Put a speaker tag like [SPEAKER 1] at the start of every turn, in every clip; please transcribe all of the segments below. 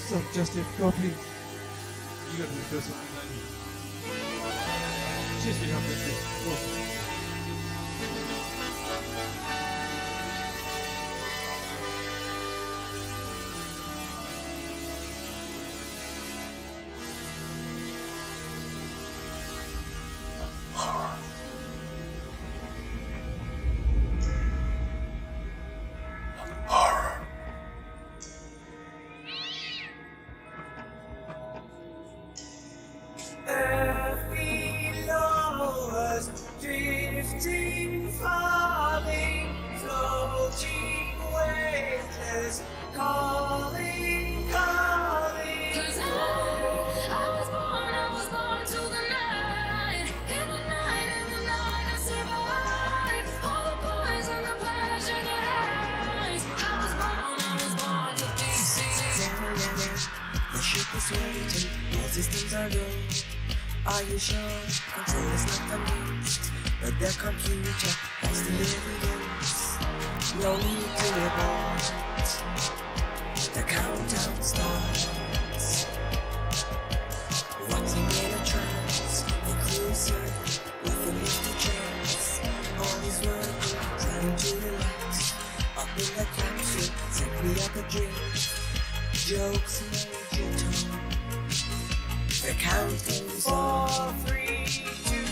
[SPEAKER 1] So, Justin, go please. You gotta do the first one, don't you? Cheers for your help, Justin. Awesome.
[SPEAKER 2] Drifting, falling, floating, weightless, calling, calling. 'Cause I was born to the night. In the night, I survived. All the boys and the pleasure that highs. I was born to be seen.
[SPEAKER 3] The ship is waiting, all systems are go. Are you sure? Control is not convinced, but the computer has the evidence. No need to report. The countdown starts. Watching in a trance, the cruiser with a misty chance. All is working, trying to relax. Up in the capsule, simply up a drink. Jokes major tone. The count goes on.
[SPEAKER 2] 4, 3, 2,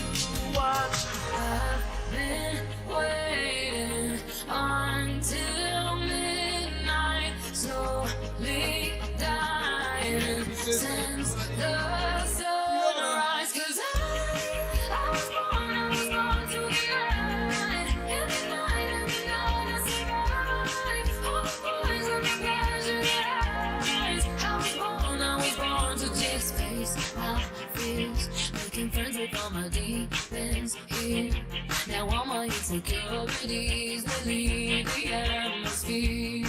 [SPEAKER 2] 1. I've been waiting until midnight, slowly dying since the sunrise. 'Cause I was born to the night. In the night, I survived. All the boys and the pleasure that highs. I was born to take space. My fears, making friends with all my deep ends here. Now all my insecurities, they leave the atmosphere.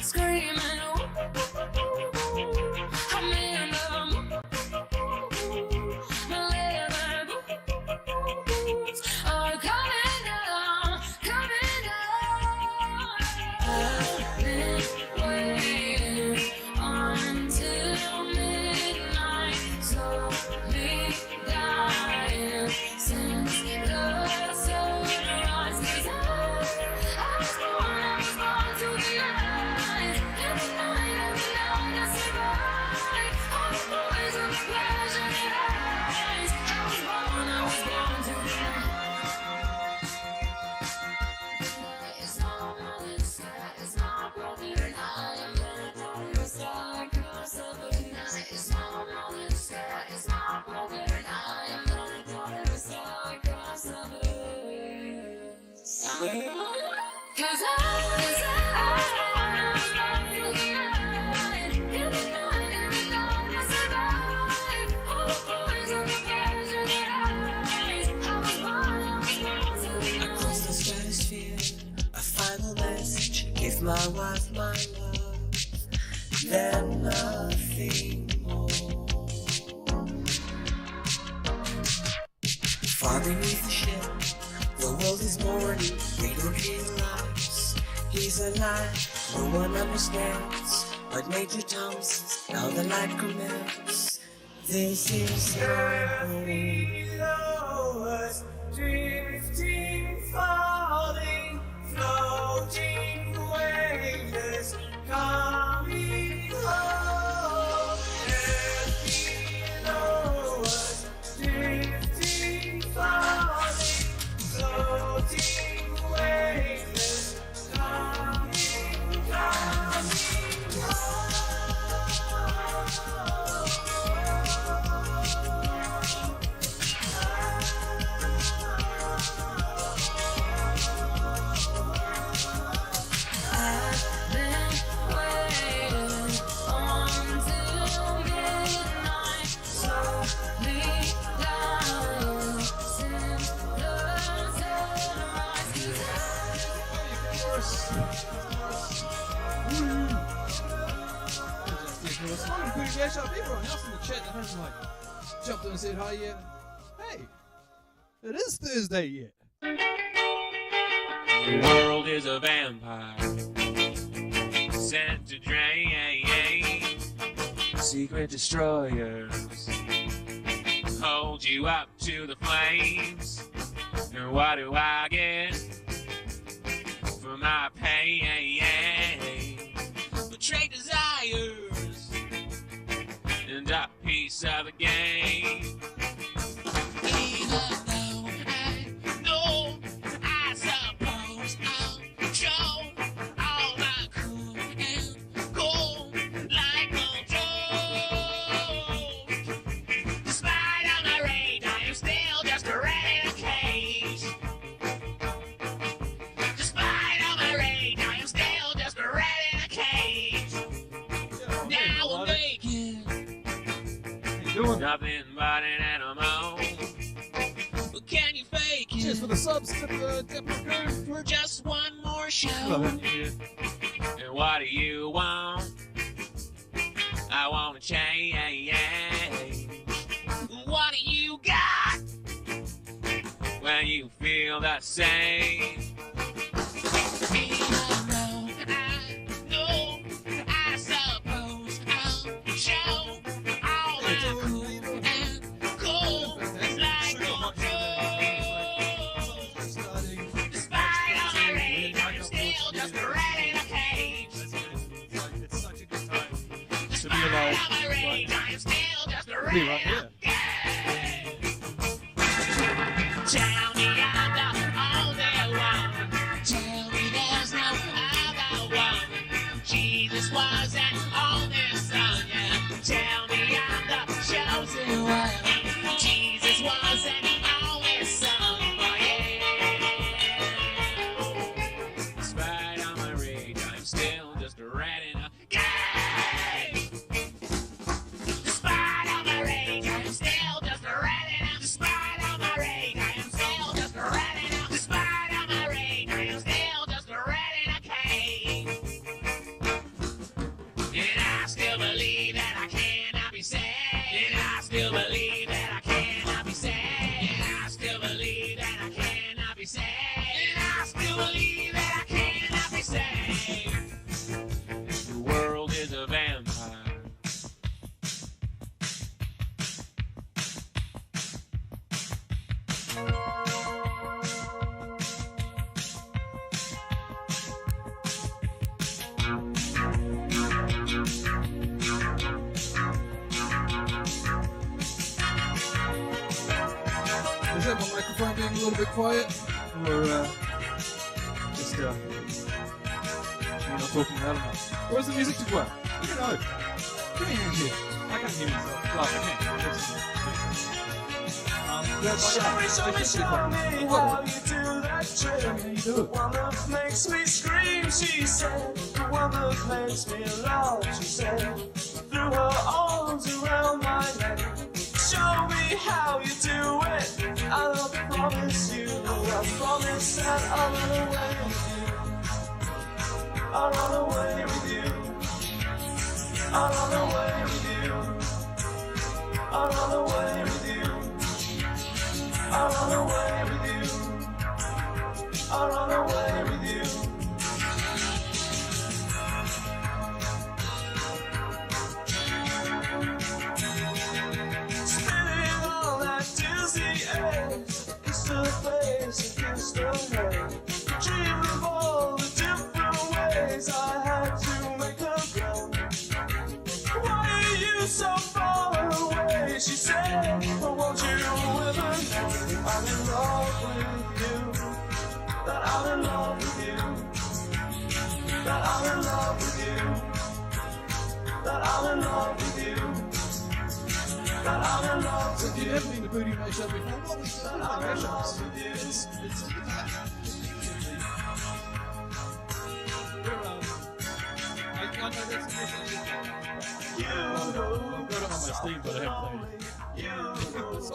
[SPEAKER 2] Screaming, ooh, I'm in the mood. My leather boots are coming down, coming down. I've been waiting until midnight, slowly dying since the sunrise. 'Cause I was born to the night. In the night, I survived. All the boys and the pleasure that highs. I was born to the night. It's not another sky, it's not broken. I am the darkest star, cross of the night. It's not another sky, it's not broken. I am the darkest star, cross of the night. 'Cause I was born to the night. In the night, I survived. All the boys and the pleasure that highs. I was born to the night.
[SPEAKER 3] Across the stratosphere, a final message. Give my wife my love, then nothing more. Far beneath the ship, the world is mourning. They don't realize he's alive. No one understands what Major Tom says. Now the light commences. This is our home.
[SPEAKER 2] Below us, drifting, falling, floating, weightless, coming home. Below us, drifting, falling, floating, weightless, coming, coming home.
[SPEAKER 1] Everyone else in the chat at home like jumped in and said hi, yeah. Hey, it is Thursday yet.
[SPEAKER 4] The world is a vampire sent to drain secret destroyers hold you up to the flames. And what do I get for my pain? Betrayed desires and a piece of the game. Even though I know, I suppose I'll show all my cool and cool like control. Despite all my rage, I am still just a rat in a cage. Despite all my rage, I am still just a rat in a cage. Now I'm naked, nothing but an animal. But can you fake it?
[SPEAKER 1] Cheers for the subs to the Deprecator.
[SPEAKER 4] For just one more show.
[SPEAKER 1] Love it.
[SPEAKER 4] And what do you want? I want to change. What do you got when you feel the same? Even though I know, I suppose I'll show all my cool and cool like control. Despite all my rage, I'm still just a rat in a cage.
[SPEAKER 1] It's such a good time to be
[SPEAKER 4] Despite
[SPEAKER 1] alive.
[SPEAKER 4] all my rage, I'm still just a rat
[SPEAKER 1] Be
[SPEAKER 4] in
[SPEAKER 1] right
[SPEAKER 4] a
[SPEAKER 1] here.
[SPEAKER 4] Tell me I'm the only one. Tell me there's no other one. Jesus wasn't on this son, yeah. Tell me I'm the chosen one. Jesus wasn't on this son, oh yeah. Despite all my rage, I'm still just a rat in a cage. Despite all my rage, I'm still just a rat in a. Despite all my rage, I am still just a rat in a. Despite all my rage, I am still just a rat in a cage. And I still believe that I cannot be saved. And I still believe that I cannot be saved. And I still believe that I cannot be saved. And I still believe that I cannot be saved. The world is a vampire.
[SPEAKER 1] Is that my microphone being a little bit quiet? Or just you're not talking loud enough? Or is the music too quiet? I don't know. Give me a hand here. I can't hear myself. Well, I can't.
[SPEAKER 3] Show me how you do that trick.
[SPEAKER 1] Show me how you do
[SPEAKER 3] The
[SPEAKER 1] it.
[SPEAKER 3] one that makes me scream, she said. The one that makes me laugh, she said. Threw her arms around my neck. Show me how you do it. I'll promise you, I promise that I'll run away with you. I'll run away with you. I'll run away with you. I'll run away with you. I'll run away with you. I'll run away with you. Spinning on that dizzy edge, it's the face against the head. Dream of all the different ways I had to make her go. Why are you so far away? She said, but won't you ever know I'm in love with you? That I'm in love with you. That I'm in love with you. That I'm in love with you. That I'm in love
[SPEAKER 1] So
[SPEAKER 3] with
[SPEAKER 1] if
[SPEAKER 3] you.
[SPEAKER 1] you haven't been to Booty Mashup before, what was the
[SPEAKER 3] That I'm in love
[SPEAKER 1] mashups?
[SPEAKER 3] with you.
[SPEAKER 1] It's I know that's
[SPEAKER 3] You
[SPEAKER 1] I've got it on my Steam, but I haven't played it.
[SPEAKER 3] You
[SPEAKER 1] So,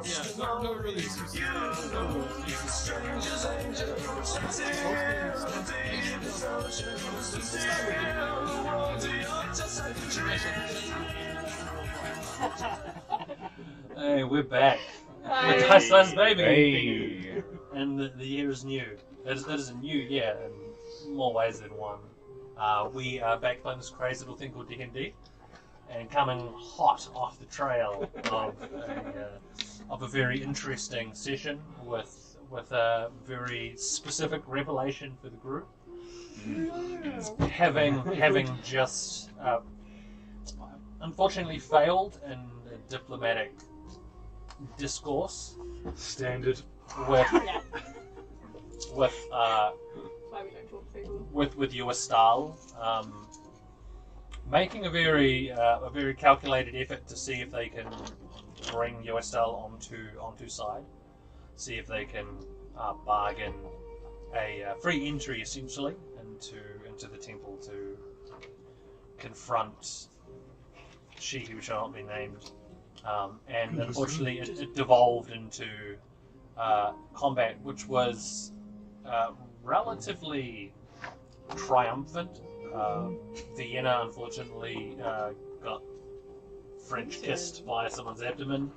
[SPEAKER 1] yeah, no really excuses. No excuses.
[SPEAKER 3] Strangers, angels, until the deep is oceans, still the world to your just like a dream.
[SPEAKER 5] Hey, we're back. With Dice Dice Baby! And the year is new. That is a new year in more ways than one. We are back playing this crazy little thing called D&D. and coming hot off the trail of a very interesting session with a very specific revelation for the group. Having just unfortunately failed in a diplomatic discourse
[SPEAKER 1] Standard.
[SPEAKER 5] with
[SPEAKER 6] Yeah.
[SPEAKER 5] with
[SPEAKER 6] Why we don't talk to people.
[SPEAKER 5] with Uastal, making a very calculated effort to see if they can bring Uastal onto side, see if they can bargain a free entry essentially into the temple to confront she who shall not be named, and unfortunately it devolved into combat, which was relatively triumphant. Vienna unfortunately got French kissed by someone's abdomen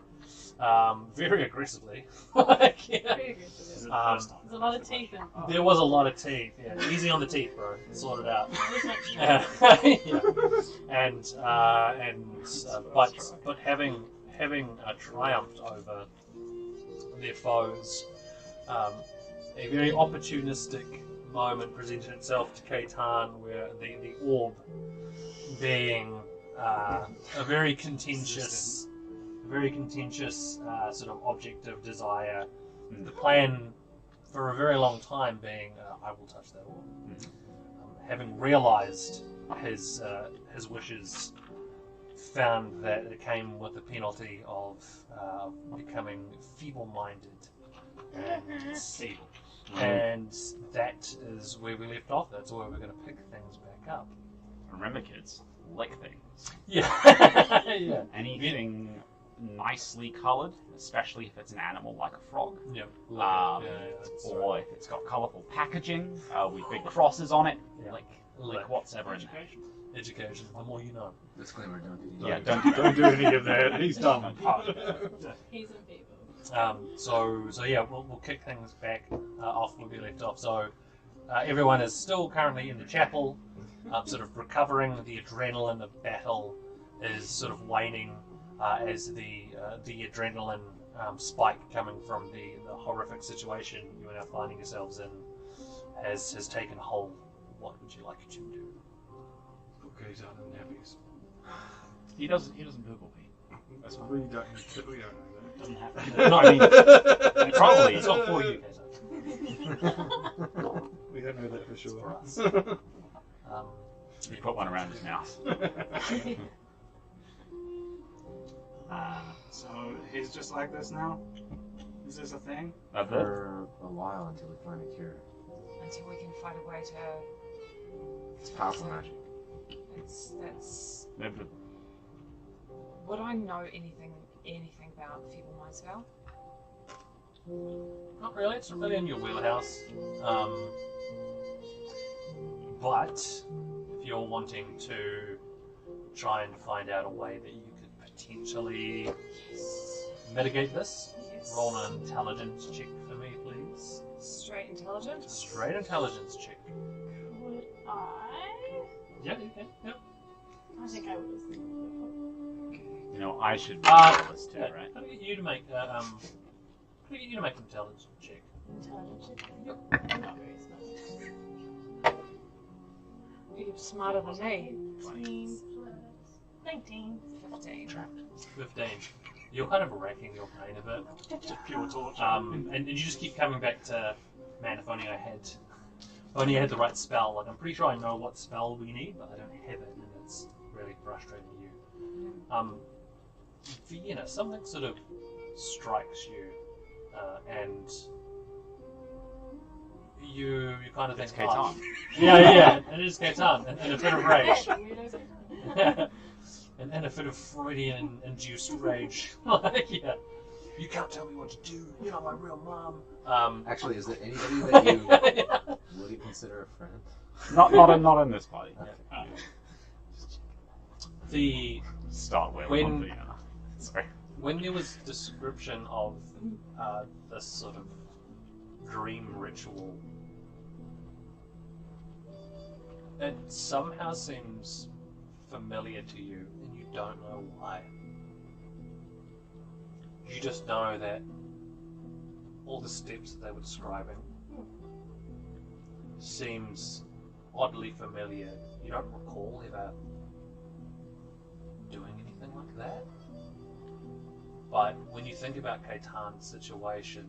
[SPEAKER 5] very aggressively. Like, yeah.
[SPEAKER 6] Very aggressive.
[SPEAKER 7] Is it the first time?
[SPEAKER 6] There's a lot of teeth in.
[SPEAKER 5] There was a lot of teeth. Yeah, easy on the teeth, bro. Sort it out.
[SPEAKER 6] Yeah.
[SPEAKER 5] Yeah. But having triumphed over their foes, a very opportunistic moment presented itself to Catan, where the orb, being a very contentious sort of object of desire, the plan for a very long time being, I will touch that orb. Having realised his wishes, found that it came with the penalty of becoming feeble-minded and feeble. And that is where we left off. That's where we're going to pick things back up.
[SPEAKER 7] Remember, kids, lick things.
[SPEAKER 5] Yeah. Yeah.
[SPEAKER 7] Anything nicely coloured, especially if it's an animal like a frog.
[SPEAKER 5] Yeah.
[SPEAKER 7] Or if it's got colourful packaging with big crosses on it.
[SPEAKER 5] Yeah.
[SPEAKER 7] Lick whatever in there.
[SPEAKER 5] Education. The more you know.
[SPEAKER 8] Disclaimer: don't do
[SPEAKER 7] Yeah,
[SPEAKER 8] that.
[SPEAKER 7] don't
[SPEAKER 1] Don't do any of that. He's dumb.
[SPEAKER 6] He's in people.
[SPEAKER 5] So yeah, we'll kick things back off where we left off. So everyone is still currently in the chapel, sort of recovering. The adrenaline of battle is sort of waning as the adrenaline spike coming from the horrific situation you are now finding yourselves in has taken hold. What would you like to do?
[SPEAKER 1] Okay, he's out of nappies.
[SPEAKER 7] He doesn't Google me.
[SPEAKER 1] That's what we don't know that.
[SPEAKER 7] Doesn't have to. No, I mean, probably.
[SPEAKER 5] It's not for you, Kaiser.
[SPEAKER 1] We don't know that for sure.
[SPEAKER 5] For us.
[SPEAKER 7] He put one around his mouth.
[SPEAKER 9] So he's just like this now? Is this a thing?
[SPEAKER 7] That's it.
[SPEAKER 8] For a while until we find a cure.
[SPEAKER 10] Until we can find a way to.
[SPEAKER 8] It's powerful magic.
[SPEAKER 10] That's.
[SPEAKER 7] Maybe-
[SPEAKER 10] Would I know anything about the Feeble Mind spell?
[SPEAKER 5] Not really, it's not really in your wheelhouse. But if you're wanting to try and find out a way that you could potentially mitigate this, roll an intelligence check for me, please.
[SPEAKER 10] Straight intelligence?
[SPEAKER 5] Straight intelligence check.
[SPEAKER 6] Would I?
[SPEAKER 5] Yeah, you can. Yep.
[SPEAKER 6] I think I would have seen
[SPEAKER 7] You know, I should roll this too, right?
[SPEAKER 5] Can I get you to make an intelligence check?
[SPEAKER 6] intelligence. I'm not very smart.
[SPEAKER 10] You're smarter than me.
[SPEAKER 6] 15 plus 19.
[SPEAKER 10] 15.
[SPEAKER 5] 15. You're kind of racking your brain a bit.
[SPEAKER 9] Just pure torture.
[SPEAKER 5] And you just keep coming back to, man, if only I had the right spell. Like, I'm pretty sure I know what spell we need, but I don't have it, and it's really frustrating you. Vienna, something sort of strikes you, and you kind of
[SPEAKER 7] It's
[SPEAKER 5] think,
[SPEAKER 7] Catan.
[SPEAKER 5] yeah, it is Catan, and a bit of rage.
[SPEAKER 6] Weirdos.
[SPEAKER 5] And a bit of Freudian-induced rage. Like, yeah. You can't tell me what to do. You're not my real mom.
[SPEAKER 8] Actually, is there anybody that you would you consider a friend?
[SPEAKER 7] Not in this party.
[SPEAKER 5] The
[SPEAKER 7] Start with
[SPEAKER 5] When-
[SPEAKER 7] one Vienna. Sorry.
[SPEAKER 5] when there was description of this sort of dream ritual, it somehow seems familiar to you, and you don't know why. You just know that all the steps that they were describing seems oddly familiar. You don't recall ever doing anything like that. But when you think about Kaitan's situation,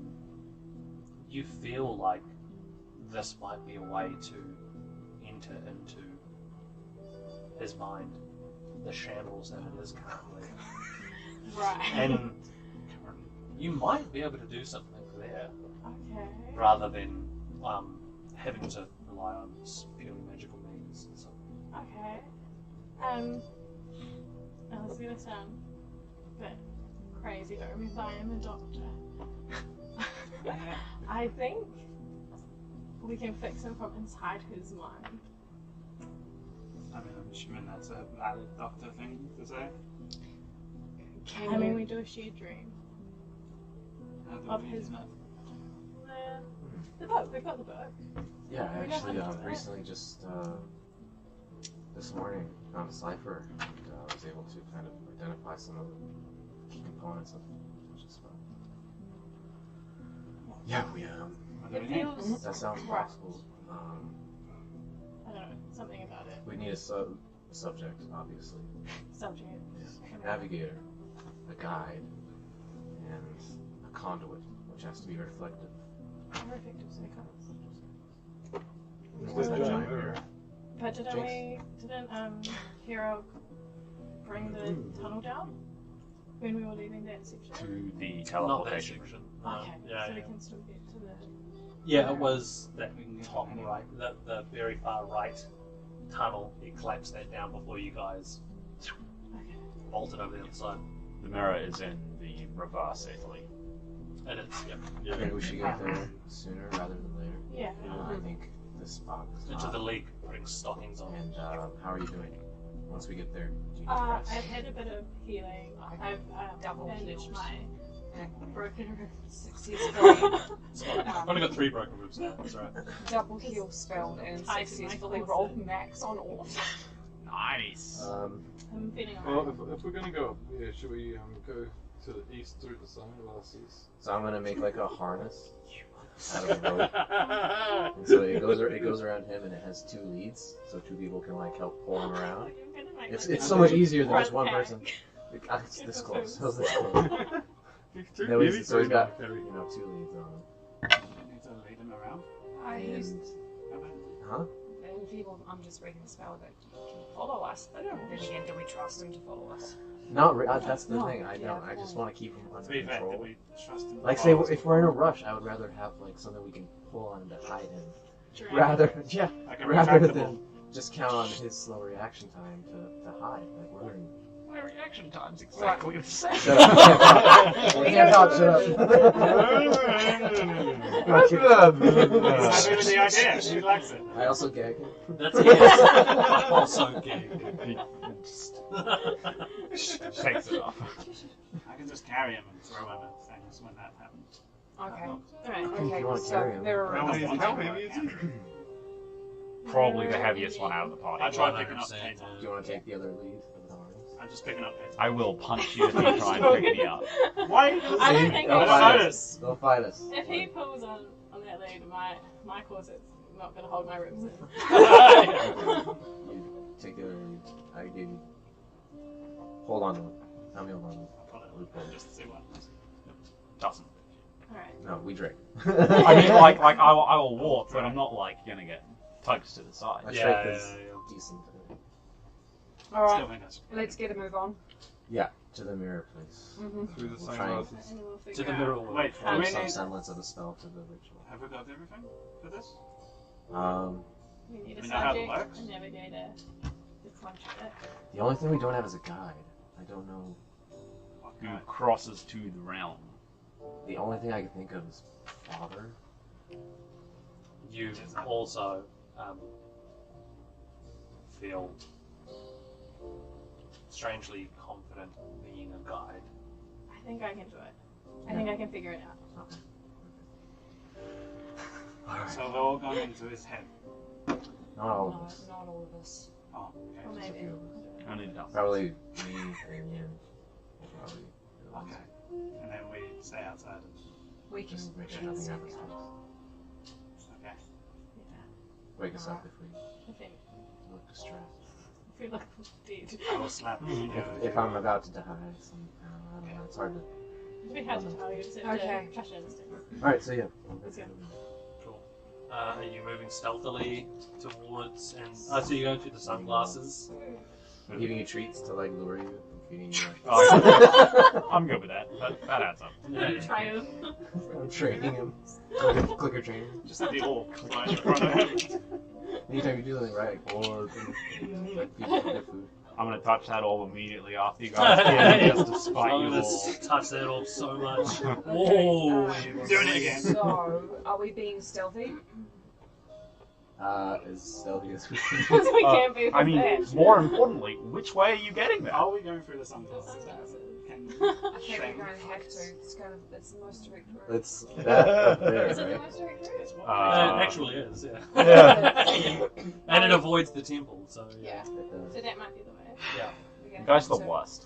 [SPEAKER 5] you feel like this might be a way to enter into his mind, the shambles that it is currently.
[SPEAKER 6] Right.
[SPEAKER 5] And you might be able to do something there,
[SPEAKER 6] Okay.
[SPEAKER 5] rather than having to rely on purely magical means. So,
[SPEAKER 6] Okay. Now this is gonna sound a bit crazy, but remember I am a doctor. I think we can fix him from inside his mind.
[SPEAKER 9] I mean, I'm assuming that's a valid doctor thing to say.
[SPEAKER 6] I mean, we do a shared dream
[SPEAKER 9] How do
[SPEAKER 6] of
[SPEAKER 9] we
[SPEAKER 6] his.
[SPEAKER 9] do that?
[SPEAKER 6] The book. We've got the book.
[SPEAKER 8] Yeah,
[SPEAKER 6] We know how
[SPEAKER 8] actually,
[SPEAKER 6] to do it.
[SPEAKER 8] recently just this morning found a cipher and was able to kind of identify some of the key components of it, which is fun. Yeah, we
[SPEAKER 9] What do
[SPEAKER 6] It
[SPEAKER 9] we need?
[SPEAKER 6] feels.
[SPEAKER 8] that sounds
[SPEAKER 6] Right.
[SPEAKER 8] possible.
[SPEAKER 6] I don't know, something about it.
[SPEAKER 8] We need a subject, obviously.
[SPEAKER 6] Subject.
[SPEAKER 8] A navigator, a guide, and a conduit, which has to be reflective.
[SPEAKER 6] Reflective sequence.
[SPEAKER 8] What's that giant mirror?
[SPEAKER 6] But didn't Hero bring the tunnel down when we were leaving that section?
[SPEAKER 7] To the
[SPEAKER 5] not that
[SPEAKER 7] teleportation.
[SPEAKER 5] section.
[SPEAKER 6] Okay,
[SPEAKER 5] Yeah,
[SPEAKER 6] so we
[SPEAKER 5] yeah.
[SPEAKER 6] can still get to the.
[SPEAKER 5] Yeah, it was that
[SPEAKER 9] We can get
[SPEAKER 5] top
[SPEAKER 9] anywhere.
[SPEAKER 5] right, the very far right tunnel. It collapsed that down before you guys
[SPEAKER 6] Okay.
[SPEAKER 5] bolted over the other side.
[SPEAKER 7] The mirror is in the reverse Italy.
[SPEAKER 5] And it's, yep,
[SPEAKER 8] I think we should get there sooner rather than later.
[SPEAKER 6] Yeah.
[SPEAKER 8] I think this spot is
[SPEAKER 5] into
[SPEAKER 8] hot.
[SPEAKER 5] the league, putting stockings on.
[SPEAKER 8] And how are you doing? Once we get there, do you need
[SPEAKER 6] I've
[SPEAKER 8] rest?
[SPEAKER 6] had a bit of healing. I've
[SPEAKER 10] Double
[SPEAKER 6] bandaged
[SPEAKER 10] healed.
[SPEAKER 6] my broken ribs.
[SPEAKER 10] Successfully
[SPEAKER 5] I've only got 3 broken ribs now, that's right.
[SPEAKER 10] double heal spelled and
[SPEAKER 6] Tight in my
[SPEAKER 10] successfully
[SPEAKER 6] corset.
[SPEAKER 10] rolled max on all of them.
[SPEAKER 7] Nice.
[SPEAKER 6] I'm feeling
[SPEAKER 1] Well,
[SPEAKER 6] alright.
[SPEAKER 1] if we're gonna go up here, should we go to the east through the sunglasses?
[SPEAKER 8] So I'm gonna make like a harness out of rope. And so it goes around him, and it has 2 leads, so 2 people can like help pull him around. It's so much easier than just one person. It's this close. So it's this close. No, so he's got 2 leads on him.
[SPEAKER 9] We need to lead him around.
[SPEAKER 10] I used
[SPEAKER 8] And
[SPEAKER 9] Okay.
[SPEAKER 8] huh?
[SPEAKER 10] and people. I'm just reading the spell that can follow us. Then again, do we trust him to follow us?
[SPEAKER 8] Not that's the
[SPEAKER 10] No,
[SPEAKER 8] thing. I
[SPEAKER 10] yeah,
[SPEAKER 8] don't. I just want to keep him
[SPEAKER 9] To
[SPEAKER 8] under
[SPEAKER 9] be fair, do
[SPEAKER 8] control.
[SPEAKER 9] we trust him?
[SPEAKER 8] Like say if we're in a rush, I would rather have like something we can pull on to hide him, rather
[SPEAKER 9] Like a
[SPEAKER 8] rather
[SPEAKER 9] retractable.
[SPEAKER 8] than just count on his slow reaction time to hide. Like we're in.
[SPEAKER 7] My reaction time's exactly the same.
[SPEAKER 8] Shut up! We can't talk. Shut up!
[SPEAKER 9] That's happy with the idea. She likes it.
[SPEAKER 8] I also gag.
[SPEAKER 5] That's it. Also gay.
[SPEAKER 7] Shakes it off.
[SPEAKER 9] I can just carry him and throw him at things when that happens.
[SPEAKER 10] Okay.
[SPEAKER 6] Alright.
[SPEAKER 10] Okay.
[SPEAKER 8] you wanna
[SPEAKER 10] So
[SPEAKER 8] carry him.
[SPEAKER 10] there are.
[SPEAKER 9] How heavy-
[SPEAKER 1] How heavy is he?
[SPEAKER 7] Probably the heaviest one out of the party.
[SPEAKER 9] I tried picking up
[SPEAKER 5] 100%,
[SPEAKER 9] Peyton.
[SPEAKER 8] Do you want to take the other lead for the harness?
[SPEAKER 9] I'm just picking up Peyton.
[SPEAKER 7] I will punch you if you try and pick me up.
[SPEAKER 9] Why?
[SPEAKER 6] I don't think
[SPEAKER 8] Don't
[SPEAKER 9] I
[SPEAKER 8] fight
[SPEAKER 9] don't
[SPEAKER 8] us.
[SPEAKER 9] notice.
[SPEAKER 8] Don't fight us.
[SPEAKER 6] if he pulls on that lead, my corset's not gonna hold my ribs in.
[SPEAKER 8] You take the other lead. I gave you. Hold on to him. Tell me hold on to him.
[SPEAKER 9] I'll pull it over just to see what happens.
[SPEAKER 7] Doesn't.
[SPEAKER 6] Alright.
[SPEAKER 8] No, we drink.
[SPEAKER 7] I mean, like I will walk, but I'm not like gonna get tugged to the
[SPEAKER 8] My
[SPEAKER 7] side.
[SPEAKER 5] Yeah,
[SPEAKER 8] strength
[SPEAKER 5] yeah,
[SPEAKER 8] is
[SPEAKER 5] yeah.
[SPEAKER 8] decent.
[SPEAKER 9] Still
[SPEAKER 10] Alright.
[SPEAKER 9] think that's
[SPEAKER 10] Let's get a move on.
[SPEAKER 8] Yeah, to the mirror, please.
[SPEAKER 10] Mm-hmm.
[SPEAKER 1] Through the
[SPEAKER 8] We'll try and
[SPEAKER 1] sunglasses.
[SPEAKER 6] And we'll
[SPEAKER 5] To
[SPEAKER 6] figure
[SPEAKER 5] the
[SPEAKER 6] out.
[SPEAKER 5] mirror.
[SPEAKER 9] Wait, do
[SPEAKER 8] find
[SPEAKER 9] we
[SPEAKER 8] some
[SPEAKER 9] need...
[SPEAKER 8] semblance of a spell to the ritual.
[SPEAKER 9] Have we got everything for this?
[SPEAKER 6] We need a
[SPEAKER 9] We know how it
[SPEAKER 6] subject,
[SPEAKER 9] works.
[SPEAKER 6] a navigator, a conjure.
[SPEAKER 8] The only thing we don't have is a guide. I don't know.
[SPEAKER 7] Who crosses to the realm?
[SPEAKER 8] The only thing I can think of is father.
[SPEAKER 5] You also feel strangely confident being a guide.
[SPEAKER 6] I think I can do it. I think I can figure it out.
[SPEAKER 8] Okay. Alright.
[SPEAKER 9] So we're all going into his head.
[SPEAKER 8] Not all
[SPEAKER 10] No,
[SPEAKER 8] of us.
[SPEAKER 10] not all of us.
[SPEAKER 9] Oh,
[SPEAKER 6] Or
[SPEAKER 9] okay.
[SPEAKER 8] Just a
[SPEAKER 6] maybe.
[SPEAKER 8] few of us.
[SPEAKER 7] I need help.
[SPEAKER 8] Probably me and you. Probably.
[SPEAKER 9] Okay. And then we stay outside.
[SPEAKER 10] We can
[SPEAKER 8] Just make sure
[SPEAKER 10] we can
[SPEAKER 8] nothing
[SPEAKER 10] sneak
[SPEAKER 8] happens to
[SPEAKER 10] out.
[SPEAKER 8] us.
[SPEAKER 9] Okay.
[SPEAKER 8] Wake us up if we
[SPEAKER 6] I think
[SPEAKER 8] look distressed.
[SPEAKER 6] if we look dead.
[SPEAKER 9] I will slap you.
[SPEAKER 8] If I'm about to die somehow, I don't know. It's hard to.
[SPEAKER 6] It'd be hard to tell you. It's
[SPEAKER 10] Okay.
[SPEAKER 6] Cash instinct.
[SPEAKER 8] Alright, so yeah.
[SPEAKER 6] Let's go.
[SPEAKER 5] Cool. Are you moving stealthily towards and so you go through the sunglasses?
[SPEAKER 8] I'm giving you treats to like lure you. I'm feeding you.
[SPEAKER 7] Oh, I'm good with that. That adds up.
[SPEAKER 5] Yeah.
[SPEAKER 6] Try it.
[SPEAKER 8] I'm training him. Clicker training.
[SPEAKER 9] Just like the orc right in front of him.
[SPEAKER 8] Anytime you do something right, or feed them their food.
[SPEAKER 7] I'm gonna touch that orb immediately after you guys get it, just to spite
[SPEAKER 5] I'm
[SPEAKER 7] you
[SPEAKER 5] gonna
[SPEAKER 7] all.
[SPEAKER 5] touch that orb so much.
[SPEAKER 10] Okay,
[SPEAKER 5] Oh,
[SPEAKER 9] Doing it again.
[SPEAKER 10] So, are we being stealthy?
[SPEAKER 8] As stealthy as we can.
[SPEAKER 6] Because we can't be
[SPEAKER 7] I mean,
[SPEAKER 6] prepared.
[SPEAKER 7] more importantly, which way are you getting there?
[SPEAKER 9] Are we going through the sunglasses? Can
[SPEAKER 10] I think we're going to have to. It's the most direct route.
[SPEAKER 8] It's that up there,
[SPEAKER 6] Is it the
[SPEAKER 8] right?
[SPEAKER 6] most direct route?
[SPEAKER 9] It's what
[SPEAKER 5] it actually is, yeah.
[SPEAKER 7] Yeah.
[SPEAKER 5] And it avoids the temple, so
[SPEAKER 6] Yeah.
[SPEAKER 8] It does.
[SPEAKER 6] So that might be the way.
[SPEAKER 5] yeah.
[SPEAKER 10] We're gonna
[SPEAKER 7] You guys
[SPEAKER 10] have
[SPEAKER 7] are the
[SPEAKER 10] to-
[SPEAKER 7] worst.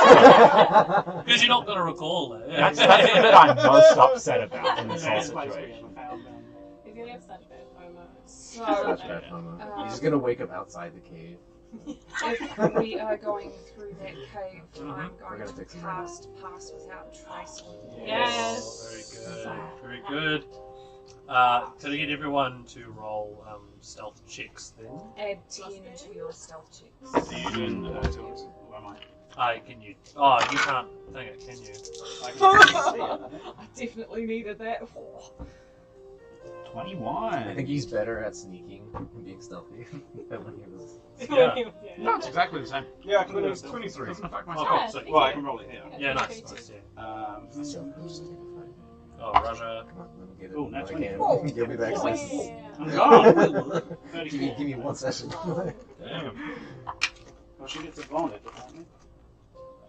[SPEAKER 5] Because you're not going to recall it.
[SPEAKER 7] That's the bit I'm most upset about in this whole
[SPEAKER 9] Best place we
[SPEAKER 7] situation.
[SPEAKER 9] ever found them.
[SPEAKER 6] He's gonna have such bad FOMO.
[SPEAKER 10] So,
[SPEAKER 8] Such bad FOMO. He's just gonna wake up outside the cave.
[SPEAKER 10] if we are going through that cave, I'm
[SPEAKER 8] We're
[SPEAKER 10] going
[SPEAKER 8] gonna
[SPEAKER 10] to
[SPEAKER 8] fix it.
[SPEAKER 10] cast Pass Without Trace on the
[SPEAKER 6] Yes.
[SPEAKER 5] Oh, very good. Very good. To get everyone to roll stealth checks then.
[SPEAKER 10] Add 10 to your stealth checks.
[SPEAKER 9] So you're doing tools. Or am I?
[SPEAKER 5] Can you? Oh, you can't think it, can you?
[SPEAKER 9] I can see it.
[SPEAKER 10] I definitely needed that.
[SPEAKER 7] 21.
[SPEAKER 8] I think he's better at sneaking and being stealthy than when he was.
[SPEAKER 5] Yeah.
[SPEAKER 7] No, it's exactly the same.
[SPEAKER 9] Yeah, I can do it.
[SPEAKER 7] 23. Doesn't affect my
[SPEAKER 5] Oh,
[SPEAKER 7] stealth.
[SPEAKER 5] cool. So,
[SPEAKER 9] Well, I can roll it here.
[SPEAKER 5] yeah, nice. Nice, yeah.
[SPEAKER 8] Just take a fight.
[SPEAKER 5] Oh, Raja.
[SPEAKER 8] Come on, let me get it.
[SPEAKER 9] Ooh,
[SPEAKER 8] when
[SPEAKER 9] nat
[SPEAKER 8] I
[SPEAKER 9] 20.
[SPEAKER 8] can. You'll be back
[SPEAKER 6] Oh,
[SPEAKER 8] soon.
[SPEAKER 6] yeah.
[SPEAKER 9] I'm gone. 34.
[SPEAKER 8] Give me one session.
[SPEAKER 5] Damn.
[SPEAKER 9] Well, she gets advantage, apparently.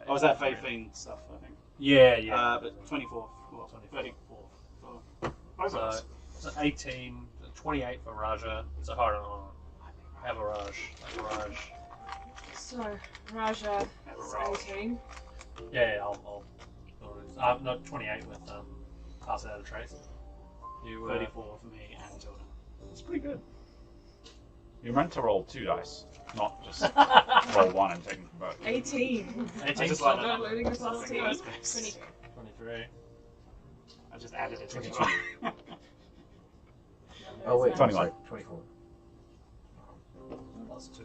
[SPEAKER 9] Oh, is that Fae Fiend stuff, I think?
[SPEAKER 5] Yeah, yeah.
[SPEAKER 9] But 24. Well, 34. For both of
[SPEAKER 5] So,
[SPEAKER 9] us.
[SPEAKER 5] so 18, 28 for Raja. So hold on. Avaraj.
[SPEAKER 10] So, Raja is 18.
[SPEAKER 5] Yeah, I'll no, 28 with pass it out of trace. You
[SPEAKER 9] 34 for me and Tilda.
[SPEAKER 7] It's pretty good. You're meant to roll 2 dice, not just roll 1 and take them from both.
[SPEAKER 10] 18.
[SPEAKER 5] 18.
[SPEAKER 9] I just like that
[SPEAKER 10] Not
[SPEAKER 9] number.
[SPEAKER 10] loading the plus
[SPEAKER 9] Something
[SPEAKER 10] 10.
[SPEAKER 9] nice base.
[SPEAKER 5] 23.
[SPEAKER 9] I just added it to the
[SPEAKER 8] 22.
[SPEAKER 9] one.
[SPEAKER 8] Oh wait,
[SPEAKER 7] 21.
[SPEAKER 8] sorry, 24.
[SPEAKER 5] Plus 2.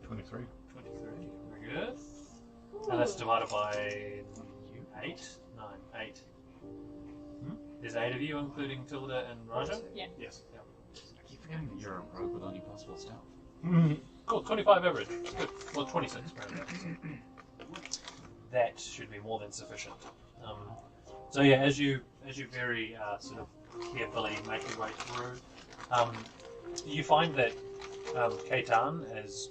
[SPEAKER 7] 23.
[SPEAKER 5] 23. Very good. And that's divided by 8? 9. 8. There's 8 of you, including Tilda and Raja?
[SPEAKER 9] Yes.
[SPEAKER 7] I keep forgetting that you're a rogue with only possible stealth.
[SPEAKER 5] Cool, 25 average. Good. Well, 26 round up. That should be more than sufficient. So yeah, as you very sort of carefully make your way through, you find that Kaitan is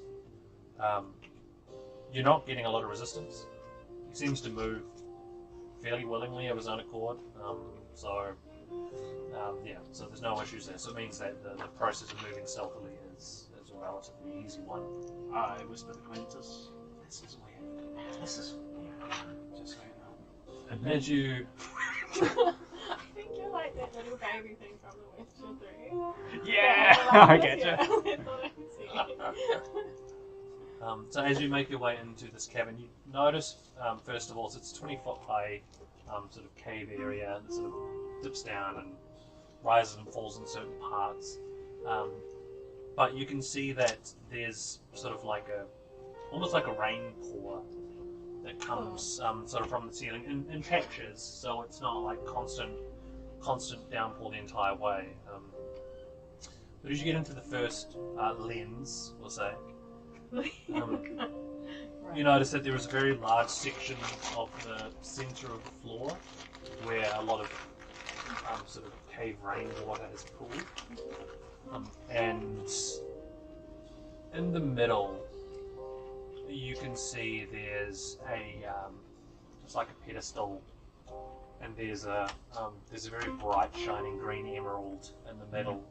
[SPEAKER 5] you're not getting a lot of resistance. He seems to move fairly willingly of his own accord. So there's no issues there. So it means that the process of moving stealthily is a relatively easy one.
[SPEAKER 9] I whispered to Quintus, this is weird.
[SPEAKER 8] This is.
[SPEAKER 9] Just so you know.
[SPEAKER 5] And as you
[SPEAKER 6] I think you're like that little baby thing from the Western 3.
[SPEAKER 7] Yeah, I get you.
[SPEAKER 6] I thought I could see.
[SPEAKER 5] so as you make your way into this cavern, you notice first of all, it's a 20-foot high sort of cave area that sort of dips down and rises and falls in certain parts. But you can see that there's sort of like almost like a rain pour that comes sort of from the ceiling in patches, so it's not like constant downpour the entire way. But as you get into the first lens, we'll say, you notice that there is a very large section of the centre of the floor where a lot of sort of cave rainwater is pooled. And in the middle, you can see there's just like a pedestal, and there's a very bright shining green emerald in the middle,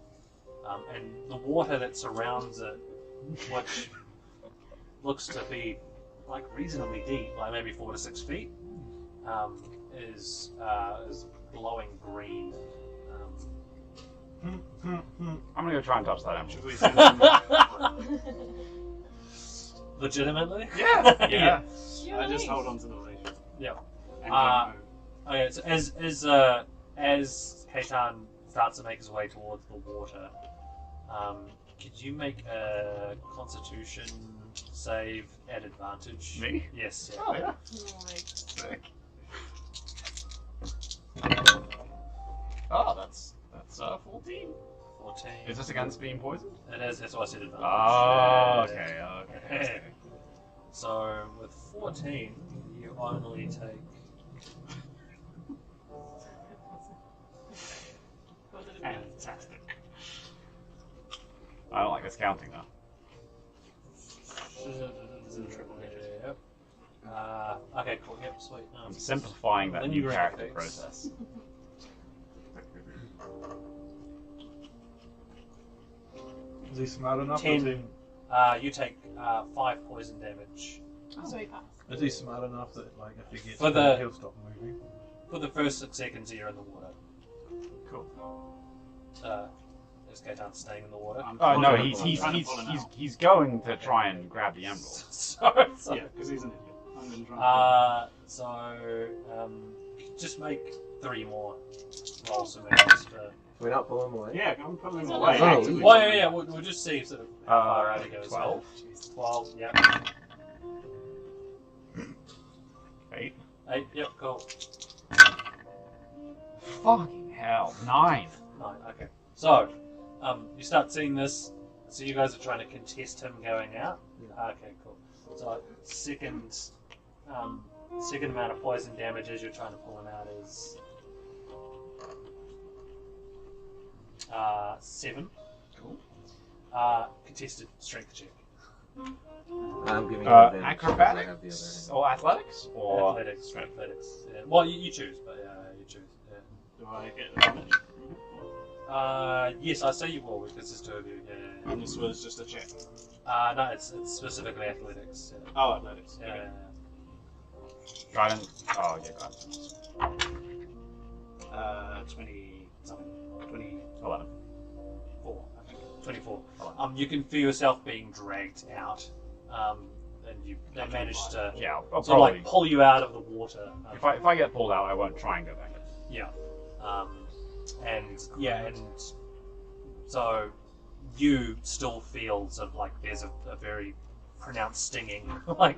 [SPEAKER 5] and the water that surrounds it, which looks to be like reasonably deep, like maybe 4 to 6 feet, is glowing green.
[SPEAKER 7] I'm gonna go try and touch that emerald.
[SPEAKER 9] Should we send them?
[SPEAKER 5] Legitimately?
[SPEAKER 7] Yeah.
[SPEAKER 9] Yeah.
[SPEAKER 6] You're
[SPEAKER 9] I just
[SPEAKER 6] nice.
[SPEAKER 9] hold on to the leash.
[SPEAKER 5] Yeah.
[SPEAKER 9] And keep
[SPEAKER 5] Okay, so as Kaitan starts to make his way towards the water, could you make a Constitution save at advantage?
[SPEAKER 7] Me?
[SPEAKER 5] Yes. Yeah.
[SPEAKER 7] Oh yeah.
[SPEAKER 6] Like,
[SPEAKER 7] Sick. Oh, that's 14.
[SPEAKER 5] 14.
[SPEAKER 7] Is this against being poisoned?
[SPEAKER 5] It is. That's why I said advantage.
[SPEAKER 7] Oh,
[SPEAKER 5] Yeah.
[SPEAKER 7] okay.
[SPEAKER 5] So with 14, you only take.
[SPEAKER 9] Fantastic.
[SPEAKER 7] I don't like this counting though.
[SPEAKER 5] Yep. Okay, cool. Yep, sweet.
[SPEAKER 7] I'm simplifying that
[SPEAKER 5] Then
[SPEAKER 7] new
[SPEAKER 5] you
[SPEAKER 7] character
[SPEAKER 5] grab
[SPEAKER 7] process.
[SPEAKER 1] Is he smart enough?
[SPEAKER 5] 10. You take 5 poison damage.
[SPEAKER 6] so he passed.
[SPEAKER 1] Is he smart enough that like if he gets
[SPEAKER 5] For
[SPEAKER 1] hit,
[SPEAKER 5] the-
[SPEAKER 1] he'll stop moving?
[SPEAKER 5] For the first 6 seconds you're in the water.
[SPEAKER 7] Cool.
[SPEAKER 5] Is Kaitan staying in the water?
[SPEAKER 7] Oh no,
[SPEAKER 9] I'm
[SPEAKER 7] he's
[SPEAKER 9] he's
[SPEAKER 7] going to try and grab the emerald.
[SPEAKER 5] so,
[SPEAKER 9] yeah, because he's an idiot. I'm gonna try.
[SPEAKER 5] Just make 3 more rolls for me. Just for...
[SPEAKER 8] We're not pulling away.
[SPEAKER 9] Yeah, I'm pulling
[SPEAKER 6] He's
[SPEAKER 9] him
[SPEAKER 6] on
[SPEAKER 9] away.
[SPEAKER 6] the
[SPEAKER 8] Oh,
[SPEAKER 9] actively.
[SPEAKER 5] Well, yeah, we'll just see sort of how far out he goes.
[SPEAKER 7] 12.
[SPEAKER 5] 12, yeah.
[SPEAKER 7] 8.
[SPEAKER 5] 8, yep, cool.
[SPEAKER 7] Fucking hell. 9.
[SPEAKER 5] 9, okay. So, you start seeing this. So you guys are trying to contest him going out? Okay, cool. So, second amount of poison damage as you're trying to pull him out is 7.
[SPEAKER 7] Cool.
[SPEAKER 5] Contested strength check.
[SPEAKER 8] I'm giving you advantage because I
[SPEAKER 7] Acrobatics
[SPEAKER 8] have the other hand.
[SPEAKER 7] or athletics or
[SPEAKER 5] Athletics. Yeah. Well, you choose, but you choose. Yeah.
[SPEAKER 9] Do I get advantage?
[SPEAKER 5] Yes, I say you will because there's 2 of you. Yeah.
[SPEAKER 9] And this was just a check.
[SPEAKER 5] No, it's specifically athletics. Yeah.
[SPEAKER 9] Oh, athletics.
[SPEAKER 5] Yeah.
[SPEAKER 9] Okay.
[SPEAKER 7] guidance. Oh yeah, guidance.
[SPEAKER 9] 20 something. 20.
[SPEAKER 7] 11.
[SPEAKER 5] 4, I think. 24. You can feel yourself being dragged out, and they managed to
[SPEAKER 7] Yeah,
[SPEAKER 5] sort
[SPEAKER 7] I'll
[SPEAKER 5] of
[SPEAKER 7] probably.
[SPEAKER 5] like pull you out of the water.
[SPEAKER 7] If I get pulled out, I won't try and go back.
[SPEAKER 5] Yeah. And so you still feel sort of like there's a very pronounced stinging, like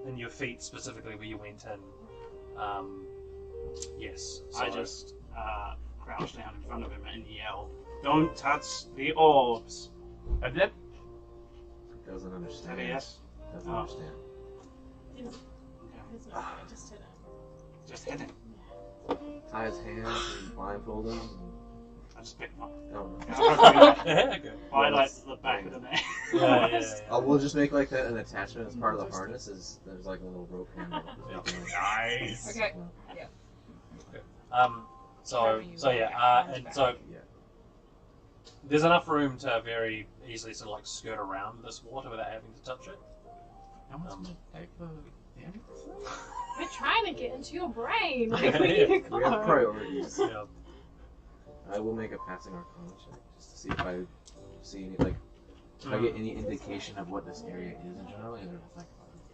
[SPEAKER 5] in your feet specifically where you went in. Yes.
[SPEAKER 9] I
[SPEAKER 5] so-
[SPEAKER 9] just crouch down in front of him and yell, "Don't touch the orbs!"
[SPEAKER 7] A blip.
[SPEAKER 8] Doesn't
[SPEAKER 9] Is
[SPEAKER 8] understand.
[SPEAKER 9] that a yes?
[SPEAKER 8] Doesn't
[SPEAKER 9] Oh.
[SPEAKER 8] understand.
[SPEAKER 9] Okay.
[SPEAKER 6] There's no way, just hit him.
[SPEAKER 9] Just hit him.
[SPEAKER 8] Tie his hands and blindfold him.
[SPEAKER 9] I just pick him up.
[SPEAKER 8] No, no.
[SPEAKER 5] Yeah, okay.
[SPEAKER 9] By like the back of the neck.
[SPEAKER 8] Oh, we'll just make like that an attachment as part of the harness. Is there's like a little rope handle.
[SPEAKER 7] Nice.
[SPEAKER 10] Okay.
[SPEAKER 5] So
[SPEAKER 8] Yeah.
[SPEAKER 5] there's enough room to very easily sort of like skirt around this water without having to touch it.
[SPEAKER 7] How much gonna take the
[SPEAKER 6] We're trying to get into your brain.
[SPEAKER 5] Yeah,
[SPEAKER 6] Like, we need to go.
[SPEAKER 8] We have priorities.
[SPEAKER 5] Yeah.
[SPEAKER 8] I will make a passing arcana check just to see if I see any like if I get any indication of what this area is in general, either like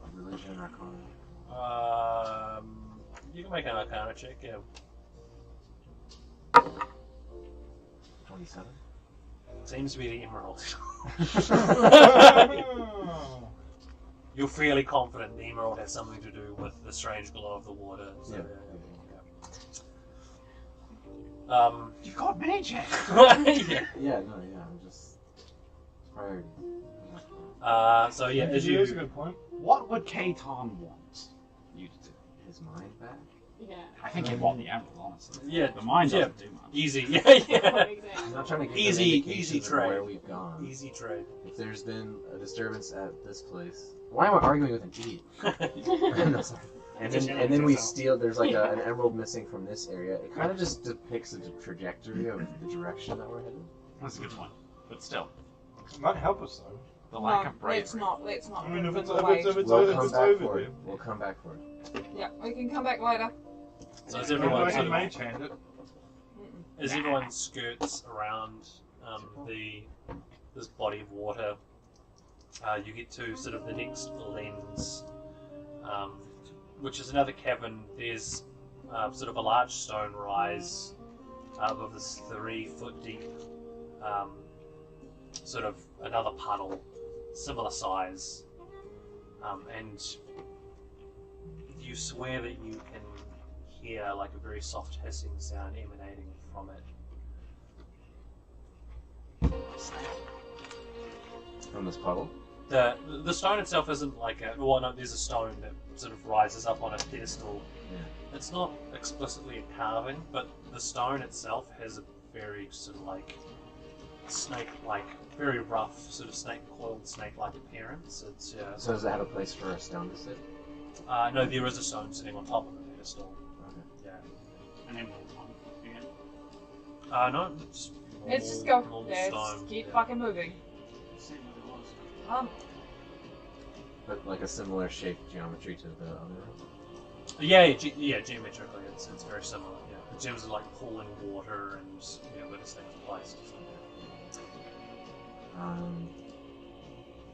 [SPEAKER 8] a religion or arcana.
[SPEAKER 5] You can make an arcana check, yeah.
[SPEAKER 8] 27.
[SPEAKER 5] Seems to be the emerald. You're fairly confident the emerald has something to do with the strange glow of the water. So,
[SPEAKER 8] Yeah.
[SPEAKER 7] You got mage check.
[SPEAKER 5] yeah.
[SPEAKER 8] Yeah, no, yeah, I'm just priority.
[SPEAKER 5] So yeah, as
[SPEAKER 1] That's a
[SPEAKER 5] you
[SPEAKER 1] good point.
[SPEAKER 7] What would Kaitan want you to do?
[SPEAKER 8] His mind back.
[SPEAKER 6] Yeah.
[SPEAKER 7] I think he'd want the emerald, honestly.
[SPEAKER 5] Yeah,
[SPEAKER 7] The mind
[SPEAKER 5] yeah.
[SPEAKER 7] doesn't do much.
[SPEAKER 5] easy, yeah,
[SPEAKER 6] Oh,
[SPEAKER 5] yeah.
[SPEAKER 8] I'm
[SPEAKER 6] exactly.
[SPEAKER 8] not trying to give
[SPEAKER 5] Easy-
[SPEAKER 8] them
[SPEAKER 5] easy
[SPEAKER 8] indications of
[SPEAKER 5] trade.
[SPEAKER 8] where we've gone.
[SPEAKER 5] Easy trade.
[SPEAKER 8] If there's been a disturbance at this place, why am I arguing with an idiot? No, sorry. And then we steal. There's like an emerald missing from this area. It kind of just depicts the trajectory of the direction that we're headed.
[SPEAKER 7] That's a good point. But still.
[SPEAKER 1] It might help us though.
[SPEAKER 7] The lack
[SPEAKER 6] No,
[SPEAKER 7] of bravery.
[SPEAKER 6] let's not
[SPEAKER 1] I mean, if
[SPEAKER 6] move
[SPEAKER 1] it's
[SPEAKER 6] away.
[SPEAKER 8] We'll come back
[SPEAKER 1] over
[SPEAKER 8] for
[SPEAKER 1] there.
[SPEAKER 8] it. We'll come back for it.
[SPEAKER 6] Yeah, we can come back later.
[SPEAKER 5] So as
[SPEAKER 1] Everyone
[SPEAKER 5] everyone
[SPEAKER 1] can
[SPEAKER 5] sort of,
[SPEAKER 1] mage hand it.
[SPEAKER 5] as everyone skirts around this body of water, you get to sort of the next lens, which is another cavern. There's sort of a large stone rise of this 3-foot deep, sort of another puddle, similar size, and you swear that you can hear like a very soft hissing sound emanating from it.
[SPEAKER 8] From this puddle?
[SPEAKER 5] The stone itself isn't like a well, no, there's a stone that sort of rises up on a pedestal.
[SPEAKER 8] Yeah.
[SPEAKER 5] It's not explicitly a carving, but the stone itself has a very sort of like snake-like, very rough, sort of coiled snake-like appearance. It's
[SPEAKER 8] So does it have a place for a stone to sit?
[SPEAKER 5] no, there is a stone sitting on top of the pedestal.
[SPEAKER 8] Okay.
[SPEAKER 5] Yeah.
[SPEAKER 9] An emerald one. Again.
[SPEAKER 5] No, just
[SPEAKER 6] Let's just go.
[SPEAKER 5] normal
[SPEAKER 6] Let's
[SPEAKER 5] stone.
[SPEAKER 6] keep
[SPEAKER 5] Yeah.
[SPEAKER 6] fucking moving.
[SPEAKER 9] See what it was.
[SPEAKER 8] But like a similar shaped geometry to the other one?
[SPEAKER 5] Yeah, geometrically, it's very similar. Yeah, in terms of like pooling water and where this thing is placed.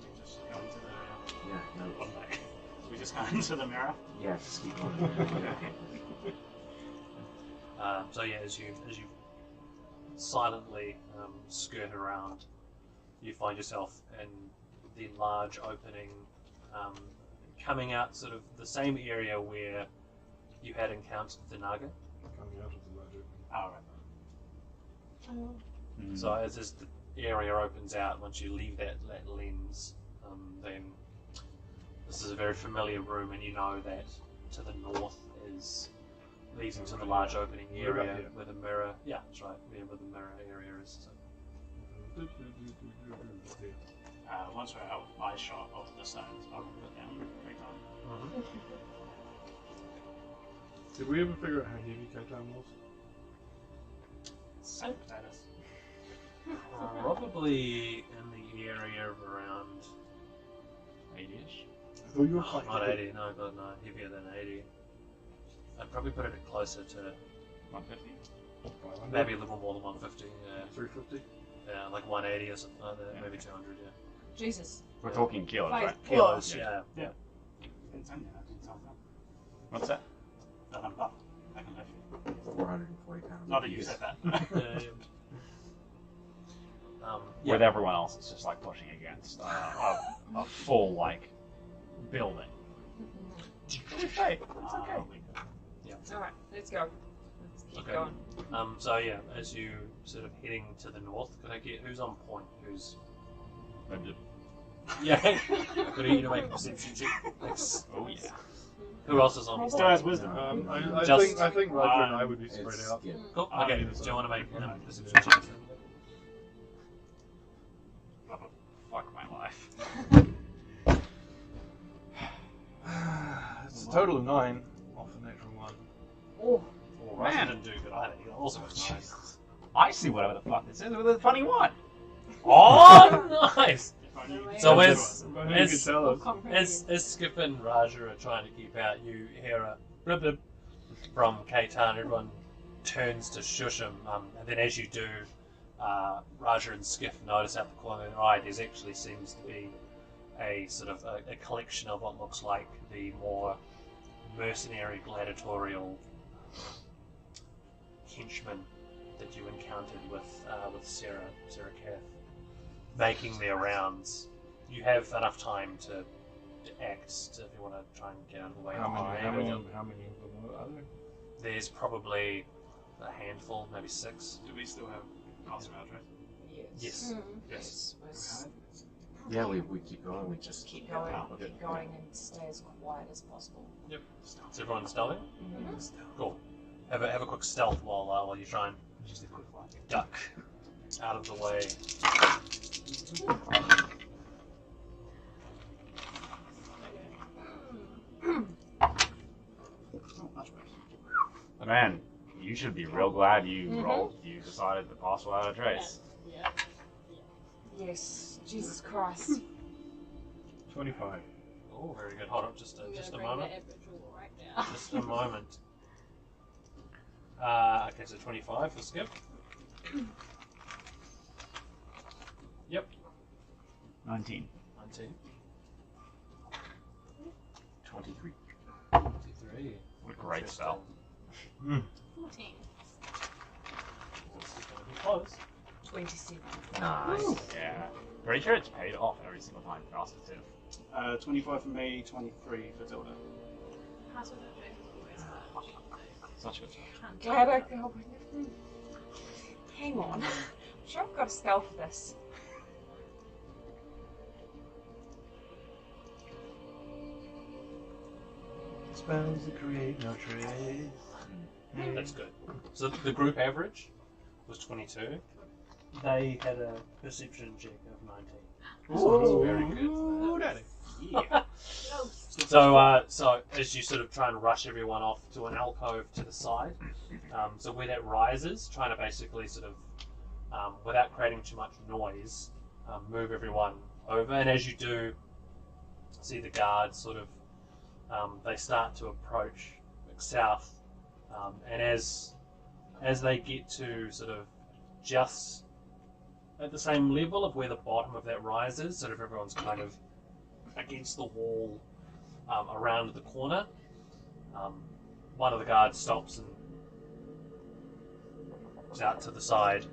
[SPEAKER 9] We just go into the.
[SPEAKER 8] Yeah, no.
[SPEAKER 9] One back. We just go into the mirror.
[SPEAKER 8] Yeah, just keep going.
[SPEAKER 5] So yeah, as you silently skirt around, you find yourself in the large opening, coming out sort of the same area where you had encountered the Naga.
[SPEAKER 1] Coming out of the logic.
[SPEAKER 9] Oh, right.
[SPEAKER 5] So as the area opens out, once you leave that lens, then this is a very familiar room, and you know that to the north is leads into the large opening
[SPEAKER 1] We're up
[SPEAKER 5] area
[SPEAKER 1] here.
[SPEAKER 5] where the mirror. Yeah, that's right. Where the mirror area is. So.
[SPEAKER 9] Once we're out of eye shot of the stones, I'll put down 3 times.
[SPEAKER 1] Did we ever figure out how heavy K-Town was?
[SPEAKER 9] Same potatoes.
[SPEAKER 5] Probably in the area of around
[SPEAKER 7] 80-ish.
[SPEAKER 1] I thought you were quite
[SPEAKER 5] not
[SPEAKER 1] heavy.
[SPEAKER 5] 80, no, but no, heavier than 80. I'd probably put it closer to
[SPEAKER 7] 150.
[SPEAKER 1] 500?
[SPEAKER 5] maybe a little more than 150. Yeah,
[SPEAKER 1] 350?
[SPEAKER 5] yeah, like 180 or something like that,
[SPEAKER 7] Yeah.
[SPEAKER 5] maybe 200. Yeah,
[SPEAKER 6] Jesus.
[SPEAKER 7] We're talking kilos,
[SPEAKER 6] Five.
[SPEAKER 7] right?
[SPEAKER 5] kilos.
[SPEAKER 7] Yeah.
[SPEAKER 5] Yeah.
[SPEAKER 9] It's only that. It's not that.
[SPEAKER 7] What's that?
[SPEAKER 9] That I'm up. I can lift you.
[SPEAKER 8] 440 pounds.
[SPEAKER 9] Not that you said that.
[SPEAKER 5] Yeah.
[SPEAKER 7] With everyone else, it's just like pushing against a full like building. Hey, it's okay.
[SPEAKER 6] Alright, let's go. Let's keep
[SPEAKER 5] Okay.
[SPEAKER 6] going.
[SPEAKER 5] So yeah, as you sort of heading to the north, could I get who's on point? Who's yeah? Could I get you to make a perception check? Thanks.
[SPEAKER 7] Oh yeah.
[SPEAKER 5] Who else is on point?
[SPEAKER 9] Still has wisdom.
[SPEAKER 5] Just-
[SPEAKER 1] I think Roger and I would be spread
[SPEAKER 8] It's,
[SPEAKER 1] out.
[SPEAKER 8] yeah.
[SPEAKER 5] Cool.
[SPEAKER 1] Ah,
[SPEAKER 5] Okay.
[SPEAKER 1] yeah,
[SPEAKER 5] Do
[SPEAKER 1] so-
[SPEAKER 5] you want to make
[SPEAKER 1] yeah.
[SPEAKER 5] a perception check?
[SPEAKER 7] Fuck my life.
[SPEAKER 1] It's a total of 9 off the natural 1.
[SPEAKER 6] Oh,
[SPEAKER 5] Well, Russian didn't do good either. He also was nice.
[SPEAKER 7] I see whatever the fuck it says with a funny one.
[SPEAKER 5] Oh, nice! So
[SPEAKER 6] Wait.
[SPEAKER 5] as
[SPEAKER 1] Who could tell us?
[SPEAKER 5] as Skip and Raja are trying to keep out, you hear a blip blip from Kaitan. Everyone turns to shush him, and then as you do, Raja and Skip notice out the corner of their eye there actually seems to be a sort of a collection of what looks like the more mercenary gladiatorial henchmen that you encountered with Sarah Cath, making their rounds. You have enough time to act if you want to try and get out of the way.
[SPEAKER 1] How many
[SPEAKER 5] behind.
[SPEAKER 1] of them are there?
[SPEAKER 5] There's probably a handful, maybe 6.
[SPEAKER 9] Do we still have Castle Outro?
[SPEAKER 5] Yes.
[SPEAKER 6] Yes.
[SPEAKER 8] Yeah, we keep going. We just
[SPEAKER 6] Keep going,
[SPEAKER 8] Okay.
[SPEAKER 6] keep going, and stay as quiet as possible.
[SPEAKER 5] Yep. Is everyone stealthing?
[SPEAKER 6] Mm-hmm.
[SPEAKER 5] Cool. Have a quick stealth while you try and
[SPEAKER 9] Just a quick one.
[SPEAKER 5] duck out of the way.
[SPEAKER 9] Oh, much better.
[SPEAKER 7] Man, you should be real glad you rolled. You decided to pass without a trace.
[SPEAKER 6] Yes. Jesus Christ.
[SPEAKER 11] 25.
[SPEAKER 5] Oh, very good. Hold on, just
[SPEAKER 6] I'm
[SPEAKER 5] a
[SPEAKER 6] gonna bring
[SPEAKER 5] moment.
[SPEAKER 6] the average roll right now.
[SPEAKER 5] Just a moment. Okay, so 25 for Skip. Yep,
[SPEAKER 7] 19.
[SPEAKER 5] 19.
[SPEAKER 8] 23.
[SPEAKER 5] 23.
[SPEAKER 7] What a great spell.
[SPEAKER 6] 14.
[SPEAKER 5] This is going to be close.
[SPEAKER 10] 27.
[SPEAKER 8] Nice.
[SPEAKER 7] Yeah. Pretty sure it's paid off every single time faster too.
[SPEAKER 9] 25 for me, 23 for Tilda.
[SPEAKER 6] Pass with it, James, always.
[SPEAKER 7] Such good stuff.
[SPEAKER 10] I'm glad I go with it. Hang on. I'm sure I've got a spell for this.
[SPEAKER 11] Spells that create no trace.
[SPEAKER 5] That's good. So the group average was 22. They had a perception check of 19. So it's very good.
[SPEAKER 11] Ooh, daddy.
[SPEAKER 5] Yeah. So as you sort of try and rush everyone off to an alcove to the side, so where that rises, trying to basically sort of, without creating too much noise, move everyone over. And as you do, see the guards sort of, they start to approach south, and as they get to sort of just at the same level of where the bottom of that rise is, sort of everyone's kind of against the wall around the corner. One of the guards stops and goes out to the side,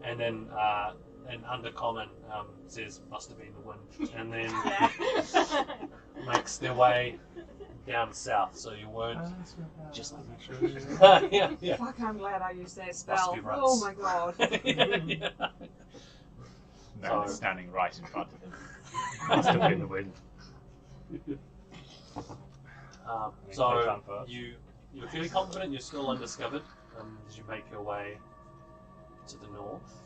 [SPEAKER 5] and then an undercommon says, "Must have been the wind," and then makes their way down south. So you weren't just like yeah.
[SPEAKER 10] Fuck, I'm glad I used that
[SPEAKER 5] Must
[SPEAKER 10] spell.
[SPEAKER 5] be runs.
[SPEAKER 10] Oh my god.
[SPEAKER 5] Yeah.
[SPEAKER 7] No one's standing right in front of him. Must have been the wind.
[SPEAKER 5] So you're fairly confident you're still undiscovered as you make your way to the north.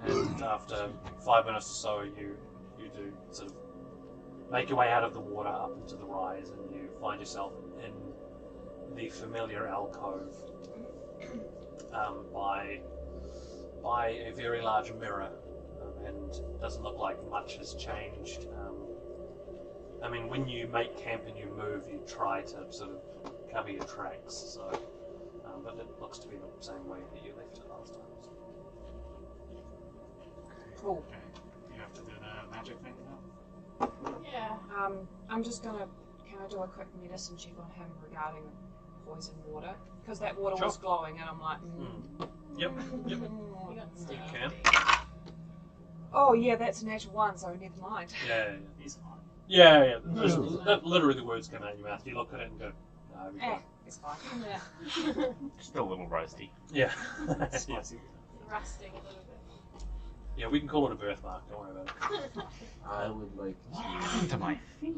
[SPEAKER 5] And after 5 minutes or so, you do sort of make your way out of the water up into the rise, and you find yourself in the familiar alcove by a very large mirror, and it doesn't look like much has changed. I mean, when you make camp and you move, you try to sort of cover your tracks, so but it looks to be the same way that you left it last time. So.
[SPEAKER 10] Cool.
[SPEAKER 9] You have to do the magic thing now.
[SPEAKER 6] Yeah.
[SPEAKER 10] I'm just gonna. Can I do a quick medicine check on him regarding poison water? Because that water was glowing, and I'm like.
[SPEAKER 5] Yep.
[SPEAKER 6] You got
[SPEAKER 5] You
[SPEAKER 6] stuff.
[SPEAKER 5] can.
[SPEAKER 10] Oh yeah, that's a natural one, so never mind.
[SPEAKER 5] Yeah.
[SPEAKER 9] He's fine.
[SPEAKER 5] Yeah. Literally, the words come out of your mouth. You look at it and go, "No, we
[SPEAKER 10] Eh,
[SPEAKER 5] got it."
[SPEAKER 10] it's fine.
[SPEAKER 6] Yeah.
[SPEAKER 7] Still a little roasty.
[SPEAKER 5] Yeah.
[SPEAKER 9] Spicy.
[SPEAKER 6] Rusting a little bit.
[SPEAKER 5] Yeah, we can call it a birthmark. Don't worry about it.
[SPEAKER 8] I would like
[SPEAKER 7] To my feet.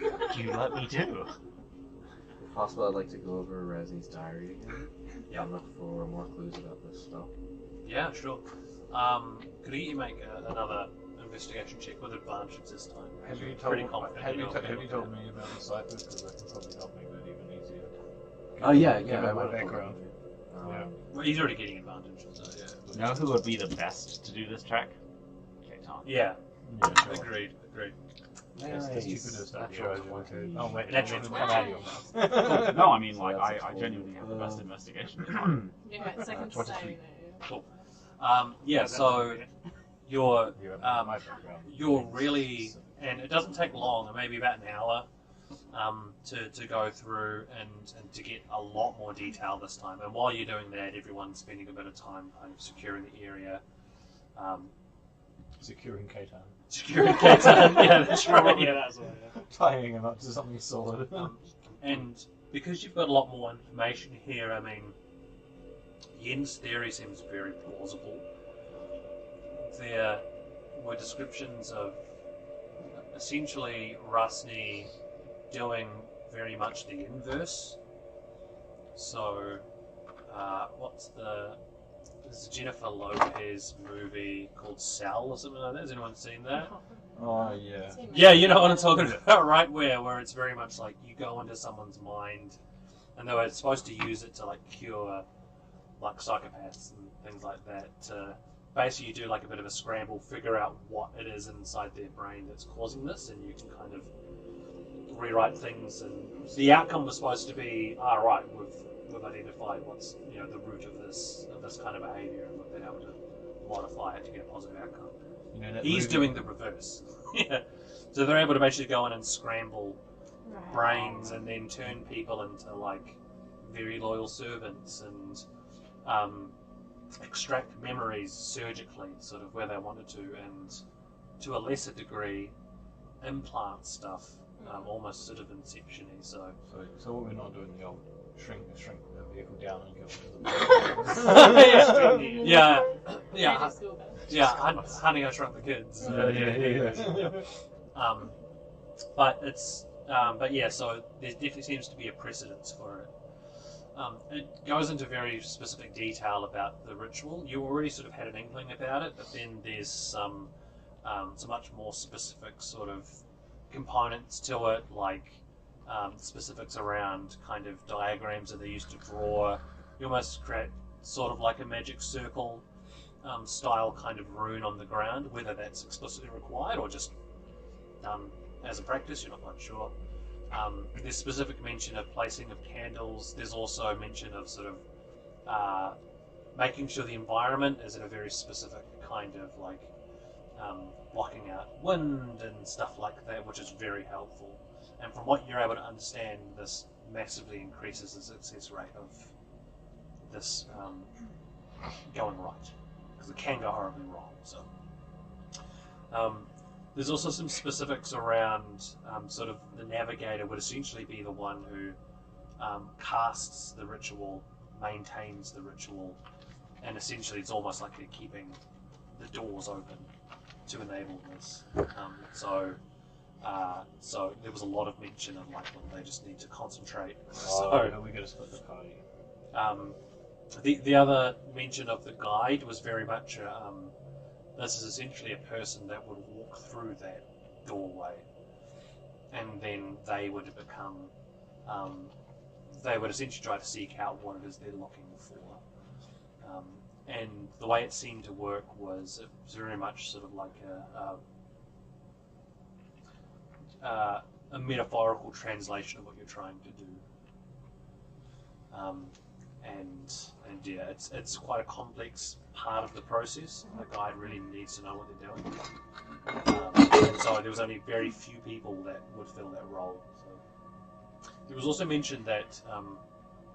[SPEAKER 7] What do you let me do?
[SPEAKER 8] if possible, I'd like to go over Razi's diary again.
[SPEAKER 5] Yeah.
[SPEAKER 8] And look for more clues about this spell.
[SPEAKER 5] Yeah, sure. Could you make another investigation check with advantage this time?
[SPEAKER 11] Have you
[SPEAKER 5] You're
[SPEAKER 11] told,
[SPEAKER 5] pretty confident
[SPEAKER 11] have you,
[SPEAKER 5] know what
[SPEAKER 11] have
[SPEAKER 5] you're
[SPEAKER 11] you told
[SPEAKER 5] looking
[SPEAKER 11] me about the ciphers? Because I can probably help make that even easier.
[SPEAKER 8] Oh yeah,
[SPEAKER 11] Given
[SPEAKER 8] I
[SPEAKER 11] my
[SPEAKER 8] would've
[SPEAKER 11] background.
[SPEAKER 8] told you.
[SPEAKER 11] Yeah.
[SPEAKER 5] at. Well, he's already getting advantage, so yeah.
[SPEAKER 7] You know who would be the best to do this track? K-Ton.
[SPEAKER 5] Yeah,
[SPEAKER 11] Yeah, sure.
[SPEAKER 5] agreed.
[SPEAKER 11] It's the stupidest idea I've ever heard. Oh, wait,
[SPEAKER 5] Natural
[SPEAKER 11] come out of your mouth.
[SPEAKER 7] No, I mean, like,
[SPEAKER 8] So that's a
[SPEAKER 7] I genuinely have the best
[SPEAKER 8] total,
[SPEAKER 7] investigation.
[SPEAKER 6] Yeah, it's like
[SPEAKER 11] 23.
[SPEAKER 6] insane.
[SPEAKER 5] Cool. Yeah, so you're
[SPEAKER 11] You have my background.
[SPEAKER 5] you're really, and it doesn't take long, maybe about an hour, to go through and to get a lot more detail this time. And while you're doing that, everyone's spending a bit of time kind of securing the area.
[SPEAKER 11] Securing K-Town.
[SPEAKER 5] Securing K-Town, yeah, that's
[SPEAKER 9] Probably
[SPEAKER 5] right.
[SPEAKER 9] that as well, yeah.
[SPEAKER 11] Tying him up to something solid.
[SPEAKER 5] And because you've got a lot more information here, I mean, Yen's theory seems very plausible. There were descriptions of essentially Rusney doing very much the inverse. So, there's a Jennifer Lopez movie called Cell or something like that. Has anyone seen that?
[SPEAKER 11] Oh, yeah.
[SPEAKER 5] Yeah, you know what I'm talking about, right? Where it's very much like you go into someone's mind, and they were supposed to use it to like cure like psychopaths and things like that basically you do like a bit of a scramble, figure out what it is inside their brain that's causing this, and you can kind of rewrite things. And the outcome was supposed to be, right, we've identified what's the root of this kind of behaviour, and we've been able to modify it to get a positive outcome. He's doing the reverse. Yeah. So they're able to basically go in and scramble brains and then turn people into like very loyal servants and extract memories surgically, sort of where they wanted to, and to a lesser degree implant stuff, almost sort of inception-y. So
[SPEAKER 11] what we're not doing the old shrink the vehicle down and go into
[SPEAKER 5] Honey, I Shrunk the Kids. But it's so there definitely seems to be a precedence for it. It goes into very specific detail about the ritual. You already sort of had an inkling about it, but then there's some much more specific sort of components to it, like specifics around kind of diagrams that they used to draw. You almost create sort of like a magic circle style kind of rune on the ground, whether that's explicitly required or just done as a practice, you're not quite sure. There's specific mention of placing of candles. There's also mention of sort of making sure the environment is in a very specific kind of like blocking out wind and stuff like that, which is very helpful. And from what you're able to understand, this massively increases the success rate of this going right, because it can go horribly wrong. So there's also some specifics around sort of the navigator would essentially be the one who casts the ritual, maintains the ritual, and essentially it's almost like they're keeping the doors open to enable this. So there was a lot of mention of like, well, they just need to concentrate. So
[SPEAKER 11] are we going to split the party?
[SPEAKER 5] The other mention of the guide was very much this is essentially a person that would walk through that doorway, and then they would become they would essentially try to seek out what it is they're looking for. And the way it seemed to work was it was very much sort of like a metaphorical translation of what you're trying to do. And yeah, it's quite a complex part of the process. The guide really needs to know what they're doing. And so there was only very few people that would fill that role. So there was also mentioned that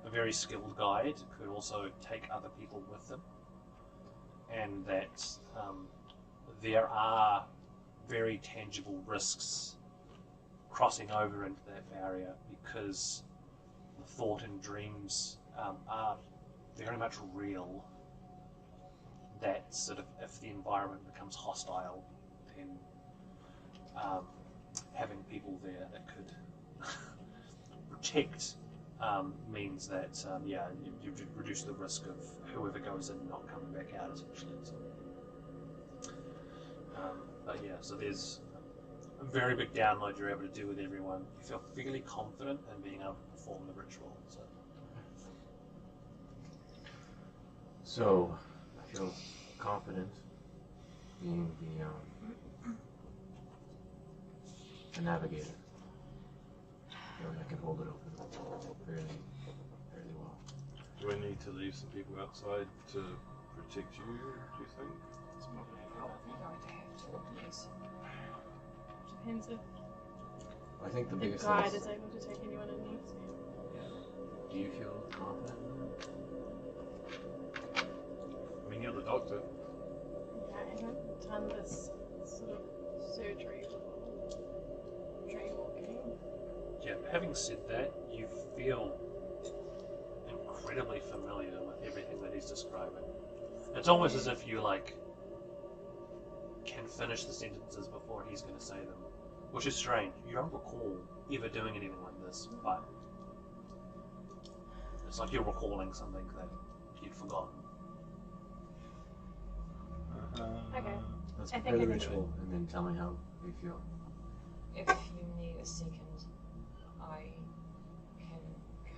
[SPEAKER 5] a very skilled guide could also take other people with them, and that there are very tangible risks crossing over into that barrier, because the thought and dreams are very much real. That sort of, if the environment becomes hostile, then having people there that could protect means that you reduce the risk of whoever goes in not coming back out, essentially. So, so there's a very big download you're able to do with everyone. You feel fairly confident in being able to perform the ritual.
[SPEAKER 8] So I feel confident being the navigator. I feel like I can hold it open fairly well.
[SPEAKER 11] Do we need to leave some people outside to protect you, do you think?
[SPEAKER 10] It's probably going to have to, yes.
[SPEAKER 6] Depends if
[SPEAKER 8] I think the
[SPEAKER 6] the
[SPEAKER 8] biggest
[SPEAKER 6] guide
[SPEAKER 8] thing
[SPEAKER 6] is able to take anyone it needs to.
[SPEAKER 8] do you feel confident?
[SPEAKER 11] I mean, you're the doctor.
[SPEAKER 6] Yeah, I haven't done this sort of surgery or tree walking.
[SPEAKER 5] Yeah, having said that, you feel incredibly familiar with everything that he's describing. It's almost as if you can finish the sentences before he's going to say them, which is strange. You don't recall ever doing anything like this, but it's like you're recalling something that you'd forgotten.
[SPEAKER 6] Okay.
[SPEAKER 8] Let's
[SPEAKER 6] I
[SPEAKER 8] prepare
[SPEAKER 6] think
[SPEAKER 8] the
[SPEAKER 6] I can do
[SPEAKER 8] ritual and then tell me how you feel.
[SPEAKER 10] If you need a second, I can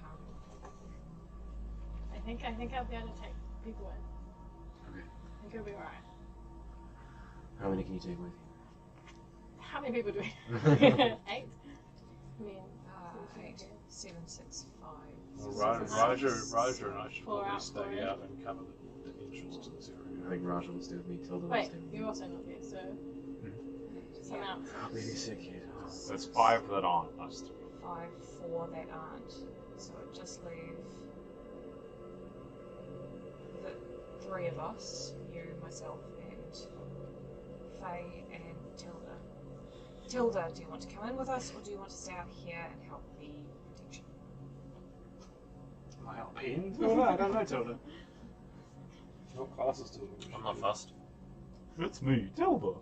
[SPEAKER 10] come.
[SPEAKER 6] I think I'll be able to take people in.
[SPEAKER 8] Okay.
[SPEAKER 6] I think it'll be alright.
[SPEAKER 8] How many can you take with
[SPEAKER 6] How many people do we? 8. I mean,
[SPEAKER 10] 8, 7, 6, 5.
[SPEAKER 11] Well, Raja and I should
[SPEAKER 6] Four
[SPEAKER 11] probably
[SPEAKER 6] out,
[SPEAKER 11] stay
[SPEAKER 6] four in.
[SPEAKER 11] out and cover the entrance to this
[SPEAKER 8] you?
[SPEAKER 11] area.
[SPEAKER 8] I think Raja will stay with me. Tilda will
[SPEAKER 6] wait,
[SPEAKER 8] stay with me.
[SPEAKER 6] you're also not here, so some out.
[SPEAKER 8] I'll be sick, kid.
[SPEAKER 7] There's 5 that aren't. Us 3.
[SPEAKER 10] 5, 4 that aren't. So just leave the 3 of us, you, myself, and Faye and Tilda. Tilda, do you want to come in with us, or do you want to stay out here and help the protection?
[SPEAKER 9] Am I helping? Oh, no, I don't know, Tilda.
[SPEAKER 11] What class is Tilda?
[SPEAKER 5] I'm not fussed.
[SPEAKER 7] It's me, Tilda.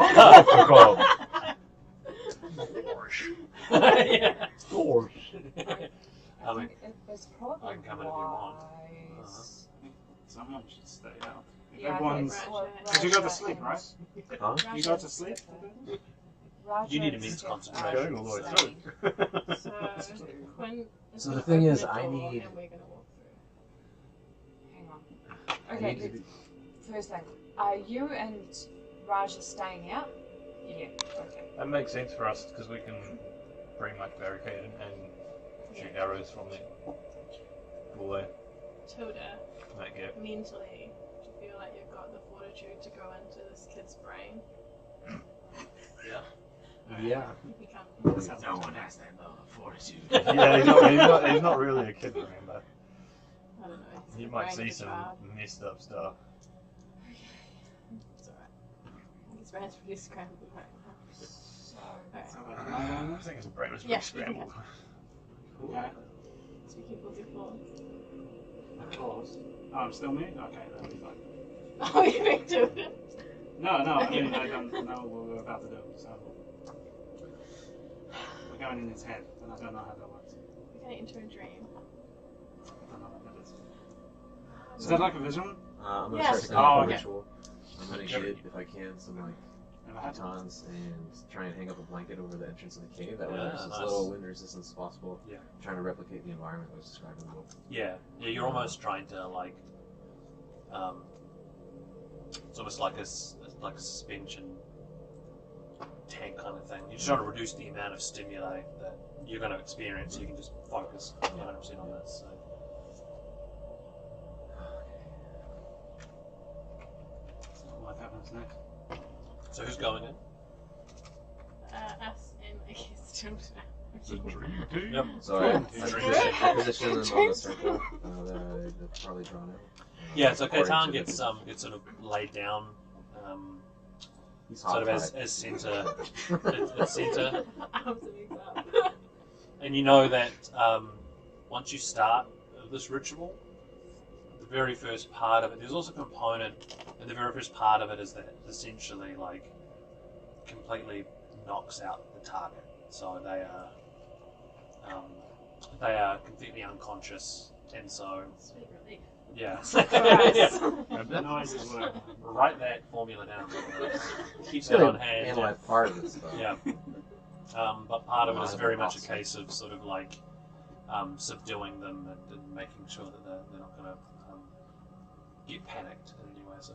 [SPEAKER 5] Yeah.
[SPEAKER 7] Gosh.
[SPEAKER 5] I mean,
[SPEAKER 10] It's probably
[SPEAKER 5] I can come in if you want.
[SPEAKER 10] wise.
[SPEAKER 9] Someone should stay out. If
[SPEAKER 10] Yeah, I think
[SPEAKER 9] everyone's.
[SPEAKER 6] Right.
[SPEAKER 9] Did you go to
[SPEAKER 10] Raja
[SPEAKER 9] sleep,
[SPEAKER 10] and-
[SPEAKER 9] right?
[SPEAKER 8] Huh?
[SPEAKER 9] You go to sleep?
[SPEAKER 10] Raja
[SPEAKER 5] You need
[SPEAKER 10] and
[SPEAKER 5] immense
[SPEAKER 10] Steph
[SPEAKER 5] concentration.
[SPEAKER 10] are
[SPEAKER 11] Going all the way
[SPEAKER 10] staying.
[SPEAKER 11] through.
[SPEAKER 6] So Quinn is
[SPEAKER 8] So the
[SPEAKER 6] gonna
[SPEAKER 8] thing
[SPEAKER 6] open
[SPEAKER 8] is,
[SPEAKER 6] the
[SPEAKER 8] I
[SPEAKER 6] door
[SPEAKER 8] need-
[SPEAKER 6] and we're gonna walk through.
[SPEAKER 10] Hang on.
[SPEAKER 8] I
[SPEAKER 10] Okay,
[SPEAKER 8] need to be-
[SPEAKER 10] first thing. Are you and Raja staying out? Yeah, okay.
[SPEAKER 11] That makes sense for us because we can bring like barricade and shoot arrows from there. Away.
[SPEAKER 6] Tilda,
[SPEAKER 11] That gap.
[SPEAKER 6] mentally, do you feel like you've got the fortitude to go into this kid's brain?
[SPEAKER 5] yeah.
[SPEAKER 8] Yeah.
[SPEAKER 6] You can't.
[SPEAKER 5] No one has that fortitude.
[SPEAKER 11] Yeah, he's not really a kid, remember.
[SPEAKER 6] I don't know. it's
[SPEAKER 11] You
[SPEAKER 6] the
[SPEAKER 11] might
[SPEAKER 6] brain
[SPEAKER 11] see
[SPEAKER 6] of a
[SPEAKER 11] some
[SPEAKER 6] child.
[SPEAKER 11] messed up stuff.
[SPEAKER 6] It's alright. His brain's pretty scrambled right now.
[SPEAKER 10] So,
[SPEAKER 6] Alright.
[SPEAKER 11] I think his brain was
[SPEAKER 6] Yeah,
[SPEAKER 11] pretty scrambled.
[SPEAKER 9] Okay.
[SPEAKER 6] Speaking for your claws.
[SPEAKER 9] Claws. Oh, I'm still me? Okay, that'll be fine.
[SPEAKER 6] Oh, you mean Tilda?
[SPEAKER 9] No, I mean, I don't know what we're about to do, so. We're going in his head, and I don't know how that works.
[SPEAKER 6] We're gonna enter a dream.
[SPEAKER 9] I don't know what that is. Is that like a vision?
[SPEAKER 8] I'm gonna
[SPEAKER 6] Yes.
[SPEAKER 8] start setting up
[SPEAKER 9] Oh,
[SPEAKER 8] a
[SPEAKER 9] okay.
[SPEAKER 8] ritual. I'm gonna get, if I can, some like
[SPEAKER 9] Have I had to?
[SPEAKER 8] batons and try and hang up a blanket over the entrance of the cave. That way
[SPEAKER 5] Yeah,
[SPEAKER 8] there's as
[SPEAKER 5] nice.
[SPEAKER 8] little wind resistance as possible.
[SPEAKER 5] Yeah.
[SPEAKER 8] I'm trying to replicate the environment I was describing in the book.
[SPEAKER 5] Yeah, you're almost trying to like, it's almost like like a suspension tank kind of thing. You're just trying to reduce the amount of stimuli that you're going to experience, so you can just focus 100% on this. So.
[SPEAKER 9] What happens next?
[SPEAKER 5] So who's going in?
[SPEAKER 6] Us and I guess Tilda.
[SPEAKER 5] Yep.
[SPEAKER 8] So I position them on the circle that's probably drawn out.
[SPEAKER 5] Yeah, so
[SPEAKER 8] According
[SPEAKER 5] Catan
[SPEAKER 8] to
[SPEAKER 5] gets
[SPEAKER 8] the-
[SPEAKER 5] gets sort of laid down,
[SPEAKER 8] He's
[SPEAKER 5] sort of
[SPEAKER 8] hot-tied.
[SPEAKER 5] as center, at center,
[SPEAKER 6] Arms and legs up.
[SPEAKER 5] and you know that once you start this ritual, the very first part of it, there's also a component, and the very first part of it is that essentially like completely knocks out the target. So they are completely unconscious, and so
[SPEAKER 6] Sweet relief.
[SPEAKER 5] yeah,
[SPEAKER 6] Christ.
[SPEAKER 9] The noise is working.
[SPEAKER 5] write that formula down. Keep
[SPEAKER 8] He's
[SPEAKER 5] that
[SPEAKER 8] gonna
[SPEAKER 5] on hand.
[SPEAKER 8] analyze part of this stuff.
[SPEAKER 5] Yeah. But part of it is very much a case of sort of like subduing them and making sure that they're not going to get panicked in any way. So.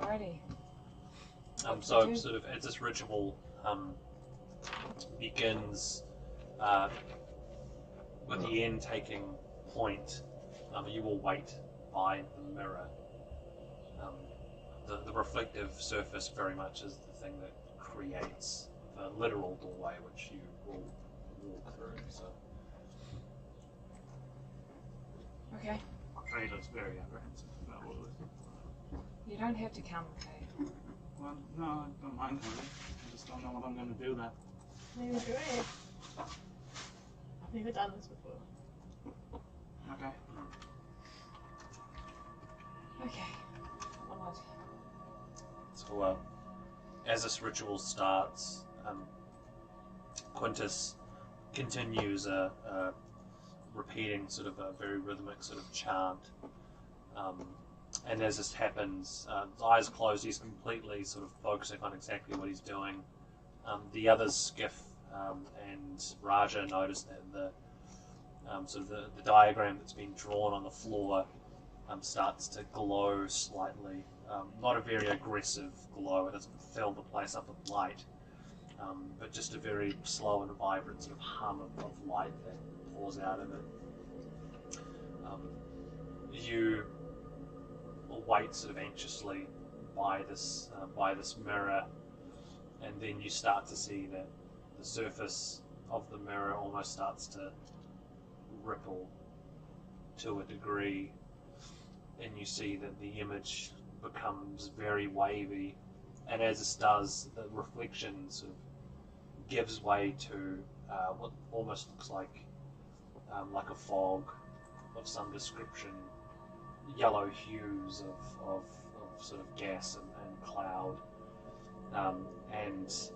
[SPEAKER 10] alrighty.
[SPEAKER 5] So sort of as this ritual begins, with the end taking point, you will wait by the mirror. The reflective surface very much is the thing that creates the literal doorway which you will walk through. So.
[SPEAKER 10] Okay.
[SPEAKER 9] Faye looks very apprehensive about all this.
[SPEAKER 10] You don't have to come, okay?
[SPEAKER 9] Well, no, I don't mind coming. I just don't know what I'm going to do there.
[SPEAKER 6] Maybe do it. I've never done this before.
[SPEAKER 9] Okay.
[SPEAKER 10] Okay. Onward.
[SPEAKER 5] So, as this ritual starts, Quintus continues repeating sort of a very rhythmic sort of chant. And as this happens, his eyes closed, he's completely sort of focusing on exactly what he's doing. The others skiff and Raja noticed that the diagram that's been drawn on the floor starts to glow slightly. Not a very aggressive glow, it doesn't fill the place up with light, but just a very slow and vibrant sort of hum of light that pours out of it. You wait sort of anxiously by this mirror, and then you start to see that the surface of the mirror almost starts to ripple to a degree, and you see that the image becomes very wavy, and as it does, the reflection sort of gives way to what almost looks like a fog of some description, yellow hues of sort of gas and cloud, and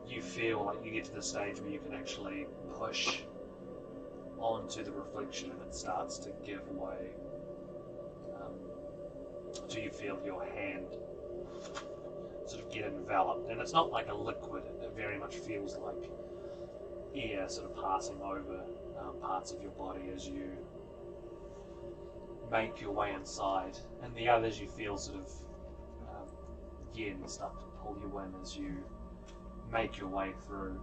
[SPEAKER 5] you feel like you get to the stage where you can actually push onto the reflection and it starts to give way. So you feel your hand sort of get enveloped, and it's not like a liquid, it very much feels like air sort of passing over parts of your body as you make your way inside, and the others you feel sort of again start to pull you in as you make your way through,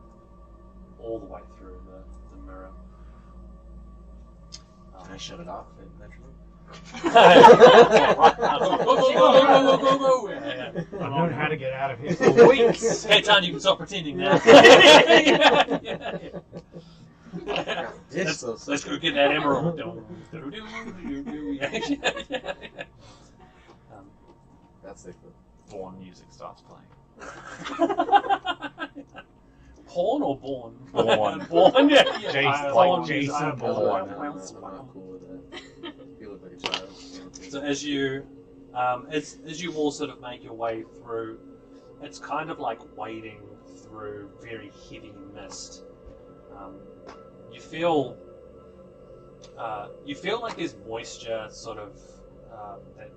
[SPEAKER 5] all the way through the mirror.
[SPEAKER 8] Can I shut it off eventually?
[SPEAKER 5] Go.
[SPEAKER 11] I've known how to get out of here for weeks.
[SPEAKER 5] Hey, Tom, you can stop pretending now. Let's go get that emerald.
[SPEAKER 8] That's the
[SPEAKER 7] Born music starts playing.
[SPEAKER 5] Porn or born?
[SPEAKER 7] Born.
[SPEAKER 5] Born, yeah.
[SPEAKER 11] Jason,
[SPEAKER 5] Born.
[SPEAKER 11] like Jason
[SPEAKER 7] Born.
[SPEAKER 8] I'm not cool with that. You look like a child.
[SPEAKER 5] So as you all sort of make your way through, it's kind of like wading through very heavy mist. You feel like there's moisture sort of that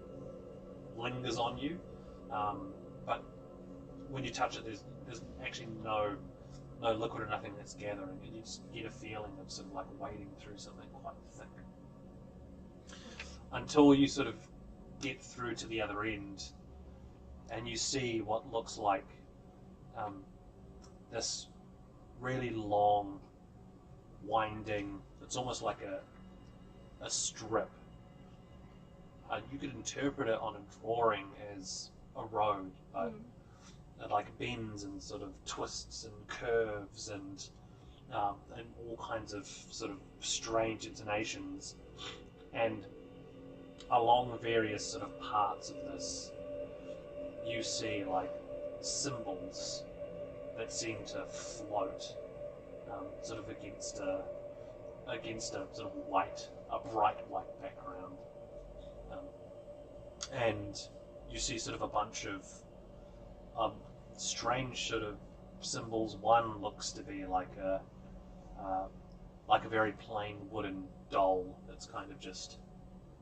[SPEAKER 5] lingers on you, but when you touch it, there's actually no liquid or nothing that's gathering. You just get a feeling of sort of like wading through something quite thick. Until you sort of get through to the other end, and you see what looks like this really long, winding, it's almost like a strip. You could interpret it on a drawing as a road, but it like bends and sort of twists and curves and all kinds of sort of strange intonations, and along various sort of parts of this, you see like symbols that seem to float, sort of against a sort of bright white background, and you see sort of a bunch of strange sort of symbols. One looks to be like a very plain wooden doll that's kind of just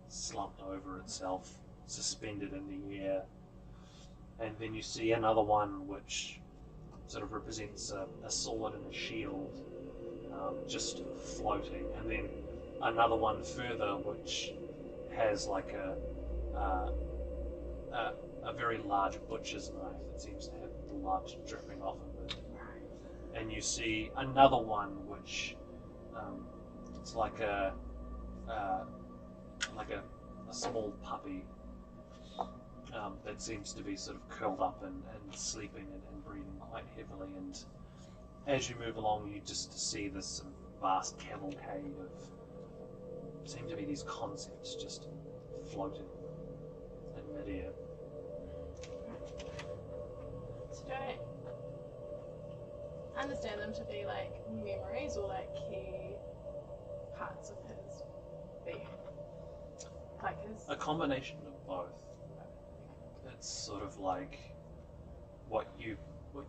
[SPEAKER 5] slumped over itself, suspended in the air. And then you see another one which sort of represents a sword and a shield, just floating. And then another one further which has like a very large butcher's knife that seems to have blood dripping off of it. And you see another one which it's like a small puppy that seems to be sort of curled up and sleeping and breathing quite heavily. And as you move along, you just see this sort of vast cavalcade of, seem to be these concepts just floating in midair.
[SPEAKER 6] So do I understand them to be like memories or like key parts of his being? Like his...
[SPEAKER 5] A combination of both. It's sort of like what you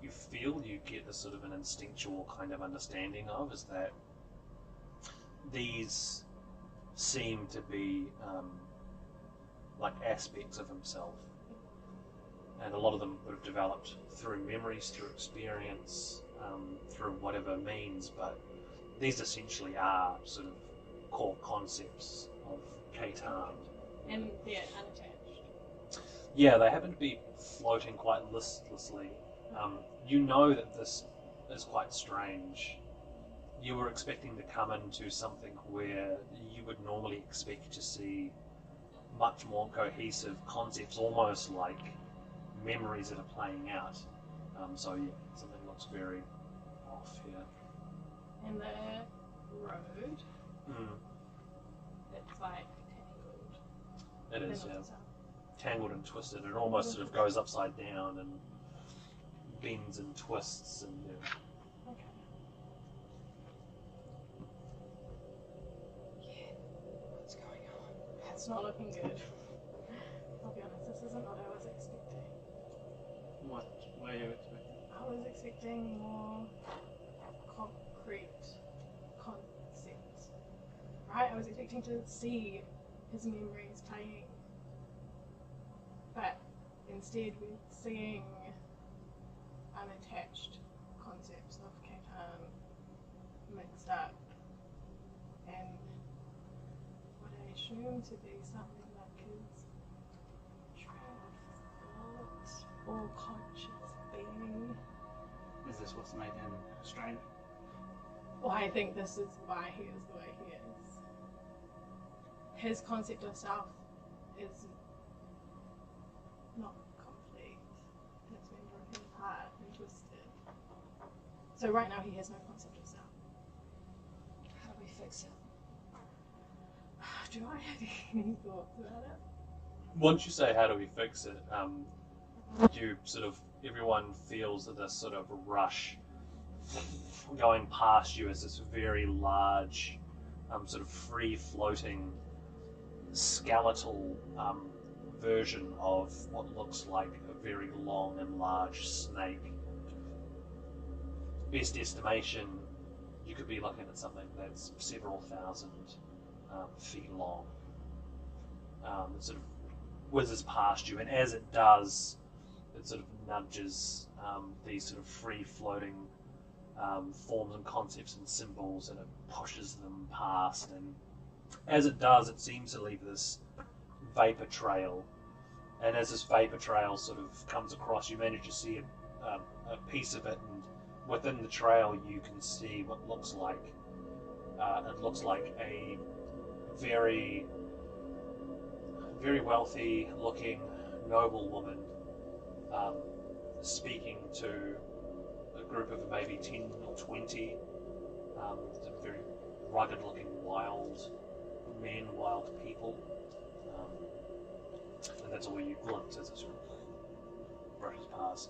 [SPEAKER 5] feel you get a sort of an instinctual kind of understanding of is that these seem to be like aspects of himself, and a lot of them would have developed through memories, through experience, through whatever means, but these essentially are sort of core concepts of Catan.
[SPEAKER 6] And they're unattached.
[SPEAKER 5] Yeah, they happen to be floating quite listlessly. You know that this is quite strange. You were expecting to come into something where you would normally expect to see much more cohesive concepts, almost like memories that are playing out. So yeah, something looks very off here.
[SPEAKER 6] And the road, it's like tangled.
[SPEAKER 5] It is,
[SPEAKER 6] Then
[SPEAKER 5] yeah.
[SPEAKER 6] it's up.
[SPEAKER 5] Tangled and twisted. It almost sort of goes upside down and bends and twists and yeah.
[SPEAKER 6] Okay.
[SPEAKER 10] What's going on?
[SPEAKER 6] It's not looking good. I'll be honest, this isn't what I was expecting.
[SPEAKER 9] What were you expecting?
[SPEAKER 6] I was expecting more concrete concepts. Right? I was expecting to see his memories playing. But instead we're seeing unattached concepts of Catan mixed up and what I assume to be something like his train of thought or conscious being.
[SPEAKER 9] Is this what's made him strange?
[SPEAKER 6] Well, I think this is why he is the way he is. His concept of self is not complete. It's been broken apart and twisted. So right now he has no concept of self.
[SPEAKER 10] How do we fix it?
[SPEAKER 6] Do I have any thoughts about it?
[SPEAKER 5] Once you say how do we fix it, you sort of, everyone feels that this sort of rush going past you as this very large, sort of free-floating, skeletal version of what looks like a very long and large snake. Best estimation, you could be looking at something that's several thousand feet long. It sort of whizzes past you, and as it does, it sort of nudges these sort of free-floating forms and concepts and symbols, and it pushes them past. And as it does, it seems to leave this vapor trail. And as this vapor trail sort of comes across, you manage to see a piece of it, and within the trail, you can see what looks like a very, very wealthy-looking noble woman speaking to a group of maybe 10 or 20 very rugged-looking wild men, wild people, and that's all you glimpse as it sort of brushes past.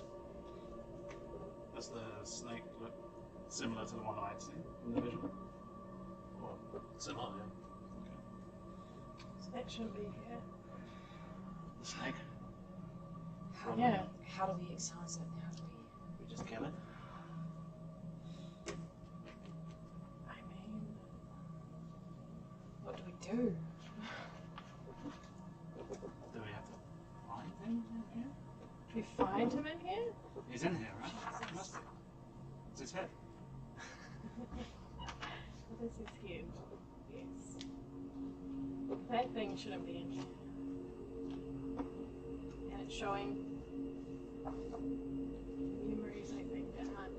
[SPEAKER 9] Does the snake look similar to the one I'd seen in the vision? Or
[SPEAKER 5] Similar, yeah.
[SPEAKER 6] So that shouldn't be here.
[SPEAKER 9] the snake?
[SPEAKER 6] Yeah.
[SPEAKER 10] How do we excise it? How do
[SPEAKER 9] We just kill it?
[SPEAKER 6] I mean,
[SPEAKER 10] what do we do?
[SPEAKER 9] Do we have to find him in here?
[SPEAKER 6] we find him in here?
[SPEAKER 9] He's in here, right? He must be. It's his head.
[SPEAKER 6] This is his. Yes. That thing shouldn't be in here. And it's showing memories, I think, that aren't.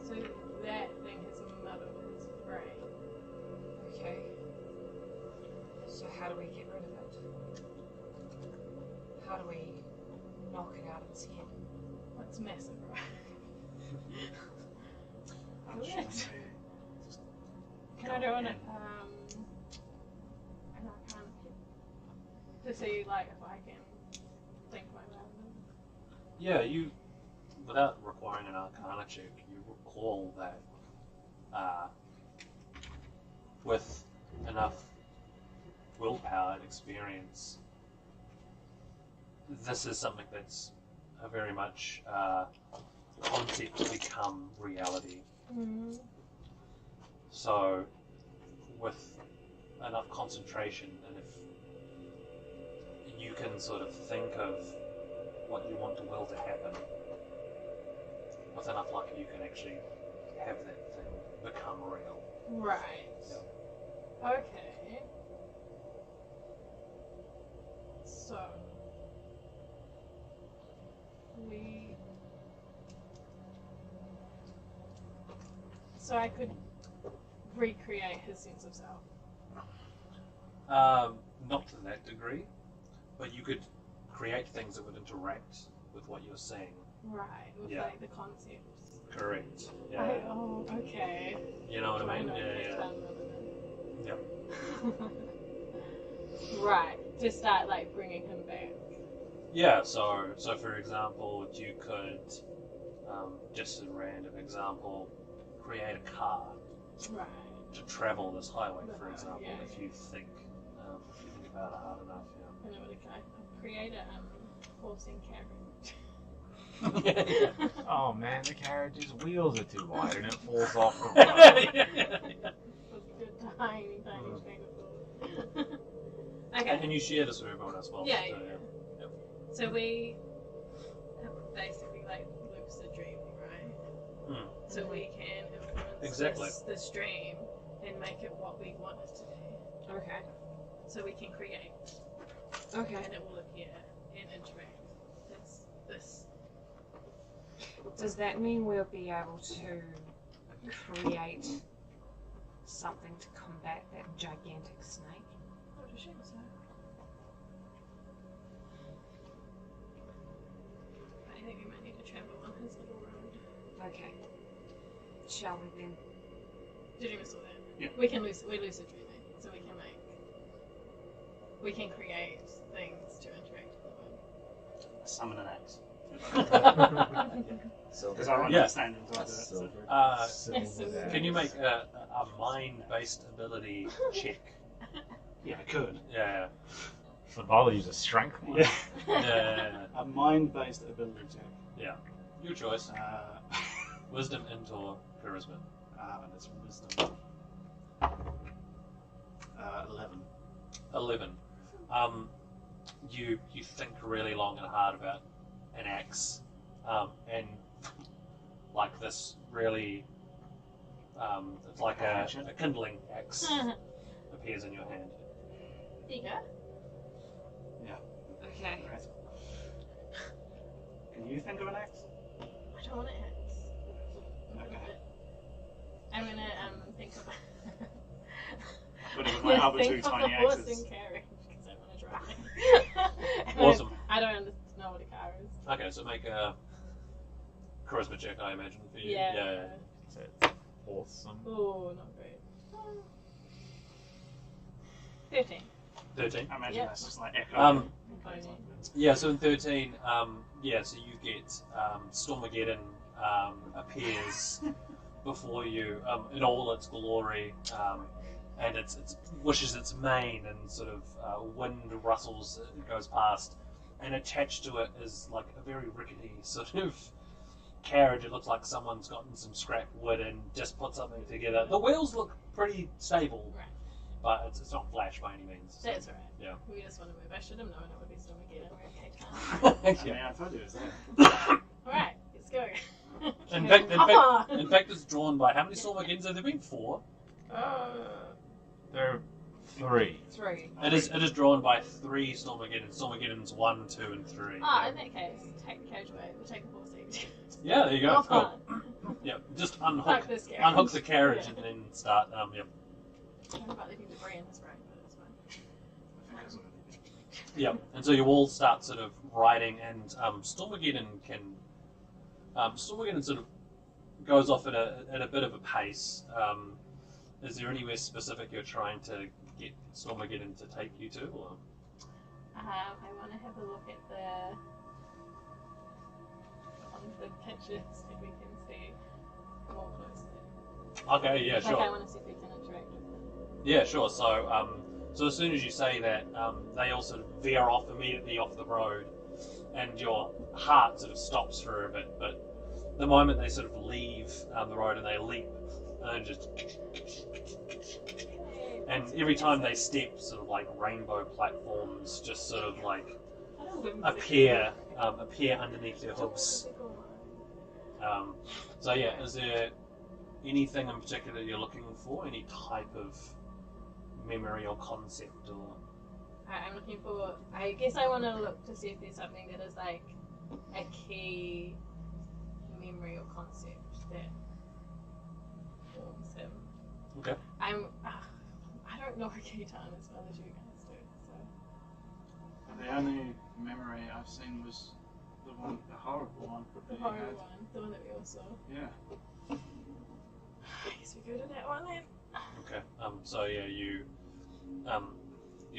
[SPEAKER 6] So that thing has muddled his brain.
[SPEAKER 10] Okay. So how do we get rid of it? How do we knock it out of its head?
[SPEAKER 6] It's massive, right?
[SPEAKER 9] I'm
[SPEAKER 6] Do
[SPEAKER 9] sure
[SPEAKER 6] it.
[SPEAKER 9] just
[SPEAKER 6] Can I do an
[SPEAKER 9] in.
[SPEAKER 6] an arcana to see like if I can think my way out of it?
[SPEAKER 5] Yeah, you, without requiring an arcana check, you recall that with enough willpower and experience, this is something that's very much concept to become reality.
[SPEAKER 6] Mm-hmm.
[SPEAKER 5] So, with enough concentration, and if you can sort of think of what you want to will to happen, with enough luck you can actually have that thing become real.
[SPEAKER 6] Right. Okay. So I could recreate his sense of self.
[SPEAKER 5] Not to that degree, but you could create things that would interact with what you're seeing.
[SPEAKER 6] Right, with
[SPEAKER 5] Yeah.
[SPEAKER 6] like the concepts.
[SPEAKER 5] Correct. Yeah.
[SPEAKER 6] Oh, okay.
[SPEAKER 5] You know what I mean? Yeah. Yep.
[SPEAKER 6] Right, to start like bringing him back.
[SPEAKER 5] Yeah. So for example, you could, just a random example, create a car
[SPEAKER 6] Right.
[SPEAKER 5] to travel this highway, for
[SPEAKER 6] Right,
[SPEAKER 5] example.
[SPEAKER 6] yeah.
[SPEAKER 5] If you think about it hard enough.
[SPEAKER 6] And it would create a horse and carriage.
[SPEAKER 5] Yeah.
[SPEAKER 7] Oh man, the carriage's wheels are too wide and it falls off the road.
[SPEAKER 6] With a tiny string of wood. Okay.
[SPEAKER 5] And you share this with everyone as well.
[SPEAKER 6] Yeah,
[SPEAKER 5] so,
[SPEAKER 6] yeah.
[SPEAKER 5] Yep.
[SPEAKER 6] So we have basically like lucid dreaming, right?
[SPEAKER 5] Hmm.
[SPEAKER 6] So we can influence
[SPEAKER 5] Exactly.
[SPEAKER 6] this dream and make it what we want it to be.
[SPEAKER 10] Okay.
[SPEAKER 6] So we can create.
[SPEAKER 10] Okay.
[SPEAKER 6] And it will appear and interact. That's this.
[SPEAKER 10] Does that mean we'll be able to create something to combat that gigantic snake?
[SPEAKER 6] I would assume so. I think we might need to travel on his little road.
[SPEAKER 10] Okay. Shall we then?
[SPEAKER 6] Did you miss all that?
[SPEAKER 9] Yeah.
[SPEAKER 6] We lucid dreaming, so we can create things to interact with
[SPEAKER 9] Summon an axe.
[SPEAKER 8] Silver.
[SPEAKER 9] Because I don't
[SPEAKER 5] Yeah.
[SPEAKER 9] understand until I do it.
[SPEAKER 8] That's
[SPEAKER 9] So.
[SPEAKER 8] silver.
[SPEAKER 6] Silver.
[SPEAKER 5] Can you make a mind-based ability check?
[SPEAKER 9] Yeah, I could.
[SPEAKER 5] Yeah.
[SPEAKER 7] So I'll use a strength one.
[SPEAKER 9] Yeah.
[SPEAKER 5] Yeah.
[SPEAKER 9] A mind-based ability check.
[SPEAKER 5] Yeah. Your choice.
[SPEAKER 9] Uh,
[SPEAKER 5] Wisdom, int, or charisma.
[SPEAKER 9] That's wisdom. 11.
[SPEAKER 5] 11. You think really long and hard about an axe, and like this really, it's like a kindling axe appears in your hand.
[SPEAKER 6] There you go.
[SPEAKER 10] Okay.
[SPEAKER 9] Right. Can you think of an axe?
[SPEAKER 6] I don't want an axe.
[SPEAKER 9] Okay.
[SPEAKER 6] I'm gonna think of
[SPEAKER 9] But it was my other two tiny
[SPEAKER 6] horse
[SPEAKER 9] axes.
[SPEAKER 6] and carriage because I want to try. And
[SPEAKER 5] Awesome.
[SPEAKER 6] I don't know what a car is.
[SPEAKER 5] Okay, so make a charisma check, I imagine, for you.
[SPEAKER 6] Yeah.
[SPEAKER 7] So it's awesome.
[SPEAKER 6] Oh, not great. 13.
[SPEAKER 5] 13.
[SPEAKER 9] I imagine
[SPEAKER 6] Yeah.
[SPEAKER 9] that's just like echo.
[SPEAKER 6] Okay.
[SPEAKER 5] Yeah, so in 13, so you get Stormageddon appears before you in all its glory, and it wishes its mane and sort of wind rustles, it goes past, and attached to it is like a very rickety sort of carriage. It looks like someone's gotten some scrap wood and just put something together. The wheels look pretty stable,
[SPEAKER 6] Right.
[SPEAKER 5] but it's not flash by any means.
[SPEAKER 6] That's right.
[SPEAKER 5] Yeah.
[SPEAKER 6] We just want to move. I should have known it would be Stormageddon.
[SPEAKER 9] I mean, I told you it was there.
[SPEAKER 6] Alright, let's go.
[SPEAKER 5] In fact, it's drawn by how many Stormageddons have there been? 4.
[SPEAKER 7] There are 3.
[SPEAKER 10] 3.
[SPEAKER 5] It is drawn by 3 Stormageddons. Stormageddons 1, 2, and 3.
[SPEAKER 6] In that case, take the carriageway. We'll take a horse seat.
[SPEAKER 5] Yeah, there you go.
[SPEAKER 6] More
[SPEAKER 5] Cool.
[SPEAKER 6] fun.
[SPEAKER 5] Yep. Just
[SPEAKER 6] Fuck
[SPEAKER 5] unhook
[SPEAKER 6] this carriage.
[SPEAKER 5] unhook the carriage
[SPEAKER 6] Yeah.
[SPEAKER 5] and then start. Yep.
[SPEAKER 6] I don't know about leaving debris in this road, but it's fine.
[SPEAKER 5] Yep. And so you all start sort of riding, and Stormageddon sort of goes off at a bit of a pace. Is there anywhere specific you're trying to get Stormageddon to take you to? Or?
[SPEAKER 6] I want to have a look at the pictures if we can see more closely.
[SPEAKER 5] Okay. Yeah.
[SPEAKER 6] Like
[SPEAKER 5] Sure.
[SPEAKER 6] I want to see if we can interact with it.
[SPEAKER 5] Yeah, sure. So, so as soon as you say that, they all sort of veer off immediately off the road, and your heart sort of stops for a bit. But the moment they sort of leave the road and they leap, and just, and every time they step, sort of like rainbow platforms, just sort of like appear underneath your hooves. So yeah, is there anything in particular you're looking for? Any type of memory or concept or?
[SPEAKER 6] I'm looking for. I guess I want to look to see if there's something that is like a key memory or concept that forms him.
[SPEAKER 5] Okay.
[SPEAKER 6] I don't know Keaton as well as you guys do, so.
[SPEAKER 9] The only memory I've seen was the horrible one.
[SPEAKER 6] The
[SPEAKER 9] that you
[SPEAKER 6] horror
[SPEAKER 9] had.
[SPEAKER 6] one, the one that we all saw.
[SPEAKER 9] Yeah.
[SPEAKER 6] I guess we go to that one then.
[SPEAKER 5] Okay. So yeah, you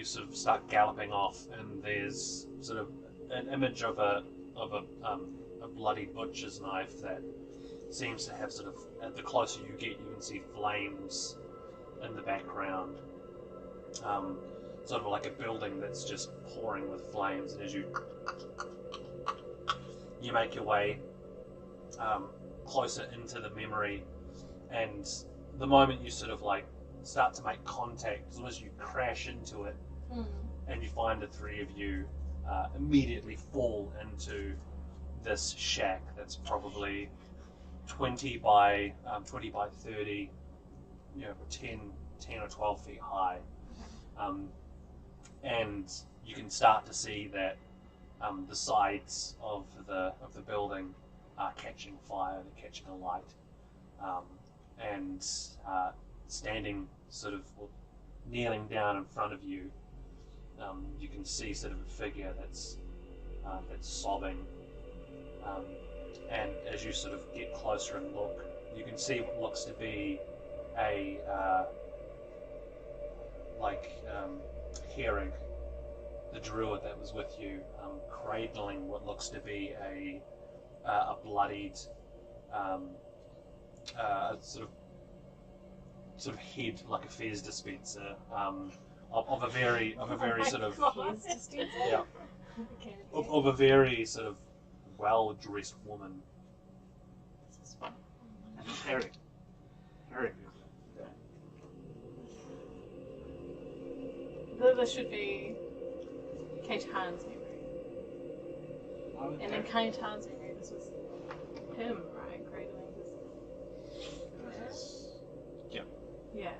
[SPEAKER 5] sort of start galloping off, and there's sort of an image of a bloody butcher's knife that seems to have sort of, the closer you get, you can see flames in the background. Sort of like a building that's just pouring with flames, and as you make your way closer into the memory, and the moment you sort of like start to make contact, as soon as you crash into it, and you find the three of you immediately fall into this shack that's probably 20 by 30, 10 or 12 feet high, and you can start to see that the sides of the building are catching fire, they're catching a light, and standing sort of kneeling down in front of you, you can see sort of a figure that's sobbing, and as you sort of get closer and look, you can see what looks to be a Herrig, the druid that was with you, cradling what looks to be a bloodied sort of head, like a fez dispenser, of a very sort of yeah, of a very sort of well-dressed woman.
[SPEAKER 9] And it's Herrick. Herrick.
[SPEAKER 6] This should be Keaton's memory. And in Keaton's memory, this was him, right? Cradling this.
[SPEAKER 5] Yeah.
[SPEAKER 6] Yeah.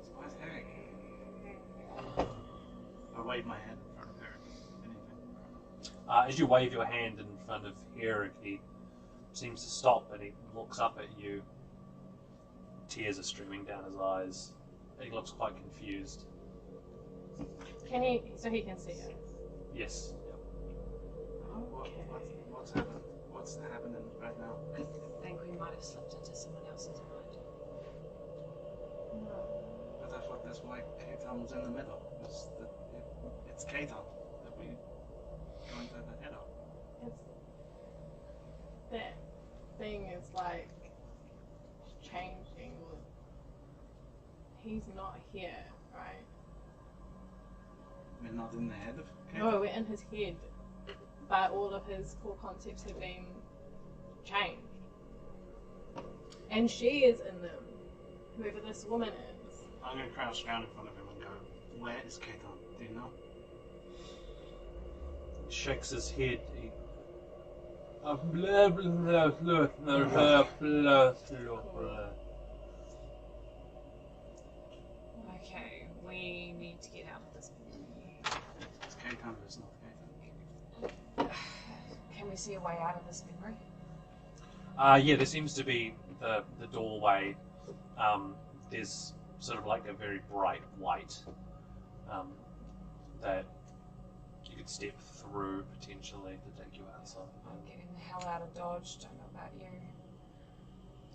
[SPEAKER 9] So where's Herrick? I wave my hand in front of Herrick. Anything.
[SPEAKER 5] As you wave your hand in front of Herrick, he seems to stop and he looks up at you. Tears are streaming down his eyes. He looks quite confused.
[SPEAKER 6] Can he? So he can see it.
[SPEAKER 5] Yes.
[SPEAKER 6] Okay.
[SPEAKER 9] What's happening? What's happening right now?
[SPEAKER 10] I think we might have slipped into someone else's mind.
[SPEAKER 9] But I thought that's why Keaton was in the middle. It's Keaton that we going to the head of.
[SPEAKER 6] It's that thing is like changing. He's not here, right?
[SPEAKER 9] We're not in the head of Keaton?
[SPEAKER 6] No, we're in his head, but all of his core concepts have been changed. And she is in them, whoever this woman is.
[SPEAKER 9] I'm going to crouch down in front of him and go, where is Keaton? Do you know?
[SPEAKER 5] He shakes his head. He... Blah, blah, blah, blah, blah, blah, blah.
[SPEAKER 10] Okay, we need to get out of this.
[SPEAKER 9] It's Keaton, it's not Keaton.
[SPEAKER 10] Can we see a way out of this memory?
[SPEAKER 5] Yeah, there seems to be the doorway. There's sort of like a very bright white that you could step through potentially to take you outside.
[SPEAKER 10] I'm getting the hell out of Dodge. Don't know about you.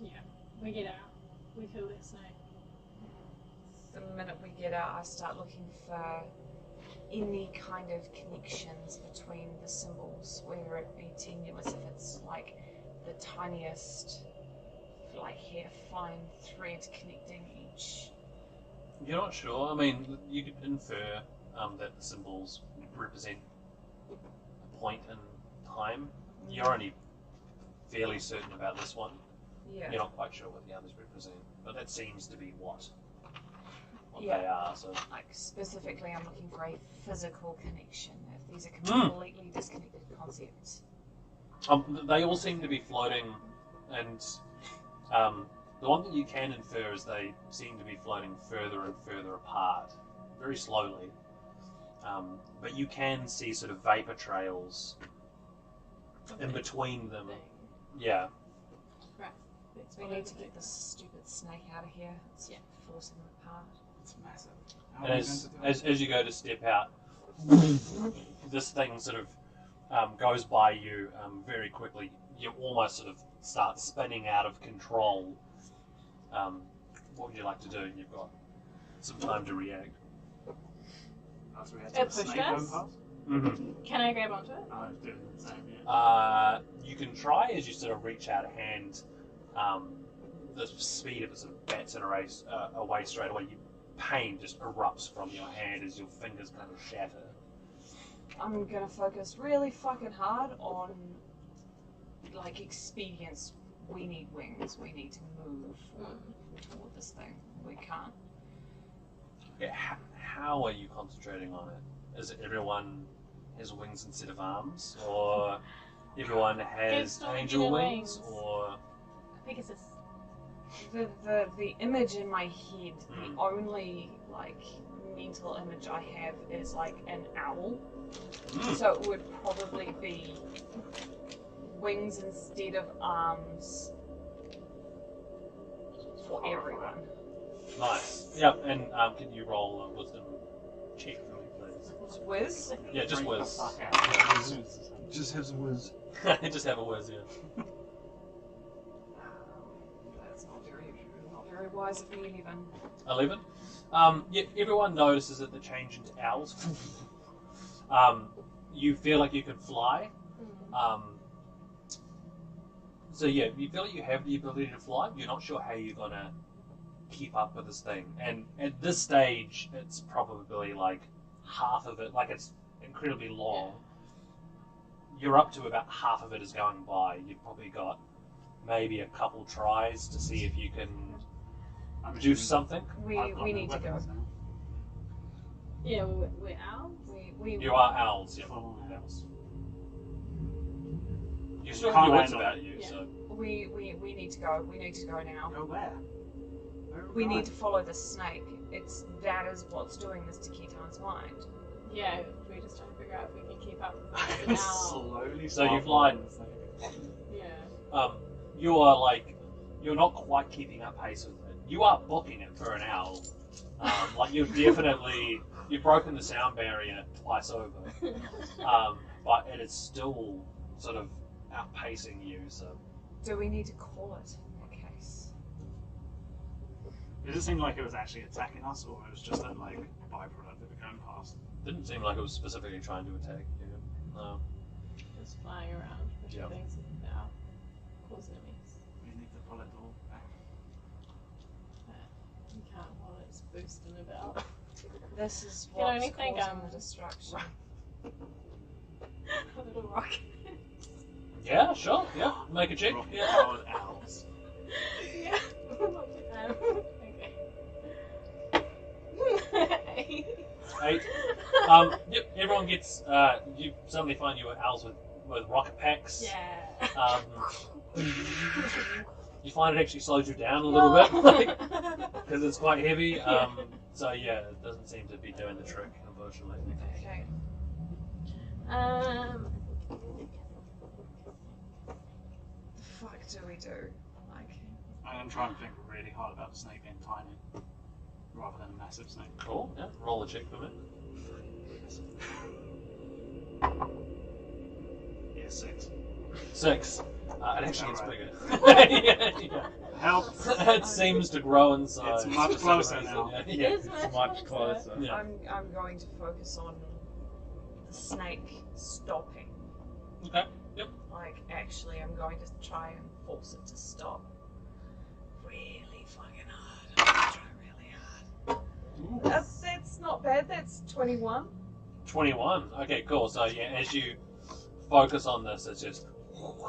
[SPEAKER 6] Yeah, we get out. We kill that snake.
[SPEAKER 10] The minute we get out, I start looking for any kind of connections between the symbols, whether it be tenuous, if it's like the tiniest, like hair fine thread connecting each.
[SPEAKER 5] You're not sure. I mean, you could infer that the symbols represent a point in time. You're only fairly certain about this one.
[SPEAKER 10] Yeah.
[SPEAKER 5] You're not quite sure what the others represent, but that seems to be what. what
[SPEAKER 10] Yeah.
[SPEAKER 5] they are. So
[SPEAKER 10] Like, specifically, I'm looking for a physical connection. If these are completely disconnected concepts.
[SPEAKER 5] they all seem to be floating, and the one that you can infer is they seem to be floating further and further apart, very slowly. But you can see sort of vapor trails in between them. Yeah.
[SPEAKER 6] Right. Let's
[SPEAKER 10] We
[SPEAKER 6] follow
[SPEAKER 10] need to
[SPEAKER 6] the
[SPEAKER 10] get this stupid snake out of here. It's forcing them apart.
[SPEAKER 9] It's massive. How
[SPEAKER 5] And
[SPEAKER 9] are we going to do it?
[SPEAKER 5] as you go to step out, this thing sort of goes by you very quickly. You almost sort of start spinning out of control. What would you like to do? You've got some time to react.
[SPEAKER 9] After we had
[SPEAKER 6] It
[SPEAKER 9] the snake
[SPEAKER 6] pushed
[SPEAKER 9] go
[SPEAKER 6] us?
[SPEAKER 9] past?
[SPEAKER 5] Mm-hmm.
[SPEAKER 6] Can I grab onto it?
[SPEAKER 9] I was doing the same, yeah.
[SPEAKER 5] You can try as you sort of reach out a hand. The speed of it sort of bats it away straight away. Pain just erupts from your hand as your fingers kind of shatter.
[SPEAKER 10] I'm gonna focus really fucking hard on, like, expedience. We need wings. We need to move toward this thing. We can't.
[SPEAKER 5] Yeah, how are you concentrating on it? Is it everyone has wings instead of arms, or everyone has
[SPEAKER 6] Ghost
[SPEAKER 5] angel
[SPEAKER 6] wings.
[SPEAKER 5] wings, or
[SPEAKER 6] Pegasus.
[SPEAKER 10] The image in my head, the only, like, mental image I have is, like, an owl. So it would probably be wings instead of arms for everyone.
[SPEAKER 5] nice? Yep. And can you roll a wisdom check for me, please?
[SPEAKER 10] Whiz?
[SPEAKER 5] Yeah, just
[SPEAKER 9] Freak the
[SPEAKER 5] whiz.
[SPEAKER 9] fuck out.
[SPEAKER 1] Just have some whiz.
[SPEAKER 5] Just have a whiz, yeah.
[SPEAKER 10] That's not very wise of me, even.
[SPEAKER 5] 11. Yeah, everyone notices that the change into owls. You feel like you can fly. So yeah, you feel like you have the ability to fly. You're not sure how you're gonna keep up with this thing. And at this stage, it's probably like half of it. Like it's incredibly long. You're up to about half of it is going by. You've probably got maybe a couple tries to see if you can
[SPEAKER 9] I'm
[SPEAKER 5] do
[SPEAKER 9] assuming
[SPEAKER 5] something.
[SPEAKER 9] I've got
[SPEAKER 10] We
[SPEAKER 9] no
[SPEAKER 10] need to go.
[SPEAKER 9] weapons now.
[SPEAKER 6] Yeah, we're owls.
[SPEAKER 10] We
[SPEAKER 5] You are owls, yeah.
[SPEAKER 9] Full owls.
[SPEAKER 5] You still
[SPEAKER 9] Can't
[SPEAKER 5] have your wits
[SPEAKER 9] land on
[SPEAKER 5] about
[SPEAKER 9] it.
[SPEAKER 5] you,
[SPEAKER 6] Yeah.
[SPEAKER 5] so
[SPEAKER 10] we need to go. We need to go now.
[SPEAKER 9] Go where? Where are
[SPEAKER 10] We
[SPEAKER 9] going?
[SPEAKER 10] need to follow the snake. That is what's doing this to Keaton's mind.
[SPEAKER 6] Yeah, we're just trying to figure out if we can keep up with the owl.
[SPEAKER 9] Slowly
[SPEAKER 5] So you
[SPEAKER 9] start
[SPEAKER 5] fly-
[SPEAKER 9] following the snake.
[SPEAKER 6] Yeah.
[SPEAKER 5] you are like you're not quite keeping up pace with it. You are booking it for an owl. Like you've broken the sound barrier twice over, but it is still sort of outpacing you. So
[SPEAKER 10] Do we need to call it in that case?
[SPEAKER 9] Did it seem like it was actually attacking us, or it was just that like byproduct that we're going past?
[SPEAKER 5] didn't seem like it was specifically trying to attack you. No.
[SPEAKER 6] Just flying around, pushing
[SPEAKER 5] Yeah.
[SPEAKER 6] things with the owl. Cause enemies.
[SPEAKER 9] We need to pull it all back.
[SPEAKER 6] You can't while it's boosting about.
[SPEAKER 10] This is
[SPEAKER 6] Can
[SPEAKER 10] what's
[SPEAKER 6] only think,
[SPEAKER 10] causing the destruction.
[SPEAKER 6] Little rocket.
[SPEAKER 5] Yeah, sure. Yeah, make a check.
[SPEAKER 9] Rocket
[SPEAKER 5] Yeah.
[SPEAKER 9] powered owls.
[SPEAKER 6] Yeah. Okay.
[SPEAKER 5] 8. Yep. Everyone gets. You suddenly find you are owls with rocket packs.
[SPEAKER 6] Yeah.
[SPEAKER 5] You find it actually slows you down a little bit, because it's quite heavy. So yeah, it doesn't seem to be doing the trick, unfortunately.
[SPEAKER 10] Okay. The fuck do we do? Like,
[SPEAKER 9] I am trying to think really hard about the snake being tiny, rather than a massive snake.
[SPEAKER 5] Cool. Yeah. Roll a check for me.
[SPEAKER 9] Yeah, 6.
[SPEAKER 5] 6. It actually gets
[SPEAKER 9] Alright.
[SPEAKER 5] bigger. yeah.
[SPEAKER 9] Help!
[SPEAKER 5] It seems to grow in size.
[SPEAKER 9] It's much
[SPEAKER 5] for some
[SPEAKER 9] closer
[SPEAKER 5] reason.
[SPEAKER 9] now.
[SPEAKER 5] Yeah.
[SPEAKER 6] It is
[SPEAKER 1] Much closer.
[SPEAKER 5] Yeah.
[SPEAKER 10] I'm going to focus on the snake stopping.
[SPEAKER 5] Okay. Yep.
[SPEAKER 10] Like, actually, I'm going to try and force it to stop. Really fucking hard. I'm gonna try really hard. That's not bad. That's 21.
[SPEAKER 5] 21. Okay, cool. So yeah, as you focus on this, it's just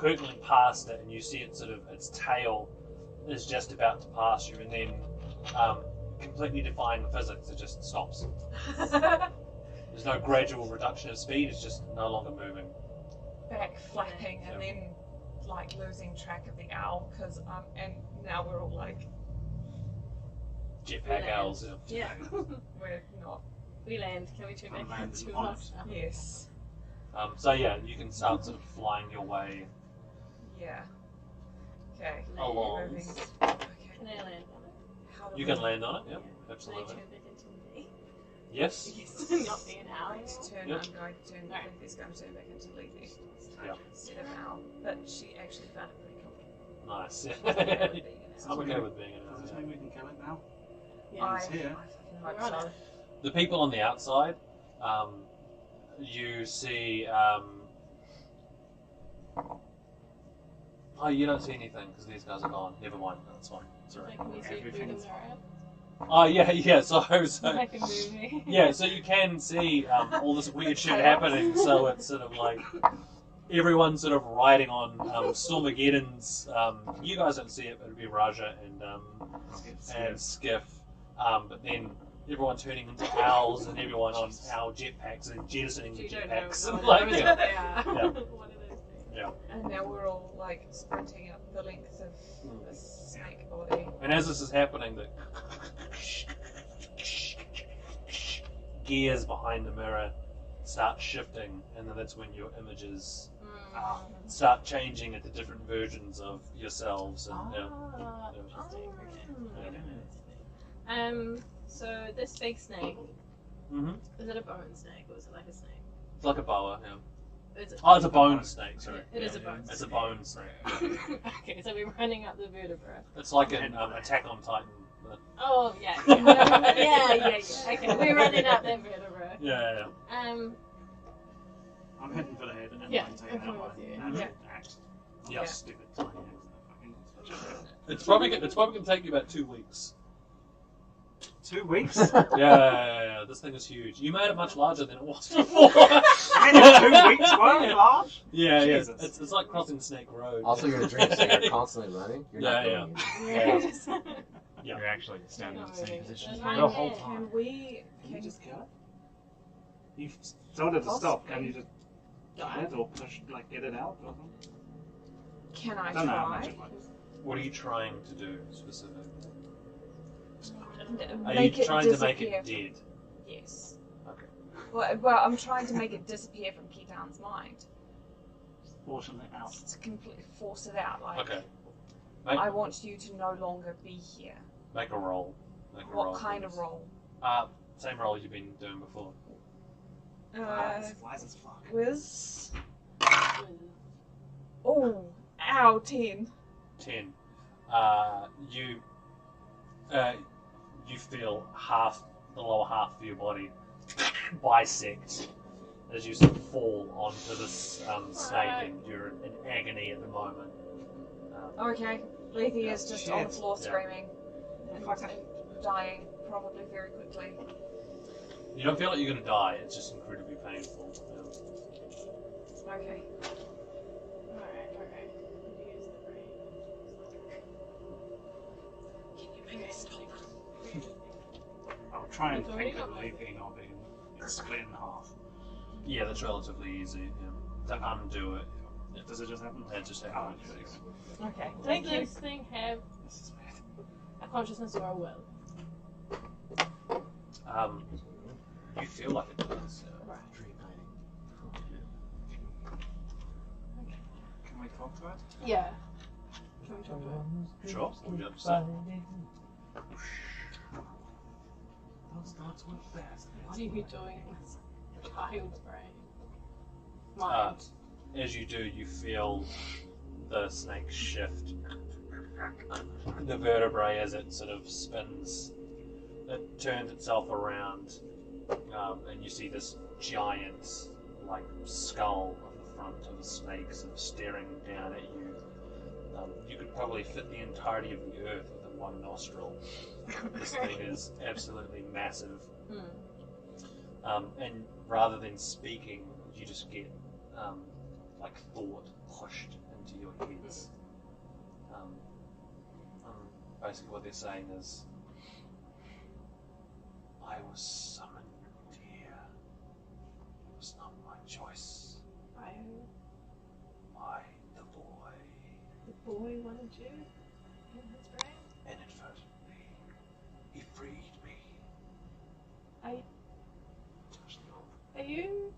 [SPEAKER 5] hurtling past it, and you see it sort of its tail is just about to pass you, and then completely defying physics. It just stops. There's no gradual reduction of speed. It's just no longer moving.
[SPEAKER 10] Back flapping and then like losing track of the owl because and now we're all like
[SPEAKER 5] Jetpack owls.
[SPEAKER 6] Yeah.
[SPEAKER 10] we're not.
[SPEAKER 6] We land. Can we turn back
[SPEAKER 9] Land
[SPEAKER 6] into
[SPEAKER 9] on
[SPEAKER 6] us?
[SPEAKER 10] Yes.
[SPEAKER 5] So yeah, you can start sort of flying your way
[SPEAKER 10] Yeah. Okay.
[SPEAKER 5] along.
[SPEAKER 10] Moving.
[SPEAKER 6] Can
[SPEAKER 10] Okay.
[SPEAKER 6] I land on
[SPEAKER 10] How do
[SPEAKER 5] You
[SPEAKER 10] we-
[SPEAKER 5] can land on it. Yep,
[SPEAKER 6] Can I
[SPEAKER 5] absolutely.
[SPEAKER 6] turn back into me?
[SPEAKER 5] Yes.
[SPEAKER 6] Yes. Not being an owl.
[SPEAKER 10] Next turn,
[SPEAKER 5] Yep.
[SPEAKER 10] I'm going to turn.
[SPEAKER 6] Right.
[SPEAKER 10] Lizzie's going to turn back into Lizzie
[SPEAKER 5] Yeah.
[SPEAKER 10] instead of Al, but she actually found it pretty cool.
[SPEAKER 5] Nice.
[SPEAKER 10] Yeah.
[SPEAKER 5] I'm okay with being
[SPEAKER 9] Does this
[SPEAKER 5] in
[SPEAKER 9] mean we can kill it now?
[SPEAKER 6] Yeah.
[SPEAKER 9] It's here.
[SPEAKER 10] I fucking
[SPEAKER 6] We're on
[SPEAKER 10] hope so.
[SPEAKER 6] it.
[SPEAKER 5] The people on the outside, you see. Oh, you don't see anything because these guys are gone. Never mind. That's fine. Sorry.
[SPEAKER 6] Can we see through the
[SPEAKER 9] Everything's
[SPEAKER 6] mirror?
[SPEAKER 5] Oh yeah. So
[SPEAKER 6] Like a movie.
[SPEAKER 5] yeah. So you can see all this weird shit happening. So it's sort of like everyone's sort of riding on Stormageddon's. You guys don't see it, but it'd be Raja and Skiff. But then everyone turning into owls and everyone on owl jetpacks and jettisoning the
[SPEAKER 6] You don't know
[SPEAKER 5] jetpacks.
[SPEAKER 6] what
[SPEAKER 5] Like,
[SPEAKER 6] they
[SPEAKER 5] yeah.
[SPEAKER 6] are.
[SPEAKER 5] Yeah.
[SPEAKER 6] One of those things.
[SPEAKER 5] Yeah.
[SPEAKER 10] And now we're all like sprinting up the length of this snake body.
[SPEAKER 5] And as this is happening, the gears behind the mirror start shifting, and then that's when your images start changing into different versions of yourselves. And
[SPEAKER 6] Ah,
[SPEAKER 5] yeah.
[SPEAKER 6] interesting. Okay.
[SPEAKER 5] Yeah.
[SPEAKER 6] So this big snake,
[SPEAKER 5] Mhm.
[SPEAKER 6] is it a bone snake or is it like a snake?
[SPEAKER 5] It's like a boa. Yeah.
[SPEAKER 6] Is it?
[SPEAKER 5] Oh, it's a bone snake. Sorry.
[SPEAKER 6] It is a
[SPEAKER 5] Yeah.
[SPEAKER 6] bone
[SPEAKER 5] It's a
[SPEAKER 6] snake.
[SPEAKER 5] bone snake.
[SPEAKER 6] Okay, so we're running up the vertebra.
[SPEAKER 5] It's like an Attack on Titan. But
[SPEAKER 6] Oh yeah, yeah. Okay, we're running up that vertebra.
[SPEAKER 5] yeah.
[SPEAKER 9] I'm heading for the head and then
[SPEAKER 6] Yeah,
[SPEAKER 9] I'm taking
[SPEAKER 6] I'm
[SPEAKER 9] out
[SPEAKER 6] with you.
[SPEAKER 9] my
[SPEAKER 10] Yeah.
[SPEAKER 9] axe.
[SPEAKER 5] Yeah.
[SPEAKER 9] Stupid tiny axe. Fucking-
[SPEAKER 5] It's probably gonna take you about 2 weeks.
[SPEAKER 9] 2 weeks?
[SPEAKER 5] Yeah. This thing is huge. You made it much larger than it was before.
[SPEAKER 9] Really? 2 weeks? Were large?
[SPEAKER 5] Yeah.
[SPEAKER 9] Jesus.
[SPEAKER 5] It's like crossing Snake Road.
[SPEAKER 8] Also, you're a dream, so you're constantly running. You're not
[SPEAKER 5] Yeah,
[SPEAKER 8] going
[SPEAKER 5] yeah.
[SPEAKER 6] Yeah.
[SPEAKER 7] You're actually standing in the same
[SPEAKER 6] Not
[SPEAKER 7] position
[SPEAKER 6] moving.
[SPEAKER 7] the whole
[SPEAKER 6] Yeah.
[SPEAKER 7] time.
[SPEAKER 10] Can we?
[SPEAKER 9] Can you just kill it? You've told it to stop. Can you just kill it or push, like, get it out or something?
[SPEAKER 10] Can I
[SPEAKER 9] Don't know how much
[SPEAKER 10] try?
[SPEAKER 9] it works.
[SPEAKER 5] What are you trying to do specifically? Are
[SPEAKER 10] Make
[SPEAKER 5] you
[SPEAKER 10] it
[SPEAKER 5] trying to make
[SPEAKER 10] disappear.
[SPEAKER 5] it dead?
[SPEAKER 10] Yes.
[SPEAKER 5] Okay.
[SPEAKER 10] Well, I'm trying to make it disappear from Keaton's mind.
[SPEAKER 9] Portion it out.
[SPEAKER 10] To completely force it out. Like,
[SPEAKER 5] Okay.
[SPEAKER 10] I want you to no longer be here.
[SPEAKER 5] Make a roll. Make a
[SPEAKER 10] What
[SPEAKER 5] roll,
[SPEAKER 10] kind of
[SPEAKER 5] please.
[SPEAKER 10] role?
[SPEAKER 5] Same roll you've been doing before.
[SPEAKER 9] It's wise as fuck.
[SPEAKER 10] Whiz. Oh, ow, 10.
[SPEAKER 5] 10. You feel the lower half of your body bisect as you sort of fall onto this snake, and you're in agony at the moment.
[SPEAKER 10] Okay. Lethe is just on the
[SPEAKER 9] Shit.
[SPEAKER 10] floor
[SPEAKER 5] Yeah.
[SPEAKER 10] screaming and
[SPEAKER 9] Fuck it.
[SPEAKER 10] dying, probably very quickly.
[SPEAKER 5] You don't feel like you're going to die. It's just incredibly painful.
[SPEAKER 10] Okay.
[SPEAKER 6] Alright. Use the brain.
[SPEAKER 10] Can you make it stop?
[SPEAKER 9] I'll try and
[SPEAKER 6] It's already
[SPEAKER 9] think of
[SPEAKER 6] got
[SPEAKER 9] leaving or being split in half.
[SPEAKER 5] Yeah, that's relatively easy. Yeah. To undo it,
[SPEAKER 9] Does it just happen?
[SPEAKER 5] it just
[SPEAKER 9] Oh,
[SPEAKER 5] happens.
[SPEAKER 9] thanks.
[SPEAKER 10] Okay.
[SPEAKER 6] Does
[SPEAKER 10] Thank you.
[SPEAKER 6] this thing have
[SPEAKER 9] This is weird.
[SPEAKER 6] a consciousness or a will?
[SPEAKER 5] You feel like it does.
[SPEAKER 6] Right.
[SPEAKER 9] Can we talk to it?
[SPEAKER 6] Yeah. Can we talk to it?
[SPEAKER 5] Sure. What would you have to say?
[SPEAKER 9] Those thoughts were best.
[SPEAKER 6] What are you doing with a child's brain? Mind.
[SPEAKER 5] As you do, you feel the snake shift. The vertebrae, as it sort of spins, it turns itself around, and you see this giant, like, skull on the front of a snake sort of staring down at you. You could probably fit the entirety of the earth within one nostril. This thing is absolutely massive. And rather than speaking, you just get like thought pushed into your heads. Basically, what they're saying is,
[SPEAKER 7] I was summoned here. It was not my choice.
[SPEAKER 6] By who?
[SPEAKER 7] By the boy.
[SPEAKER 6] The boy wanted you in his brain?
[SPEAKER 7] Inadvertently. He freed me.
[SPEAKER 6] Are you?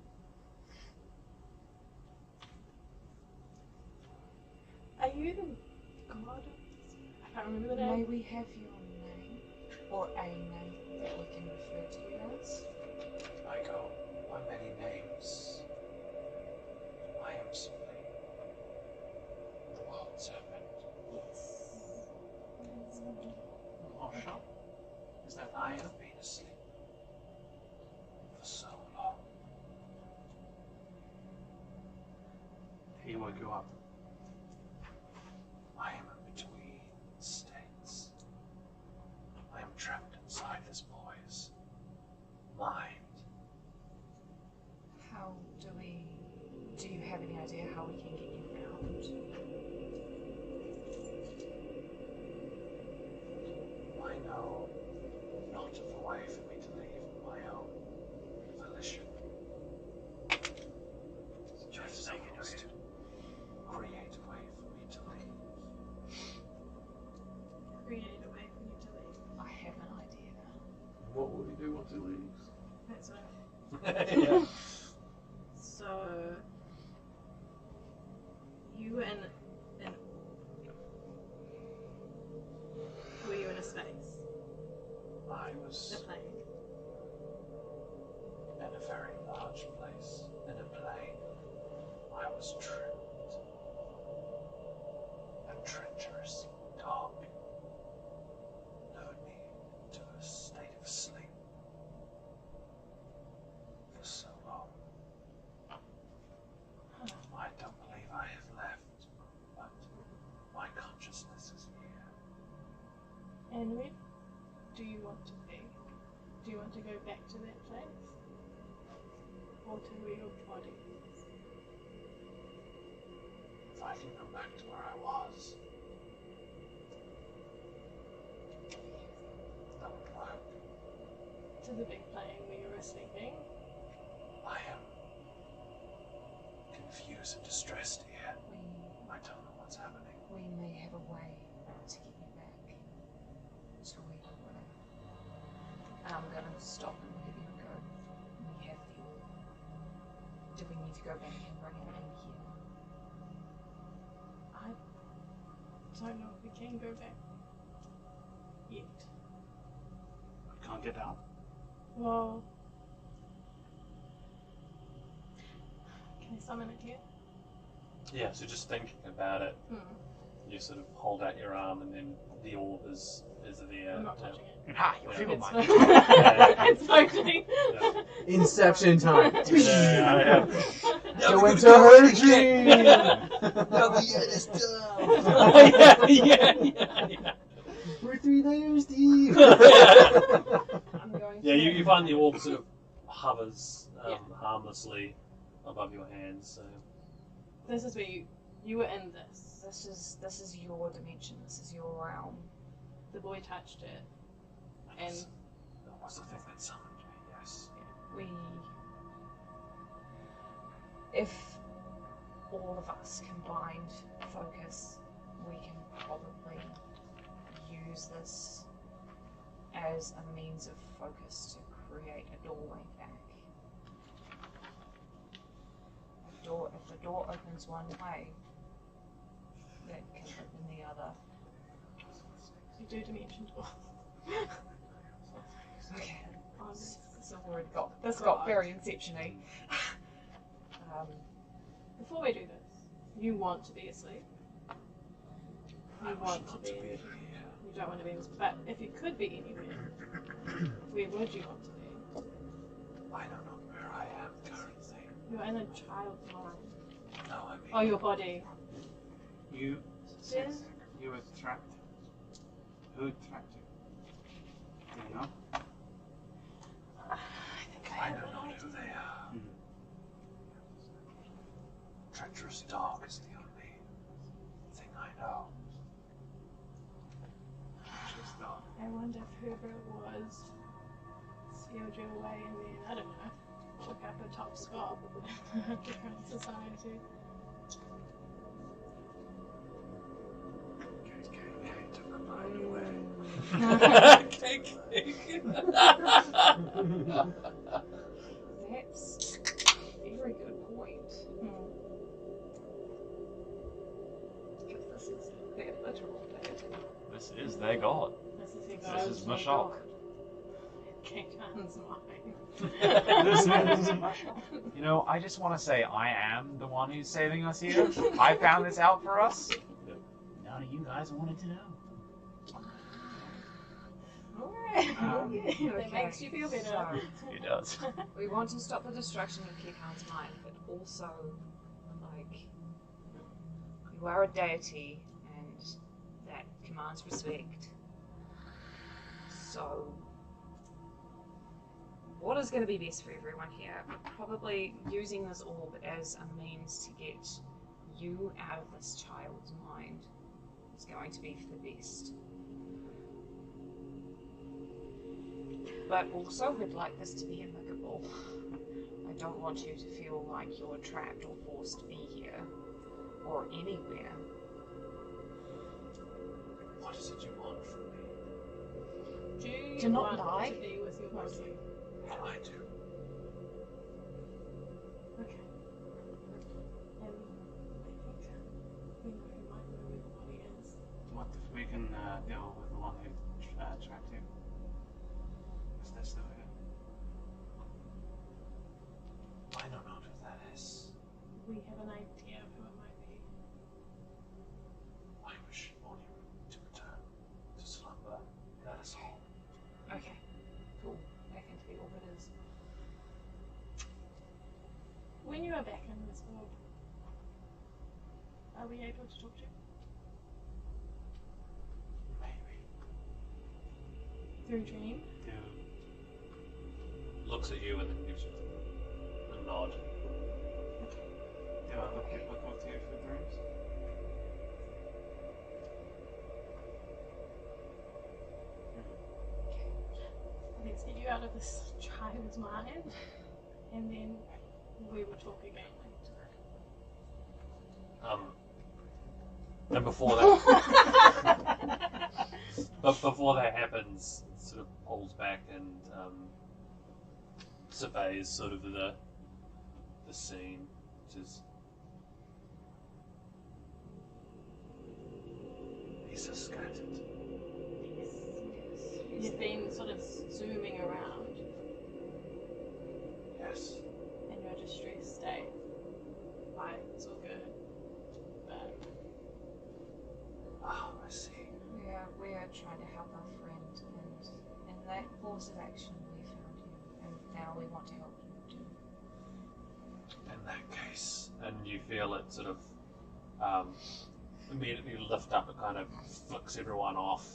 [SPEAKER 6] Are you the god? I can't remember the
[SPEAKER 10] May
[SPEAKER 6] name.
[SPEAKER 10] we have your name, or a name that we can refer to you as?
[SPEAKER 7] I go by many names. I am simply the world serpent.
[SPEAKER 9] Oh, sure. Is that
[SPEAKER 7] I have been asleep for so long.
[SPEAKER 9] he woke you up?
[SPEAKER 7] I am in between states. I am trapped inside this boy's mind.
[SPEAKER 10] How do you have any idea how we can get you out?
[SPEAKER 7] I know not of a way for me to leave of my own volition. Just so as to create a way for me to leave.
[SPEAKER 6] Create a way for you to leave.
[SPEAKER 10] I have an idea.
[SPEAKER 8] What will you do once he leaves?
[SPEAKER 6] That's right.
[SPEAKER 7] Yeah.
[SPEAKER 6] So you were in were you in a space?
[SPEAKER 7] I
[SPEAKER 6] A
[SPEAKER 7] was
[SPEAKER 6] plane?
[SPEAKER 7] in a very large place, in a plane. I was tripped. A treacherous dog lured me into a state of sleep for so long. I don't believe I have left, but my consciousness is here.
[SPEAKER 6] And where do you want to be? Do you want to go back to that place? Or to where your body is?
[SPEAKER 7] If I can go back to where I was, that would work.
[SPEAKER 6] To the big plane where you were sleeping?
[SPEAKER 7] I am confused and distressed here. I don't know what's happening.
[SPEAKER 10] We may have a way to get you back to where you were. And I'm gonna stop and let you go. We have the order. Do we need to go back and bring it in here?
[SPEAKER 6] I don't know if we can go back yet.
[SPEAKER 9] We can't get out.
[SPEAKER 6] Well, can I summon it here?
[SPEAKER 5] Yeah, so just thinking about it, you sort of hold out your arm and then the orb is there.
[SPEAKER 6] I'm not
[SPEAKER 5] to-
[SPEAKER 6] touching it.
[SPEAKER 9] Ha! Your
[SPEAKER 5] Yeah.
[SPEAKER 9] feeble
[SPEAKER 6] It's,
[SPEAKER 9] mind.
[SPEAKER 6] it's floating.
[SPEAKER 5] Yeah.
[SPEAKER 8] Inception time.
[SPEAKER 5] Yeah,
[SPEAKER 8] Go into her dream.
[SPEAKER 5] yeah.
[SPEAKER 8] We're 3 layers deep.
[SPEAKER 6] I'm going
[SPEAKER 5] Yeah,
[SPEAKER 6] to
[SPEAKER 5] you find the orb sort of hovers
[SPEAKER 6] Yeah.
[SPEAKER 5] harmlessly above your hands. So
[SPEAKER 6] This is where you were in this.
[SPEAKER 10] This is your dimension. This is your realm.
[SPEAKER 6] The boy touched it. And
[SPEAKER 7] That was the thing that summoned me, yes.
[SPEAKER 10] If all of us combined focus, we can probably use this as a means of focus to create a doorway back. If the door opens one way, that can open the other.
[SPEAKER 6] you do dimension door.
[SPEAKER 10] Okay.
[SPEAKER 6] Oh,
[SPEAKER 10] So this got very inception-y.
[SPEAKER 6] Before we do this, you want to be asleep.
[SPEAKER 7] I
[SPEAKER 6] You
[SPEAKER 7] wish
[SPEAKER 6] want to
[SPEAKER 7] not
[SPEAKER 6] be.
[SPEAKER 7] to be here.
[SPEAKER 6] You don't want to be in this. But if you could be anywhere, where would you want to be?
[SPEAKER 7] I don't know where I am currently.
[SPEAKER 6] You're in a child's mind.
[SPEAKER 7] No, I mean,
[SPEAKER 6] Oh, your body.
[SPEAKER 9] You
[SPEAKER 6] Yeah.
[SPEAKER 9] you were trapped. Who trapped you? Do you know?
[SPEAKER 7] I don't know who they are. Treacherous dog is the only thing I know.
[SPEAKER 9] Treacherous dog.
[SPEAKER 6] I wonder if whoever it was steered you away and then, I don't know, took up a top spot in different society.
[SPEAKER 9] KKK took mine away.
[SPEAKER 10] That's a very good point. Because this is their literal deity.
[SPEAKER 7] This is their god.
[SPEAKER 6] This is your
[SPEAKER 7] This
[SPEAKER 6] guys'
[SPEAKER 7] is Mashal.
[SPEAKER 6] Keaton's mine.
[SPEAKER 7] This is You know, I just want to say I am the one who's saving us here. I found this out for us. None of you guys wanted to know.
[SPEAKER 6] Alright,
[SPEAKER 10] Okay,
[SPEAKER 6] that makes you feel better.
[SPEAKER 10] so
[SPEAKER 7] It does.
[SPEAKER 10] we want to stop the destruction of Keaton's mind, but also, like, you are a deity, and that commands respect. So, what is going to be best for everyone here? Probably using this orb as a means to get you out of this child's mind is going to be for the best. But also, we'd like this to be amicable. I don't want you to feel like you're trapped or forced to be here or anywhere.
[SPEAKER 7] What is it you want from me?
[SPEAKER 6] Do you
[SPEAKER 10] To not
[SPEAKER 6] want
[SPEAKER 10] die?
[SPEAKER 6] to be with your body?
[SPEAKER 7] I do.
[SPEAKER 6] Okay. And I think we know who might know where the body is.
[SPEAKER 9] What if we can deal with the one who trapped you? Is that still here?
[SPEAKER 7] I don't know who that is.
[SPEAKER 6] We have an idea of who it might be.
[SPEAKER 7] I wish only to return to slumber. That is all.
[SPEAKER 10] Okay, cool. Back into the orbiters.
[SPEAKER 6] When you are back in this world, are we able to talk to you?
[SPEAKER 7] Maybe.
[SPEAKER 6] Through dream?
[SPEAKER 11] Looks at you and then gives you a nod.
[SPEAKER 9] Do I look to you for dreams?
[SPEAKER 6] Let's get you out of this child's mind, and then we will talk again later.
[SPEAKER 11] And before that happens, it sort of pulls back and surveys sort of the scene, which is
[SPEAKER 7] These are scattered.
[SPEAKER 6] You've been sort of zooming around
[SPEAKER 7] Yes.
[SPEAKER 6] in your distressed state. Why it's all good, but
[SPEAKER 7] Oh, I see.
[SPEAKER 10] We are trying to help our friend, and in that course of action, we found you, and now we want to help you too.
[SPEAKER 11] in that case, and you feel it sort of immediately lift up. It kind of flicks everyone off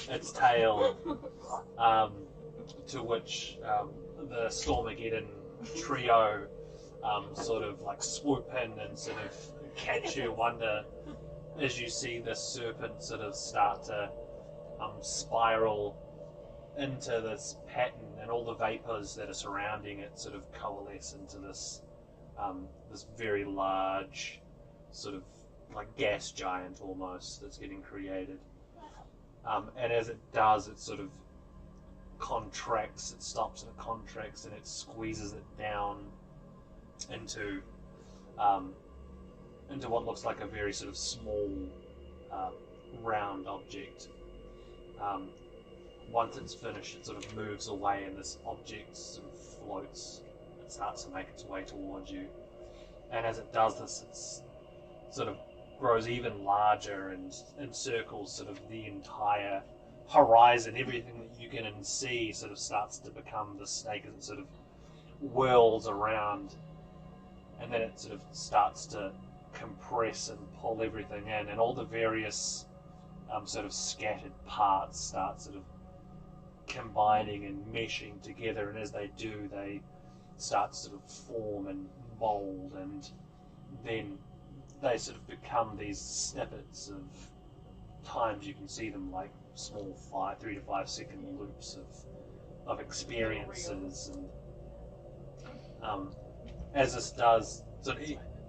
[SPEAKER 11] its tail, to which the Stormageddon trio sort of like swoop in and sort of catch you. Wonder as you see this serpent sort of start to spiral into this pattern, and all the vapors that are surrounding it sort of coalesce into this this very large sort of like gas giant almost that's getting created. And as it does, it sort of contracts, it stops and it contracts, and it squeezes it down into what looks like a very sort of small round object. Once it's finished, it sort of moves away, and this object sort of floats. It starts to make its way towards you, and as it does this, it's sort of grows even larger and encircles sort of the entire horizon. Everything that you can see sort of starts to become the snake as it sort of whirls around, and then it sort of starts to compress and pull everything in, and all the various sort of scattered parts start sort of combining and meshing together, and as they do, they start to sort of form and mold, and then they sort of become these snippets of times. You can see them like small 3 to 5 second loops of experiences, and as this does, sort of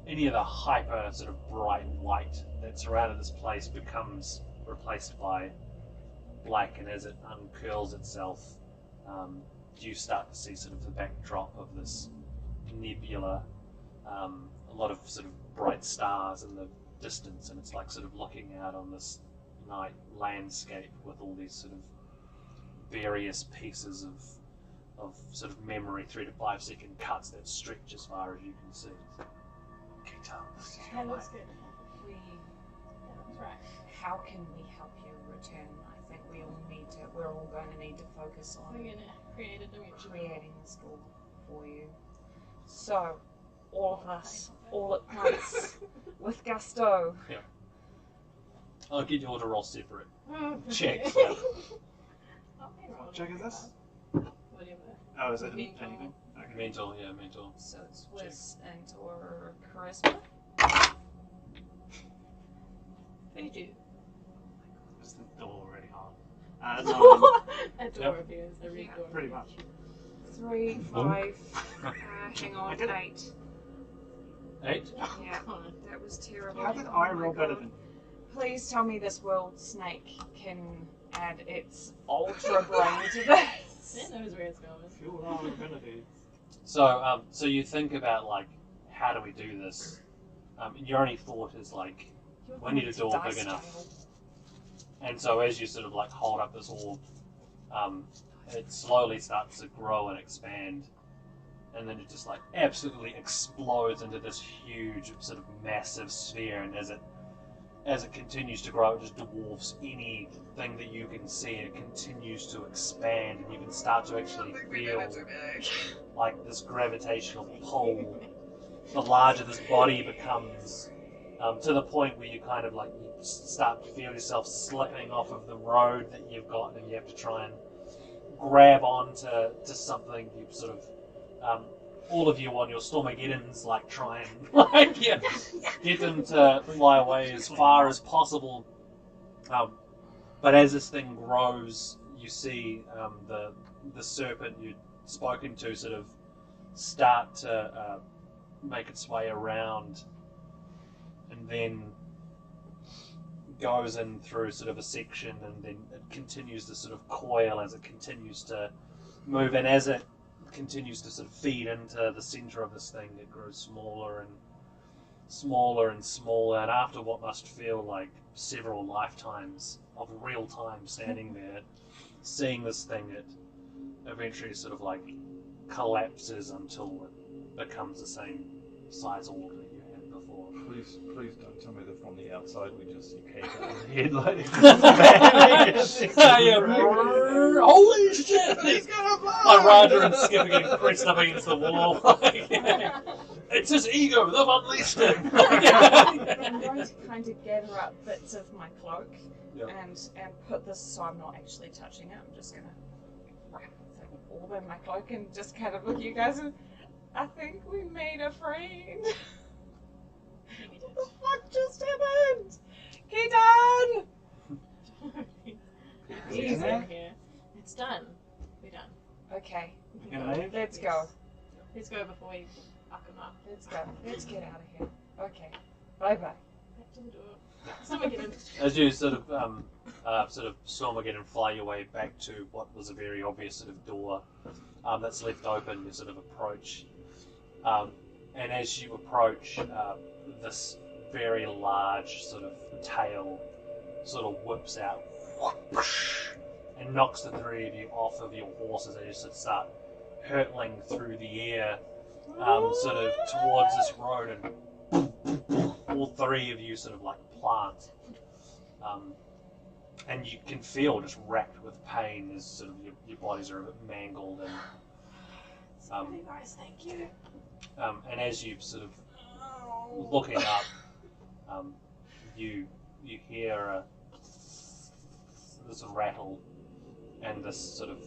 [SPEAKER 11] any of the hyper sort of bright light that surrounded this place becomes replaced by black, and as it uncurls itself, you start to see sort of the backdrop of this nebula, a lot of sort of bright stars in the distance, and it's like sort of looking out on this night landscape with all these sort of various pieces of sort of memory 3 to 5 second cuts that stretch as far as you can see.
[SPEAKER 6] That looks good.
[SPEAKER 10] We,
[SPEAKER 6] That's right.
[SPEAKER 10] how can we help you return? I think we all need to. We're all going to need to focus on
[SPEAKER 6] We're gonna create a dimension.
[SPEAKER 10] creating this door for you. So, all of us, all at once, with gusto.
[SPEAKER 11] I'll get you all to roll separate
[SPEAKER 6] Oh,
[SPEAKER 11] checks.
[SPEAKER 6] okay.
[SPEAKER 9] What check is this?
[SPEAKER 6] Whatever.
[SPEAKER 9] Oh, is it
[SPEAKER 6] Mental.
[SPEAKER 9] anything? Okay.
[SPEAKER 11] Mental, yeah, mental.
[SPEAKER 10] So it's Wiz and or charisma.
[SPEAKER 6] 32.
[SPEAKER 9] Is the door already on? No,
[SPEAKER 6] A door appears. A red door.
[SPEAKER 9] pretty much.
[SPEAKER 10] 3, 5. Hang on,
[SPEAKER 9] I did it.
[SPEAKER 10] 8.
[SPEAKER 11] 8?
[SPEAKER 10] Yeah, that was terrible.
[SPEAKER 9] How did
[SPEAKER 10] Oh
[SPEAKER 9] I
[SPEAKER 10] my
[SPEAKER 9] roll better
[SPEAKER 10] God.
[SPEAKER 9] than?
[SPEAKER 10] Please tell me this world snake can add its ultra brain to this.
[SPEAKER 6] It knows where it's going.
[SPEAKER 9] Fuel our abilities.
[SPEAKER 11] So, so you think about like, how do we do this? And your only thought is like, we need a door big
[SPEAKER 10] Dice
[SPEAKER 11] enough.
[SPEAKER 10] table.
[SPEAKER 11] And so as you sort of like hold up this orb, it slowly starts to grow and expand, and then it just like absolutely explodes into this huge sort of massive sphere. And as it continues to grow, it just dwarfs anything that you can see. It continues to expand, and you can start to actually feel like this gravitational pull. The larger this body becomes, to the point where you kind of like you start to feel yourself slipping off of the road that you've got, and you have to try and grab onto something. You sort of all of you on your Stormageddons like try and like get them to fly away as far as possible. But as this thing grows, you see the serpent you'd spoken to sort of start to make its way around, and then goes in through sort of a section, and then it continues to sort of coil as it continues to move, and as it continues to sort of feed into the center of this thing, it grows smaller and smaller and smaller, and after what must feel like several lifetimes of real time standing there, seeing this thing, it eventually sort of like collapses until it becomes the same size orb that you had before.
[SPEAKER 1] Please don't tell me that from the outside we just see Kate on the head like
[SPEAKER 11] Holy shit! I Roger and Skip are getting pressed up against the wall. It's his ego, they've unleashed him!
[SPEAKER 10] I'm going to kind of gather up bits of my cloak and put this so I'm not actually touching it. I'm just going to wrap the orb in my cloak and just kind of look at you guys and I think we made a friend. What the fuck just happened? Keaton!
[SPEAKER 6] He's in here. It's done. We're done.
[SPEAKER 10] Okay,
[SPEAKER 6] We can go.
[SPEAKER 10] let's go.
[SPEAKER 6] Let's go before we fuck him up.
[SPEAKER 10] Let's go. Let's get out of here. Okay. Bye bye.
[SPEAKER 6] Back to the door. Someone get in.
[SPEAKER 11] As you sort of storm again and fly your way back to what was a very obvious sort of door that's left open, you sort of approach. And as you approach, this very large sort of tail sort of whips out and knocks the three of you off of your horses, and you sort of start hurtling through the air sort of towards this road, and all three of you sort of like plant. And you can feel just racked with pain as sort of your bodies are a bit mangled, and
[SPEAKER 6] Really nice, thank you.
[SPEAKER 11] and as you sort of looking up, you hear this rattle, and this sort of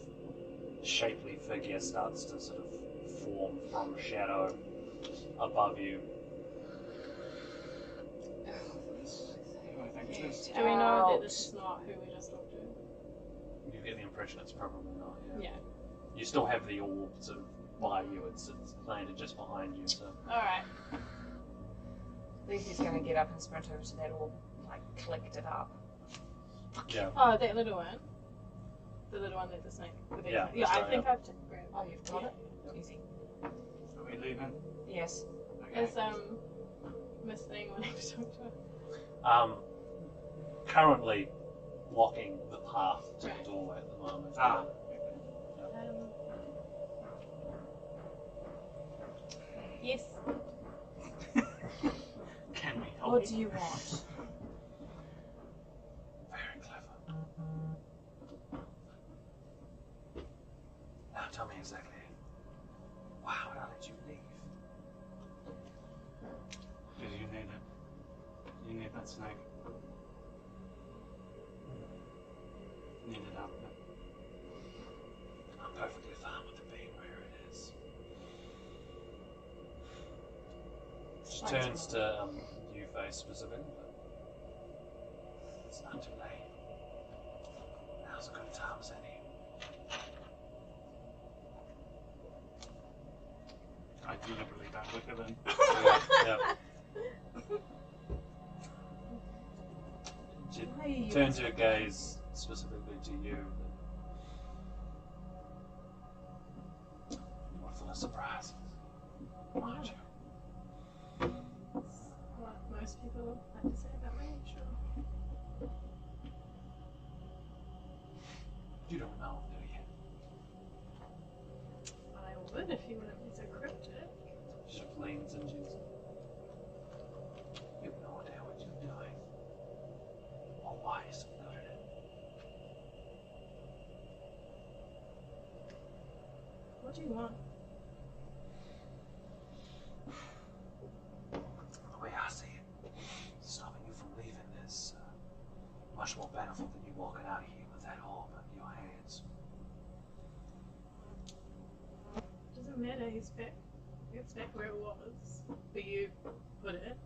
[SPEAKER 11] shapely figure starts to sort of form from shadow above you.
[SPEAKER 6] Do we know that this is not who we just talked to?
[SPEAKER 11] You get the impression it's probably not.
[SPEAKER 6] Yeah.
[SPEAKER 11] You still have the orb sort of by you. It's landed just behind you. So
[SPEAKER 6] Alright.
[SPEAKER 10] Lucy's gonna get up and sprint over to that orb, like collect it up.
[SPEAKER 11] yeah.
[SPEAKER 6] Oh, that little one. The little one that the snake. With the
[SPEAKER 11] Yeah,
[SPEAKER 6] yeah.
[SPEAKER 11] that's
[SPEAKER 6] I
[SPEAKER 11] right,
[SPEAKER 6] think
[SPEAKER 11] yeah.
[SPEAKER 6] I've grabbed.
[SPEAKER 10] Oh, you've got it? Easy.
[SPEAKER 9] Are we leaving?
[SPEAKER 10] Yes.
[SPEAKER 9] Okay.
[SPEAKER 6] Is Miss Thing wanting to talk to her?
[SPEAKER 11] Currently blocking the path to the doorway at the moment.
[SPEAKER 9] Ah.
[SPEAKER 6] Yes.
[SPEAKER 9] Can we help
[SPEAKER 10] What
[SPEAKER 9] you?
[SPEAKER 10] do you want?
[SPEAKER 11] Very clever. Now tell me exactly. Wow, how did you leave?
[SPEAKER 9] Because you need it. You need that snake. Need it out there.
[SPEAKER 11] I'm perfectly fine with it being where it is. She turns to you face specifically, but it's not too late. Now's a good time as any.
[SPEAKER 9] I deliberately don't look at them.
[SPEAKER 11] Yeah. She
[SPEAKER 10] Why are you
[SPEAKER 11] turns her gaze specifically to you. You're full of surprises, aren't you?
[SPEAKER 6] What most people like to say about me, sure.
[SPEAKER 11] You don't know, do you?
[SPEAKER 6] I would if you wouldn't be so cryptic.
[SPEAKER 11] She leans into you. You have no idea what you're doing, or why you're so good at it.
[SPEAKER 6] What do you want?
[SPEAKER 11] The way I see it, stopping you from leaving is much more benefit than you walking out of here with that orb in your hands.
[SPEAKER 6] Doesn't matter, it's back where it was. But you put it.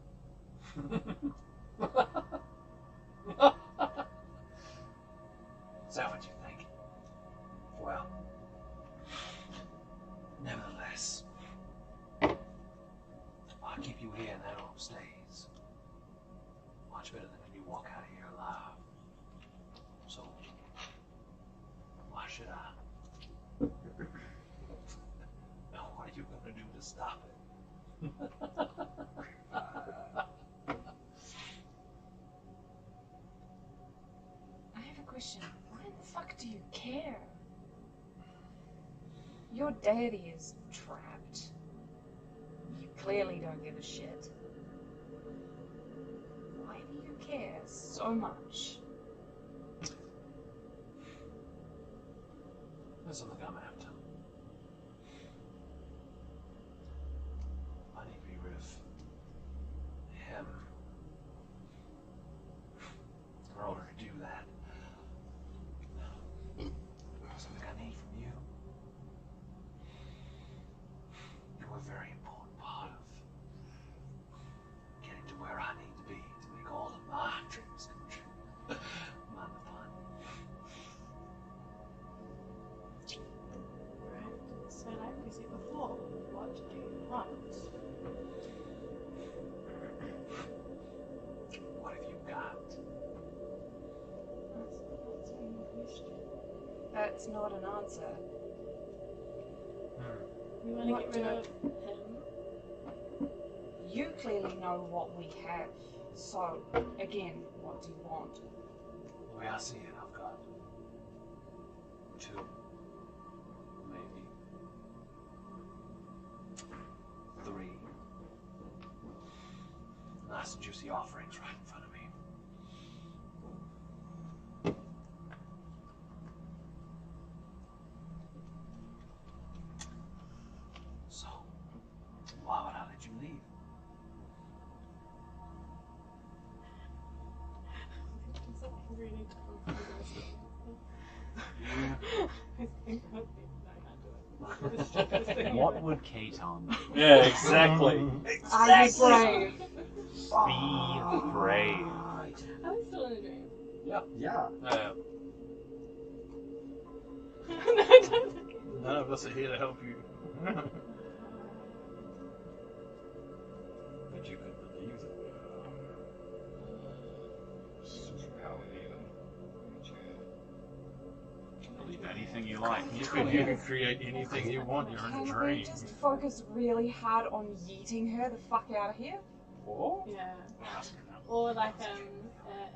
[SPEAKER 11] Is that what you think? Well, nevertheless, I'll keep you here and that orb stays. Much better than if you walk out of here alive. So, why should I? Now, what are you gonna do to stop it?
[SPEAKER 10] I have a question. Why the fuck do you care? Your deity is trapped. You clearly don't give a shit. Why do you care so much?
[SPEAKER 11] There's something I'm after. I need to be rid of him. In order to do that, something I need from you. You're a very important part of getting to where I need to be to make all of my dreams come true. Mind the pun.
[SPEAKER 6] Right. So like we said before, what do you want?
[SPEAKER 11] What have you got?
[SPEAKER 6] That's answering the question.
[SPEAKER 10] That's not an answer.
[SPEAKER 6] You want to
[SPEAKER 10] What
[SPEAKER 6] get rid
[SPEAKER 10] do-
[SPEAKER 6] of him?
[SPEAKER 10] You clearly know what we have. So, again, what do you want?
[SPEAKER 11] The way I see it, I've got two, maybe three nice and juicy offerings right in front of me. So, why would I let you leave?
[SPEAKER 6] It's like really difficult to I think I can't do it.
[SPEAKER 7] What would Katon
[SPEAKER 11] Yeah, exactly.
[SPEAKER 10] Are you brave?
[SPEAKER 7] be brave?
[SPEAKER 6] Are we still in a dream?
[SPEAKER 8] Yeah.
[SPEAKER 6] No, I don't think.
[SPEAKER 8] No,
[SPEAKER 9] None of us are here to help you.
[SPEAKER 7] But you could believe that we are superpowered even. Believe anything you like.
[SPEAKER 9] You can create anything you want. You're in a
[SPEAKER 10] Can we
[SPEAKER 9] dream.
[SPEAKER 10] just focus really hard on yeeting her the fuck out of here?
[SPEAKER 7] Or?
[SPEAKER 6] Yeah. Or like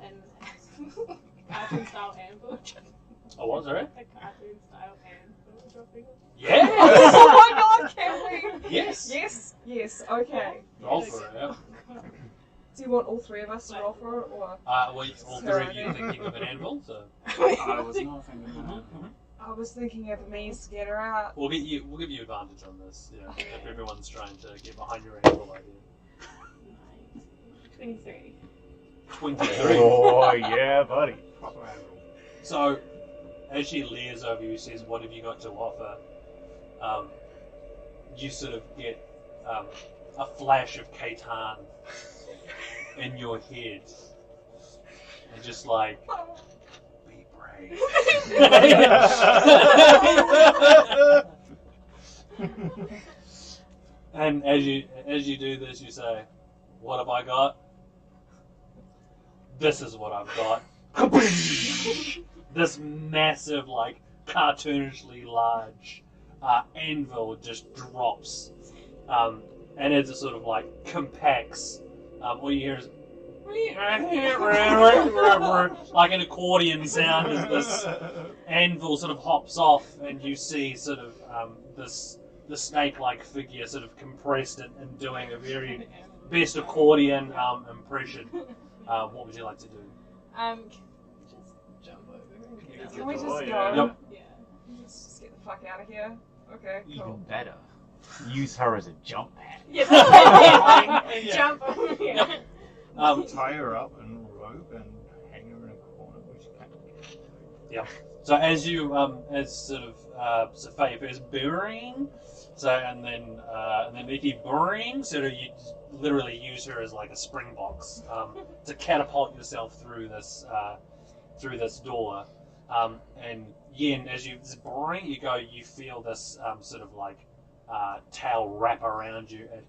[SPEAKER 6] an cartoon style anvil.
[SPEAKER 11] Oh, what, sorry?
[SPEAKER 6] A cartoon style anvil dropping.
[SPEAKER 11] Yeah!
[SPEAKER 10] Oh my god, can we?
[SPEAKER 11] Yes!
[SPEAKER 10] Yes, yes, okay.
[SPEAKER 11] Roll for it, yeah.
[SPEAKER 10] Do you want all three of us to roll for it, or?
[SPEAKER 11] Well, it's all three of you thinking of an anvil, so
[SPEAKER 9] I was not thinking of that.
[SPEAKER 10] I was thinking of me scared her out.
[SPEAKER 11] we'll give you advantage on this, if everyone's trying to get behind your anvil idea.
[SPEAKER 6] 23.
[SPEAKER 11] 23.
[SPEAKER 7] Oh, yeah, buddy.
[SPEAKER 9] Proper anvil.
[SPEAKER 11] So, as she leers over you, says, "What have you got to offer?" You sort of get a flash of Catan in your head, and just like, be brave. And as you do this, you say, "What have I got? This is what I've got." This massive, like, cartoonishly large anvil just drops, and it just sort of like compacts. All you hear is like an accordion sound as this anvil sort of hops off, and you see sort of the snake-like figure sort of compressed and doing a very best accordion impression. What would you like to do?
[SPEAKER 6] Just jump over.
[SPEAKER 10] Can we just go?
[SPEAKER 11] Yep.
[SPEAKER 6] Yeah.
[SPEAKER 10] Just get the fuck out of here. Okay,
[SPEAKER 7] Even
[SPEAKER 10] cool.
[SPEAKER 7] better. Use her as a jump pad.
[SPEAKER 6] Yeah, that's what I'm
[SPEAKER 11] Yeah.
[SPEAKER 6] Jump over. Yeah.
[SPEAKER 9] Tie her up in rope and hang her in a corner, which can.
[SPEAKER 11] So as you as sort of Sophia is burying, so and then Mickey burying, so you literally use her as like a spring box to catapult yourself through this door, and Yen, as you burying, you feel this sort of like tail wrap around you and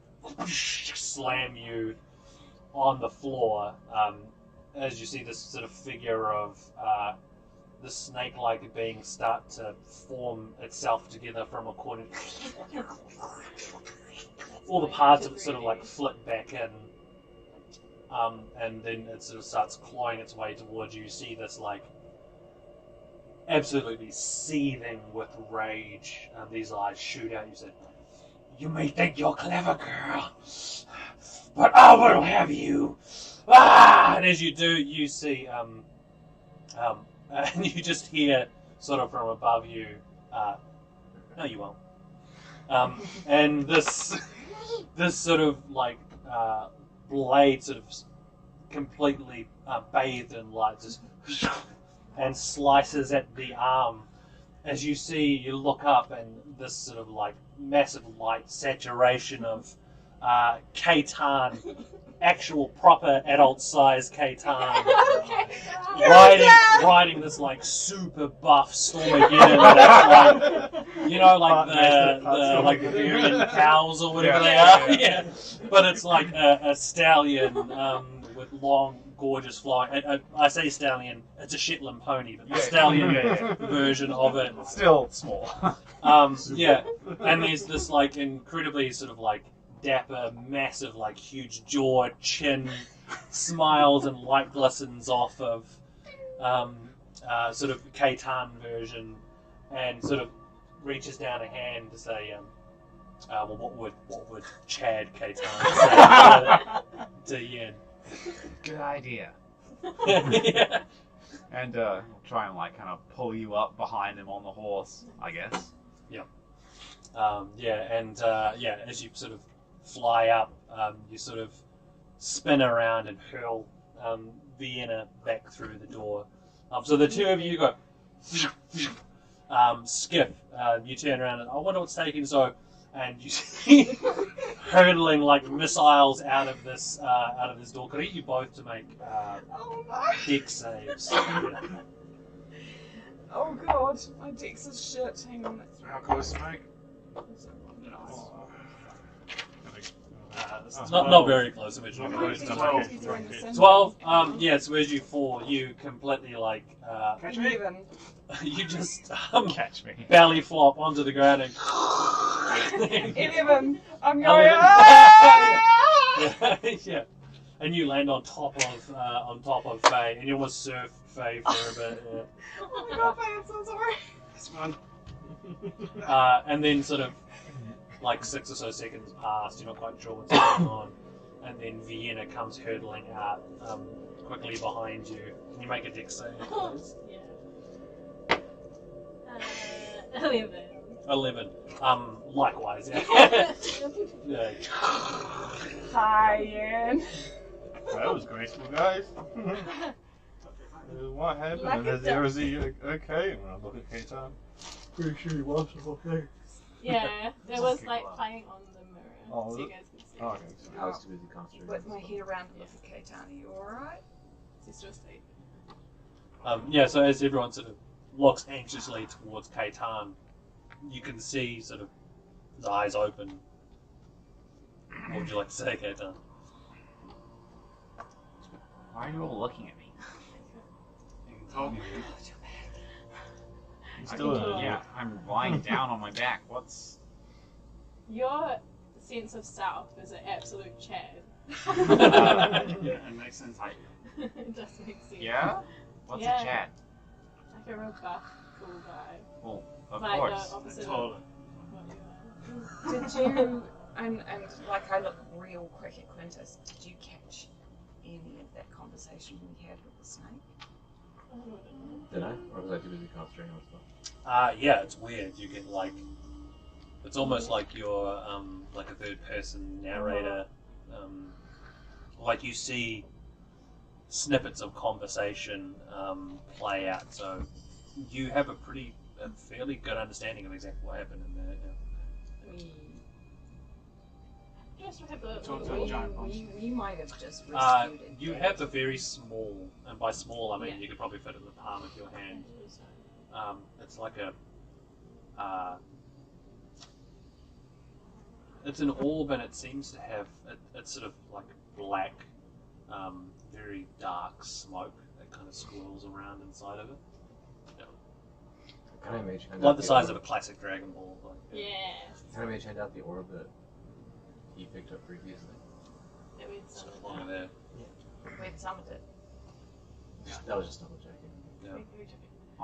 [SPEAKER 11] slam you on the floor, as you see this sort of figure of the snake-like being start to form itself together from a corner. All the parts of it sort of like flip back in, and then it sort of starts clawing its way towards you. You see this like absolutely seething with rage. These eyes shoot out. You said, "You may think you're clever, girl, but I will have you!" Ah! And as you do, you see, and you just hear sort of from above you, "No, you won't." And this sort of like blade sort of completely bathed in light just and slices at the arm. As you see, you look up and this sort of like massive light saturation of Catan, actual proper adult size Catan, riding this like super buff Stormageddon that's like, you know, like the like Bavarian cows or whatever they are. Yeah. But it's like a stallion with long, gorgeous flying. I say stallion, it's a Shetland pony, but the stallion version of it.
[SPEAKER 7] Still small.
[SPEAKER 11] Yeah, and there's this like incredibly sort of like dapper, massive, like huge jaw, chin, smiles and light glistens off of sort of Catan version, and sort of reaches down a hand to say, well, what would Chad Catan say to Yen?
[SPEAKER 7] Good idea.
[SPEAKER 11] Yeah.
[SPEAKER 7] And we'll try and like kind of pull you up behind him on the horse, I guess.
[SPEAKER 11] As you sort of fly up, you sort of spin around and hurl Vienna back through the door. So the two of you go skip. You turn around and I wonder what's taking so, and you see hurtling like missiles out of this door. Could I get you both to make dex saves? Yeah.
[SPEAKER 10] Oh god, my dex is shit. Hang on.
[SPEAKER 7] How close to Mike?
[SPEAKER 11] It's not very close originally.
[SPEAKER 10] He's in the center.
[SPEAKER 11] 12. Yeah. So as you fall, you completely like
[SPEAKER 7] Catch me.
[SPEAKER 10] 11.
[SPEAKER 11] you just
[SPEAKER 7] Catch me.
[SPEAKER 11] belly flop onto the ground and
[SPEAKER 10] 11. I'm going.
[SPEAKER 11] 11.
[SPEAKER 10] Ah!
[SPEAKER 11] yeah. And you land on top of Faye, and you almost surf Faye for a bit. Yeah.
[SPEAKER 10] Oh my god, I'm so sorry.
[SPEAKER 9] It's fun.
[SPEAKER 11] And then sort of like 6 or so seconds pass, you're not quite sure what's going on. And then Vienna comes hurtling out quickly behind you. Can you make a dex save, please?
[SPEAKER 6] Yeah. 11.
[SPEAKER 11] 11. Likewise, yeah. Yeah.
[SPEAKER 10] Hi, Ian.
[SPEAKER 1] That was graceful, guys. What happened?
[SPEAKER 10] Like a
[SPEAKER 1] Is he okay? When I look at Kaitan, pretty sure he was okay.
[SPEAKER 6] Yeah, there was like playing on the mirror,
[SPEAKER 1] Oh,
[SPEAKER 6] so you
[SPEAKER 1] was
[SPEAKER 6] guys could see.
[SPEAKER 1] Oh, okay.
[SPEAKER 8] I was too busy concentrating.
[SPEAKER 10] With my head around and look at Kaitan, are you alright?
[SPEAKER 6] She's still asleep.
[SPEAKER 11] Yeah, so as everyone sort of looks anxiously towards Kaitan, you can see sort of his eyes open. What would you like to say, Kaitan?
[SPEAKER 7] Why are you all looking at me?
[SPEAKER 9] You can talk.
[SPEAKER 7] Yeah, I'm lying down on my back. What's...
[SPEAKER 6] Your sense of self is an absolute Chad.
[SPEAKER 9] Yeah, it makes sense.
[SPEAKER 6] It just makes sense.
[SPEAKER 7] Yeah? What's
[SPEAKER 6] Yeah.
[SPEAKER 7] a chat?
[SPEAKER 6] Like a real buff, cool guy.
[SPEAKER 7] Well, of
[SPEAKER 6] Like
[SPEAKER 7] course.
[SPEAKER 6] the opposite
[SPEAKER 9] Totally.
[SPEAKER 6] of what you are.
[SPEAKER 10] Did you, and like I look real quick at Quintus, did you catch any of that conversation we had with the snake?
[SPEAKER 8] Did I? Or was I too busy concentrating on stuff?
[SPEAKER 11] Yeah, it's weird. You get like, it's almost like you're like a third person narrator. Like you see snippets of conversation play out, so you have a fairly good understanding of exactly what happened in there. Yeah.
[SPEAKER 6] Just have a
[SPEAKER 9] Talk to a giant monster.
[SPEAKER 10] We might have just rescued it.
[SPEAKER 11] You have a very small, and by small I mean you could probably fit it in the palm of your hand. It's like it's an orb, and it seems to have it's sort of like black, very dark smoke that kind of swirls around inside of it.
[SPEAKER 8] Can I mage hand
[SPEAKER 11] Like
[SPEAKER 8] out
[SPEAKER 11] the size of
[SPEAKER 8] orb?
[SPEAKER 11] a classic Dragon Ball. Like,
[SPEAKER 6] Yeah.
[SPEAKER 8] Can I mage hand out the orb that he picked up previously?
[SPEAKER 6] That we
[SPEAKER 11] sort of longer there.
[SPEAKER 10] We've summoned it.
[SPEAKER 8] That was just double checking.
[SPEAKER 11] Yeah.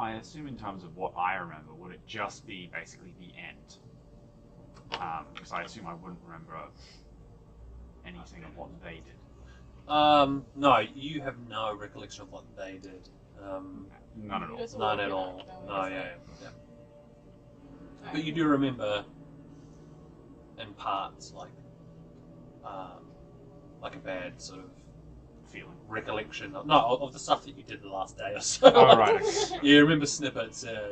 [SPEAKER 7] I assume in terms of what I remember, would it just be basically the end? Because I assume I wouldn't remember anything of what they did.
[SPEAKER 11] No, you have no recollection of what they did.
[SPEAKER 7] None at all.
[SPEAKER 6] Just
[SPEAKER 11] None at
[SPEAKER 6] walking
[SPEAKER 11] all.
[SPEAKER 6] up,
[SPEAKER 11] No,
[SPEAKER 6] going
[SPEAKER 11] yeah. But you do remember, in parts, like a bad sort of
[SPEAKER 7] Feeling.
[SPEAKER 11] recollection of the stuff that you did the last day or so.
[SPEAKER 7] Oh, right.
[SPEAKER 11] You remember snippets, yeah,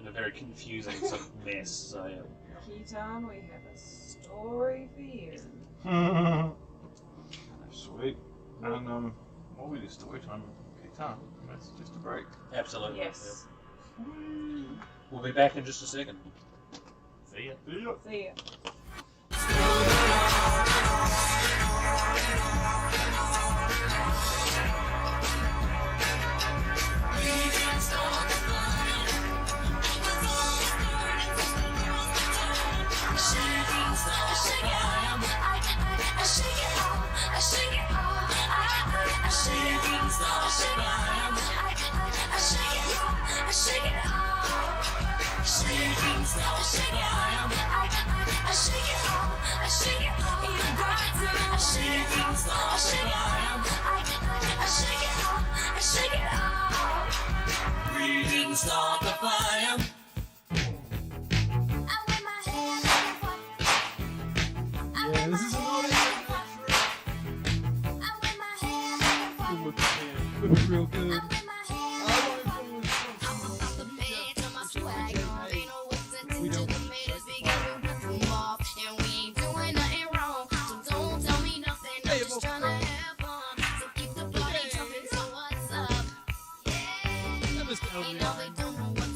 [SPEAKER 11] in a very confusing sort of mess. So yeah.
[SPEAKER 10] Keaton, we have a story for you.
[SPEAKER 1] Sweet. And what we do story time with Kaitan. That's just a break.
[SPEAKER 11] Absolutely.
[SPEAKER 10] Yes.
[SPEAKER 11] yeah. We'll be back in just a second.
[SPEAKER 7] See ya.
[SPEAKER 1] See ya.
[SPEAKER 10] See ya.
[SPEAKER 3] Start the fire.
[SPEAKER 1] Yeah, this is another It was real good. We don't. Mr. Elgin.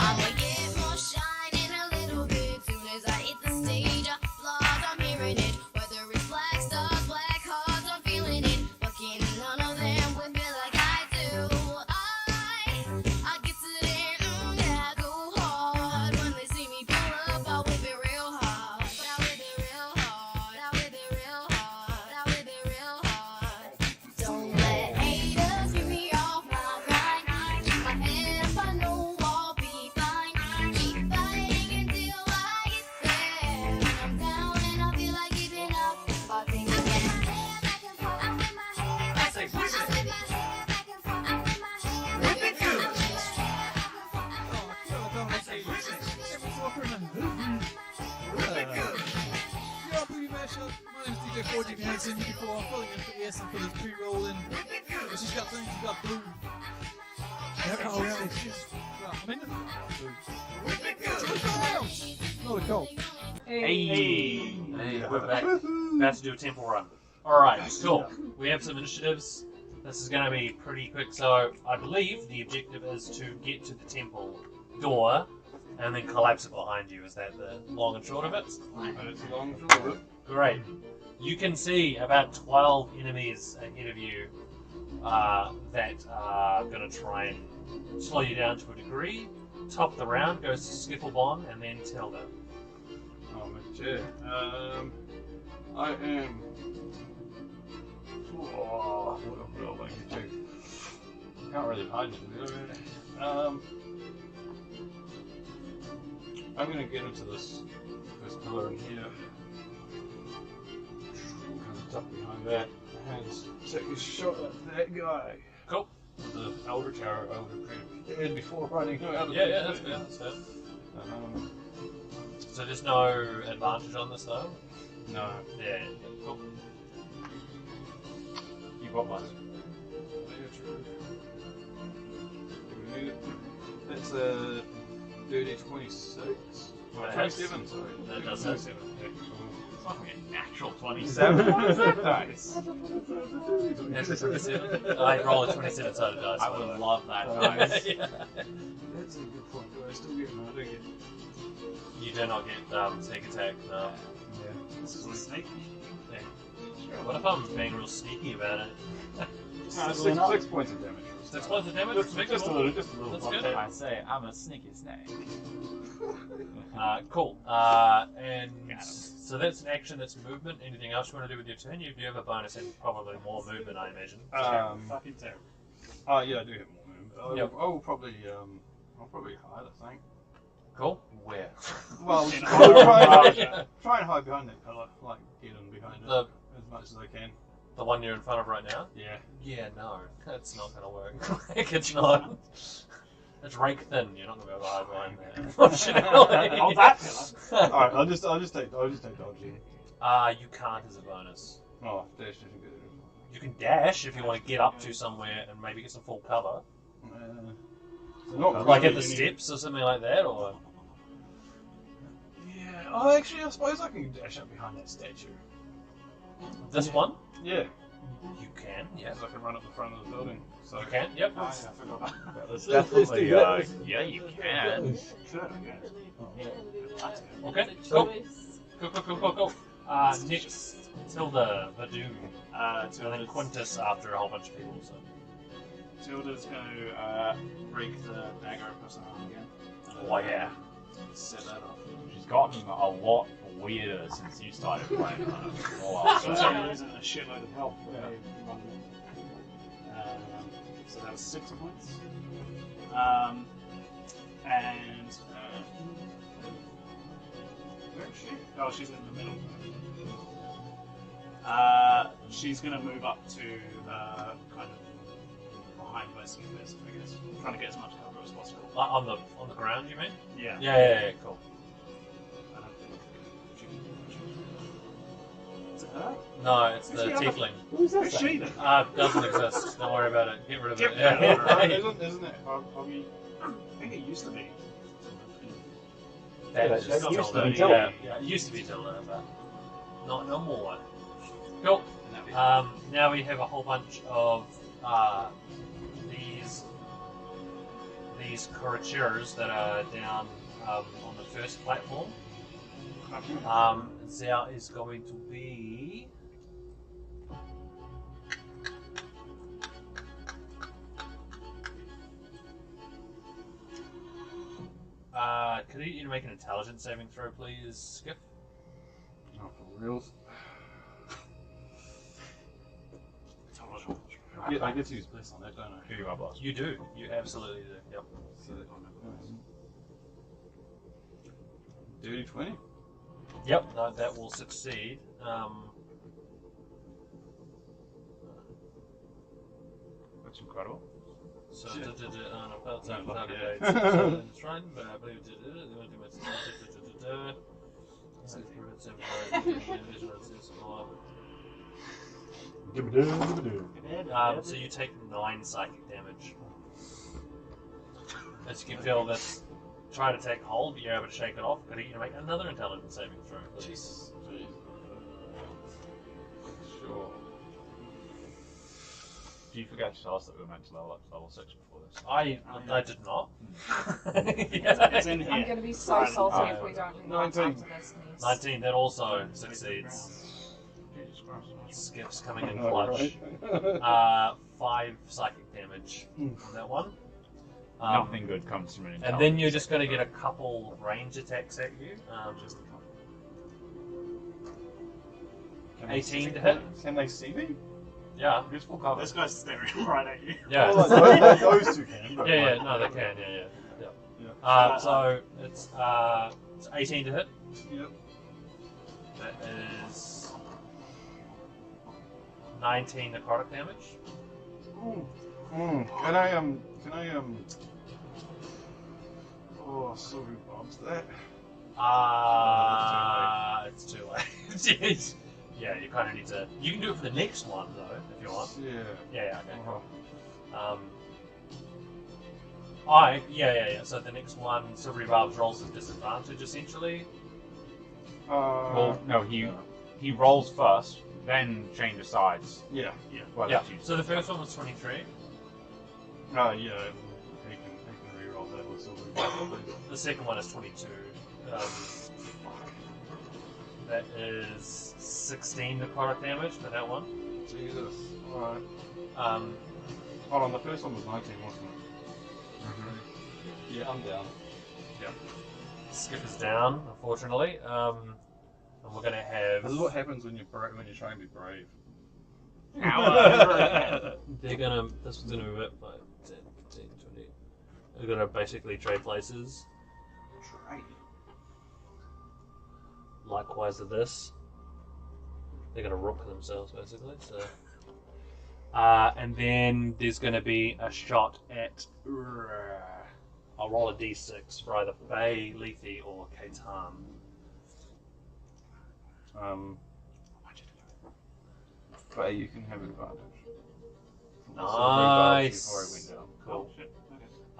[SPEAKER 2] I'ma get more shine in a little bit. Soon as I hit the stage, applause, I'm hearing it. Whether it's black stars, black hearts, I'm feeling it. But can none of them whip it like I do? I get to there, yeah, I go hard. When they see me pull up, I whip it real hard. I whip it real hard. I whip it real hard. I whip it real hard. Don't let haters get me off my grind. Keep my head up, I know I'll be fine. Keep fighting until I get there. When I'm down and I feel like giving up, I think I can.
[SPEAKER 9] I say push it.
[SPEAKER 2] Whip it good.
[SPEAKER 1] You're up, Booty Mashup. My name's DJ 4G Hansen. Before I'm filling in for ES and for this pre-roll in. But she's got things, she's got blue. Oh, really? I'm in the Not a cold.
[SPEAKER 5] Hey, we're back. About to do a temple run. Alright, cool. We have some initiatives. This is going to be pretty quick. So, I believe the objective is to get to the temple door and then collapse it behind you. Is that the long and short of it?
[SPEAKER 9] It's long and short of it.
[SPEAKER 5] Great. You can see about 12 enemies ahead of you that are going to try and slow you down to a degree. Top of the round goes to Skifflebon and then Tilda.
[SPEAKER 9] Oh, my chair. I am. Oh, what a real thing to do. Can't really hide it, really. I'm gonna get into this pillar in here. Kind of duck behind that and take a shot at that guy.
[SPEAKER 5] Cool.
[SPEAKER 9] The Elder Tower I would have created before running out of
[SPEAKER 5] Yeah, that's fair. That's fair. So there's no advantage on this though?
[SPEAKER 9] No.
[SPEAKER 5] Yeah, cool.
[SPEAKER 9] You got one. That's a dirty 26. Well,
[SPEAKER 5] That's-
[SPEAKER 9] 27, sorry.
[SPEAKER 5] that does
[SPEAKER 9] 27.
[SPEAKER 7] It's not gonna be a natural 27. What is that dice?
[SPEAKER 5] That's a 27. I roll a 27 sided dice.
[SPEAKER 7] I
[SPEAKER 5] by the
[SPEAKER 7] would
[SPEAKER 5] way.
[SPEAKER 7] love that dice.
[SPEAKER 5] Yeah.
[SPEAKER 9] That's a good point. Do I still get one? I don't get.
[SPEAKER 5] You do not get sneak attack, no.
[SPEAKER 9] Yeah.
[SPEAKER 7] This is a snake.
[SPEAKER 5] Yeah. What if I'm being real sneaky about it?
[SPEAKER 9] No, 6 points of damage.
[SPEAKER 5] 6 points of damage?
[SPEAKER 9] Just a little. Just a little.
[SPEAKER 5] That's
[SPEAKER 7] What
[SPEAKER 5] good.
[SPEAKER 7] can I say? I'm a sneaky snake.
[SPEAKER 5] Cool. And so that's an action, that's movement. Anything else you want to do with your turn? You do have a bonus and probably more movement, I imagine.
[SPEAKER 9] Fucking terrible. Oh yeah, I do have more movement.
[SPEAKER 5] Yep.
[SPEAKER 9] I will probably I'll probably hide. I think.
[SPEAKER 5] Cool. Where?
[SPEAKER 9] Well,
[SPEAKER 7] In
[SPEAKER 9] try and hide behind that pillar, like get in behind it
[SPEAKER 5] The-
[SPEAKER 9] as much as I can.
[SPEAKER 5] The one you're in front of right now?
[SPEAKER 9] Yeah.
[SPEAKER 5] Yeah, no. That's not going to work. Like, it's not. It's rank thin. You're not going to be able to hide behind that, unfortunately.
[SPEAKER 7] Oh, that pillar.
[SPEAKER 9] All right, I'll just take dodging.
[SPEAKER 5] You can't as a bonus.
[SPEAKER 9] Oh, dash isn't good.
[SPEAKER 5] You can dash if you want to get up to somewhere and maybe get some full cover.
[SPEAKER 9] So not
[SPEAKER 5] Like
[SPEAKER 9] really
[SPEAKER 5] at the
[SPEAKER 9] any-
[SPEAKER 5] steps or something like that, or...
[SPEAKER 9] Yeah. Oh, actually, I suppose I can dash up behind that statue.
[SPEAKER 5] This one?
[SPEAKER 9] Yeah.
[SPEAKER 5] You can, yeah.
[SPEAKER 9] Because I can run up the front of the building. So
[SPEAKER 5] You can, yep.
[SPEAKER 9] Oh, yeah, I forgot about that.
[SPEAKER 8] Let's
[SPEAKER 7] Definitely,
[SPEAKER 8] do that.
[SPEAKER 7] yeah, you can.
[SPEAKER 5] Okay, cool. Cool. Next, Tilda, Vadoom, and then Quintus after a whole bunch of people, so...
[SPEAKER 12] Tilda's going to break the dagger across the arm again.
[SPEAKER 5] Oh, yeah.
[SPEAKER 12] Set that off.
[SPEAKER 7] She's gotten a lot weirder since you started playing her.
[SPEAKER 12] So I'm losing a shitload of health. So that was 6 points. And where is she? Oh, she's in the middle. she's going to move up to kind of behind where Skip is, I guess. Trying to get as much cover as possible.
[SPEAKER 11] On the ground, you mean?
[SPEAKER 12] Yeah.
[SPEAKER 11] Yeah, cool.
[SPEAKER 12] I don't think is it her?
[SPEAKER 11] No, it's
[SPEAKER 12] Who's
[SPEAKER 11] the
[SPEAKER 12] the other-
[SPEAKER 11] tiefling.
[SPEAKER 12] Who's she then?
[SPEAKER 11] Doesn't exist. Don't worry about it. Get rid of
[SPEAKER 12] Get
[SPEAKER 11] it.
[SPEAKER 12] rid of
[SPEAKER 11] Yeah.
[SPEAKER 12] it, right? Isn't it? I think it used to be.
[SPEAKER 11] That's
[SPEAKER 8] That
[SPEAKER 11] just
[SPEAKER 8] used to
[SPEAKER 11] Tilda.
[SPEAKER 8] be Tilda.
[SPEAKER 11] Yeah, it used to be Tilda, but not no more. Cool.
[SPEAKER 12] And that
[SPEAKER 11] Now we have a whole bunch of these courtiers that are down on the first platform. There is going to be could you make an intelligence saving throw, please, Skip?
[SPEAKER 1] Oh, for reals? I get to use bliss on that, don't I?
[SPEAKER 7] Who you are, boss?
[SPEAKER 11] You do. You absolutely do. Yep.
[SPEAKER 1] So, dirty 20.
[SPEAKER 11] Yep. No, that will succeed.
[SPEAKER 7] That's incredible.
[SPEAKER 11] So,
[SPEAKER 1] Shit.
[SPEAKER 11] on a part-time
[SPEAKER 1] No,
[SPEAKER 11] target
[SPEAKER 1] yeah.
[SPEAKER 11] dates, Strahd, but I believe so you take 9 psychic damage. As you can feel this try to take hold, but you're able to shake it off. Could you make another intelligence saving throw, please?
[SPEAKER 1] Sure.
[SPEAKER 7] You forgot to tell us that we were meant to level up to level 6 before this.
[SPEAKER 11] I did not.
[SPEAKER 12] It's in here.
[SPEAKER 10] I'm going to be so salty if we don't leave
[SPEAKER 1] 19.
[SPEAKER 10] after this mess.
[SPEAKER 11] 19, that also succeeds.
[SPEAKER 7] Jesus Christ.
[SPEAKER 11] Skip's coming in
[SPEAKER 1] I know,
[SPEAKER 11] clutch.
[SPEAKER 1] right?
[SPEAKER 11] 5 psychic damage on that one.
[SPEAKER 7] Nothing good comes from an
[SPEAKER 11] And then you're just going to get a couple range attacks at you.
[SPEAKER 12] Just a couple.
[SPEAKER 1] Can they
[SPEAKER 11] 18
[SPEAKER 1] see-
[SPEAKER 11] to hit.
[SPEAKER 1] Can they see me?
[SPEAKER 11] Yeah.
[SPEAKER 1] It's full cover.
[SPEAKER 12] This guy's staring right at you.
[SPEAKER 11] Yeah.
[SPEAKER 1] Well, like, those two can. But
[SPEAKER 11] Yeah,
[SPEAKER 1] like,
[SPEAKER 11] no, they can, yeah.
[SPEAKER 1] Yeah.
[SPEAKER 11] So it's 18 to hit.
[SPEAKER 1] Yep.
[SPEAKER 11] That is 19 necrotic damage.
[SPEAKER 1] Can I oh, sorry, Bob's that.
[SPEAKER 11] It's too late. Jeez. Yeah, you kind of need to. You can do it for the next one though, if you want.
[SPEAKER 1] Yeah.
[SPEAKER 11] Yeah, okay.
[SPEAKER 1] Uh-huh.
[SPEAKER 11] Yeah. So the next one, Silvery Barbs rolls with disadvantage essentially.
[SPEAKER 7] Well, no, he rolls first, then changes sides.
[SPEAKER 1] Yeah.
[SPEAKER 7] Well,
[SPEAKER 11] Yeah.
[SPEAKER 7] that's you.
[SPEAKER 11] So the first one was 23.
[SPEAKER 1] Yeah. He can re-roll that with silver.
[SPEAKER 11] The second one is 22. That is 16 necrotic damage for that one.
[SPEAKER 1] Jesus. Alright.
[SPEAKER 11] Um,
[SPEAKER 1] Hold on, the first one was 19, wasn't it? Yeah, I'm down.
[SPEAKER 11] Skip is down, unfortunately. And we're gonna have.
[SPEAKER 1] This is what happens when you're trying to be brave.
[SPEAKER 11] They're gonna. This one's gonna move it by 10, 15, 20. They're gonna basically trade places.
[SPEAKER 12] Trade.
[SPEAKER 11] Likewise with this. They're gonna rook themselves basically. So. And then there's gonna be a shot at. I'll roll a d6 for either Faye, Lethe, or Katan.
[SPEAKER 1] But you can have advantage.
[SPEAKER 11] Nice.
[SPEAKER 1] Before I went down.
[SPEAKER 11] Cool.
[SPEAKER 12] Shit.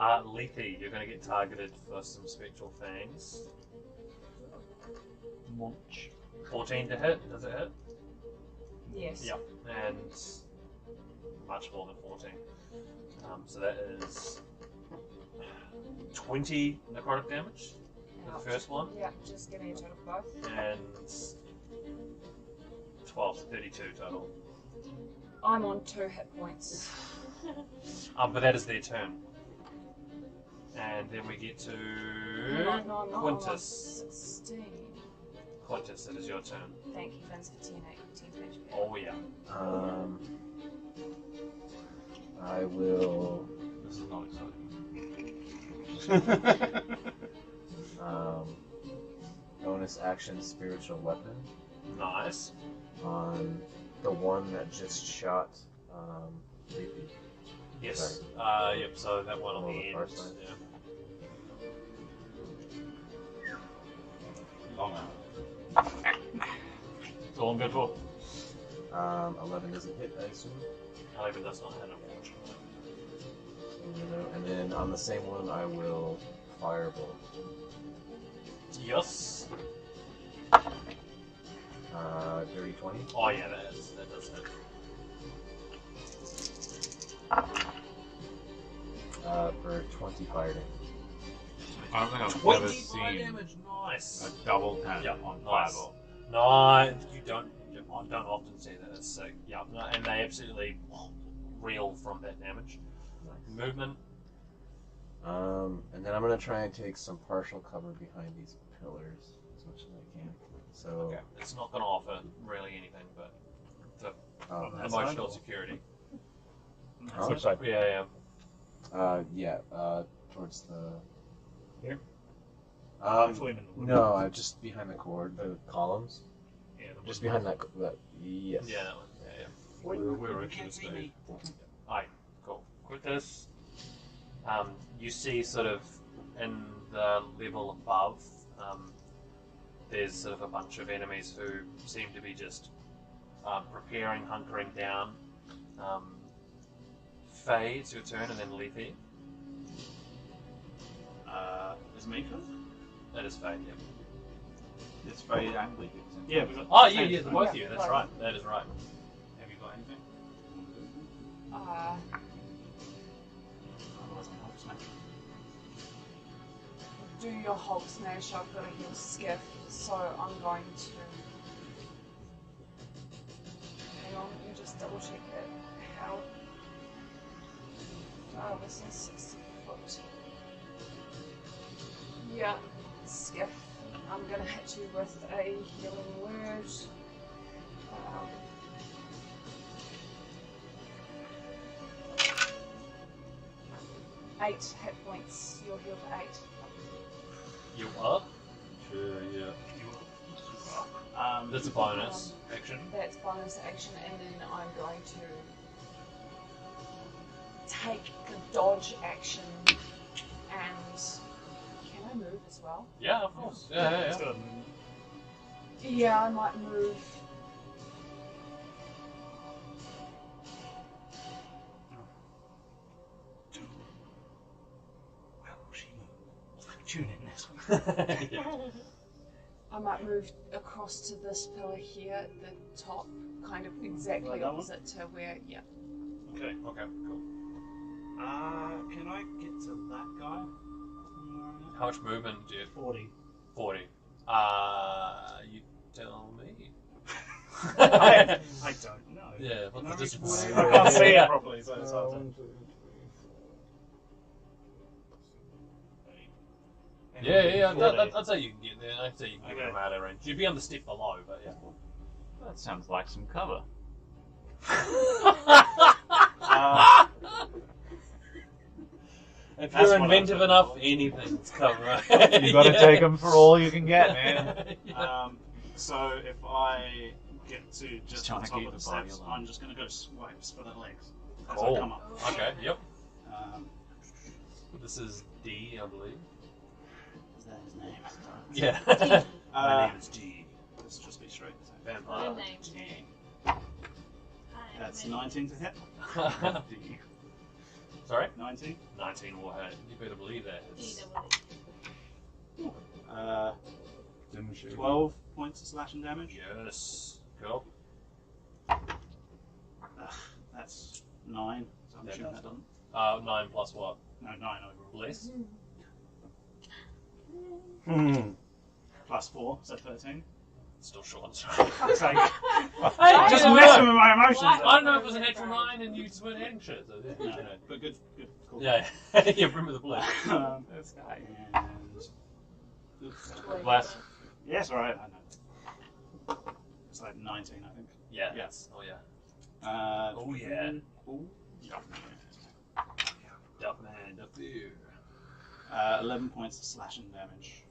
[SPEAKER 12] Okay.
[SPEAKER 11] Lethe, you're going to get targeted for some spectral fangs.
[SPEAKER 7] Munch.
[SPEAKER 11] 14 to hit, does it hit?
[SPEAKER 10] Yes.
[SPEAKER 11] Yep. And much more than 14. So that is 20 necrotic damage for the first one,
[SPEAKER 10] Yeah, just give me a total for both.
[SPEAKER 11] and 12 to 32 total.
[SPEAKER 10] I'm on 2 hit points.
[SPEAKER 11] But that is their turn. And then we get to
[SPEAKER 10] No, I'm not. I'm on
[SPEAKER 11] Quintus.
[SPEAKER 10] 16.
[SPEAKER 11] Quintus, it is your turn.
[SPEAKER 10] Thank you, Vince, for 10 HP.
[SPEAKER 11] Oh yeah.
[SPEAKER 8] I will.
[SPEAKER 1] This is not exciting.
[SPEAKER 8] Bonus action spiritual weapon
[SPEAKER 11] Nice.
[SPEAKER 8] on the one that just shot Leafy.
[SPEAKER 11] Yes. Yep. So that one on
[SPEAKER 8] Oh,
[SPEAKER 11] the
[SPEAKER 8] the
[SPEAKER 11] end.
[SPEAKER 8] far side.
[SPEAKER 11] Yeah.
[SPEAKER 12] Long arm. That's all I'm good for.
[SPEAKER 8] 11 doesn't hit, I assume.
[SPEAKER 11] 11 does not hit, unfortunately.
[SPEAKER 8] And then on the same one, I will firebolt.
[SPEAKER 11] Yes.
[SPEAKER 8] Dirty 20.
[SPEAKER 11] Oh yeah, that does hit.
[SPEAKER 8] For 20 fire damage.
[SPEAKER 7] I don't think I've
[SPEAKER 11] 20
[SPEAKER 7] ever
[SPEAKER 11] fire
[SPEAKER 7] seen
[SPEAKER 11] damage. Nice.
[SPEAKER 7] a double tap
[SPEAKER 11] Yep,
[SPEAKER 7] on
[SPEAKER 11] nice.
[SPEAKER 7] Fireball.
[SPEAKER 11] No, you don't often see that. It's sick. Yeah, no, and they absolutely reel from that damage.
[SPEAKER 8] Nice.
[SPEAKER 11] Movement.
[SPEAKER 8] And then I'm gonna try and take some partial cover behind these pillars as much as I can. So,
[SPEAKER 11] Okay. It's not going to offer really anything, but
[SPEAKER 8] that's
[SPEAKER 11] emotional
[SPEAKER 12] fine.
[SPEAKER 11] security.
[SPEAKER 8] Oh.
[SPEAKER 12] Which side?
[SPEAKER 11] Yeah.
[SPEAKER 8] Towards the.
[SPEAKER 12] Here?
[SPEAKER 8] Um,
[SPEAKER 12] Before you meant the wood.
[SPEAKER 8] no, just behind the cord, the columns.
[SPEAKER 12] Yeah, the
[SPEAKER 8] Just
[SPEAKER 12] wood.
[SPEAKER 8] behind that. Yes.
[SPEAKER 11] Yeah, that one. Yeah.
[SPEAKER 7] We're
[SPEAKER 12] You
[SPEAKER 7] actually
[SPEAKER 12] can't see me.
[SPEAKER 11] Alright, cool. With this, you see sort of in the level above, there's sort of a bunch of enemies who seem to be just preparing, hunkering down. Faye, it's your turn, and then Lethe.
[SPEAKER 12] Is me first?
[SPEAKER 11] That is Faye, yeah.
[SPEAKER 7] It's very angry.
[SPEAKER 12] Yeah, we got.
[SPEAKER 11] Oh, yeah, both of you, that's right. That is right.
[SPEAKER 12] Have you got anything?
[SPEAKER 10] Uh,
[SPEAKER 12] Otherwise, I'm Hulk Smash.
[SPEAKER 10] do your Hulk smash. I've got a heal skiff, so I'm going to. Hang on, let me just double check it. How? Oh, this is 60 foot. Yeah, skiff. I'm gonna hit you with a healing word. 8 hit points. You're healed for 8.
[SPEAKER 11] You are? Sure, yeah. That's a bonus action.
[SPEAKER 10] That's bonus action, and then I'm going to take the dodge action. And can I move as well?
[SPEAKER 11] Yeah, of course. Yeah.
[SPEAKER 10] Yeah, I might move.
[SPEAKER 12] Well, she moved. Tune in this one.
[SPEAKER 10] I might move across to this pillar here at the top, kind of exactly
[SPEAKER 12] Like that one?
[SPEAKER 10] opposite to where. Yeah.
[SPEAKER 12] Okay.
[SPEAKER 11] Okay, cool.
[SPEAKER 12] Can I get to that guy?
[SPEAKER 11] How much movement do you have?
[SPEAKER 12] 40.
[SPEAKER 11] 40. You tell me.
[SPEAKER 12] I don't know.
[SPEAKER 11] Yeah, what's the distance?
[SPEAKER 12] I can't see it properly, so it's hard to.
[SPEAKER 8] 1, 2, 3.
[SPEAKER 11] Yeah,
[SPEAKER 12] 40.
[SPEAKER 11] I'd say you can get there. I'd say you can get
[SPEAKER 12] Okay.
[SPEAKER 11] them out of range. You'd be on the step below, but yeah.
[SPEAKER 7] That sounds like some cover.
[SPEAKER 11] If
[SPEAKER 12] That's
[SPEAKER 11] you're
[SPEAKER 12] what
[SPEAKER 11] inventive
[SPEAKER 12] I'm
[SPEAKER 11] enough,
[SPEAKER 12] for.
[SPEAKER 11] anything's cover.
[SPEAKER 7] You got to take them for all you can get, man.
[SPEAKER 12] So if I get to just
[SPEAKER 7] trying
[SPEAKER 12] the
[SPEAKER 7] to
[SPEAKER 12] top
[SPEAKER 7] keep
[SPEAKER 12] of the
[SPEAKER 7] the body
[SPEAKER 12] steps,
[SPEAKER 7] alive.
[SPEAKER 12] I'm just going to go swipes for the legs as
[SPEAKER 11] Cool.
[SPEAKER 12] I come up.
[SPEAKER 11] Okay, yep.
[SPEAKER 12] Um,
[SPEAKER 11] This is D, I believe.
[SPEAKER 12] is that his name?
[SPEAKER 11] Yeah.
[SPEAKER 12] My name is G. Let's just be straight.
[SPEAKER 11] Vampire.
[SPEAKER 2] Good name.
[SPEAKER 12] G. That's 19 to hit.
[SPEAKER 11] D. Sorry?
[SPEAKER 12] 19.
[SPEAKER 11] 19 will hit. You better believe that. It's
[SPEAKER 12] 12 points of slashing damage.
[SPEAKER 11] yes. Cool.
[SPEAKER 12] That's 9. So I'm
[SPEAKER 11] That
[SPEAKER 12] assuming
[SPEAKER 11] does.
[SPEAKER 12] that doesn't.
[SPEAKER 11] 9 plus what?
[SPEAKER 12] No, 9 overall.
[SPEAKER 11] Less?
[SPEAKER 12] Plus 4, so 13.
[SPEAKER 11] Still short.
[SPEAKER 12] Fuck's sake.
[SPEAKER 11] Hey,
[SPEAKER 12] Just
[SPEAKER 11] you know
[SPEAKER 12] messing
[SPEAKER 11] what?
[SPEAKER 12] with my emotions.
[SPEAKER 11] I don't know if it was a natural 9 and you just weren't hitting shit. So, yeah, you know.
[SPEAKER 12] But good. Cool.
[SPEAKER 11] Yeah, yeah, brim with the blue.
[SPEAKER 12] This guy. And...
[SPEAKER 7] Bless.
[SPEAKER 12] Yes, right. I know. It's like 19, I think.
[SPEAKER 11] Yeah,
[SPEAKER 12] Yeah.
[SPEAKER 11] that's, oh yeah.
[SPEAKER 12] Oh
[SPEAKER 11] yeah.
[SPEAKER 12] Ooh.
[SPEAKER 11] Duck man, duck you.
[SPEAKER 12] 11 points of slashing damage.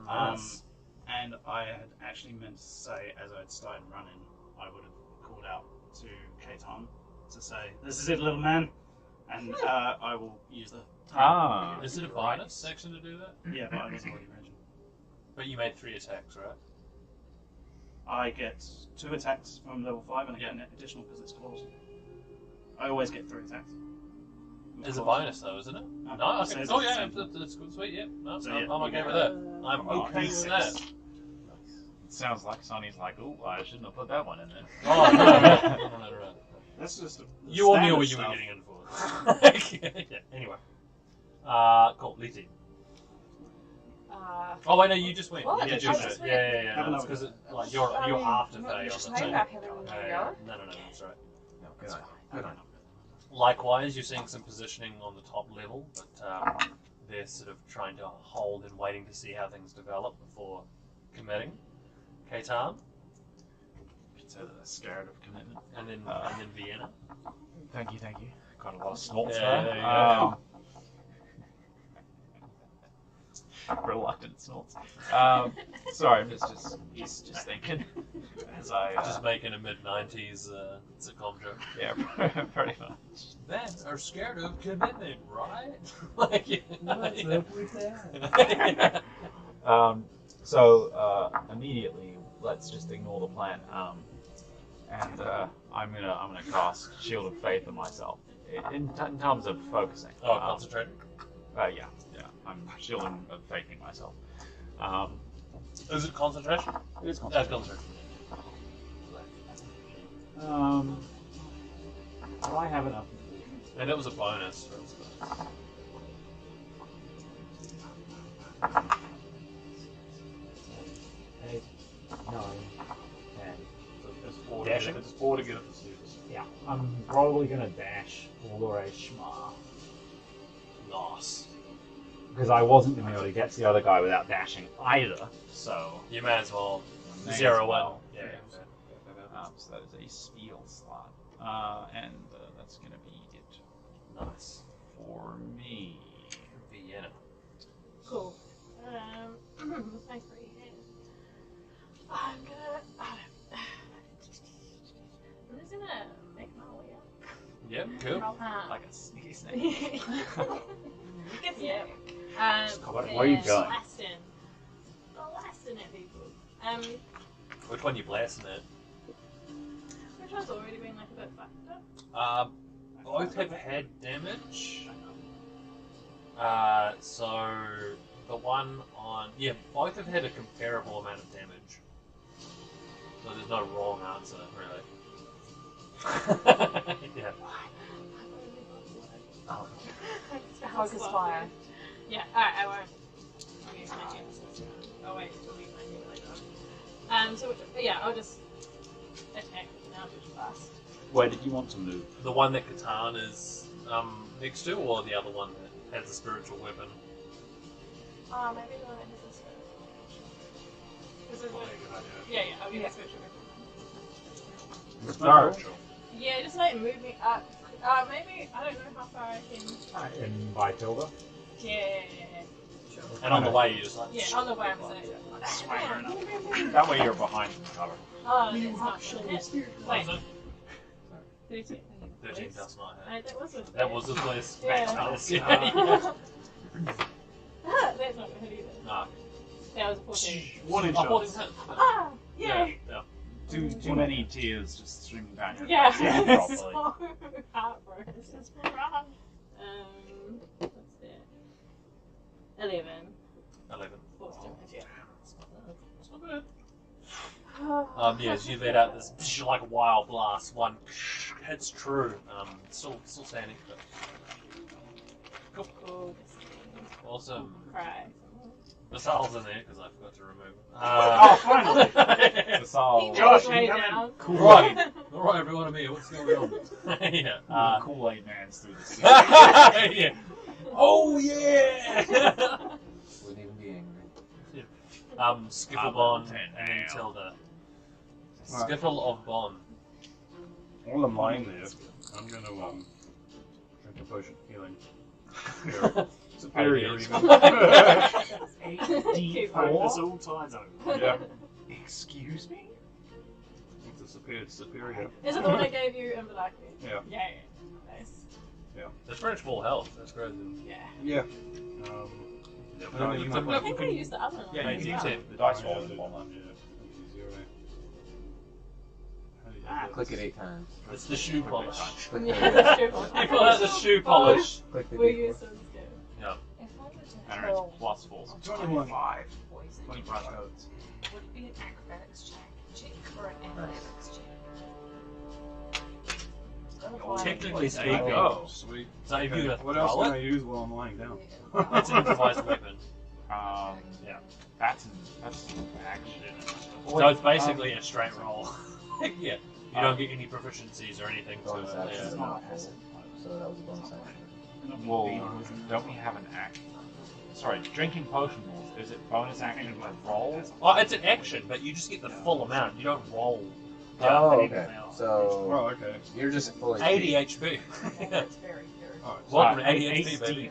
[SPEAKER 11] Nice.
[SPEAKER 12] And I had actually meant to say, as I'd started running, to say, "This is it, little man," and I will use the.
[SPEAKER 7] Ah.
[SPEAKER 11] Is it a bonus section to do that?
[SPEAKER 12] Yeah, but I was already mentioned.
[SPEAKER 11] But you made 3 attacks, right?
[SPEAKER 12] I get 2 attacks from level 5, and I get an additional because it's claws. I always get 3 attacks. with
[SPEAKER 11] It's a
[SPEAKER 12] claws.
[SPEAKER 11] bonus though, isn't it?
[SPEAKER 12] No,
[SPEAKER 11] No, I
[SPEAKER 12] it
[SPEAKER 11] think.
[SPEAKER 12] says
[SPEAKER 11] Oh
[SPEAKER 12] it's
[SPEAKER 11] yeah,
[SPEAKER 12] the same.
[SPEAKER 11] that's good, sweet. Yeah, no,
[SPEAKER 12] So,
[SPEAKER 11] I'm
[SPEAKER 12] yeah,
[SPEAKER 11] okay
[SPEAKER 12] you
[SPEAKER 11] with
[SPEAKER 12] get
[SPEAKER 11] that. I'm okay with
[SPEAKER 12] D6.
[SPEAKER 11] that.
[SPEAKER 7] It sounds like Sonny's like, oh, I shouldn't have put that one in there.
[SPEAKER 11] Oh no.
[SPEAKER 12] That's just
[SPEAKER 11] You all knew what you were
[SPEAKER 12] standard
[SPEAKER 11] getting in for. Yeah. Anyway. Cool. Lizzie. Oh wait, no, you just went.
[SPEAKER 10] What?
[SPEAKER 11] You
[SPEAKER 10] I
[SPEAKER 11] just
[SPEAKER 10] just
[SPEAKER 11] went.
[SPEAKER 10] went.
[SPEAKER 11] Yeah.
[SPEAKER 12] Have
[SPEAKER 11] No, it's
[SPEAKER 12] another
[SPEAKER 11] because like you're after Faye on the
[SPEAKER 10] Say
[SPEAKER 11] team.
[SPEAKER 10] about having a go.
[SPEAKER 11] No, that's right.
[SPEAKER 8] No, good on you. Good on you.
[SPEAKER 11] Likewise, you're seeing some positioning on the top level, but they're sort of trying to hold and waiting to see how things develop before committing. Katan,
[SPEAKER 7] Could say that they're scared of commitment.
[SPEAKER 11] and then Vienna.
[SPEAKER 7] Thank you. Got a lot of snorts
[SPEAKER 11] Yeah,
[SPEAKER 7] there.
[SPEAKER 11] yeah.
[SPEAKER 7] Reluctant snorts. Sorry, I'm just thinking as I
[SPEAKER 11] Just making a mid-90s sitcom joke.
[SPEAKER 7] yeah, pretty much.
[SPEAKER 11] Men are scared of commitment, right? Like,
[SPEAKER 8] What's up with that?
[SPEAKER 7] So immediately, let's just ignore the plan. And I'm gonna cast Shield of Faith on myself in terms of focusing.
[SPEAKER 11] Oh, concentrating.
[SPEAKER 7] Yeah. I'm shielding of faithing myself.
[SPEAKER 11] Is it concentration?
[SPEAKER 7] It is
[SPEAKER 11] Concentration.
[SPEAKER 7] Do I have enough?
[SPEAKER 11] And it was a bonus.
[SPEAKER 8] Eight, 9, 10.
[SPEAKER 11] There's 4
[SPEAKER 8] Dashing?
[SPEAKER 11] There's 4 to get up the stairs.
[SPEAKER 8] Yeah, I'm probably gonna dash for a schma.
[SPEAKER 11] Nice.
[SPEAKER 8] Because I wasn't gonna be able to get to the other guy without dashing either, so.
[SPEAKER 11] You may as well
[SPEAKER 7] May as
[SPEAKER 11] zero
[SPEAKER 7] well.
[SPEAKER 11] in. Yeah.
[SPEAKER 7] So that is a spiel slot, and that's gonna be it
[SPEAKER 11] Nice.
[SPEAKER 7] for me.
[SPEAKER 11] Vienna.
[SPEAKER 6] Cool. My free hand. I'm just gonna make my way up.
[SPEAKER 11] Yep, cool.
[SPEAKER 7] Like a sneaky snake.
[SPEAKER 6] Yeah.
[SPEAKER 8] Where are you going?
[SPEAKER 6] Blasting at people.
[SPEAKER 11] Which one you blasting at?
[SPEAKER 6] Which one's already been like a bit fucked up?
[SPEAKER 11] Both have had damage. So the one on both have had a comparable amount of damage. So there's no wrong answer, really. Yeah.
[SPEAKER 10] Oh. Focus fire.
[SPEAKER 6] Yeah, alright, I won't. I'll use my chances. Oh wait, we'll use my later. So yeah, I'll just attack now just fast.
[SPEAKER 7] Where did you want to move?
[SPEAKER 11] The one that Catan is next to, or the other one that has a spiritual weapon?
[SPEAKER 6] Maybe the one that has this. Yeah, I'll get a spiritual weapon.
[SPEAKER 8] Spiritual.
[SPEAKER 6] Yeah, just like move me up. Maybe, I don't know how far I can.
[SPEAKER 8] In by Tilda.
[SPEAKER 6] Yeah.
[SPEAKER 11] And on the way, you just like.
[SPEAKER 6] Yeah, on the way I'm saying.
[SPEAKER 7] That way you're behind the cover.
[SPEAKER 6] Oh, it's not sure. Wait. 13.
[SPEAKER 11] 13 does not hit.
[SPEAKER 6] That was with
[SPEAKER 11] That was the place.
[SPEAKER 6] Yeah.
[SPEAKER 11] That's
[SPEAKER 6] That's not gonna hit either.
[SPEAKER 11] Nah.
[SPEAKER 6] That was 14.
[SPEAKER 12] 1 in
[SPEAKER 11] Oh,
[SPEAKER 12] shots.
[SPEAKER 11] 14 hit.
[SPEAKER 6] Ah! Yay!
[SPEAKER 11] Yeah.
[SPEAKER 7] Too many tears just streaming down your
[SPEAKER 6] Yeah,
[SPEAKER 7] face.
[SPEAKER 6] it's
[SPEAKER 11] Probably.
[SPEAKER 6] so heartbroken. This is wrong. What's that? 11.
[SPEAKER 11] 11.
[SPEAKER 6] Force damage, yeah.
[SPEAKER 11] That's not bad. Yes, you let out this like wild blast. One hits true. Still standing. But
[SPEAKER 6] Cool.
[SPEAKER 11] awesome.
[SPEAKER 6] Cry.
[SPEAKER 11] Missiles in there because I forgot to remove.
[SPEAKER 12] Oh, finally!
[SPEAKER 8] Basal.
[SPEAKER 12] Josh,
[SPEAKER 6] Way
[SPEAKER 12] you come in.
[SPEAKER 6] down.
[SPEAKER 11] Right, all right, everyone, I'm here. What's going on? Yeah.
[SPEAKER 7] Kool-Aid Man's through the sea.
[SPEAKER 11] Yeah. Oh yeah.
[SPEAKER 8] Wouldn't even be angry.
[SPEAKER 11] Skifflebond
[SPEAKER 7] I'm
[SPEAKER 11] and then
[SPEAKER 7] now.
[SPEAKER 11] Tilda. Skiffle of Bond.
[SPEAKER 13] While I'm lying there, I'm gonna drink a potion of healing. Superior
[SPEAKER 11] Ideas.
[SPEAKER 13] even.
[SPEAKER 12] 8d4. This all ties over.
[SPEAKER 13] Yeah.
[SPEAKER 7] Excuse me?
[SPEAKER 13] It's the superior.
[SPEAKER 6] Is it the one I gave you in Balaki?
[SPEAKER 13] Yeah.
[SPEAKER 6] Yeah. Nice.
[SPEAKER 11] That's pretty much full health. That's crazy.
[SPEAKER 6] Yeah.
[SPEAKER 13] Yeah.
[SPEAKER 11] No,
[SPEAKER 13] you
[SPEAKER 11] you
[SPEAKER 13] might-
[SPEAKER 11] can
[SPEAKER 6] I think I used the other one.
[SPEAKER 7] Yeah,
[SPEAKER 11] Hey,
[SPEAKER 7] you
[SPEAKER 11] D10.
[SPEAKER 7] can the dice roll
[SPEAKER 13] Yeah,
[SPEAKER 7] is
[SPEAKER 13] do-
[SPEAKER 7] one one.
[SPEAKER 13] yeah, zero. How do you do
[SPEAKER 9] Ah,
[SPEAKER 13] this?
[SPEAKER 8] Click it 8 times.
[SPEAKER 11] It's the shoe polish.
[SPEAKER 8] Click
[SPEAKER 6] Yeah,
[SPEAKER 8] the,
[SPEAKER 6] that's true.
[SPEAKER 11] You call that the shoe polish.
[SPEAKER 8] click the
[SPEAKER 6] We
[SPEAKER 8] D4.
[SPEAKER 6] use those too.
[SPEAKER 11] Yeah.
[SPEAKER 10] If I were to
[SPEAKER 7] And
[SPEAKER 10] hurl
[SPEAKER 7] it's plus 4. So
[SPEAKER 13] 21.
[SPEAKER 7] 25.
[SPEAKER 10] poison,
[SPEAKER 7] 20 brush codes.
[SPEAKER 10] would it be an acrobatics check or an athletics check?
[SPEAKER 11] Technically
[SPEAKER 7] There you
[SPEAKER 11] speaking,
[SPEAKER 7] go.
[SPEAKER 13] Sweet.
[SPEAKER 11] so if you
[SPEAKER 13] What else
[SPEAKER 11] throw
[SPEAKER 13] can I
[SPEAKER 11] it,
[SPEAKER 13] use while I'm lying down?
[SPEAKER 11] it's an improvised weapon.
[SPEAKER 7] Yeah. That's action.
[SPEAKER 11] So it's basically a straight roll. Yeah. You don't get any proficiencies or anything to
[SPEAKER 8] Bonus
[SPEAKER 11] it.
[SPEAKER 8] action
[SPEAKER 11] Yeah.
[SPEAKER 8] is not passive. So that was a bonus action.
[SPEAKER 7] Well, don't we have an action? Sorry, drinking potions. Is it bonus action with roll?
[SPEAKER 11] Well, it's an action, but you just get the full amount. You don't roll.
[SPEAKER 8] Oh,
[SPEAKER 9] anything
[SPEAKER 8] okay.
[SPEAKER 9] else.
[SPEAKER 8] So
[SPEAKER 13] Oh, okay.
[SPEAKER 8] you're just fully
[SPEAKER 11] 80 HP.
[SPEAKER 10] That's very, very
[SPEAKER 13] Alright,
[SPEAKER 11] Welcome to
[SPEAKER 7] 8
[SPEAKER 11] 80 HP, baby.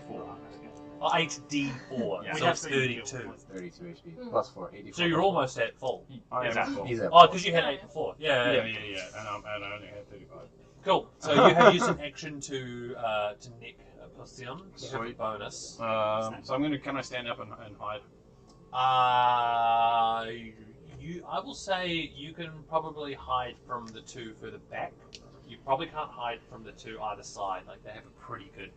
[SPEAKER 11] Oh, 8d4.
[SPEAKER 7] Yeah.
[SPEAKER 11] So it's 32.
[SPEAKER 8] 32 HP. Plus 4, 84.
[SPEAKER 11] So you're almost at full.
[SPEAKER 13] I
[SPEAKER 7] Is
[SPEAKER 13] am
[SPEAKER 7] that
[SPEAKER 13] full.
[SPEAKER 8] He's at
[SPEAKER 11] Oh, because you had 8 before. Yeah.
[SPEAKER 13] Yeah. And I only had 35.
[SPEAKER 11] Cool. So you have used an action to nick a potion. You have a
[SPEAKER 13] Sweet.
[SPEAKER 11] bonus.
[SPEAKER 13] So I'm gonna. Can I stand up and hide?
[SPEAKER 11] I will say you can probably hide from the two further back. You probably can't hide from the two either side. Like they have a pretty good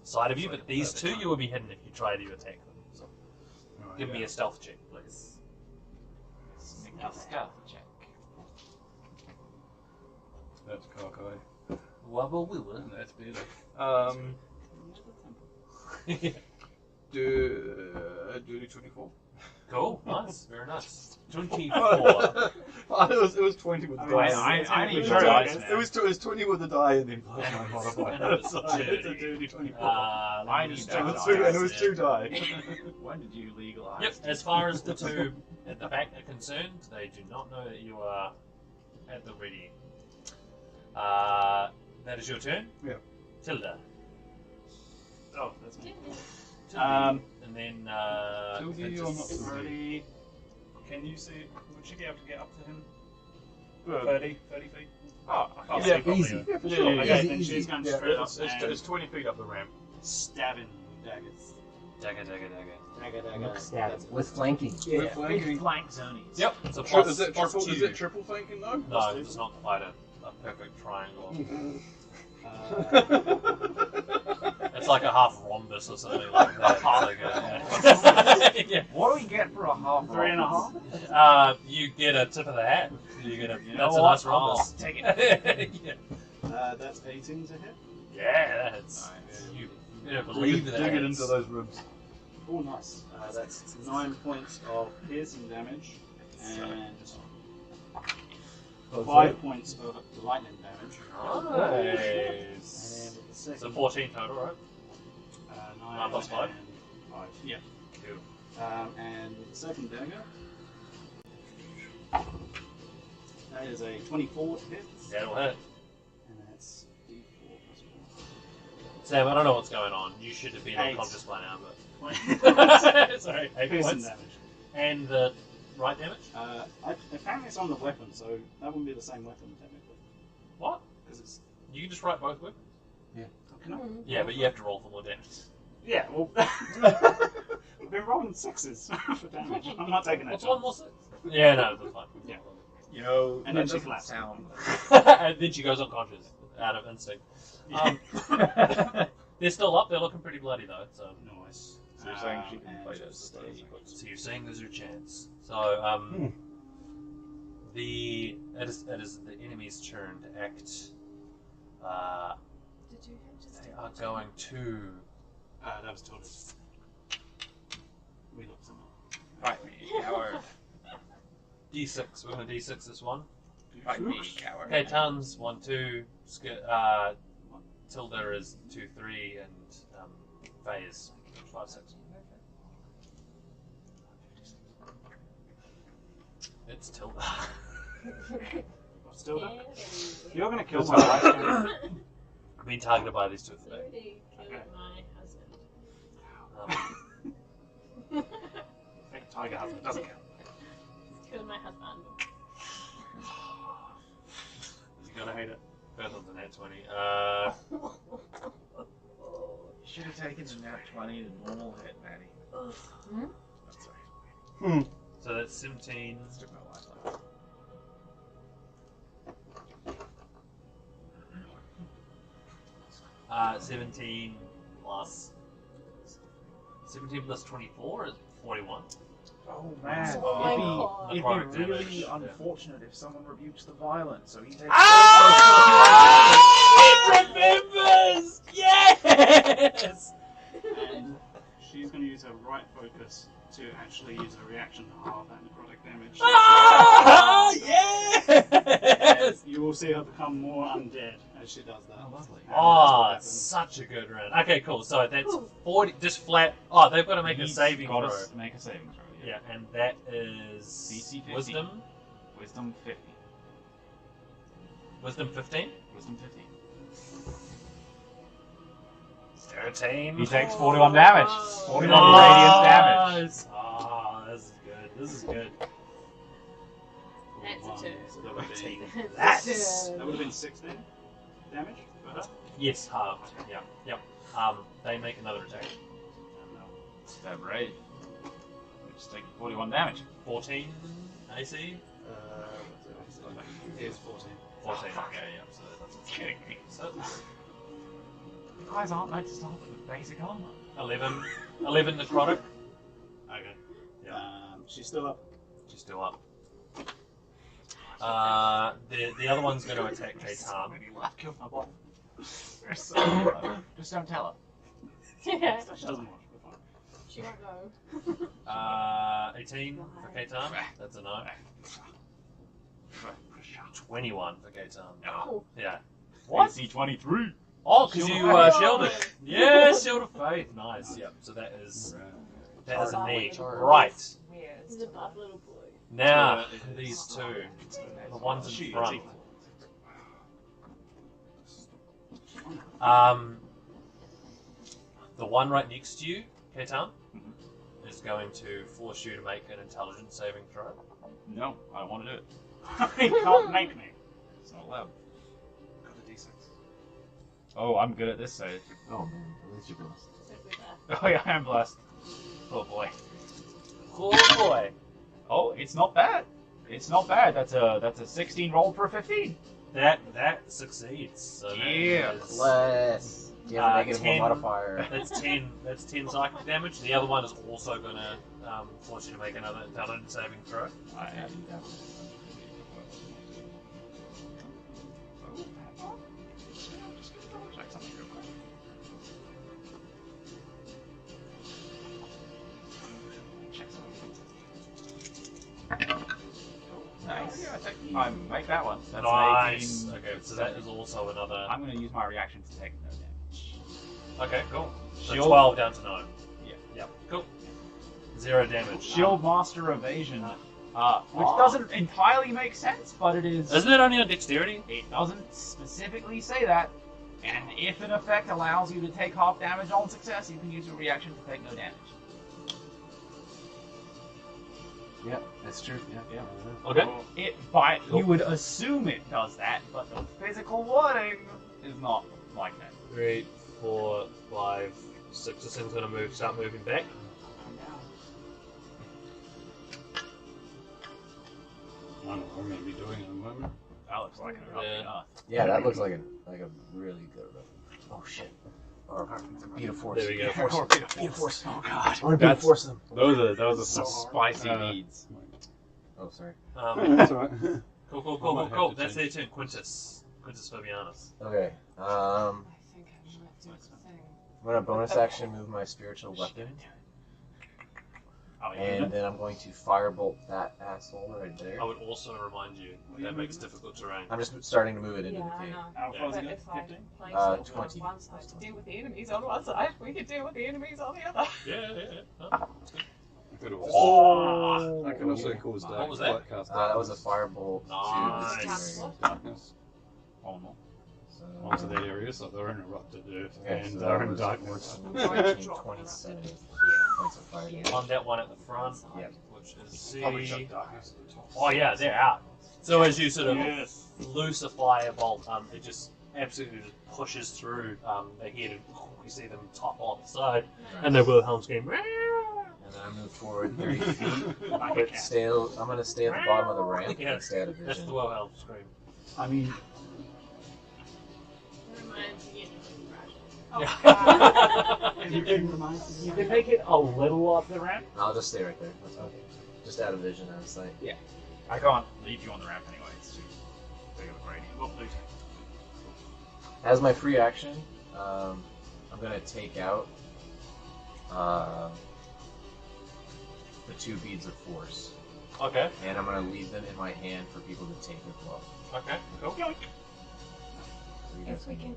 [SPEAKER 11] side of you, but these two you will be hidden if you try to attack them. So
[SPEAKER 13] Alright,
[SPEAKER 11] give
[SPEAKER 13] yeah.
[SPEAKER 11] me a stealth check, please.
[SPEAKER 7] Stealth check.
[SPEAKER 13] That's cockeye.
[SPEAKER 11] Wubba wubba.
[SPEAKER 13] And that's better. Do 24.
[SPEAKER 11] Cool, nice, very nice. 24.
[SPEAKER 13] it was 20 with the die.
[SPEAKER 7] I need
[SPEAKER 13] It was
[SPEAKER 7] your
[SPEAKER 13] sorry,
[SPEAKER 7] dice, man.
[SPEAKER 13] it was 20 with the die and then plus my modifier.
[SPEAKER 11] It's
[SPEAKER 13] So it's a dirty 24.
[SPEAKER 7] I need
[SPEAKER 13] And
[SPEAKER 7] that
[SPEAKER 13] it was 2 die.
[SPEAKER 7] When did you legalize?
[SPEAKER 11] Yep, as far as the two at the back are concerned, they do not know that you are at the ready. That is your turn?
[SPEAKER 13] Yeah.
[SPEAKER 11] Tilda.
[SPEAKER 9] Oh, that's me.
[SPEAKER 11] Tilda. And then,
[SPEAKER 13] Tildy or not Tildy?
[SPEAKER 9] Ready? Can you see? Would you be able to get up to him? 30 feet?
[SPEAKER 7] Oh,
[SPEAKER 9] I can't
[SPEAKER 8] Yeah,
[SPEAKER 9] see properly.
[SPEAKER 8] easy. Yeah, for
[SPEAKER 13] Yeah,
[SPEAKER 8] sure.
[SPEAKER 13] yeah,
[SPEAKER 9] Okay,
[SPEAKER 8] Easy,
[SPEAKER 9] then
[SPEAKER 8] easy.
[SPEAKER 9] she's going
[SPEAKER 8] Yeah.
[SPEAKER 9] straight up
[SPEAKER 13] It's 20 feet up the ramp.
[SPEAKER 9] stabbing with daggers.
[SPEAKER 11] Dagger, dagger, dagger.
[SPEAKER 9] Dagger.
[SPEAKER 8] With flanking.
[SPEAKER 9] Yeah,
[SPEAKER 13] With flanking.
[SPEAKER 9] flank zonies.
[SPEAKER 11] Yep, it's a
[SPEAKER 13] Tri-
[SPEAKER 11] plus,
[SPEAKER 13] is it
[SPEAKER 11] plus
[SPEAKER 13] triple?
[SPEAKER 11] two.
[SPEAKER 13] Is it triple flanking though?
[SPEAKER 11] No, it's not quite a perfect triangle. It's like a half rhombus or something like that. It's like a, yeah.
[SPEAKER 7] What do we get for a half?
[SPEAKER 9] 3.5?
[SPEAKER 11] You get a tip of the hat. You get a.
[SPEAKER 7] You
[SPEAKER 11] That's
[SPEAKER 7] know
[SPEAKER 11] a
[SPEAKER 7] what?
[SPEAKER 11] nice rhombus.
[SPEAKER 7] I'll take it.
[SPEAKER 11] Yeah.
[SPEAKER 9] That's 18 to hit.
[SPEAKER 11] Yeah, that's. You better believe that.
[SPEAKER 13] Dig it into those ribs.
[SPEAKER 9] Oh, nice. That's 9 points of piercing damage and 5 points of lightning damage.
[SPEAKER 11] Nice.
[SPEAKER 9] And the second,
[SPEAKER 11] So 14 total, right?
[SPEAKER 9] 9
[SPEAKER 11] plus 5?
[SPEAKER 9] and 5. Yeah.
[SPEAKER 11] Cool.
[SPEAKER 9] And with the second dagger, that is a 24 to hit.
[SPEAKER 11] That'll hit.
[SPEAKER 9] And that's D4 plus
[SPEAKER 11] Sam, I don't know what's going on. You should have been
[SPEAKER 9] 8.
[SPEAKER 11] unconscious by now,
[SPEAKER 9] 1.
[SPEAKER 11] but. Sorry, 8
[SPEAKER 9] Piercing
[SPEAKER 11] points.
[SPEAKER 9] damage.
[SPEAKER 11] And the right damage?
[SPEAKER 9] Apparently it's on the weapon, so that wouldn't be the same weapon technically.
[SPEAKER 11] What?
[SPEAKER 9] Because it's.
[SPEAKER 11] You can just write both weapons?
[SPEAKER 9] Can I?
[SPEAKER 11] Yeah, but you have to roll for more damage.
[SPEAKER 9] Yeah, well. We've been rolling 6s for damage. I'm not taking that.
[SPEAKER 11] What's one more 6? Yeah, no, that's fine.
[SPEAKER 9] Yeah.
[SPEAKER 13] Yo,
[SPEAKER 9] And then
[SPEAKER 13] that
[SPEAKER 9] she
[SPEAKER 13] doesn't
[SPEAKER 9] flaps.
[SPEAKER 13] sound.
[SPEAKER 11] And then she goes unconscious out of instinct. They're still up. They're looking pretty bloody though. So
[SPEAKER 9] Nice.
[SPEAKER 13] So you're saying she can
[SPEAKER 9] And
[SPEAKER 13] fight
[SPEAKER 9] just
[SPEAKER 13] us?
[SPEAKER 11] So you're saying there's your chance. So it is the enemy's turn to act.
[SPEAKER 10] Did you have just
[SPEAKER 11] They are going to.
[SPEAKER 9] that was total. We looked something.
[SPEAKER 7] Fight me, coward.
[SPEAKER 11] D6. We're going to D6 this one.
[SPEAKER 7] Fight me, coward.
[SPEAKER 11] Okay, Tons 1, 2. Tilda is 2, 3, and Faye is 5, 6. It's Tilda.
[SPEAKER 9] Still done? You're gonna kill my wife. Karen.
[SPEAKER 11] I've been targeted by these two today.
[SPEAKER 6] Already killed
[SPEAKER 9] Okay.
[SPEAKER 6] my husband.
[SPEAKER 9] Fake tiger husband doesn't count.
[SPEAKER 6] Killed my husband.
[SPEAKER 12] hate it.
[SPEAKER 11] Both of them at 20.
[SPEAKER 9] You should have taken the nat 20 to normal hit, Maddie.
[SPEAKER 10] Hmm?
[SPEAKER 9] That's right.
[SPEAKER 11] So that's 17.
[SPEAKER 9] Let's took my life left.
[SPEAKER 11] 17 plus 24 is 41.
[SPEAKER 9] Oh man,
[SPEAKER 6] Oh my God.
[SPEAKER 9] it'd
[SPEAKER 11] Necrotic
[SPEAKER 9] be really
[SPEAKER 11] damage, yeah.
[SPEAKER 9] unfortunate if someone rebukes the violence, so he takes.
[SPEAKER 11] It remembers! Yes!
[SPEAKER 12] And she's going to use her right focus to actually use her reaction to halve that necrotic damage.
[SPEAKER 11] Ah, yes!
[SPEAKER 12] You will see her become more undead as she does that.
[SPEAKER 9] Oh, lovely.
[SPEAKER 12] And
[SPEAKER 11] Oh,
[SPEAKER 12] that's
[SPEAKER 11] such a good run. Okay, cool. So that's 40, just flat. Oh, they've got to make a
[SPEAKER 7] He's
[SPEAKER 11] saving
[SPEAKER 7] gotta
[SPEAKER 11] throw.
[SPEAKER 7] make a saving throw.
[SPEAKER 11] Yeah, and that is
[SPEAKER 7] DC 50.
[SPEAKER 11] wisdom.
[SPEAKER 7] Wisdom 50.
[SPEAKER 11] Wisdom 15.
[SPEAKER 7] Wisdom 15.
[SPEAKER 11] 13.
[SPEAKER 7] He takes 41 damage. 41 radiant damage.
[SPEAKER 11] Ah, this is good. This is good.
[SPEAKER 6] That's a turn.
[SPEAKER 12] So that would be,
[SPEAKER 11] That's
[SPEAKER 12] that would have been 16 damage for her.
[SPEAKER 11] yes, halved. Yeah, yep. They make another attack.
[SPEAKER 7] And stab raid. Just take 41 damage.
[SPEAKER 11] 14 AC.
[SPEAKER 12] Here's 14.
[SPEAKER 11] 14. Okay, yeah. So that's
[SPEAKER 7] Kidding me.
[SPEAKER 11] so
[SPEAKER 7] You guys aren't meant to start with basic armor.
[SPEAKER 11] 11. 11 necrotic. Okay.
[SPEAKER 12] She's still up.
[SPEAKER 11] She's still up. The other one's going to attack Kaitan.
[SPEAKER 7] Kill my wife. Just don't tell
[SPEAKER 6] Yeah.
[SPEAKER 12] She doesn't watch. We're fine.
[SPEAKER 6] She won't go.
[SPEAKER 11] 18 for Kaitan. That's a no. 21 for Kaitan.
[SPEAKER 6] Oh.
[SPEAKER 11] Yeah.
[SPEAKER 7] What? DC 23.
[SPEAKER 11] Oh, because
[SPEAKER 7] Shield
[SPEAKER 11] you
[SPEAKER 7] of Faith.
[SPEAKER 11] shielded. Yeah, shield of faith. Nice. Yep. So that is a knee. Right.
[SPEAKER 10] Weird.
[SPEAKER 6] He's a bad little boy.
[SPEAKER 11] Now these two, the ones in front. The one right next to you, Kaitan, is going to force you to make an intelligence saving throw.
[SPEAKER 7] No, I don't want to do it. He can't make me. It's not allowed.
[SPEAKER 12] Got a D6.
[SPEAKER 7] Oh, I'm good at this save.
[SPEAKER 8] Oh man, at least you're blessed.
[SPEAKER 7] Oh yeah, I am blessed. Oh boy.
[SPEAKER 11] Oh boy.
[SPEAKER 7] Oh, it's not bad. It's not bad. That's a 16 roll for 15.
[SPEAKER 11] That succeeds. So that
[SPEAKER 7] Yeah.
[SPEAKER 11] is-
[SPEAKER 8] Bless. You have a negative
[SPEAKER 11] 10
[SPEAKER 8] one modifier.
[SPEAKER 11] That's 10. That's 10 psychic damage. The other one is also going to force you to make another intelligence saving throw.
[SPEAKER 7] I am. Nice. I make that one. That's
[SPEAKER 11] Nice.
[SPEAKER 7] an 18.
[SPEAKER 11] Okay, so that is also another.
[SPEAKER 7] I'm going to use my reaction to take no damage.
[SPEAKER 11] Okay, cool. So
[SPEAKER 7] Shield.
[SPEAKER 11] 12 down to 9.
[SPEAKER 7] Yeah.
[SPEAKER 11] Yep. Cool. 0 damage.
[SPEAKER 7] Shield Master Evasion, which doesn't entirely make sense, but it is.
[SPEAKER 11] Isn't it only on dexterity?
[SPEAKER 7] It doesn't specifically say that. And if an effect allows you to take half damage on success, you can use your reaction to take no damage.
[SPEAKER 8] Yeah, that's true. Yeah.
[SPEAKER 11] Okay.
[SPEAKER 7] You would assume it does that, but the physical wording is not like that.
[SPEAKER 11] 3, 4, 5, 6. This thing's going to start moving back.
[SPEAKER 13] I don't know what we're going to be doing in a moment.
[SPEAKER 7] That looks like a
[SPEAKER 11] Yeah.
[SPEAKER 8] Yeah, that looks like a really good run. Oh shit. Or beat a force.
[SPEAKER 11] There we go.
[SPEAKER 8] Beat a force.
[SPEAKER 7] Oh god.
[SPEAKER 8] I want to beat a force them.
[SPEAKER 13] Those are
[SPEAKER 7] Some
[SPEAKER 13] some
[SPEAKER 7] spicy beads.
[SPEAKER 8] Oh, sorry.
[SPEAKER 13] That's all right.
[SPEAKER 11] Cool. That's their turn. Quintus Fabianus.
[SPEAKER 8] Okay.
[SPEAKER 10] I think I might do the thing.
[SPEAKER 8] I'm gonna bonus action move my spiritual weapon,
[SPEAKER 7] Oh, yeah.
[SPEAKER 8] and then I'm going to firebolt that asshole right there.
[SPEAKER 11] I would also remind you that makes difficult terrain.
[SPEAKER 8] I'm just starting to move it into
[SPEAKER 10] Yeah,
[SPEAKER 8] the
[SPEAKER 10] I
[SPEAKER 8] cave.
[SPEAKER 10] know.
[SPEAKER 12] How far is
[SPEAKER 10] But
[SPEAKER 12] it?
[SPEAKER 10] if I
[SPEAKER 12] 15?
[SPEAKER 10] place it
[SPEAKER 8] 20.
[SPEAKER 10] on one side to deal with the enemies on one side, we can deal with the enemies on the other.
[SPEAKER 11] Yeah. Huh?
[SPEAKER 13] I could also,
[SPEAKER 7] Oh.
[SPEAKER 13] I could also cause dark.
[SPEAKER 11] What was that?
[SPEAKER 13] Cast
[SPEAKER 8] That was a firebolt
[SPEAKER 11] Nice.
[SPEAKER 8] to
[SPEAKER 13] darkness
[SPEAKER 7] Oh no.
[SPEAKER 8] So,
[SPEAKER 13] onto that area, so they're in erupted earth
[SPEAKER 8] okay,
[SPEAKER 13] and
[SPEAKER 8] so
[SPEAKER 13] they're
[SPEAKER 8] that
[SPEAKER 13] in
[SPEAKER 8] was
[SPEAKER 13] darkness.
[SPEAKER 8] 14, 27 points of fire.
[SPEAKER 11] On that one at the front,
[SPEAKER 8] Yep.
[SPEAKER 11] which is
[SPEAKER 13] Probably
[SPEAKER 11] C.
[SPEAKER 13] shut darkness.
[SPEAKER 11] Oh yeah, they're out. So as you sort of
[SPEAKER 12] Yes.
[SPEAKER 11] loose a firebolt, it just absolutely just pushes through the head, and you see them topple off the side, and their Wilhelm's going.
[SPEAKER 8] And then I move forward 30 feet.
[SPEAKER 7] Like a
[SPEAKER 8] But
[SPEAKER 7] cat.
[SPEAKER 8] I'm gonna stay at the bottom of the ramp
[SPEAKER 11] Yeah,
[SPEAKER 8] and stay out of
[SPEAKER 11] That's
[SPEAKER 8] vision.
[SPEAKER 11] the Wilhelm scream.
[SPEAKER 13] I mean,
[SPEAKER 6] Reminds me
[SPEAKER 13] you can make it a little up the ramp.
[SPEAKER 8] I'll just stay right there. That's okay. Just out of vision, out of sight.
[SPEAKER 7] I can't leave you on the ramp anyway. It's too big of a gradient.
[SPEAKER 12] Well, Luke.
[SPEAKER 8] As my free action, I'm gonna take out the 2 beads of force,
[SPEAKER 11] Okay.
[SPEAKER 8] and I'm gonna leave them in my hand for people to take as well.
[SPEAKER 11] Okay. Cool.
[SPEAKER 8] So you guys
[SPEAKER 10] If we can,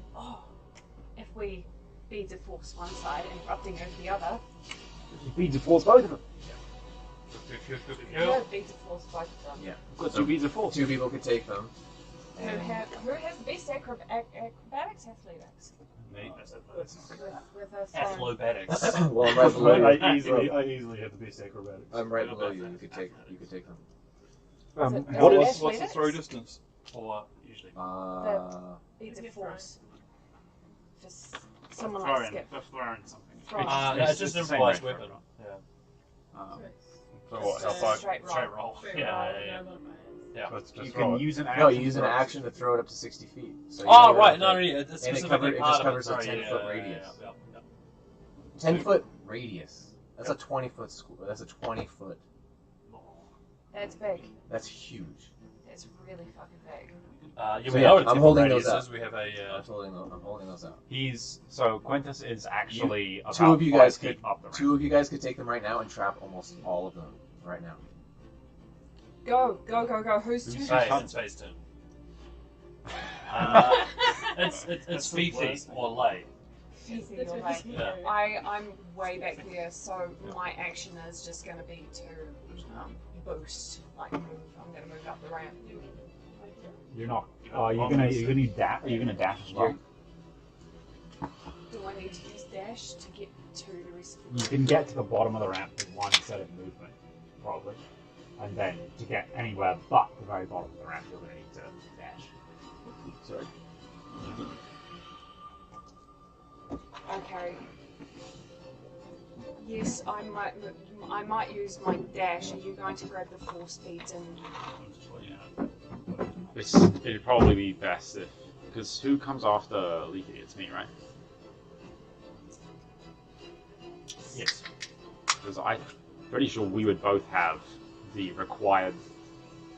[SPEAKER 10] if we beads of force one side and erupting over the other,
[SPEAKER 13] Beads of force, both of them.
[SPEAKER 10] no beads of force both of them.
[SPEAKER 8] Yeah.
[SPEAKER 13] Got 2 beads of force.
[SPEAKER 8] 2 people could take them.
[SPEAKER 10] Who has the best acrobatics, athletics?
[SPEAKER 7] Me.
[SPEAKER 10] With us.
[SPEAKER 11] Athlobatics.
[SPEAKER 8] Well, I'm right below you.
[SPEAKER 13] I easily have the best acrobatics.
[SPEAKER 8] I'm right below you. You could take them.
[SPEAKER 13] What is?
[SPEAKER 6] What's the
[SPEAKER 10] athletics?
[SPEAKER 6] throw distance?
[SPEAKER 11] Or usually.
[SPEAKER 10] Beads of force. For someone
[SPEAKER 12] Throw
[SPEAKER 10] like
[SPEAKER 12] in.
[SPEAKER 10] Skip.
[SPEAKER 12] For throwing something.
[SPEAKER 10] Throwing.
[SPEAKER 11] It's just an
[SPEAKER 7] the same
[SPEAKER 11] improvised
[SPEAKER 7] range for
[SPEAKER 11] weapon. Yeah.
[SPEAKER 7] So what?
[SPEAKER 10] Just
[SPEAKER 7] How
[SPEAKER 10] a
[SPEAKER 7] far?
[SPEAKER 10] straight roll.
[SPEAKER 11] Straight roll. Yeah.
[SPEAKER 13] Let's
[SPEAKER 7] You
[SPEAKER 13] just
[SPEAKER 7] can
[SPEAKER 13] roll it.
[SPEAKER 7] use an action.
[SPEAKER 8] No, you use an
[SPEAKER 7] to throw it.
[SPEAKER 8] action to throw it up to 60 feet. So you
[SPEAKER 11] Oh
[SPEAKER 8] can
[SPEAKER 11] right,
[SPEAKER 8] go
[SPEAKER 11] no,
[SPEAKER 8] up
[SPEAKER 11] yeah,
[SPEAKER 8] there.
[SPEAKER 11] that's
[SPEAKER 8] And it
[SPEAKER 11] specifically
[SPEAKER 8] just
[SPEAKER 11] part
[SPEAKER 8] covers
[SPEAKER 11] of
[SPEAKER 8] a
[SPEAKER 11] it. Sorry,
[SPEAKER 8] 10-foot
[SPEAKER 11] yeah,
[SPEAKER 8] radius.
[SPEAKER 11] yeah.
[SPEAKER 8] 10-foot radius. That's a 20-foot school. That's a 20-foot.
[SPEAKER 10] That's big.
[SPEAKER 8] That's huge.
[SPEAKER 10] That's really fucking big.
[SPEAKER 11] You
[SPEAKER 8] So
[SPEAKER 11] may
[SPEAKER 8] yeah,
[SPEAKER 11] know
[SPEAKER 8] I'm
[SPEAKER 11] it's
[SPEAKER 8] holding
[SPEAKER 11] different
[SPEAKER 8] those
[SPEAKER 11] radiuses.
[SPEAKER 8] up.
[SPEAKER 11] We have a.
[SPEAKER 8] I'm holding those out.
[SPEAKER 7] So Quintus is actually about
[SPEAKER 8] 2 of you
[SPEAKER 7] 5
[SPEAKER 8] guys
[SPEAKER 7] feet
[SPEAKER 8] could.
[SPEAKER 7] up the ramp.
[SPEAKER 8] 2 of you guys could take them right now and trap almost all of them right now.
[SPEAKER 10] Go. Who's
[SPEAKER 7] Who's
[SPEAKER 10] turn?
[SPEAKER 7] turn?
[SPEAKER 11] It's phase turn. It's Fifi or Lay.
[SPEAKER 10] Fifi, you're right.
[SPEAKER 11] Yeah.
[SPEAKER 10] I'm way back there, so my action is just going to be to boost, like move. I'm going to move up the ramp.
[SPEAKER 13] You're not. You're gonna dash. Are you gonna dash as well?
[SPEAKER 10] Do I need to use dash to get to the rest of
[SPEAKER 13] You
[SPEAKER 10] the
[SPEAKER 13] can get to the bottom of the ramp with one set of movement, probably, and then to get anywhere but the very bottom of the ramp, you're gonna need to dash. Sorry.
[SPEAKER 10] Okay. Yes, I might use my dash. Are you going to grab the 4 speeds and
[SPEAKER 7] It'd probably be best if, because who comes after Leafy? It's me, right?
[SPEAKER 11] Yes.
[SPEAKER 7] Because I'm pretty sure we would both have the required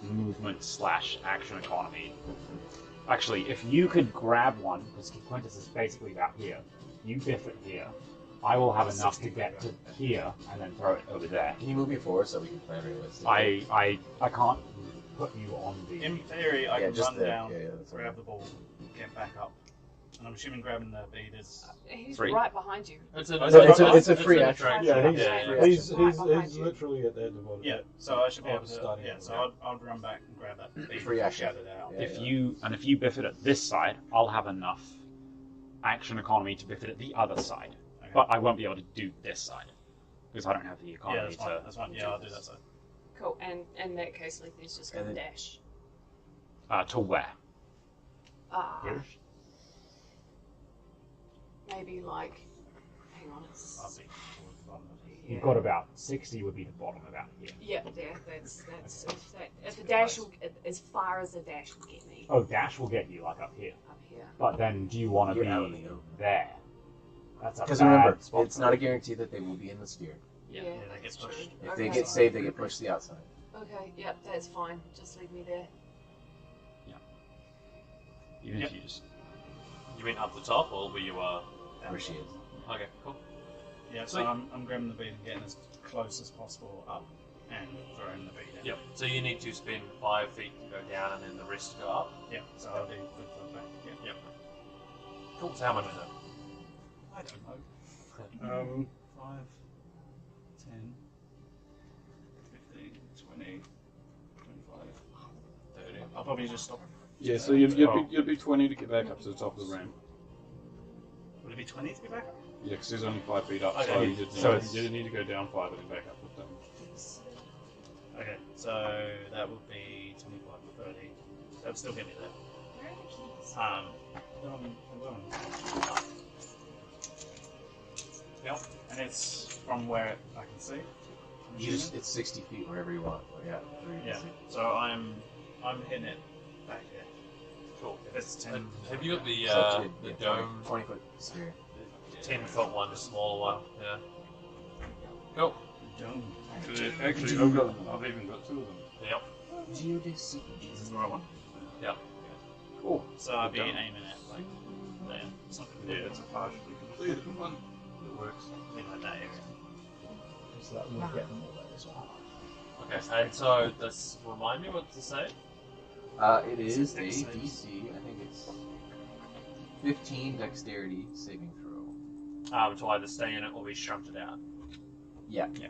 [SPEAKER 7] movement / action economy. Actually, if you could grab one, because Quintus is basically about here, you biff it here. I will have enough to get to here and then throw it over there.
[SPEAKER 8] Can you move me forward so we can plan realistically?
[SPEAKER 7] I can't put you on the.
[SPEAKER 12] In theory, I
[SPEAKER 8] Yeah,
[SPEAKER 12] can
[SPEAKER 8] just
[SPEAKER 12] run
[SPEAKER 8] the-
[SPEAKER 12] down,
[SPEAKER 8] yeah, that's
[SPEAKER 12] grab the ball, get back up. And I'm assuming grabbing the bead is.
[SPEAKER 10] he's
[SPEAKER 7] 3.
[SPEAKER 10] right behind you.
[SPEAKER 11] It's
[SPEAKER 8] a free action.
[SPEAKER 13] Yeah, he's
[SPEAKER 10] Right behind you.
[SPEAKER 13] literally at the end of it.
[SPEAKER 12] Yeah, so I should be
[SPEAKER 13] Oh,
[SPEAKER 12] able to.
[SPEAKER 13] starting
[SPEAKER 12] Yeah,
[SPEAKER 13] at
[SPEAKER 12] so I'd run back and grab that bead.
[SPEAKER 8] Free action.
[SPEAKER 12] Shout it out.
[SPEAKER 8] Yeah.
[SPEAKER 7] If you biff it at this side, I'll have enough action economy to biff it at the other side.
[SPEAKER 12] Okay.
[SPEAKER 7] But I won't be able to do this side because I don't have the
[SPEAKER 12] Yeah,
[SPEAKER 7] economy
[SPEAKER 12] that's fine.
[SPEAKER 7] to.
[SPEAKER 12] That's fine. Yeah, I'll do that side.
[SPEAKER 10] Cool. And in that case, Lethy's just going to
[SPEAKER 8] And then-
[SPEAKER 10] dash.
[SPEAKER 7] To where?
[SPEAKER 10] Maybe like, hang on, it's
[SPEAKER 12] I'll be towards the bottom of it.
[SPEAKER 13] You've got about 60 would be the bottom about here.
[SPEAKER 10] yeah, there. That's if the dash will, as far as the dash will get me
[SPEAKER 13] Oh, dash will get you like up here.
[SPEAKER 10] up here.
[SPEAKER 13] But then, do you want to
[SPEAKER 8] You're out in the
[SPEAKER 13] be
[SPEAKER 8] open.
[SPEAKER 13] there? That's a
[SPEAKER 8] Because
[SPEAKER 13] bad
[SPEAKER 8] remember,
[SPEAKER 13] spot.
[SPEAKER 8] it's not a guarantee that they will be in the sphere.
[SPEAKER 10] Yeah,
[SPEAKER 12] Yeah, they get
[SPEAKER 10] that's
[SPEAKER 12] pushed.
[SPEAKER 10] true.
[SPEAKER 8] If
[SPEAKER 10] Okay.
[SPEAKER 8] they get saved, they get pushed to the outside.
[SPEAKER 10] Okay, yep, that's fine. Just leave me there.
[SPEAKER 7] Even
[SPEAKER 12] Yep.
[SPEAKER 7] if you just.
[SPEAKER 11] You mean up the top, or where you are?
[SPEAKER 8] Where she is.
[SPEAKER 11] Okay, cool.
[SPEAKER 12] Yeah, so
[SPEAKER 11] Sweet.
[SPEAKER 12] I'm grabbing the bead and getting as close as possible up and throwing the bead in.
[SPEAKER 11] Yep. So you need to spend 5 feet to go down, and then the rest to go up.
[SPEAKER 12] Yeah, so I'll do flip back. Yeah.
[SPEAKER 11] Yep. Cool. So how much is it?
[SPEAKER 12] I don't know. 5, 10, 15, 20, 25.
[SPEAKER 11] 30.
[SPEAKER 12] I'll probably just stop.
[SPEAKER 6] Yeah, so you'd be 20 to get back up to the top of the ramp.
[SPEAKER 12] Would it be 20 to be back up?
[SPEAKER 6] Yeah, because there's only 5 feet up,
[SPEAKER 11] Okay.
[SPEAKER 6] so
[SPEAKER 11] So
[SPEAKER 6] you need to go down 5 and then back up with them.
[SPEAKER 12] Okay, so that would be 25, 30. That would still get me there.
[SPEAKER 10] Where are the keys?
[SPEAKER 12] Yep, and it's from where I can see. I'm assuming.
[SPEAKER 8] It's 60 feet wherever you want. But yeah. Where you can
[SPEAKER 12] Yeah.
[SPEAKER 8] see.
[SPEAKER 12] So I'm hitting it back here.
[SPEAKER 11] Cool.
[SPEAKER 12] If it's 10.
[SPEAKER 11] Have you got the
[SPEAKER 8] So
[SPEAKER 11] the
[SPEAKER 8] yeah,
[SPEAKER 11] dome?
[SPEAKER 8] 20-foot sphere.
[SPEAKER 11] 10-foot one, the smaller one. Yeah. Cool.
[SPEAKER 12] Dome.
[SPEAKER 7] Actually, I've even got two of them.
[SPEAKER 11] Yep.
[SPEAKER 8] Geodesy.
[SPEAKER 12] This is the right one.
[SPEAKER 11] Yep.
[SPEAKER 7] Cool.
[SPEAKER 12] So I'd be
[SPEAKER 7] Dome.
[SPEAKER 12] aiming at like there. Something
[SPEAKER 7] Yeah, it's a partially completed one. It works.
[SPEAKER 12] like that area.
[SPEAKER 13] So that would get them all there as well.
[SPEAKER 11] Okay. And so this remind me what to say.
[SPEAKER 8] It is a
[SPEAKER 12] Dex
[SPEAKER 8] DC. I think it's 15 dexterity saving throw.
[SPEAKER 11] To either stay in it or be shunted out.
[SPEAKER 8] Yeah.
[SPEAKER 12] Yeah.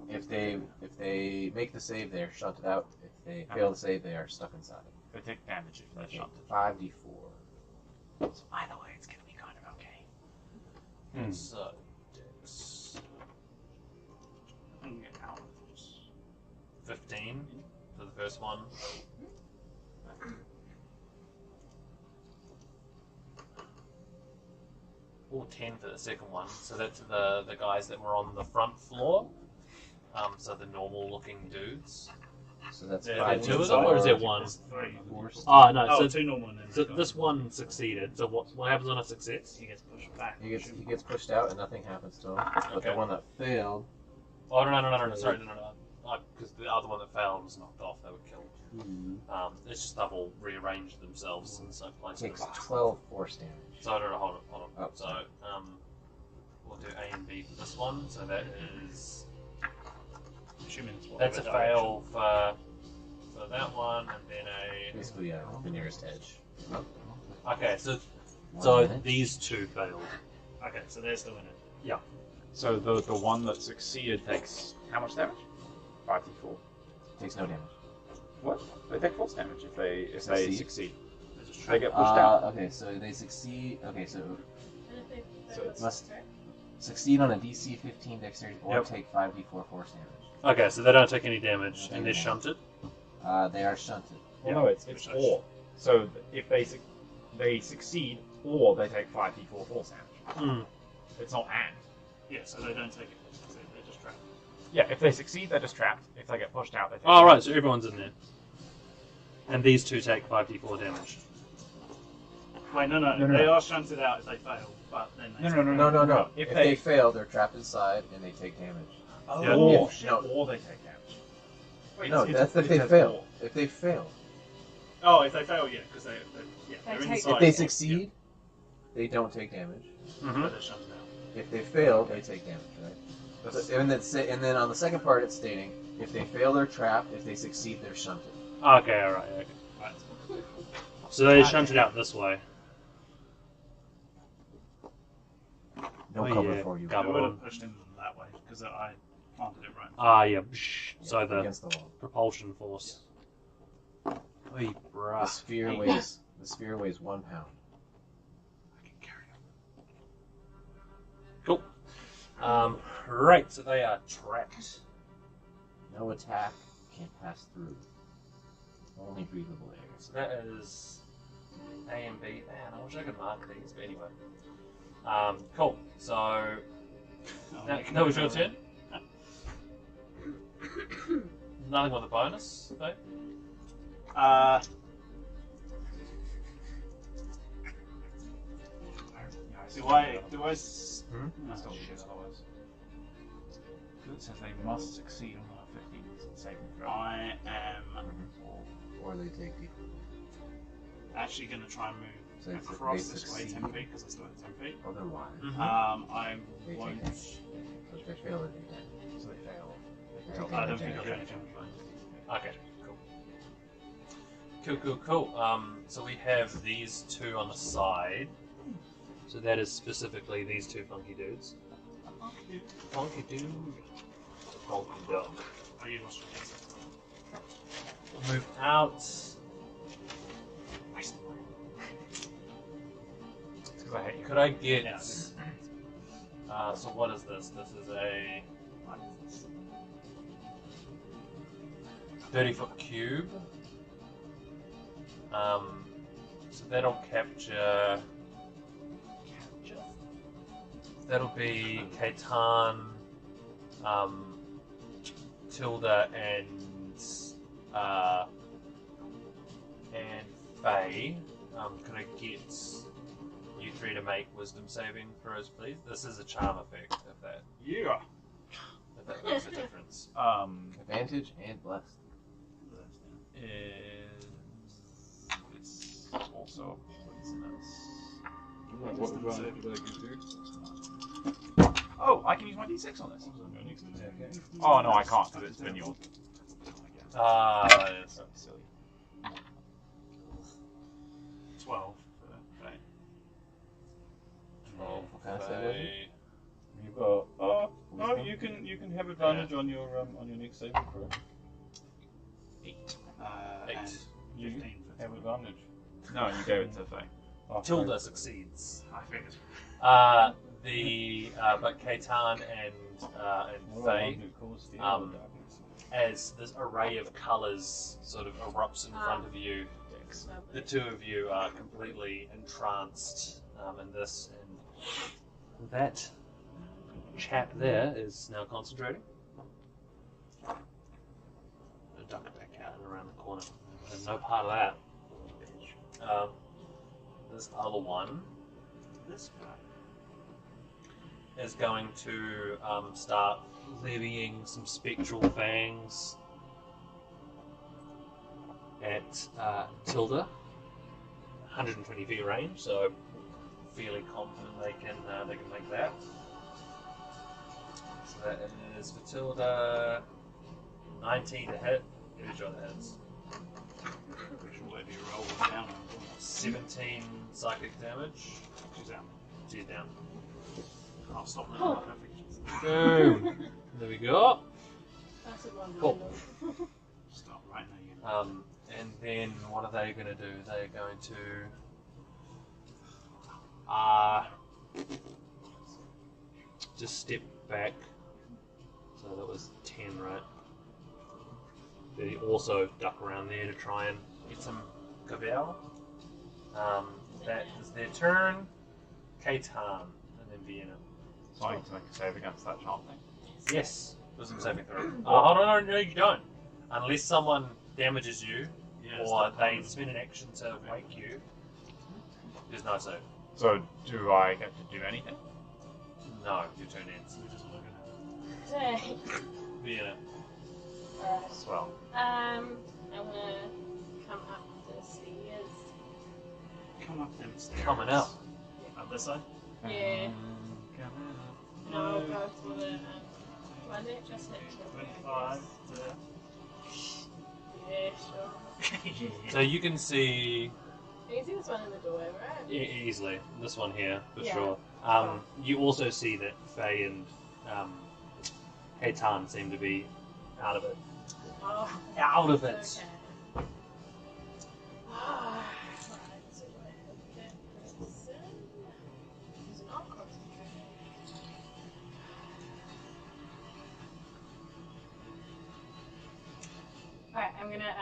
[SPEAKER 8] If they make the save, they're shunted out. If they fail the save, they are stuck inside.
[SPEAKER 7] They take damage if they're
[SPEAKER 8] Okay,
[SPEAKER 7] shunted.
[SPEAKER 8] 5d4. So either way, it's gonna be kind of okay.
[SPEAKER 11] So Dex
[SPEAKER 12] I can get out of this.
[SPEAKER 11] 15 for the first one. Or 10 for the second one. So that's the guys that were on the front floor. So the normal looking dudes.
[SPEAKER 8] So that's
[SPEAKER 12] Yeah,
[SPEAKER 8] 5
[SPEAKER 11] two of them, or is there one?
[SPEAKER 12] There's 3.
[SPEAKER 11] Oh no,
[SPEAKER 12] Oh,
[SPEAKER 11] so,
[SPEAKER 12] 2 normal and then
[SPEAKER 11] so
[SPEAKER 12] the
[SPEAKER 11] this one succeeded. So what happens on a success?
[SPEAKER 12] he gets pushed back.
[SPEAKER 8] He gets pushed out and nothing happens to him. But
[SPEAKER 11] Okay.
[SPEAKER 8] the one that failed,
[SPEAKER 11] Oh no, sorry, no. Because the other one that failed was knocked off, they were killed. It's just they've all rearranged themselves in some places.
[SPEAKER 8] takes 12 force damage.
[SPEAKER 11] So no, hold on.
[SPEAKER 8] Oh.
[SPEAKER 11] So we'll do A and B for this one. So that is
[SPEAKER 12] Assuming it's
[SPEAKER 11] that's a
[SPEAKER 12] whatever
[SPEAKER 11] fail for that one, and then
[SPEAKER 8] Basically, the nearest edge.
[SPEAKER 11] okay. So
[SPEAKER 8] One minute.
[SPEAKER 11] these two failed.
[SPEAKER 12] direction. Okay, so they're still in it.
[SPEAKER 7] So the one that succeeded takes how much damage? 5d4.
[SPEAKER 8] Takes no damage.
[SPEAKER 7] What? They take false damage if they
[SPEAKER 8] Succeed?
[SPEAKER 7] succeed.
[SPEAKER 12] They're just
[SPEAKER 7] They get pushed out.
[SPEAKER 8] Okay, so they succeed. Okay, so
[SPEAKER 6] And if they
[SPEAKER 7] So it's-
[SPEAKER 8] must succeed on a DC 15 dexterity or
[SPEAKER 11] Yep.
[SPEAKER 8] take 5d4 force damage.
[SPEAKER 11] Okay, so they don't take any damage, and they're shunted.
[SPEAKER 8] They are shunted.
[SPEAKER 7] Well, no, it's or. So if they succeed or they take 5d4 false damage. It's not and.
[SPEAKER 12] Yeah, so they don't take it. So they're just trapped.
[SPEAKER 7] Yeah, if they succeed, they're just trapped. If they get pushed out, they take
[SPEAKER 11] Oh right, so everyone's in there. And these two take 5d4 damage.
[SPEAKER 12] Wait, no.
[SPEAKER 7] No.
[SPEAKER 12] They are shunted out if they fail, but then they
[SPEAKER 8] No.
[SPEAKER 7] If
[SPEAKER 8] If
[SPEAKER 7] they-
[SPEAKER 8] they fail, they're trapped inside and they take damage.
[SPEAKER 7] Oh,
[SPEAKER 11] Yeah.
[SPEAKER 8] Or-
[SPEAKER 7] shit,
[SPEAKER 8] no.
[SPEAKER 7] or they take damage. Wait,
[SPEAKER 8] No,
[SPEAKER 7] it's-
[SPEAKER 8] that's if
[SPEAKER 7] it
[SPEAKER 8] they
[SPEAKER 7] says
[SPEAKER 8] fail.
[SPEAKER 7] or.
[SPEAKER 8] If they fail.
[SPEAKER 12] Oh, if they fail, yeah, because they're
[SPEAKER 10] They take-
[SPEAKER 12] inside.
[SPEAKER 8] If they succeed, they don't take damage.
[SPEAKER 12] but they're shunted out.
[SPEAKER 8] If they fail, they take damage, right? So, and then on the second part, it's stating if they fail, they're trapped. If they succeed, they're shunted.
[SPEAKER 11] Okay, alright, okay.
[SPEAKER 12] Right.
[SPEAKER 11] So they shunted out this way.
[SPEAKER 8] No
[SPEAKER 11] Oh,
[SPEAKER 8] cover
[SPEAKER 11] yeah.
[SPEAKER 8] for you.
[SPEAKER 12] I
[SPEAKER 11] Cover.
[SPEAKER 12] would have pushed him that way because I planted it right.
[SPEAKER 11] Ah, yeah. So the
[SPEAKER 8] Against the wall.
[SPEAKER 11] propulsion force. Oy,
[SPEAKER 8] The
[SPEAKER 11] bruh.
[SPEAKER 8] sphere weighs 1 pound.
[SPEAKER 11] Cool. Right, so they are trapped.
[SPEAKER 8] No attack can pass through. Only breathable air.
[SPEAKER 11] So that is A and B. Man, I wish I could mark these, but anyway. Cool. So that was your turn. Nothing with a bonus, though.
[SPEAKER 12] Do I?
[SPEAKER 7] No, still shit otherwise. It says they must succeed on a 15 saving throw.
[SPEAKER 12] I am
[SPEAKER 8] Or they take D4.
[SPEAKER 12] actually going to try and
[SPEAKER 8] So
[SPEAKER 12] move
[SPEAKER 8] if
[SPEAKER 12] across
[SPEAKER 8] they
[SPEAKER 12] this way
[SPEAKER 8] succeed-
[SPEAKER 12] 10 feet because I still have 10 feet.
[SPEAKER 8] Otherwise,
[SPEAKER 12] I
[SPEAKER 8] they take
[SPEAKER 12] won't.
[SPEAKER 8] damage. So if they fail, they take damage.
[SPEAKER 7] So they fail.
[SPEAKER 8] They take
[SPEAKER 12] I don't
[SPEAKER 8] damage
[SPEAKER 12] think I'll do
[SPEAKER 8] anyway.
[SPEAKER 12] anything.
[SPEAKER 11] Okay, cool. So we have these two on the side. So that is specifically these two funky dudes. Funky dude. It's a funky dog.
[SPEAKER 12] I use my strength.
[SPEAKER 11] We'll move out.
[SPEAKER 7] Because I hate you.
[SPEAKER 11] Could I get?
[SPEAKER 12] Yeah.
[SPEAKER 11] So what is this? This is a 30-foot cube. So that'll capture. That'll be Kaitan, Tilda, and Faye. Could I get you three to make wisdom saving throws, please? This is a charm effect, if that makes a difference.
[SPEAKER 8] Advantage and blessed.
[SPEAKER 7] It's also poisonous.
[SPEAKER 1] What advantage would I give you?
[SPEAKER 7] Oh, I can use my d6 on this. Oh no, I can't because it's been your.
[SPEAKER 11] That's
[SPEAKER 7] so silly.
[SPEAKER 5] 12.
[SPEAKER 7] Right.
[SPEAKER 11] 12 for
[SPEAKER 8] Can I say
[SPEAKER 11] Faye.
[SPEAKER 13] You've got.
[SPEAKER 12] Oh no, you can have advantage on your next saving throw.
[SPEAKER 7] 8.
[SPEAKER 11] Eight.
[SPEAKER 12] And
[SPEAKER 13] You
[SPEAKER 12] 15 for
[SPEAKER 13] have advantage.
[SPEAKER 7] No, you gave it to Faye.
[SPEAKER 13] Oh,
[SPEAKER 11] Tilda succeeds.
[SPEAKER 7] I figured.
[SPEAKER 11] But Kaitan and Faye, as this array of colours sort of erupts in front of you, the two of you are completely entranced in this, and that chap there is now concentrating. Duck back out and around the corner. And no part of that. This other one, this guy, is going to start levying some spectral fangs at Tilda. 120 feet range, so fairly confident they can make that. So that is for Tilda 19 to hit. Who's your hits?
[SPEAKER 12] Whatever you roll down.
[SPEAKER 11] 17 psychic damage.
[SPEAKER 12] She's down.
[SPEAKER 11] She's down.
[SPEAKER 12] I'll stop there.
[SPEAKER 6] Oh.
[SPEAKER 12] Perfect.
[SPEAKER 11] Boom. There we go.
[SPEAKER 6] That's a one.
[SPEAKER 11] Cool.
[SPEAKER 12] Stop right now.
[SPEAKER 11] And then what are they going to do? They're going to just step back. So that was 10, right? They also duck around there to try and get some Gavel. That is their turn. Kaitan, and then Vienna.
[SPEAKER 7] So I need to make a save against that charm thing.
[SPEAKER 11] Yes, wisdom saving throw. Hold on, no, you don't. Unless someone damages you, or they spend an action to wake you, there's no save.
[SPEAKER 7] So do I get to do anything?
[SPEAKER 11] No, your turn ends.
[SPEAKER 6] Dang.
[SPEAKER 11] Vienna.
[SPEAKER 6] Alright.
[SPEAKER 7] Swell.
[SPEAKER 6] I'm gonna come up the stairs.
[SPEAKER 12] Come up them stairs.
[SPEAKER 11] Coming up.
[SPEAKER 12] Up this side?
[SPEAKER 6] Yeah.
[SPEAKER 12] No.
[SPEAKER 6] No, I'll go for the one that just hit
[SPEAKER 12] 25 to...
[SPEAKER 6] Yeah, sure.
[SPEAKER 11] So you can see
[SPEAKER 6] You can see this one in the doorway, right?
[SPEAKER 11] easily this one here for
[SPEAKER 6] Yeah.
[SPEAKER 11] sure. You also see that Faye and Kaitan seem to be out of it.
[SPEAKER 6] Oh,
[SPEAKER 11] Out of it.
[SPEAKER 6] okay. Right, so I have that person who's not concentrating. Alright, I'm gonna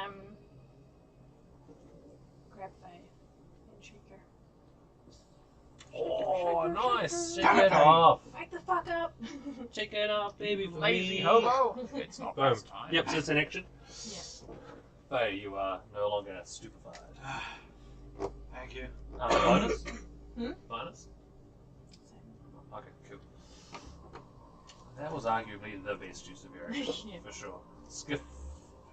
[SPEAKER 6] grab Faye and shake her.
[SPEAKER 11] Oh, nice! Shake
[SPEAKER 7] Damn it,
[SPEAKER 11] it
[SPEAKER 7] Faye.
[SPEAKER 11] off.
[SPEAKER 6] Wake the fuck up!
[SPEAKER 11] Shake it off, baby. for
[SPEAKER 7] Lazy
[SPEAKER 11] me.
[SPEAKER 7] hobo! It's not
[SPEAKER 11] Boom.
[SPEAKER 7] best time.
[SPEAKER 11] Yep, so it's an action.
[SPEAKER 6] Yeah.
[SPEAKER 11] Faye, you are no longer stupefied.
[SPEAKER 12] Thank you.
[SPEAKER 11] Bonus?
[SPEAKER 6] Hmm?
[SPEAKER 11] Bonus? Okay, cool. That was arguably the best use of your action,
[SPEAKER 6] Yeah.
[SPEAKER 11] for sure. Skiff,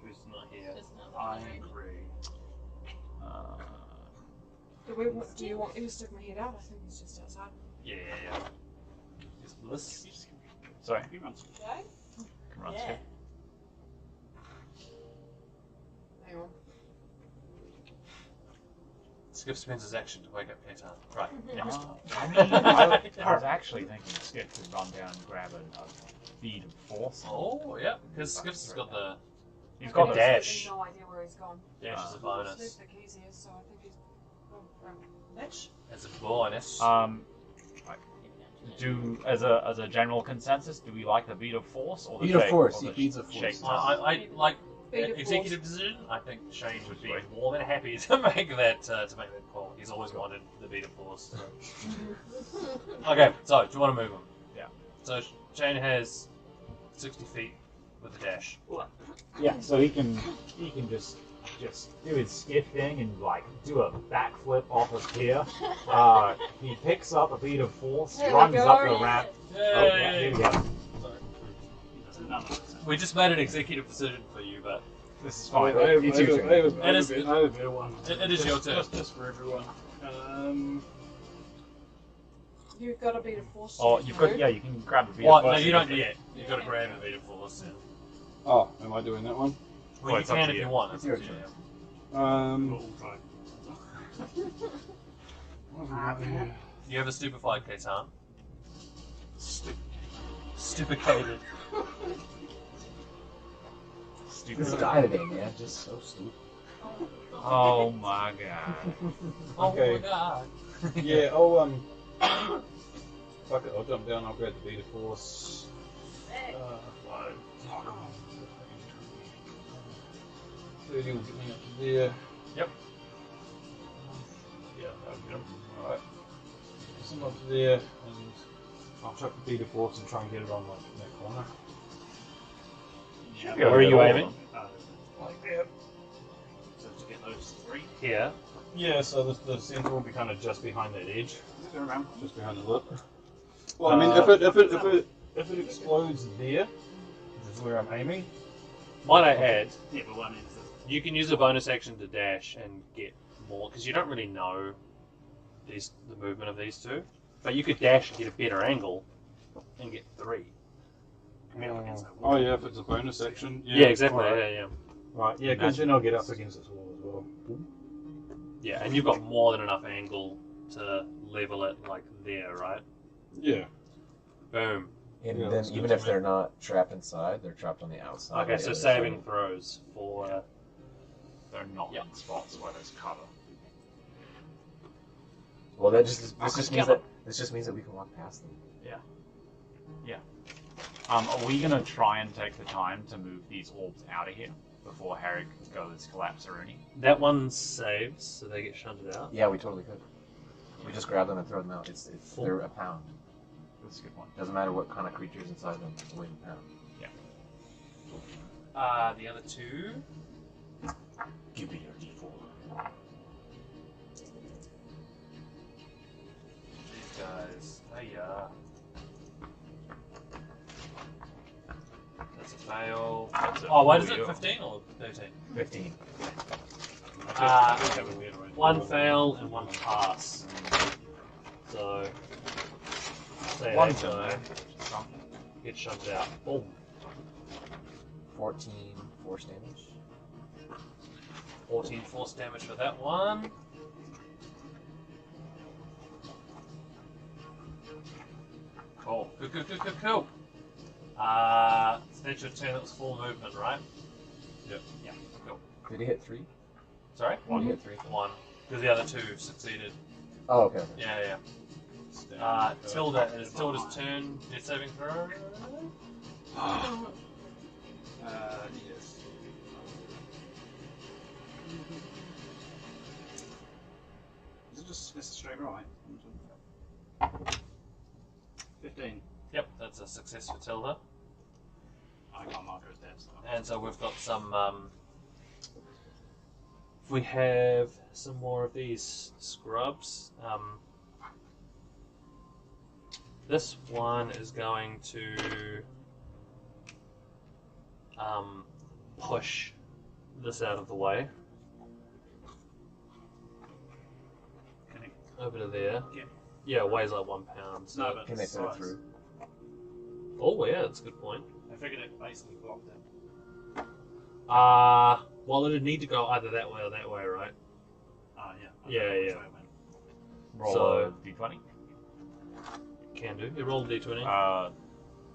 [SPEAKER 11] who's not here.
[SPEAKER 6] Just another
[SPEAKER 11] I
[SPEAKER 6] one.
[SPEAKER 11] agree.
[SPEAKER 10] Do you want me to stick my head out? I think he's just outside.
[SPEAKER 11] Yeah. Is Bliss?
[SPEAKER 7] Sorry.
[SPEAKER 12] You run.
[SPEAKER 6] Okay?
[SPEAKER 7] Can run
[SPEAKER 6] Yeah.
[SPEAKER 7] skip.
[SPEAKER 10] Hang on.
[SPEAKER 11] Skiff spends his action to wake up Kaitan. Right.
[SPEAKER 7] I mean, I was actually thinking Skip could run down and grab a feed of force.
[SPEAKER 11] Oh, yeah, because Skiff's got the
[SPEAKER 7] He's
[SPEAKER 11] got
[SPEAKER 7] got
[SPEAKER 11] the
[SPEAKER 7] a
[SPEAKER 11] dash.
[SPEAKER 10] No idea where he's gone.
[SPEAKER 11] Dash is a
[SPEAKER 10] He's
[SPEAKER 11] bonus.
[SPEAKER 10] moved the keys here, so I think he's. Oh, right.
[SPEAKER 6] Which?
[SPEAKER 11] As a bonus.
[SPEAKER 7] Do as a general consensus, do we like the bead of force or the
[SPEAKER 8] Bead of
[SPEAKER 7] shake?
[SPEAKER 8] force,
[SPEAKER 7] or
[SPEAKER 8] he
[SPEAKER 7] the
[SPEAKER 8] feeds a
[SPEAKER 7] shake?
[SPEAKER 8] force.
[SPEAKER 11] I like
[SPEAKER 10] Beta
[SPEAKER 5] executive decision, I think Shane would be more than happy to make that call. He's always wanted the beta force. So. Okay, so do you want to move him?
[SPEAKER 7] Yeah.
[SPEAKER 5] So Shane has 60 feet with a dash.
[SPEAKER 13] Yeah, so he can just do his skiff thing and like do a backflip off of here. He picks up a bead of force,
[SPEAKER 10] There we
[SPEAKER 13] runs
[SPEAKER 10] go.
[SPEAKER 13] up the ramp.
[SPEAKER 5] Yay!
[SPEAKER 13] Oh, yeah, here we go.
[SPEAKER 5] Sorry. We just made an executive decision for you, but
[SPEAKER 13] This is fine.
[SPEAKER 1] I have
[SPEAKER 13] It's
[SPEAKER 1] a
[SPEAKER 13] your turn.
[SPEAKER 1] better one.
[SPEAKER 5] it is your turn.
[SPEAKER 1] Just for everyone.
[SPEAKER 10] You've got a bit of force.
[SPEAKER 13] Oh,
[SPEAKER 10] to
[SPEAKER 13] you've
[SPEAKER 10] move.
[SPEAKER 13] got you can grab a bead
[SPEAKER 5] Oh,
[SPEAKER 13] of
[SPEAKER 5] no,
[SPEAKER 13] force.
[SPEAKER 5] you don't yet. You've got to grab a beta force. Yeah.
[SPEAKER 1] Oh, am I doing that one?
[SPEAKER 5] Well, you
[SPEAKER 13] it's up
[SPEAKER 5] can
[SPEAKER 13] to
[SPEAKER 5] if
[SPEAKER 13] you.
[SPEAKER 5] you want.
[SPEAKER 8] It's
[SPEAKER 5] It's
[SPEAKER 8] your
[SPEAKER 5] up to you.
[SPEAKER 8] turn.
[SPEAKER 1] What have we got here?
[SPEAKER 5] You have a stupefied Katan. Stupicated.
[SPEAKER 8] This guy today, man, just so stupid.
[SPEAKER 7] Oh my god.
[SPEAKER 1] Okay.
[SPEAKER 5] Oh my god.
[SPEAKER 1] Yeah, I'll fuck it, I'll jump down, I'll grab the beat of force. Oh, come on. 30 will get me up to there.
[SPEAKER 5] Yep.
[SPEAKER 1] Yeah, that'll go. Alright. Some up to there, and I'll chuck the beat of force and try and get it on like that corner.
[SPEAKER 5] Where are you aiming?
[SPEAKER 1] Like that.
[SPEAKER 12] So to get those three.
[SPEAKER 5] Here.
[SPEAKER 1] Yeah, so the center will be kind of just behind that edge.
[SPEAKER 12] Go around.
[SPEAKER 1] Just behind the lip. Well, I mean, if it explodes there, is where I'm aiming.
[SPEAKER 5] Might I add,
[SPEAKER 12] Yeah, but what I mean is
[SPEAKER 5] you can use a bonus action to dash and get more, because you don't really know the movement of these two. But you could dash and get a better angle and get 3.
[SPEAKER 1] Oh yeah, if it's a bonus action.
[SPEAKER 5] Yeah, exactly.
[SPEAKER 1] Right.
[SPEAKER 5] Yeah.
[SPEAKER 1] Right, yeah, because then I'll get up against this wall as well.
[SPEAKER 5] Yeah, and you've got more than enough angle to level it like there, right?
[SPEAKER 1] Yeah.
[SPEAKER 5] Boom.
[SPEAKER 8] And
[SPEAKER 1] Yeah,
[SPEAKER 8] then
[SPEAKER 1] that's
[SPEAKER 8] even
[SPEAKER 1] good
[SPEAKER 8] if
[SPEAKER 1] to
[SPEAKER 8] they're not trapped inside, they're trapped on the outside.
[SPEAKER 5] Okay,
[SPEAKER 8] on the
[SPEAKER 5] so
[SPEAKER 8] other
[SPEAKER 5] saving
[SPEAKER 8] side.
[SPEAKER 5] throws for.
[SPEAKER 7] They're not in spots where there's cover.
[SPEAKER 8] Well, this just means that we can walk past them.
[SPEAKER 7] Are we gonna try and take the time to move these orbs out of here before Harry goes collapse-a-rooney?
[SPEAKER 5] That one saves, so they get shunted out.
[SPEAKER 8] Yeah, we totally could. We just grab them and throw them out. They're a pound.
[SPEAKER 7] That's a good one.
[SPEAKER 8] Doesn't matter what kind of creatures inside them. It's weight a pound.
[SPEAKER 5] The other two.
[SPEAKER 8] Give me your D4.
[SPEAKER 5] These guys. Hiya. That's a fail. Oh, what is it? 15 or 13?
[SPEAKER 8] 15.
[SPEAKER 5] One fail and one pass. So. Say
[SPEAKER 7] One
[SPEAKER 5] that
[SPEAKER 7] fail.
[SPEAKER 5] guy gets shunted out. Boom.
[SPEAKER 8] 14 force damage.
[SPEAKER 5] 14 force damage for that one. Cool. Cool. So that's your turn. That was full movement, right?
[SPEAKER 1] Yep.
[SPEAKER 5] Yeah. Cool.
[SPEAKER 8] Did he hit 3?
[SPEAKER 5] Sorry?
[SPEAKER 8] Did he hit 3?
[SPEAKER 5] One. Because the other two succeeded.
[SPEAKER 8] Oh, okay.
[SPEAKER 5] Yeah. Tilda's turn. Death saving throw.
[SPEAKER 9] Yes.
[SPEAKER 12] Is it just a straight right? 15.
[SPEAKER 5] Yep, that's a success for Tilda.
[SPEAKER 12] I can't mark her as dead, so.
[SPEAKER 5] And so we've got some. If we have some more of these scrubs, this one is going to push this out of the way.
[SPEAKER 12] Can it?
[SPEAKER 5] Over to there.
[SPEAKER 12] Yeah.
[SPEAKER 5] Yeah, it weighs like 1 pound. So.
[SPEAKER 12] No, but
[SPEAKER 8] Can they put it through?
[SPEAKER 5] Oh yeah, that's a good point.
[SPEAKER 12] I figured it basically blocked it.
[SPEAKER 5] Well, it'd need to go either that way or that way, right?
[SPEAKER 12] Yeah.
[SPEAKER 5] Yeah.
[SPEAKER 7] Roll
[SPEAKER 5] So-
[SPEAKER 7] a d20.
[SPEAKER 5] Can do. You roll a d20.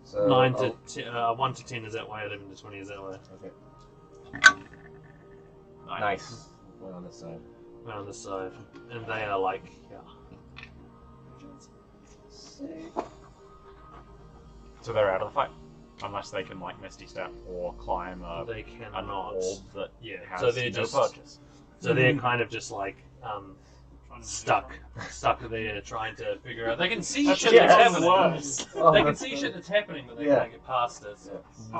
[SPEAKER 8] So,
[SPEAKER 5] 9 to 10, 1 to 10 is that way, 11 to 20 is that way.
[SPEAKER 8] Okay. Nice. One on this side.
[SPEAKER 5] Right on this side. And they are like, yeah.
[SPEAKER 7] So they're out of the fight.
[SPEAKER 13] Unless they can like Misty Step or climb
[SPEAKER 5] They
[SPEAKER 13] an
[SPEAKER 5] cannot.
[SPEAKER 13] orb that
[SPEAKER 5] Yeah.
[SPEAKER 13] has
[SPEAKER 5] So they're
[SPEAKER 13] no
[SPEAKER 5] just.
[SPEAKER 13] purchase.
[SPEAKER 5] So they're kind of just like
[SPEAKER 12] Trying to
[SPEAKER 5] stuck there trying to figure out. They can see
[SPEAKER 13] That's
[SPEAKER 5] shit
[SPEAKER 13] yeah,
[SPEAKER 5] that's
[SPEAKER 13] that's
[SPEAKER 5] happening.
[SPEAKER 13] worse.
[SPEAKER 5] They can see shit that's happening, but they
[SPEAKER 8] Yeah.
[SPEAKER 5] can't get past it.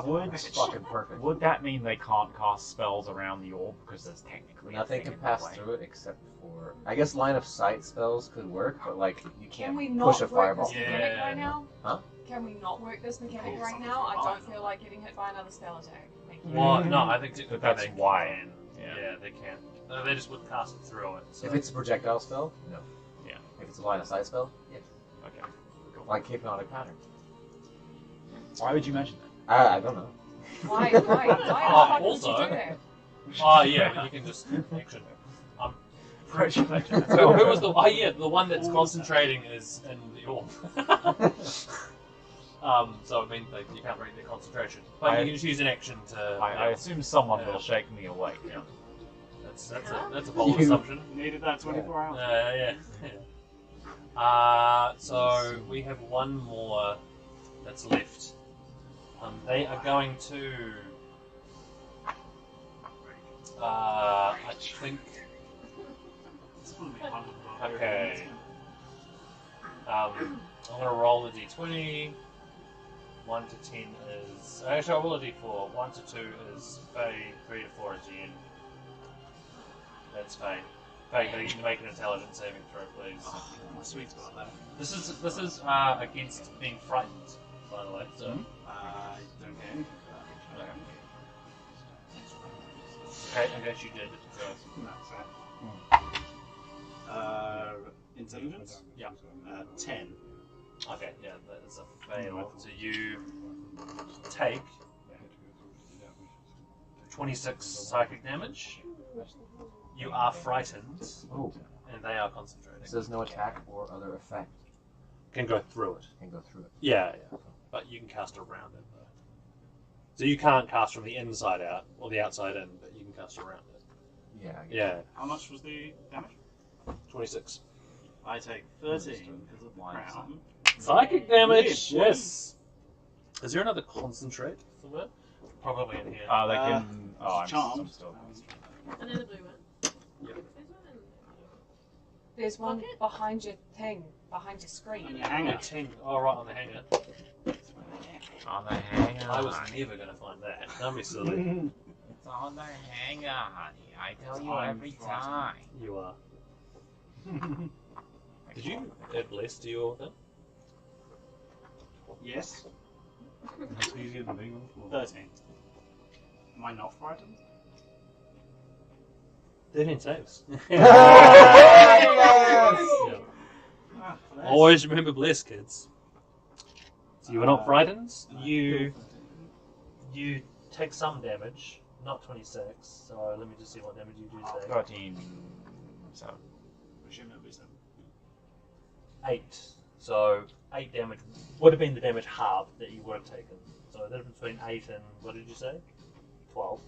[SPEAKER 13] Would,
[SPEAKER 8] That's fucking perfect.
[SPEAKER 13] would that mean they can't cast spells around the orb because there's technically
[SPEAKER 8] Nothing
[SPEAKER 13] a
[SPEAKER 8] can
[SPEAKER 13] thing
[SPEAKER 8] pass
[SPEAKER 13] in the way?
[SPEAKER 8] through it except for, I guess, line of sight spells could work, but like you
[SPEAKER 10] Can
[SPEAKER 8] can't
[SPEAKER 10] we not
[SPEAKER 8] push a
[SPEAKER 10] work
[SPEAKER 8] fireball.
[SPEAKER 10] this mechanic
[SPEAKER 5] Yeah.
[SPEAKER 10] right now?
[SPEAKER 8] Huh?
[SPEAKER 10] Can we not work this mechanic right now? I don't feel like getting hit by another spell attack. Thank you.
[SPEAKER 5] Well, no, I think
[SPEAKER 13] But that's
[SPEAKER 5] they
[SPEAKER 13] why.
[SPEAKER 5] can.
[SPEAKER 13] Yeah.
[SPEAKER 5] Yeah, they can. No, they just would cast it through it. So.
[SPEAKER 8] If it's a projectile spell, no.
[SPEAKER 13] Yeah.
[SPEAKER 8] If it's a line of sight spell, yes.
[SPEAKER 13] Okay.
[SPEAKER 8] Like hypnotic pattern.
[SPEAKER 13] Why would you mention that?
[SPEAKER 8] I don't know.
[SPEAKER 10] Why the fuck would you
[SPEAKER 5] Also-
[SPEAKER 10] do that?
[SPEAKER 5] Oh yeah, you can just action.
[SPEAKER 13] Pretty much.
[SPEAKER 5] Who was the? Oh yeah, the one that's concentrating is in the orb. So it means like you can't break their concentration, but you can just use an action to.
[SPEAKER 13] I assume someone
[SPEAKER 5] Yeah.
[SPEAKER 13] will shake me awake. Yeah.
[SPEAKER 5] That's a bold assumption.
[SPEAKER 12] Needed that 24 hours.
[SPEAKER 5] Yeah. So we have one more that's left. They are going to. I think.
[SPEAKER 12] It's gonna be 100.
[SPEAKER 5] Okay. I'm gonna roll a d20. 1 to 10 is. Actually, I'll roll a d4. 1 to 2 is Faye. 3 to 4 is Yen. That's Faye. Faye, can you make an intelligence saving throw, please?
[SPEAKER 12] Oh, my sweet spot there.
[SPEAKER 5] This is against being frightened, by the way. So.
[SPEAKER 12] I don't get anything for that.
[SPEAKER 5] Okay, I guess you did. So.
[SPEAKER 12] No, fair. Intelligence?
[SPEAKER 5] Yeah.
[SPEAKER 12] 10.
[SPEAKER 5] Okay, yeah, that is a fail. So you take 26 psychic damage. You are frightened,
[SPEAKER 8] Oh,
[SPEAKER 5] and they are concentrating.
[SPEAKER 8] it says no attack or other effect
[SPEAKER 5] Can go through it.
[SPEAKER 8] can go through it.
[SPEAKER 5] Yeah. But you can cast around it, though. So you can't cast from the inside out or the outside in, but you can cast around it.
[SPEAKER 8] Yeah. I guess.
[SPEAKER 5] Yeah.
[SPEAKER 12] How much was the damage?
[SPEAKER 5] 26.
[SPEAKER 12] I take 13 because of the crown.
[SPEAKER 5] Psychic damage!
[SPEAKER 12] Weird.
[SPEAKER 5] Yes! Is there another concentrate somewhere? Probably in here.
[SPEAKER 13] They can. Oh, I'm
[SPEAKER 12] charmed.
[SPEAKER 13] still.
[SPEAKER 6] Another blue one.
[SPEAKER 5] Yep.
[SPEAKER 10] There's one behind your thing, behind your screen.
[SPEAKER 12] On your hanger.
[SPEAKER 5] 18. Oh, right on the hanger.
[SPEAKER 13] On the hanger.
[SPEAKER 5] I was never going to find that. Don't be silly.
[SPEAKER 13] It's on the hanger, honey. I tell you
[SPEAKER 12] I'm
[SPEAKER 13] every
[SPEAKER 12] frightened.
[SPEAKER 13] time.
[SPEAKER 5] You are. Did you add bless to your thing?
[SPEAKER 12] Yes.
[SPEAKER 1] It's easier than being on the floor.
[SPEAKER 12] 13. Am I not frightened?
[SPEAKER 5] 13 saves.
[SPEAKER 8] Yes!
[SPEAKER 5] Yeah.
[SPEAKER 12] Ah, bless.
[SPEAKER 5] Always remember bless, kids. So you were not frightened. You take some damage, not 26. So let me just see what damage you do take.
[SPEAKER 13] 13. So.
[SPEAKER 12] Presumably so.
[SPEAKER 5] 8. So 8 damage would have been the damage halved that you would have taken. So the difference between 8 and what did you say? 12.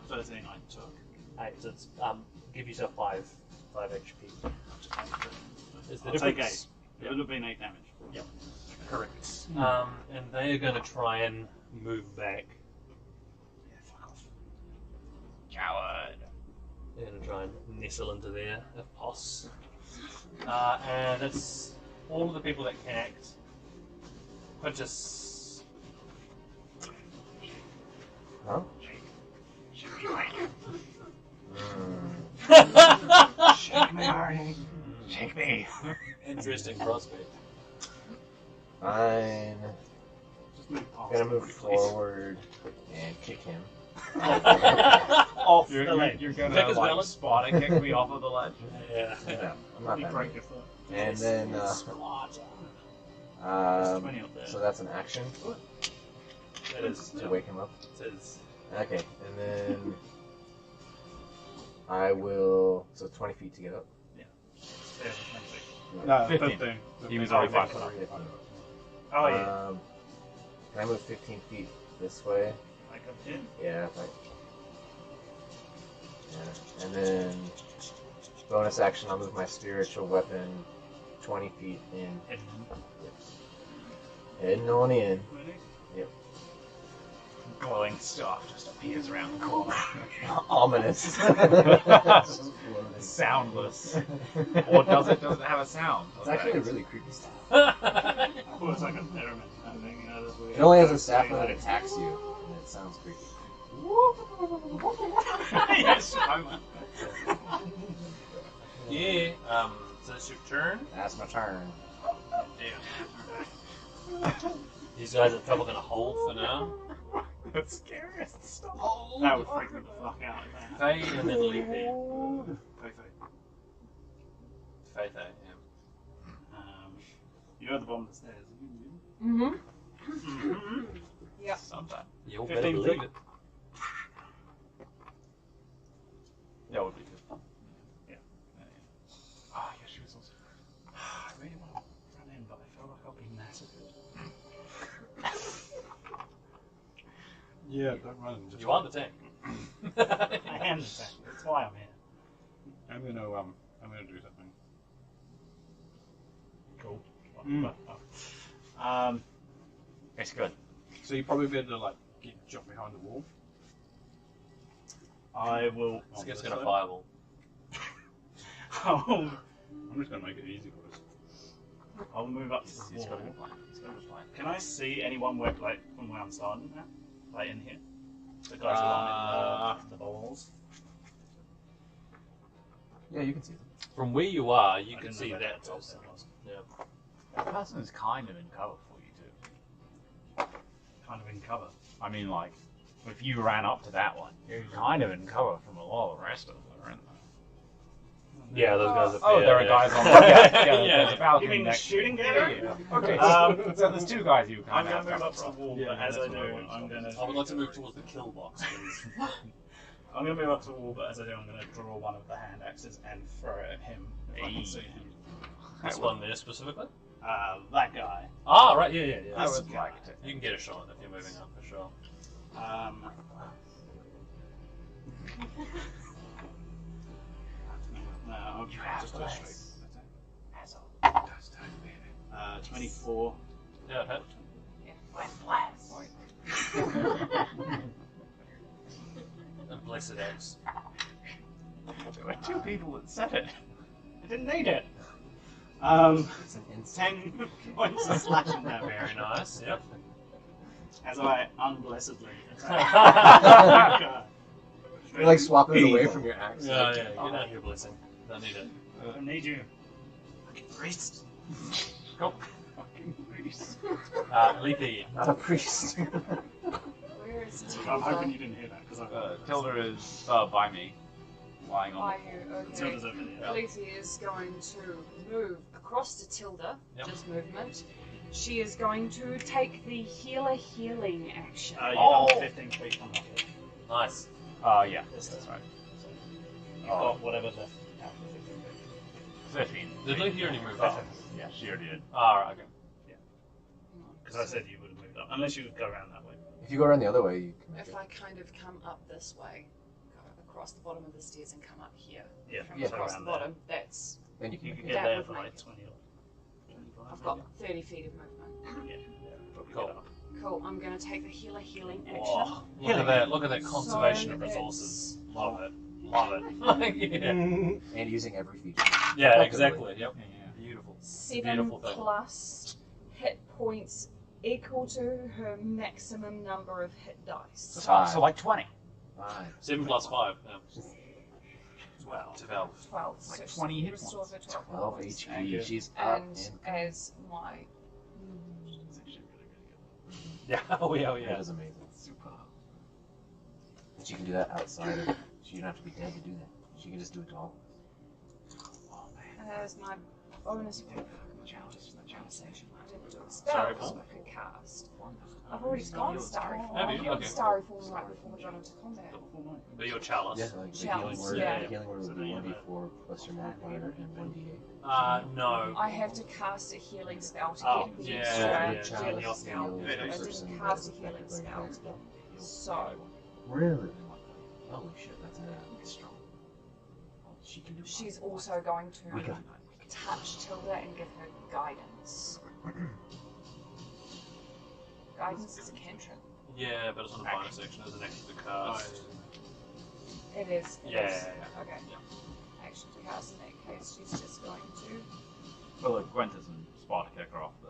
[SPEAKER 12] 13 I took.
[SPEAKER 5] 8. So it's give yourself 5 HP. Is the
[SPEAKER 12] I'll take
[SPEAKER 5] difference?
[SPEAKER 12] 8. It would have been 8 damage.
[SPEAKER 5] Yep. Correct. And they are going to try and move back.
[SPEAKER 12] Yeah, fuck off.
[SPEAKER 13] Coward.
[SPEAKER 5] They're going to try and nestle into there if possible. And it's all of the people that can act. Quintus.
[SPEAKER 8] Huh?
[SPEAKER 13] Shake me, Arnie. Shake me.
[SPEAKER 5] Interesting prospect.
[SPEAKER 8] I'm
[SPEAKER 12] Just move past
[SPEAKER 8] gonna
[SPEAKER 12] him,
[SPEAKER 8] move
[SPEAKER 12] please.
[SPEAKER 8] forward and kick him.
[SPEAKER 12] Off the
[SPEAKER 13] You're
[SPEAKER 12] ledge.
[SPEAKER 13] gonna
[SPEAKER 5] Kick his
[SPEAKER 13] like
[SPEAKER 5] melon.
[SPEAKER 13] spot and kick me off of the ledge.
[SPEAKER 5] Yeah.
[SPEAKER 8] No, I'm not
[SPEAKER 12] You
[SPEAKER 8] that
[SPEAKER 12] break
[SPEAKER 8] big.
[SPEAKER 12] your foot.
[SPEAKER 8] And then,
[SPEAKER 12] There's 20 up there.
[SPEAKER 8] so that's an action
[SPEAKER 5] That is.
[SPEAKER 8] to wake him up.
[SPEAKER 5] It is.
[SPEAKER 8] Okay, and then I will. So 20 feet to get up.
[SPEAKER 12] Yeah, 20 feet.
[SPEAKER 1] No,
[SPEAKER 13] 15.
[SPEAKER 1] 15.
[SPEAKER 13] He was already 5 foot up.
[SPEAKER 8] 15.
[SPEAKER 12] Oh, yeah.
[SPEAKER 8] Can I move 15 feet this way?
[SPEAKER 12] I come in.
[SPEAKER 8] Yeah, if I. Yeah, and then bonus action, I'll move my spiritual weapon 20 feet in. Heading on in.
[SPEAKER 12] Ready?
[SPEAKER 8] Yep.
[SPEAKER 7] Glowing stuff just appears around the corner.
[SPEAKER 8] Ominous.
[SPEAKER 7] Soundless. Or does it have a sound?
[SPEAKER 8] It's actually a really creepy staff.
[SPEAKER 12] Well, it's like a pyramid kind of thing, you know, this weird.
[SPEAKER 8] It only has a staff when it attacks you, and it sounds creepy.
[SPEAKER 12] Yes, I know.
[SPEAKER 11] Yeah. So that's your turn.
[SPEAKER 8] That's my turn.
[SPEAKER 11] These guys are probably gonna hold for now.
[SPEAKER 7] That's scariest stuff.
[SPEAKER 12] That would freak me the fuck out.
[SPEAKER 11] Faye and then Leafy.
[SPEAKER 12] Faye.
[SPEAKER 11] Faye, yeah.
[SPEAKER 12] You're the bottom of the stairs.
[SPEAKER 10] Mm-hmm. Yep.
[SPEAKER 7] Sometime.
[SPEAKER 11] You'll
[SPEAKER 12] 15
[SPEAKER 11] better believe
[SPEAKER 12] feet.
[SPEAKER 11] it.
[SPEAKER 7] That would be good.
[SPEAKER 12] Yeah.
[SPEAKER 7] Oh, yeah, she was also.
[SPEAKER 12] I really want to run in, but I feel like I'll be massacred.
[SPEAKER 1] Yeah, don't run. Just
[SPEAKER 11] You are the tank.
[SPEAKER 12] I am the tank. That's why I'm here.
[SPEAKER 1] I'm gonna do something.
[SPEAKER 12] Cool.
[SPEAKER 7] It's good.
[SPEAKER 1] So you probably better like jump behind the wall.
[SPEAKER 12] I will.
[SPEAKER 11] This guy's gonna fireball.
[SPEAKER 1] I'm just gonna make it easy for us.
[SPEAKER 12] I'll move up to the
[SPEAKER 7] He's got a
[SPEAKER 12] wall.
[SPEAKER 7] good plan. He's got a good plan.
[SPEAKER 12] Can I see anyone work like from where I'm starting now? Like in here? The guys along in the walls.
[SPEAKER 8] Yeah, you can see them.
[SPEAKER 11] From where you are, you
[SPEAKER 12] I
[SPEAKER 11] can
[SPEAKER 12] didn't
[SPEAKER 11] see
[SPEAKER 12] know
[SPEAKER 11] that
[SPEAKER 12] that
[SPEAKER 11] person. Yeah.
[SPEAKER 7] That person is kind of in cover for you too.
[SPEAKER 12] Kind of in cover.
[SPEAKER 7] I mean, like, if you ran up to that one, you're kind of in cover from a lot of the rest of them, aren't they?
[SPEAKER 11] Yeah, those guys are.
[SPEAKER 7] Oh,
[SPEAKER 11] yeah,
[SPEAKER 7] there are
[SPEAKER 11] yeah.
[SPEAKER 7] guys on. Yeah,
[SPEAKER 11] Yeah.
[SPEAKER 7] there's a balcony
[SPEAKER 12] You mean the
[SPEAKER 7] next-
[SPEAKER 12] shooting
[SPEAKER 7] Yeah,
[SPEAKER 12] gallery?
[SPEAKER 7] yeah. Okay, so there's two guys you
[SPEAKER 12] I'm
[SPEAKER 7] kind
[SPEAKER 12] going
[SPEAKER 7] of
[SPEAKER 12] to move up to the wall,
[SPEAKER 1] Yeah,
[SPEAKER 12] but as
[SPEAKER 1] that's
[SPEAKER 12] I
[SPEAKER 1] what I
[SPEAKER 12] do,
[SPEAKER 1] want.
[SPEAKER 12] I'm going to.
[SPEAKER 11] I would like to move towards the kill box, please.
[SPEAKER 12] I'm going to move up to the wall, but as I do, I'm going to draw one of the hand axes and throw it at him if I can see him.
[SPEAKER 11] This one there specifically?
[SPEAKER 12] That guy.
[SPEAKER 11] Ah, right, yeah.
[SPEAKER 7] I
[SPEAKER 12] This
[SPEAKER 7] would
[SPEAKER 12] guy.
[SPEAKER 7] like to.
[SPEAKER 11] You can get a shot if you're moving up for sure.
[SPEAKER 12] No, I'll
[SPEAKER 7] You have
[SPEAKER 12] just do a straight
[SPEAKER 7] less.
[SPEAKER 12] attack.
[SPEAKER 7] Asshole. Does don't mean it.
[SPEAKER 12] 24.
[SPEAKER 11] Yeah, it hit.
[SPEAKER 7] With less.
[SPEAKER 11] And blessed axe.
[SPEAKER 7] There were two people that said it.
[SPEAKER 12] I didn't need it.
[SPEAKER 8] It's an instant.
[SPEAKER 12] 10 points of slashing damage.
[SPEAKER 11] Very nice, yep.
[SPEAKER 12] As I unblessedly attack.
[SPEAKER 8] You're like swapping it away from your axe.
[SPEAKER 11] Yeah, get out your blessing. Don't need it.
[SPEAKER 12] I need you. Fucking priest.
[SPEAKER 11] Go.
[SPEAKER 7] Fucking priest.
[SPEAKER 11] Leafy.
[SPEAKER 8] Not a priest.
[SPEAKER 10] Where is
[SPEAKER 12] I'm hoping
[SPEAKER 10] Tilda?
[SPEAKER 12] you didn't hear that because
[SPEAKER 7] Tilda is by me, lying on
[SPEAKER 10] By
[SPEAKER 7] the
[SPEAKER 10] you,
[SPEAKER 7] floor.
[SPEAKER 10] okay.
[SPEAKER 12] Tilda's over there.
[SPEAKER 10] Lizzie is going to move across to Tilda,
[SPEAKER 11] Yep.
[SPEAKER 10] just movement. She is going to take the healer healing action.
[SPEAKER 12] You're
[SPEAKER 7] Oh.
[SPEAKER 12] down 15 feet from that.
[SPEAKER 11] Nice.
[SPEAKER 7] Yeah, that's right.
[SPEAKER 12] You've got whatever left after 15 feet.
[SPEAKER 7] 15.
[SPEAKER 11] Did Leafy already move up?
[SPEAKER 7] Yeah, she already did.
[SPEAKER 11] Ah, right, okay.
[SPEAKER 12] Because I said you would have moved up. Unless you would go around that way.
[SPEAKER 8] If you go around the other way, you can make
[SPEAKER 10] If
[SPEAKER 8] it.
[SPEAKER 10] I kind of come up this way, go across the bottom of the stairs and come up here,
[SPEAKER 12] Yeah,
[SPEAKER 10] from
[SPEAKER 8] Yeah.
[SPEAKER 10] across the
[SPEAKER 12] around
[SPEAKER 10] bottom, that's
[SPEAKER 8] Then you
[SPEAKER 12] there.
[SPEAKER 8] can
[SPEAKER 12] You
[SPEAKER 8] make
[SPEAKER 12] could
[SPEAKER 8] it.
[SPEAKER 12] get
[SPEAKER 10] That
[SPEAKER 12] there
[SPEAKER 10] would
[SPEAKER 12] for
[SPEAKER 10] make
[SPEAKER 12] like
[SPEAKER 10] it.
[SPEAKER 12] 20 or 25.
[SPEAKER 10] I've got 30 feet of movement.
[SPEAKER 12] Yeah, probably
[SPEAKER 11] Cool.
[SPEAKER 12] get up.
[SPEAKER 10] Cool, I'm going to take the healer healing action.
[SPEAKER 11] Oh, look at that conservation of
[SPEAKER 10] So
[SPEAKER 11] resources. Love it. Love it. Yeah.
[SPEAKER 8] And using every feature.
[SPEAKER 11] Yeah, exactly. Yep.
[SPEAKER 7] Yeah.
[SPEAKER 11] Beautiful.
[SPEAKER 10] 7
[SPEAKER 11] Beautiful thing.
[SPEAKER 10] plus hit points equal to her maximum number of hit dice.
[SPEAKER 7] So like 20.
[SPEAKER 8] 5.
[SPEAKER 11] 7 plus 5. Yeah.
[SPEAKER 7] 12.
[SPEAKER 11] 12.
[SPEAKER 10] 12.
[SPEAKER 7] Like
[SPEAKER 10] so
[SPEAKER 7] 20 hit
[SPEAKER 10] restore her 12
[SPEAKER 8] 12
[SPEAKER 10] points.
[SPEAKER 8] HP. She's up.
[SPEAKER 10] And
[SPEAKER 8] And
[SPEAKER 10] as my
[SPEAKER 12] It's actually really, really good.
[SPEAKER 11] Yeah. Oh, yeah. Oh,
[SPEAKER 8] that
[SPEAKER 11] yeah.
[SPEAKER 8] is amazing. Super. And she can do that outside of. She don't have to be dead to do that. She can just do it to all of us. Oh man.
[SPEAKER 10] as my bonus conversation. I didn't do a spell
[SPEAKER 11] Sorry,
[SPEAKER 10] so
[SPEAKER 11] Paul.
[SPEAKER 10] I could cast. I've already gone starry form.
[SPEAKER 11] Have
[SPEAKER 10] I
[SPEAKER 11] you?
[SPEAKER 10] healed
[SPEAKER 11] Okay.
[SPEAKER 10] starry form right before we got into combat.
[SPEAKER 11] But your chalice.
[SPEAKER 8] Yeah, like the
[SPEAKER 10] Chalice,
[SPEAKER 8] healing word.
[SPEAKER 10] yeah.
[SPEAKER 8] The healing word would be 1d4 plus your map meter and 1d8.
[SPEAKER 11] No.
[SPEAKER 10] I have to cast a healing spell to
[SPEAKER 11] Oh,
[SPEAKER 10] get the
[SPEAKER 11] yeah,
[SPEAKER 10] extra
[SPEAKER 11] yeah,
[SPEAKER 10] healing
[SPEAKER 8] chalice
[SPEAKER 10] spell.
[SPEAKER 8] heals
[SPEAKER 11] Yeah,
[SPEAKER 8] the
[SPEAKER 10] I
[SPEAKER 8] person
[SPEAKER 10] didn't
[SPEAKER 8] that
[SPEAKER 10] cast
[SPEAKER 8] is
[SPEAKER 10] a healing
[SPEAKER 8] affected by
[SPEAKER 10] spell.
[SPEAKER 8] your spell.
[SPEAKER 10] So
[SPEAKER 8] Really? Holy shit, that's strong. She can do.
[SPEAKER 10] she's also going
[SPEAKER 8] We
[SPEAKER 10] to
[SPEAKER 8] can.
[SPEAKER 10] touch Tilda and give her guidance. Guidance is a cantrip.
[SPEAKER 11] Yeah, but it's on the bonus section. There's an action to cast.
[SPEAKER 10] It is. It
[SPEAKER 11] Yeah.
[SPEAKER 10] is. Okay. Action to cast in that case, she's just going to.
[SPEAKER 7] Well, look, Gwent and Sparta kick her off the.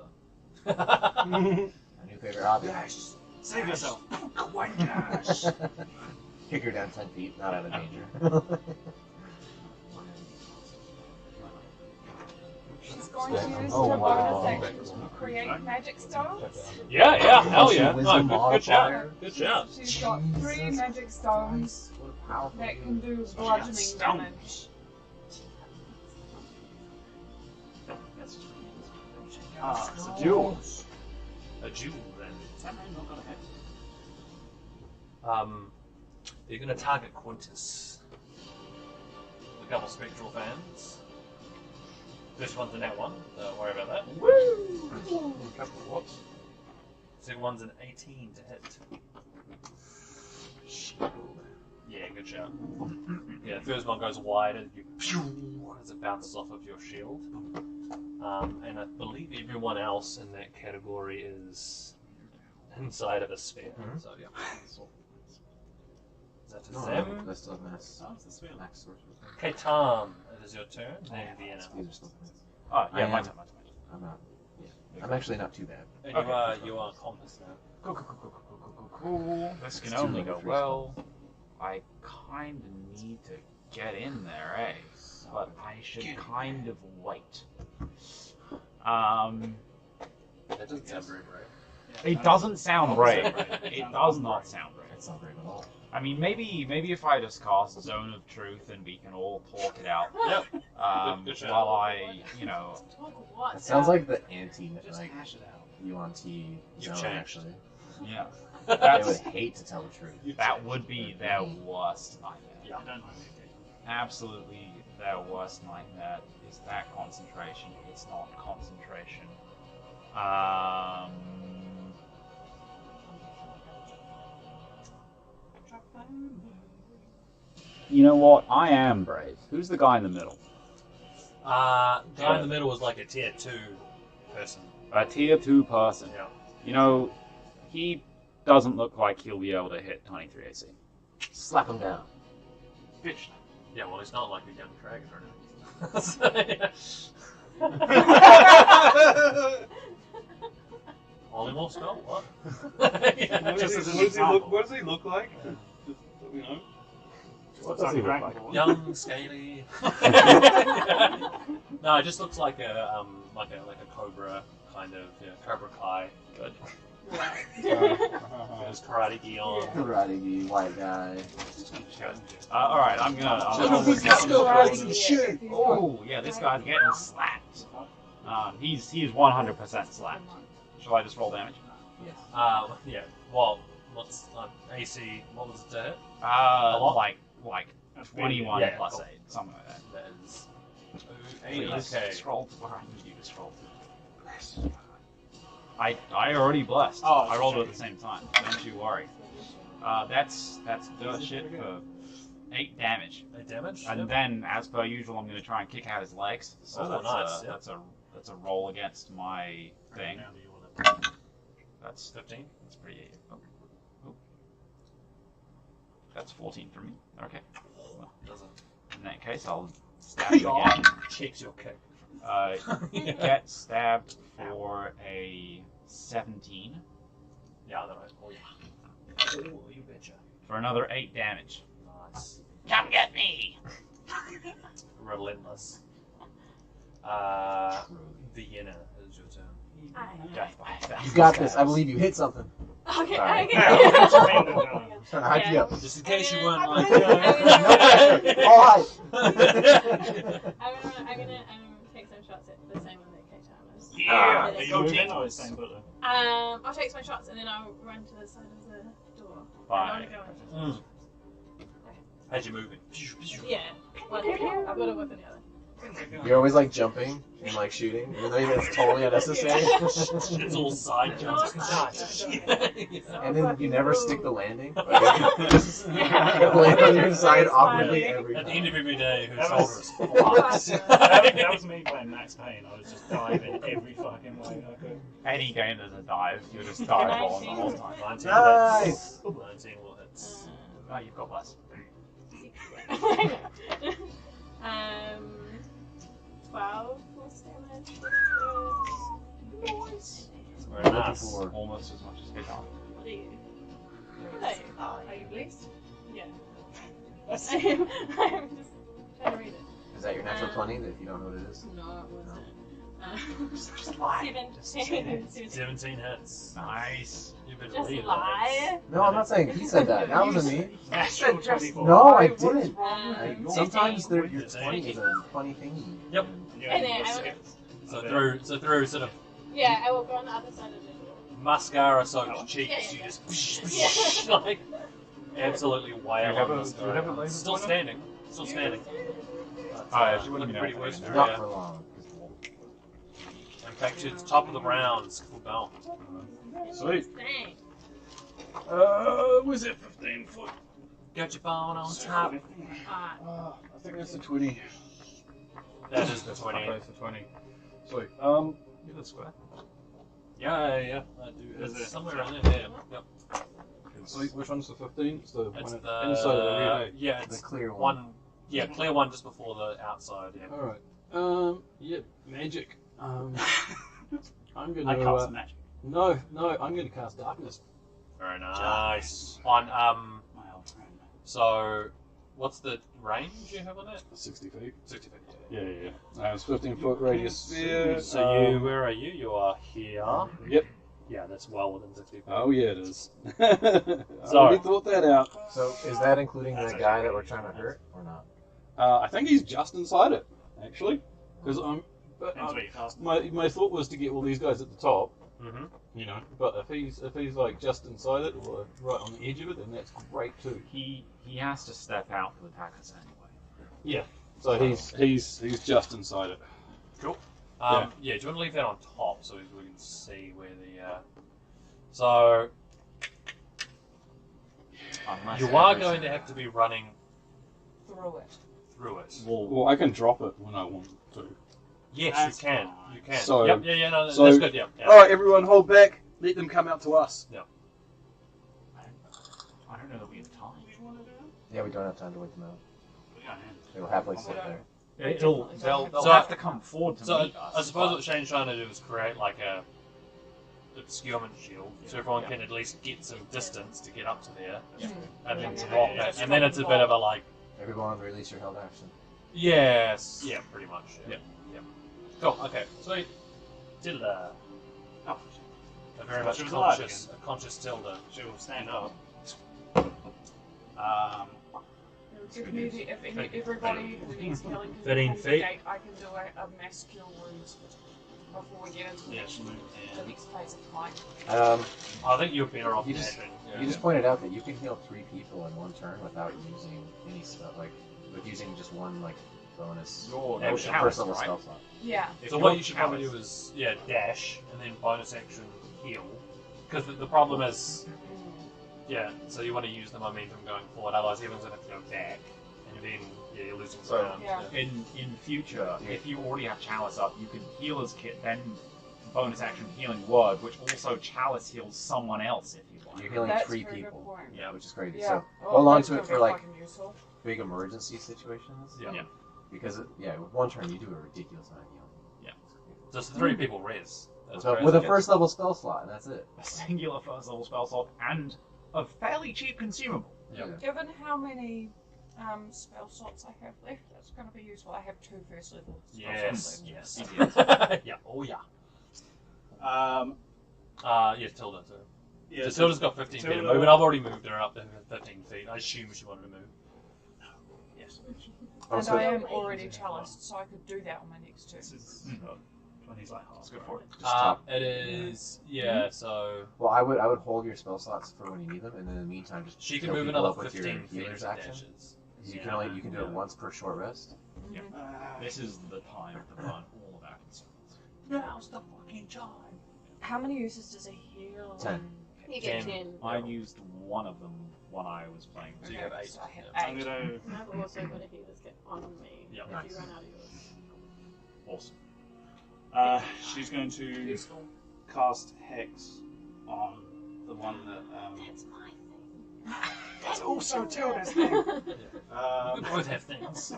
[SPEAKER 8] A new favorite hobby.
[SPEAKER 12] Save yourself.
[SPEAKER 8] Kick her down 10 feet, not out of danger.
[SPEAKER 10] She's going to use
[SPEAKER 8] Oh,
[SPEAKER 10] her
[SPEAKER 8] wow.
[SPEAKER 10] bonus action to create magic stones.
[SPEAKER 11] Yeah, hell yeah.
[SPEAKER 8] Wisdom
[SPEAKER 11] No, good shout.
[SPEAKER 8] modifier.
[SPEAKER 11] Good shout.
[SPEAKER 10] She's got 3 magic stones
[SPEAKER 8] What a powerful
[SPEAKER 10] that can
[SPEAKER 8] dude.
[SPEAKER 10] do
[SPEAKER 7] got
[SPEAKER 10] bludgeoning
[SPEAKER 7] stones.
[SPEAKER 10] damage.
[SPEAKER 12] It's a duel.
[SPEAKER 11] A jewel then.
[SPEAKER 12] That may not got a hit.
[SPEAKER 11] You're going to target Quintus. A couple spectral fans. First one's a nat 1. Don't worry about that. Second one's an 18 to hit. Shield. Yeah, good shout. Yeah, first one goes wide and you as it bounces off of your shield. And I believe everyone else in that category is inside of a sphere. So yeah. Is that to them?
[SPEAKER 8] That's still max.
[SPEAKER 12] Oh, it's the sphere.
[SPEAKER 8] Max sorcerer.
[SPEAKER 11] Okay, Tom, it is your turn. And Vienna.
[SPEAKER 8] These are still max.
[SPEAKER 7] Oh, yeah,
[SPEAKER 8] I
[SPEAKER 7] my
[SPEAKER 8] am.
[SPEAKER 7] turn.
[SPEAKER 8] I'm not. Yeah. I'm actually not too bad.
[SPEAKER 11] And you are compass now.
[SPEAKER 7] Cool. This can
[SPEAKER 8] It's
[SPEAKER 7] only
[SPEAKER 8] too
[SPEAKER 7] go
[SPEAKER 8] low for
[SPEAKER 7] well. I kind of need to get in there, eh? But I should kind of wait.
[SPEAKER 11] That doesn't sound very brave.
[SPEAKER 7] It doesn't sound brave.
[SPEAKER 12] Right.
[SPEAKER 7] It does not sound brave.
[SPEAKER 8] That's not brave at all.
[SPEAKER 7] I mean, maybe if I just cast Zone of Truth and we can all talk it out.
[SPEAKER 11] Yep. Good shout.
[SPEAKER 7] While I,
[SPEAKER 6] Talk what?
[SPEAKER 8] It sounds like the anti
[SPEAKER 12] Just
[SPEAKER 8] like
[SPEAKER 12] hash it out.
[SPEAKER 8] UNT
[SPEAKER 11] You've
[SPEAKER 8] zone
[SPEAKER 11] changed.
[SPEAKER 8] actually.
[SPEAKER 7] yeah,
[SPEAKER 8] They
[SPEAKER 7] that's
[SPEAKER 8] would hate to tell the truth.
[SPEAKER 7] that would be their worst nightmare.
[SPEAKER 12] I don't like it.
[SPEAKER 7] Absolutely, their worst nightmare is that concentration. It's not concentration. You know what? I am brave. Who's the guy in the middle?
[SPEAKER 11] Guy in the middle was like a tier 2 person.
[SPEAKER 7] A tier 2 person.
[SPEAKER 11] Yeah.
[SPEAKER 7] You know, he doesn't look like he'll be able to hit 23 AC.
[SPEAKER 8] Slap him down.
[SPEAKER 12] Bitch.
[SPEAKER 11] Yeah, well, he's not like a young dragon or anything. Polymorph spell? What? Yeah,
[SPEAKER 12] What
[SPEAKER 11] just
[SPEAKER 12] does
[SPEAKER 11] as
[SPEAKER 12] he
[SPEAKER 11] an
[SPEAKER 12] look?
[SPEAKER 11] example.
[SPEAKER 12] What does he look like? Just so we know.
[SPEAKER 13] What does he look like?
[SPEAKER 11] Young, scaly. No, it just looks like a cobra kind of, Cobra Kai. Good. There's karate gi on.
[SPEAKER 8] Karate gi, white guy.
[SPEAKER 7] Alright, I'm gonna. Oh, yeah, this guy's getting slapped. He's 100% slapped. Shall I just roll damage?
[SPEAKER 8] Yes.
[SPEAKER 11] Yeah. Well, what's AC? What was it to hit?
[SPEAKER 7] Like 21
[SPEAKER 11] Yeah,
[SPEAKER 7] plus
[SPEAKER 11] cool.
[SPEAKER 7] 8, something like that.
[SPEAKER 11] That is
[SPEAKER 7] Please,
[SPEAKER 11] okay.
[SPEAKER 7] just roll behind you. Just roll. I already blessed.
[SPEAKER 12] Oh,
[SPEAKER 7] I rolled it at the same time. Don't you worry. That's dirt shit for 8 damage.
[SPEAKER 11] 8 damage.
[SPEAKER 7] And
[SPEAKER 11] Yep.
[SPEAKER 7] then, as per usual, I'm going to try and kick out his legs. So
[SPEAKER 11] Oh,
[SPEAKER 7] that's
[SPEAKER 11] nice,
[SPEAKER 7] a,
[SPEAKER 11] yeah.
[SPEAKER 7] that's a roll against my thing.
[SPEAKER 11] Now do you want to-
[SPEAKER 7] That's
[SPEAKER 11] 15.
[SPEAKER 7] That's pretty. Oh. That's 14 for me. Okay. Well,
[SPEAKER 11] Doesn't.
[SPEAKER 7] in that case, I'll stab you again.
[SPEAKER 11] Checks your kick.
[SPEAKER 7] Get stabbed for a 17
[SPEAKER 11] Yeah, that right. Oh yeah. Oh, you betcha.
[SPEAKER 7] for another 8 damage.
[SPEAKER 11] Nice.
[SPEAKER 7] Come get me!
[SPEAKER 11] Relentless. Vienna is your turn.
[SPEAKER 7] Death by a thousand
[SPEAKER 8] You got this. I
[SPEAKER 7] stabs.
[SPEAKER 8] believe you hit something.
[SPEAKER 6] Okay,
[SPEAKER 8] Sorry.
[SPEAKER 6] okay.
[SPEAKER 8] Trying to hype you up.
[SPEAKER 11] Just in case you weren't
[SPEAKER 6] I'm
[SPEAKER 11] like.
[SPEAKER 6] gonna-
[SPEAKER 8] All hype.
[SPEAKER 6] I'm gonna take some shots at the same one that K-Time is.
[SPEAKER 7] Yeah!
[SPEAKER 6] It is.
[SPEAKER 12] Go Jingo, same bullet.
[SPEAKER 6] I'll take my shots and then I'll run to the side of the door. I don't wanna go in.
[SPEAKER 11] As you're moving.
[SPEAKER 6] Yeah. One, I've got a whip in the other.
[SPEAKER 8] You're always like jumping and like shooting, even though it's totally unnecessary.
[SPEAKER 5] It's all side jumps.
[SPEAKER 8] And then you never stick the landing. Like, you just land on your side awkwardly every
[SPEAKER 5] At the
[SPEAKER 8] time.
[SPEAKER 5] end of every day, her
[SPEAKER 12] That
[SPEAKER 5] shoulder
[SPEAKER 12] was-
[SPEAKER 5] is fucked.
[SPEAKER 12] that was me playing Max Payne. I was just diving every fucking way I could.
[SPEAKER 7] Any game there's a dive, you're just dive on the whole time.
[SPEAKER 5] 19
[SPEAKER 8] Nice.
[SPEAKER 5] hits. 19 will hits.
[SPEAKER 7] Oh, you've got less.
[SPEAKER 6] 12 plus damage.
[SPEAKER 5] Very nice.
[SPEAKER 8] For
[SPEAKER 7] Almost as much as hit on.
[SPEAKER 6] What are you? Hey, are you blessed? Yeah. I'm just trying to read it.
[SPEAKER 8] Is that your natural 20? If you don't know what it is.
[SPEAKER 6] No, it wasn't.
[SPEAKER 7] Just lie.
[SPEAKER 6] 17.
[SPEAKER 5] 17 hits.
[SPEAKER 7] Nice.
[SPEAKER 5] You better
[SPEAKER 6] Just
[SPEAKER 5] read
[SPEAKER 6] lie.
[SPEAKER 8] No, I'm not saying he said that. That wasn't me.
[SPEAKER 12] Natural 24.
[SPEAKER 8] No, I
[SPEAKER 10] What is
[SPEAKER 8] didn't.
[SPEAKER 10] wrong with
[SPEAKER 8] Like,
[SPEAKER 10] you?
[SPEAKER 8] sometimes your
[SPEAKER 5] 15.
[SPEAKER 8] 20 is a funny thing.
[SPEAKER 5] Yep.
[SPEAKER 12] You
[SPEAKER 6] And
[SPEAKER 12] only
[SPEAKER 6] then
[SPEAKER 12] got
[SPEAKER 6] I
[SPEAKER 12] six.
[SPEAKER 5] So through sort of
[SPEAKER 6] Yeah, I will go on the other side of the door.
[SPEAKER 5] mascara soaked cheeks,
[SPEAKER 6] Yeah,
[SPEAKER 5] you
[SPEAKER 6] yeah.
[SPEAKER 5] just like absolutely wail
[SPEAKER 7] have
[SPEAKER 5] on
[SPEAKER 7] a-
[SPEAKER 5] this
[SPEAKER 7] do you have a
[SPEAKER 5] guy.
[SPEAKER 7] laser
[SPEAKER 5] Still
[SPEAKER 7] pointer?
[SPEAKER 5] standing. Still standing. But,
[SPEAKER 7] Oh, yeah, she wouldn't
[SPEAKER 5] looking
[SPEAKER 7] be
[SPEAKER 5] pretty
[SPEAKER 7] able
[SPEAKER 5] worse
[SPEAKER 7] to
[SPEAKER 5] for
[SPEAKER 8] Not
[SPEAKER 5] you.
[SPEAKER 8] for long.
[SPEAKER 5] In fact, to the top of the rounds, full bell.
[SPEAKER 7] Sweet.
[SPEAKER 6] Dang.
[SPEAKER 1] Was it 15 foot?
[SPEAKER 5] Got your phone on top.
[SPEAKER 6] Ah.
[SPEAKER 1] I think that's the 20.
[SPEAKER 5] That is the 20.
[SPEAKER 1] Okay, it's the 20. Sweet.
[SPEAKER 5] You live square? Yeah, I do.
[SPEAKER 12] Is
[SPEAKER 5] It's
[SPEAKER 12] it?
[SPEAKER 5] somewhere around there. Yep.
[SPEAKER 1] Sweet. Which one's the 15? It's the
[SPEAKER 5] It's
[SPEAKER 1] one
[SPEAKER 5] the
[SPEAKER 1] inside of the rear, hey?
[SPEAKER 5] yeah,
[SPEAKER 8] The
[SPEAKER 5] it's
[SPEAKER 8] clear one.
[SPEAKER 5] Yeah, clear one just before the outside. Yeah.
[SPEAKER 1] Alright. Yeah, magic. I'm gonna.
[SPEAKER 12] I cast magic.
[SPEAKER 1] No, I'm gonna cast darkness.
[SPEAKER 5] Very nice. On
[SPEAKER 12] My old friend.
[SPEAKER 5] so what's the range you have on that?
[SPEAKER 1] 60 feet.
[SPEAKER 5] 60 feet.
[SPEAKER 1] Yeah. It's 15-foot radius sphere.
[SPEAKER 5] So you, where are you? You are here.
[SPEAKER 1] Yep.
[SPEAKER 5] Yeah, that's well within 60 feet.
[SPEAKER 1] Oh yeah, it is. I
[SPEAKER 5] Sorry.
[SPEAKER 1] already thought that out.
[SPEAKER 8] So is that including the guy that we're trying to hurt or not?
[SPEAKER 1] I think he's just inside it, actually, because I'm. But
[SPEAKER 12] Depends what you cast.
[SPEAKER 1] my thought was to get all these guys at the top,
[SPEAKER 5] Mm-hmm.
[SPEAKER 1] you know. But if he's like just inside it or right on the edge of it, then that's great too.
[SPEAKER 7] He has to step out for the attackers anyway.
[SPEAKER 1] Yeah. So he's just inside it.
[SPEAKER 5] Cool. Yeah. Do you want to leave that on top so we can see where the so
[SPEAKER 7] Unless
[SPEAKER 5] you are
[SPEAKER 7] every
[SPEAKER 5] going to have to be running
[SPEAKER 10] Through it.
[SPEAKER 5] through it.
[SPEAKER 1] Well, I can drop it when I want to.
[SPEAKER 5] Yes,
[SPEAKER 12] That's
[SPEAKER 5] you can.
[SPEAKER 12] fine.
[SPEAKER 5] You can.
[SPEAKER 1] So-
[SPEAKER 5] Yep. Yeah. No,
[SPEAKER 1] so-
[SPEAKER 5] that's good. Yeah.
[SPEAKER 1] All right, everyone, hold back. Let them come out to us.
[SPEAKER 7] I don't know that we have time.
[SPEAKER 8] Yeah, we don't have time to wait them out.
[SPEAKER 12] Yeah, man.
[SPEAKER 8] They will happily sit there.
[SPEAKER 7] They'll
[SPEAKER 5] So-
[SPEAKER 7] have to come forward to
[SPEAKER 5] So
[SPEAKER 7] meet us.
[SPEAKER 5] I suppose
[SPEAKER 7] but-
[SPEAKER 5] what Shane's trying to do is create like a obscurement shield, so everyone can at least get some distance to get up to there, and then drop it. And then it's a bit of a like,
[SPEAKER 8] Everyone, release your held action.
[SPEAKER 5] yes, yeah, pretty much. Yeah. Cool. Okay. Sweet. Tilda.
[SPEAKER 12] Oh,
[SPEAKER 5] A very
[SPEAKER 12] Thought
[SPEAKER 5] much
[SPEAKER 12] she was alive
[SPEAKER 5] conscious, a conscious Tilda.
[SPEAKER 12] she'll stand up.
[SPEAKER 10] If needed, if everybody who needs healing can
[SPEAKER 5] 13
[SPEAKER 10] come to the
[SPEAKER 5] feet.
[SPEAKER 10] gate, I can do a mass cure wounds before we get into
[SPEAKER 5] Yeah,
[SPEAKER 10] the next phase of fight.
[SPEAKER 5] I think you're better off
[SPEAKER 8] You just-
[SPEAKER 5] dashing.
[SPEAKER 8] You just pointed out that you can heal 3 people in one turn without using any stuff, like with using just one like bonus
[SPEAKER 7] Your
[SPEAKER 5] Action.
[SPEAKER 7] chalice,
[SPEAKER 8] first level
[SPEAKER 7] right?
[SPEAKER 8] spell slot.
[SPEAKER 10] Yeah.
[SPEAKER 7] If
[SPEAKER 5] So
[SPEAKER 7] your
[SPEAKER 5] what you should probably do
[SPEAKER 7] chalice-
[SPEAKER 5] is dash and then bonus action heal, because the problem is so you want to use the momentum going forward, otherwise everyone's gonna have to go back, and then you're losing
[SPEAKER 7] So,
[SPEAKER 5] ground.
[SPEAKER 10] Yeah.
[SPEAKER 7] In future, if you already have chalice up, you can healer's kit, then bonus action healing word, which also chalice heals someone else if you want.
[SPEAKER 8] You're healing
[SPEAKER 10] That's
[SPEAKER 8] 3
[SPEAKER 10] a very good
[SPEAKER 8] people,
[SPEAKER 10] point.
[SPEAKER 8] yeah, which is crazy.
[SPEAKER 10] Yeah.
[SPEAKER 8] So
[SPEAKER 10] Oh,
[SPEAKER 8] hold on
[SPEAKER 10] that's
[SPEAKER 8] to it
[SPEAKER 10] gonna
[SPEAKER 8] for
[SPEAKER 10] be
[SPEAKER 8] like
[SPEAKER 10] fucking useful.
[SPEAKER 8] big emergency situations.
[SPEAKER 5] Yeah.
[SPEAKER 8] Because with one turn you do a ridiculous amount of healing.
[SPEAKER 5] Just 3 people res. That's
[SPEAKER 8] So
[SPEAKER 5] crazy.
[SPEAKER 8] with a first level spell slot, and that's it.
[SPEAKER 7] A singular first level spell slot and a fairly cheap consumable.
[SPEAKER 10] Given how many spell slots I have left, that's going to be useful. I have 2 first level spell slots
[SPEAKER 5] Yes.
[SPEAKER 10] left.
[SPEAKER 5] Yeah. Oh yeah. Yes, Tilda too.
[SPEAKER 12] Yeah,
[SPEAKER 5] So Tilda's got 15 feet of
[SPEAKER 12] Tilda-
[SPEAKER 5] movement. I've already moved her up to 15 feet. I assume she wanted to move.
[SPEAKER 12] Yes.
[SPEAKER 10] And
[SPEAKER 8] so-
[SPEAKER 10] I am already chaliced, so I could do that on my next turn.
[SPEAKER 12] This is 20's like half.
[SPEAKER 7] That's good for it.
[SPEAKER 8] Just top.
[SPEAKER 5] It is. So
[SPEAKER 8] Well, I would hold your spell slots for when you need them, and then in the meantime just
[SPEAKER 5] she can
[SPEAKER 8] kill
[SPEAKER 5] move
[SPEAKER 8] people
[SPEAKER 5] another
[SPEAKER 8] up with your
[SPEAKER 5] 15 feet
[SPEAKER 8] healer's
[SPEAKER 5] of
[SPEAKER 8] action.
[SPEAKER 5] dashes.
[SPEAKER 8] You can do it once per short rest.
[SPEAKER 7] This is the time to run all of our
[SPEAKER 5] Now's the fucking time.
[SPEAKER 10] How many uses does a heal?
[SPEAKER 8] 10.
[SPEAKER 6] You get
[SPEAKER 5] 10.
[SPEAKER 6] 10.
[SPEAKER 7] I used one of them when I was playing.
[SPEAKER 5] So you have 8.
[SPEAKER 10] So I have
[SPEAKER 5] Yeah.
[SPEAKER 12] I'm
[SPEAKER 10] 8.
[SPEAKER 12] gonna.
[SPEAKER 6] And I've also got a healer's kit on me.
[SPEAKER 5] Yeah.
[SPEAKER 6] If
[SPEAKER 8] Nice.
[SPEAKER 6] you run out of yours.
[SPEAKER 12] Awesome. She's going to
[SPEAKER 10] Useful.
[SPEAKER 12] cast Hex on the one that.
[SPEAKER 6] That's my thing.
[SPEAKER 12] That's also Tilda's thing.
[SPEAKER 5] We both have things.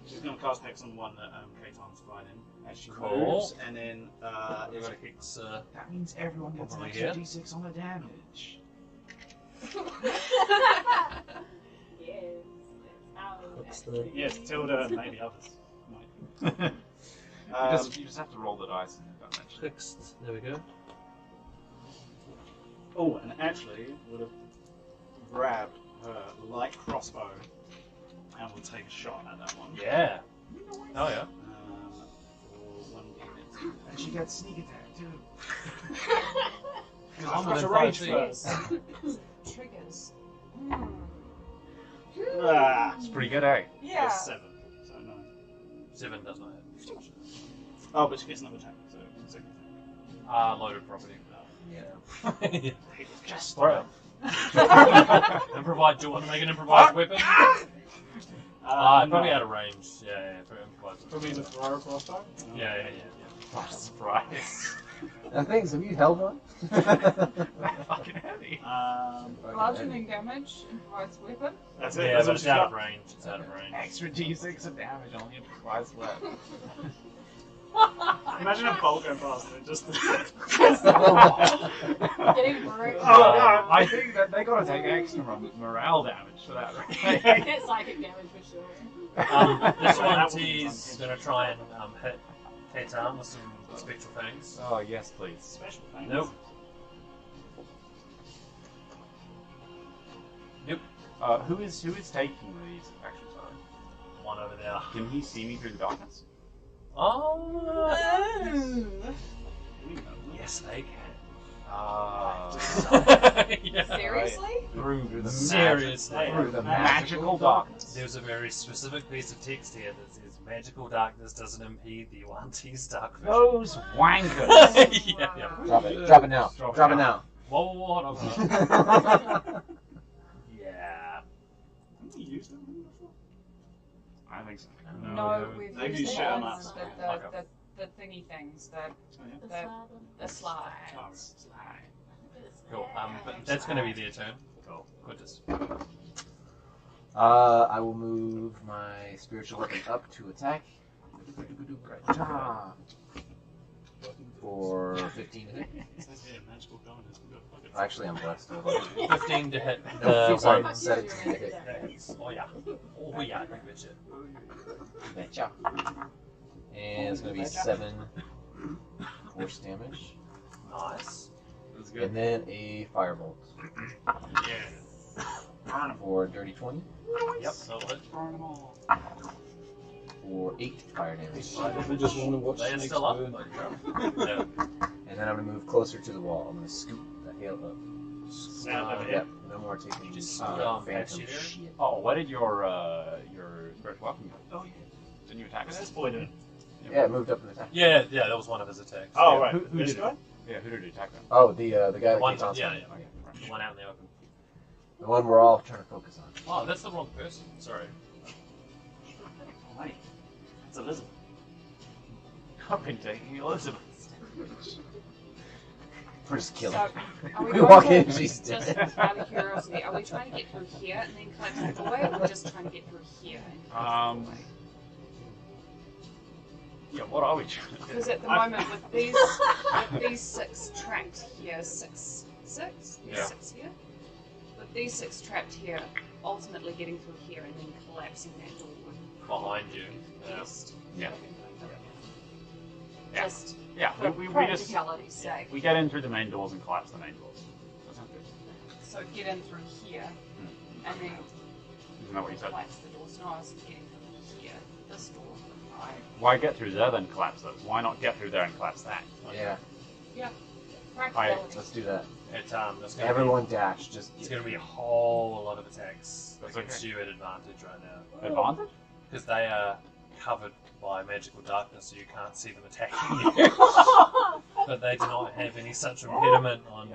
[SPEAKER 12] She's going to cast Hex on the one that Katon's fine in as she
[SPEAKER 5] Cool.
[SPEAKER 12] moves, and then
[SPEAKER 5] We've got a Hex.
[SPEAKER 7] That means everyone gets an
[SPEAKER 5] Over
[SPEAKER 7] extra
[SPEAKER 5] here.
[SPEAKER 7] d6 on the damage.
[SPEAKER 6] Yes. That's how
[SPEAKER 8] What's
[SPEAKER 6] actually-
[SPEAKER 8] the-
[SPEAKER 12] yes, Tilda and maybe others. Might.
[SPEAKER 7] You just have to roll the dice and you've got that.
[SPEAKER 5] Fixed. There we go.
[SPEAKER 12] Oh, and actually would have grabbed her light crossbow and will take a shot at that one.
[SPEAKER 5] Yeah. Oh yeah.
[SPEAKER 12] For 1d8.
[SPEAKER 7] And she gets sneak attack too.
[SPEAKER 12] Because
[SPEAKER 5] I'm
[SPEAKER 12] I've got to
[SPEAKER 5] within
[SPEAKER 12] rage
[SPEAKER 5] 5 feet.
[SPEAKER 12] first.
[SPEAKER 10] Triggers.
[SPEAKER 12] Ah,
[SPEAKER 7] It's pretty good, eh?
[SPEAKER 10] Yeah.
[SPEAKER 12] it's 7. So no.
[SPEAKER 5] 7 does not hit.
[SPEAKER 12] Oh, but she gets another attack. So it's a second attack.
[SPEAKER 5] Loaded property.
[SPEAKER 8] Yeah.
[SPEAKER 12] Just
[SPEAKER 5] Right. Improvise. Do you want to make an improvised weapon? Probably out of range. Yeah, for improvised.
[SPEAKER 12] Probably the Ferraro crossbow.
[SPEAKER 5] Yeah.
[SPEAKER 7] Surprise.
[SPEAKER 8] Things, have you held one?
[SPEAKER 7] Fucking heavy.
[SPEAKER 10] Bludgeoning damage, improvised weapon.
[SPEAKER 12] That's it.
[SPEAKER 5] Yeah,
[SPEAKER 12] That's
[SPEAKER 5] but
[SPEAKER 12] all
[SPEAKER 5] it's
[SPEAKER 12] she's
[SPEAKER 5] out
[SPEAKER 12] got.
[SPEAKER 5] of range. It's out of range.
[SPEAKER 7] Extra d6 of damage on the improvised weapon.
[SPEAKER 12] Imagine a bolt going past it. Just.
[SPEAKER 6] Getting broke.
[SPEAKER 7] I think that they gotta take extra morale damage for that. Right?
[SPEAKER 6] Get psychic damage for sure.
[SPEAKER 5] This one,
[SPEAKER 12] That
[SPEAKER 5] he's going to try and hit Katan with some spectral things.
[SPEAKER 7] Oh yes, please.
[SPEAKER 12] Special things.
[SPEAKER 5] Nope.
[SPEAKER 7] Who is taking these extra time?
[SPEAKER 5] One over there.
[SPEAKER 7] Can he see me through the darkness?
[SPEAKER 5] Oh. Yes, they can. Yeah.
[SPEAKER 10] Seriously?
[SPEAKER 7] Through the
[SPEAKER 5] Seriously.
[SPEAKER 7] through the magical darkness.
[SPEAKER 5] There's a very specific piece of text here that says magical darkness doesn't impede the Yuan-Ti's dark vision.
[SPEAKER 7] Those wankers.
[SPEAKER 5] Yeah.
[SPEAKER 8] Drop it. Drop it now.
[SPEAKER 7] Drop it
[SPEAKER 8] Drop it
[SPEAKER 7] now.
[SPEAKER 8] now.
[SPEAKER 5] Whoa. Yeah.
[SPEAKER 12] Haven't you used them before?
[SPEAKER 7] I think so.
[SPEAKER 10] No, we've
[SPEAKER 12] They've
[SPEAKER 10] used
[SPEAKER 12] used
[SPEAKER 10] the
[SPEAKER 12] shit on
[SPEAKER 10] ones,
[SPEAKER 12] us.
[SPEAKER 10] the thingy things,
[SPEAKER 12] Oh, yeah.
[SPEAKER 10] the slides.
[SPEAKER 12] Oh,
[SPEAKER 5] Cool. But that's going to be their turn. Cool. Goodness.
[SPEAKER 8] I will move my spiritual weapon up to attack. For 15 to hit.
[SPEAKER 12] magical darkness.
[SPEAKER 8] Actually, I'm blessed.
[SPEAKER 5] 15 to hit
[SPEAKER 8] No,
[SPEAKER 5] the
[SPEAKER 8] sorry,
[SPEAKER 5] one.
[SPEAKER 8] 17 to hit.
[SPEAKER 5] Oh yeah. Oh yeah, I think that's it.
[SPEAKER 8] Betcha. And it's going to be 7 force damage.
[SPEAKER 5] Nice.
[SPEAKER 7] That's good.
[SPEAKER 8] And then a firebolt
[SPEAKER 5] Yeah.
[SPEAKER 12] Burn them.
[SPEAKER 8] for dirty 20
[SPEAKER 5] Yep, that'll hit.
[SPEAKER 12] Burn them all.
[SPEAKER 8] for 8 fire damage.
[SPEAKER 1] I never just want to watch
[SPEAKER 5] They are
[SPEAKER 1] snakes
[SPEAKER 5] still up.
[SPEAKER 1] burn.
[SPEAKER 5] Yeah.
[SPEAKER 8] And then I'm going to move closer to the wall. I'm going to scoop the hail up.
[SPEAKER 12] Snap over
[SPEAKER 8] Yep,
[SPEAKER 12] here.
[SPEAKER 8] no more taking
[SPEAKER 5] Just
[SPEAKER 8] phantom
[SPEAKER 5] patchy there.
[SPEAKER 8] shit.
[SPEAKER 7] Oh, what did your spiritual weapon go?
[SPEAKER 12] Oh, yeah.
[SPEAKER 7] Didn't you attack
[SPEAKER 12] What's
[SPEAKER 7] us?
[SPEAKER 12] this boy doing?
[SPEAKER 8] Yeah, it moved up in attack.
[SPEAKER 5] Yeah, that was one of his attacks.
[SPEAKER 12] Oh,
[SPEAKER 7] Yeah,
[SPEAKER 12] right.
[SPEAKER 7] who
[SPEAKER 12] This
[SPEAKER 7] did
[SPEAKER 12] guy?
[SPEAKER 7] Yeah, who did he attack then?
[SPEAKER 8] Oh, the guy that
[SPEAKER 5] One,
[SPEAKER 8] Katan's
[SPEAKER 5] yeah,
[SPEAKER 8] fighting.
[SPEAKER 5] yeah. The one out in the open.
[SPEAKER 8] The one we're all trying to focus on.
[SPEAKER 5] Oh, that's the wrong person. Sorry.
[SPEAKER 12] Oh, wait. It's Elizabeth.
[SPEAKER 7] I've been taking Elizabeth.
[SPEAKER 8] We're just killing.
[SPEAKER 10] So, are we
[SPEAKER 8] We
[SPEAKER 10] going
[SPEAKER 8] walk
[SPEAKER 10] to,
[SPEAKER 8] in, she's
[SPEAKER 10] just
[SPEAKER 8] dead.
[SPEAKER 10] out of curiosity, are we trying to get through here and then collapse the doorway, or are we just trying to get through here and collapse the doorway?
[SPEAKER 7] Yeah, what are we trying to do?
[SPEAKER 10] Because at the moment, with these 6 trapped here, six,
[SPEAKER 7] Yeah.
[SPEAKER 10] 6 here, with these 6 trapped here, ultimately getting through here and then collapsing that door would
[SPEAKER 5] Behind you.
[SPEAKER 10] be
[SPEAKER 5] Yeah.
[SPEAKER 10] best.
[SPEAKER 7] Yeah.
[SPEAKER 10] Just
[SPEAKER 7] Yeah,
[SPEAKER 10] for
[SPEAKER 7] we just
[SPEAKER 10] practicality's sake.
[SPEAKER 7] we get in through the main doors and collapse the main doors. That sounds good.
[SPEAKER 10] So get in through here, and then
[SPEAKER 7] Isn't that what you said?
[SPEAKER 10] collapse the doors. No, I was getting through here, this door.
[SPEAKER 7] Why get through there then collapse those? Why not get through there and collapse that?
[SPEAKER 8] Yeah,
[SPEAKER 10] Practicality.
[SPEAKER 8] let's do that.
[SPEAKER 5] It's gonna
[SPEAKER 8] Everyone dash. Just
[SPEAKER 5] Be, it's going to be a whole lot of attacks
[SPEAKER 7] That's
[SPEAKER 5] against
[SPEAKER 7] okay.
[SPEAKER 5] you at advantage right now.
[SPEAKER 7] Advantage?
[SPEAKER 5] Because they are covered
[SPEAKER 11] by magical darkness, so you can't see them attacking you. But they do not have any such impediment on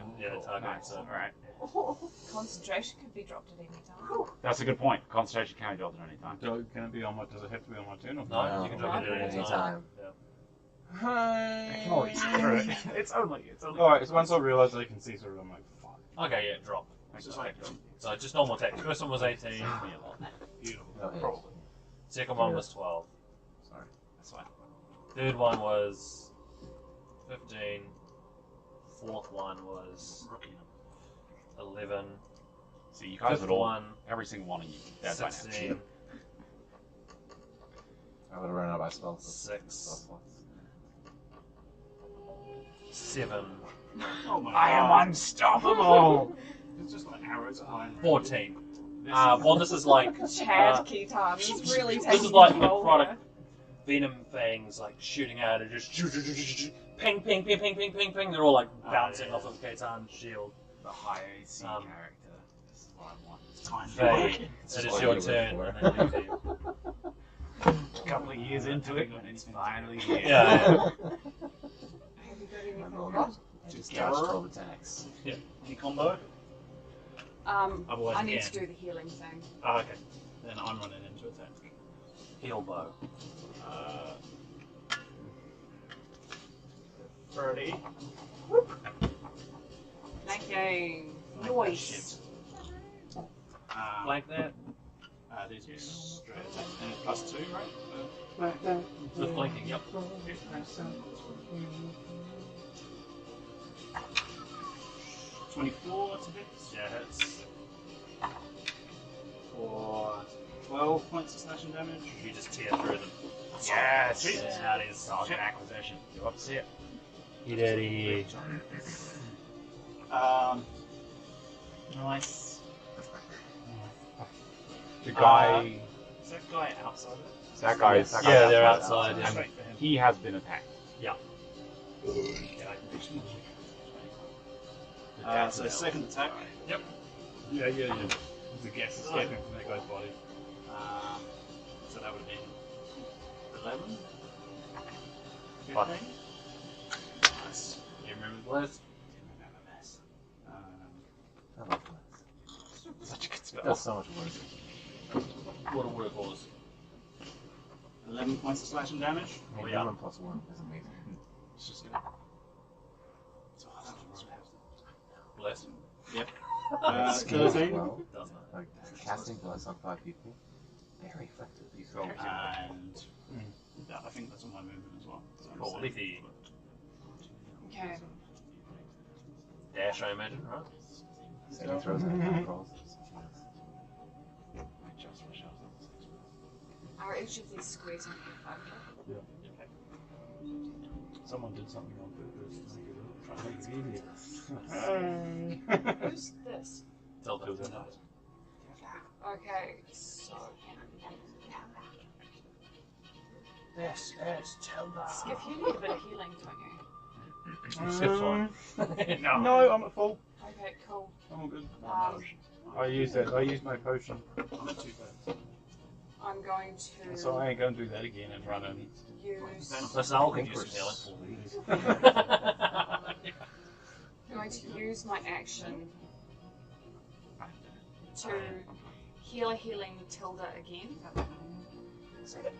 [SPEAKER 11] targeting.
[SPEAKER 7] Nice.
[SPEAKER 11] So.
[SPEAKER 7] Alright.
[SPEAKER 10] Concentration could be dropped at any time.
[SPEAKER 7] That's a good point. Concentration can be dropped at any time.
[SPEAKER 12] Can it be on my? Does it have to be on my turn? Or
[SPEAKER 11] No, you can drop it at any time. Yeah.
[SPEAKER 12] I
[SPEAKER 7] can always through it. It's only.
[SPEAKER 12] Alright, so once I realise I can see through it, I'm like, fuck.
[SPEAKER 11] Okay, yeah, drop.
[SPEAKER 7] It's just like,
[SPEAKER 11] So just normal attack. First one was 18.
[SPEAKER 7] beautiful.
[SPEAKER 8] No,
[SPEAKER 11] Second one was 12.
[SPEAKER 7] Sorry. That's fine.
[SPEAKER 11] Third one was 15. Fourth one was
[SPEAKER 7] Rookie.
[SPEAKER 11] 11.
[SPEAKER 7] See, you guys
[SPEAKER 11] Fifth
[SPEAKER 7] would all,
[SPEAKER 11] one,
[SPEAKER 7] every single one of you, dead by now.
[SPEAKER 11] 16.
[SPEAKER 8] I would have run out by spell.
[SPEAKER 11] 6. 7.
[SPEAKER 12] Oh my
[SPEAKER 7] I am
[SPEAKER 12] god.
[SPEAKER 7] unstoppable!
[SPEAKER 12] It's just like arrows behind.
[SPEAKER 11] 14. Well, this is like
[SPEAKER 10] Chad Keaton is really taking
[SPEAKER 11] this is like the
[SPEAKER 10] control
[SPEAKER 11] product venom fangs like shooting out and just ping, ping, ping, ping, ping, ping, ping. They're all like bouncing off of Keaton's shield.
[SPEAKER 7] The high AC
[SPEAKER 11] Um,
[SPEAKER 7] character. This is what I want. It's time
[SPEAKER 11] Faye,
[SPEAKER 7] for
[SPEAKER 11] it is
[SPEAKER 8] what
[SPEAKER 11] your
[SPEAKER 8] you
[SPEAKER 11] turn.
[SPEAKER 8] were
[SPEAKER 11] And then you do.
[SPEAKER 7] a couple of years into it, and it's finally here.
[SPEAKER 11] Yeah.
[SPEAKER 10] Have you got anything else?
[SPEAKER 8] Just dodge 12 attacks.
[SPEAKER 12] Any combo? Otherwise
[SPEAKER 10] I need
[SPEAKER 12] again.
[SPEAKER 10] to do the healing thing.
[SPEAKER 12] Oh, okay. Then I'm running into attack.
[SPEAKER 11] Heal bow.
[SPEAKER 12] 30.
[SPEAKER 10] Okay. Noise.
[SPEAKER 11] Like that.
[SPEAKER 12] These are straight attack. And it's plus 2, right?
[SPEAKER 11] With blinking, yep.
[SPEAKER 12] 24 to hit.
[SPEAKER 11] Yeah, hits.
[SPEAKER 12] For 12 points of slashing damage.
[SPEAKER 11] You just tear through them.
[SPEAKER 7] Yes!
[SPEAKER 11] Yeah, that is
[SPEAKER 7] Target acquisition. You love to see it.
[SPEAKER 11] You daddy.
[SPEAKER 12] Nice.
[SPEAKER 13] The guy.
[SPEAKER 12] Is that guy outside of it?
[SPEAKER 13] That guy.
[SPEAKER 11] Yes.
[SPEAKER 13] That guy
[SPEAKER 11] Yeah, they're outside.
[SPEAKER 12] Straight
[SPEAKER 11] Yeah.
[SPEAKER 12] for him.
[SPEAKER 13] He has been attacked.
[SPEAKER 11] Yeah.
[SPEAKER 12] Yeah, I can reach him. So second attack.
[SPEAKER 11] Yep.
[SPEAKER 12] Yeah. It's a guess escaping from that guy's body. So that would have been 11. 15. Nice.
[SPEAKER 11] You remember the list?
[SPEAKER 12] Didn't remember this.
[SPEAKER 8] I love that.
[SPEAKER 7] Such a good spell.
[SPEAKER 8] That's so much worse.
[SPEAKER 11] What would it was?
[SPEAKER 12] 11 points of slashing damage.
[SPEAKER 11] Oh, yeah.
[SPEAKER 8] 1 plus 1 is amazing.
[SPEAKER 12] It's just gonna. So
[SPEAKER 11] Bless.
[SPEAKER 12] Yep.
[SPEAKER 8] Skills
[SPEAKER 12] 13.
[SPEAKER 8] well.
[SPEAKER 11] Doesn't it?
[SPEAKER 8] Like, casting bless on 5 people. Very effective. You throw
[SPEAKER 12] And yeah, I think that's on my movement as well. So I'm
[SPEAKER 11] Cool.
[SPEAKER 12] safe.
[SPEAKER 11] Leafy.
[SPEAKER 10] Okay.
[SPEAKER 11] Dash, I imagine, right?
[SPEAKER 8] Saving throws and attack rolls.
[SPEAKER 12] I just wish I was on the 6.
[SPEAKER 10] Are each of these squares on your
[SPEAKER 12] Someone did something on purpose to make it try to make it easier.
[SPEAKER 10] Who's this?
[SPEAKER 11] Tilda.
[SPEAKER 10] Okay, so
[SPEAKER 11] This is Tilda.
[SPEAKER 10] Skiff, you need a bit of healing, don't you?
[SPEAKER 11] Skip's one.
[SPEAKER 12] No, I'm at full.
[SPEAKER 10] Okay, cool.
[SPEAKER 12] I'm all good.
[SPEAKER 13] I used my potion.
[SPEAKER 12] I'm at 2 thirds.
[SPEAKER 10] I'm going to
[SPEAKER 12] So I ain't going to do that again and run in.
[SPEAKER 10] use
[SPEAKER 11] Plus, I'll
[SPEAKER 8] think
[SPEAKER 11] use
[SPEAKER 8] we're
[SPEAKER 11] some healing.
[SPEAKER 10] I'm going to use my action to heal a healing Tilda again.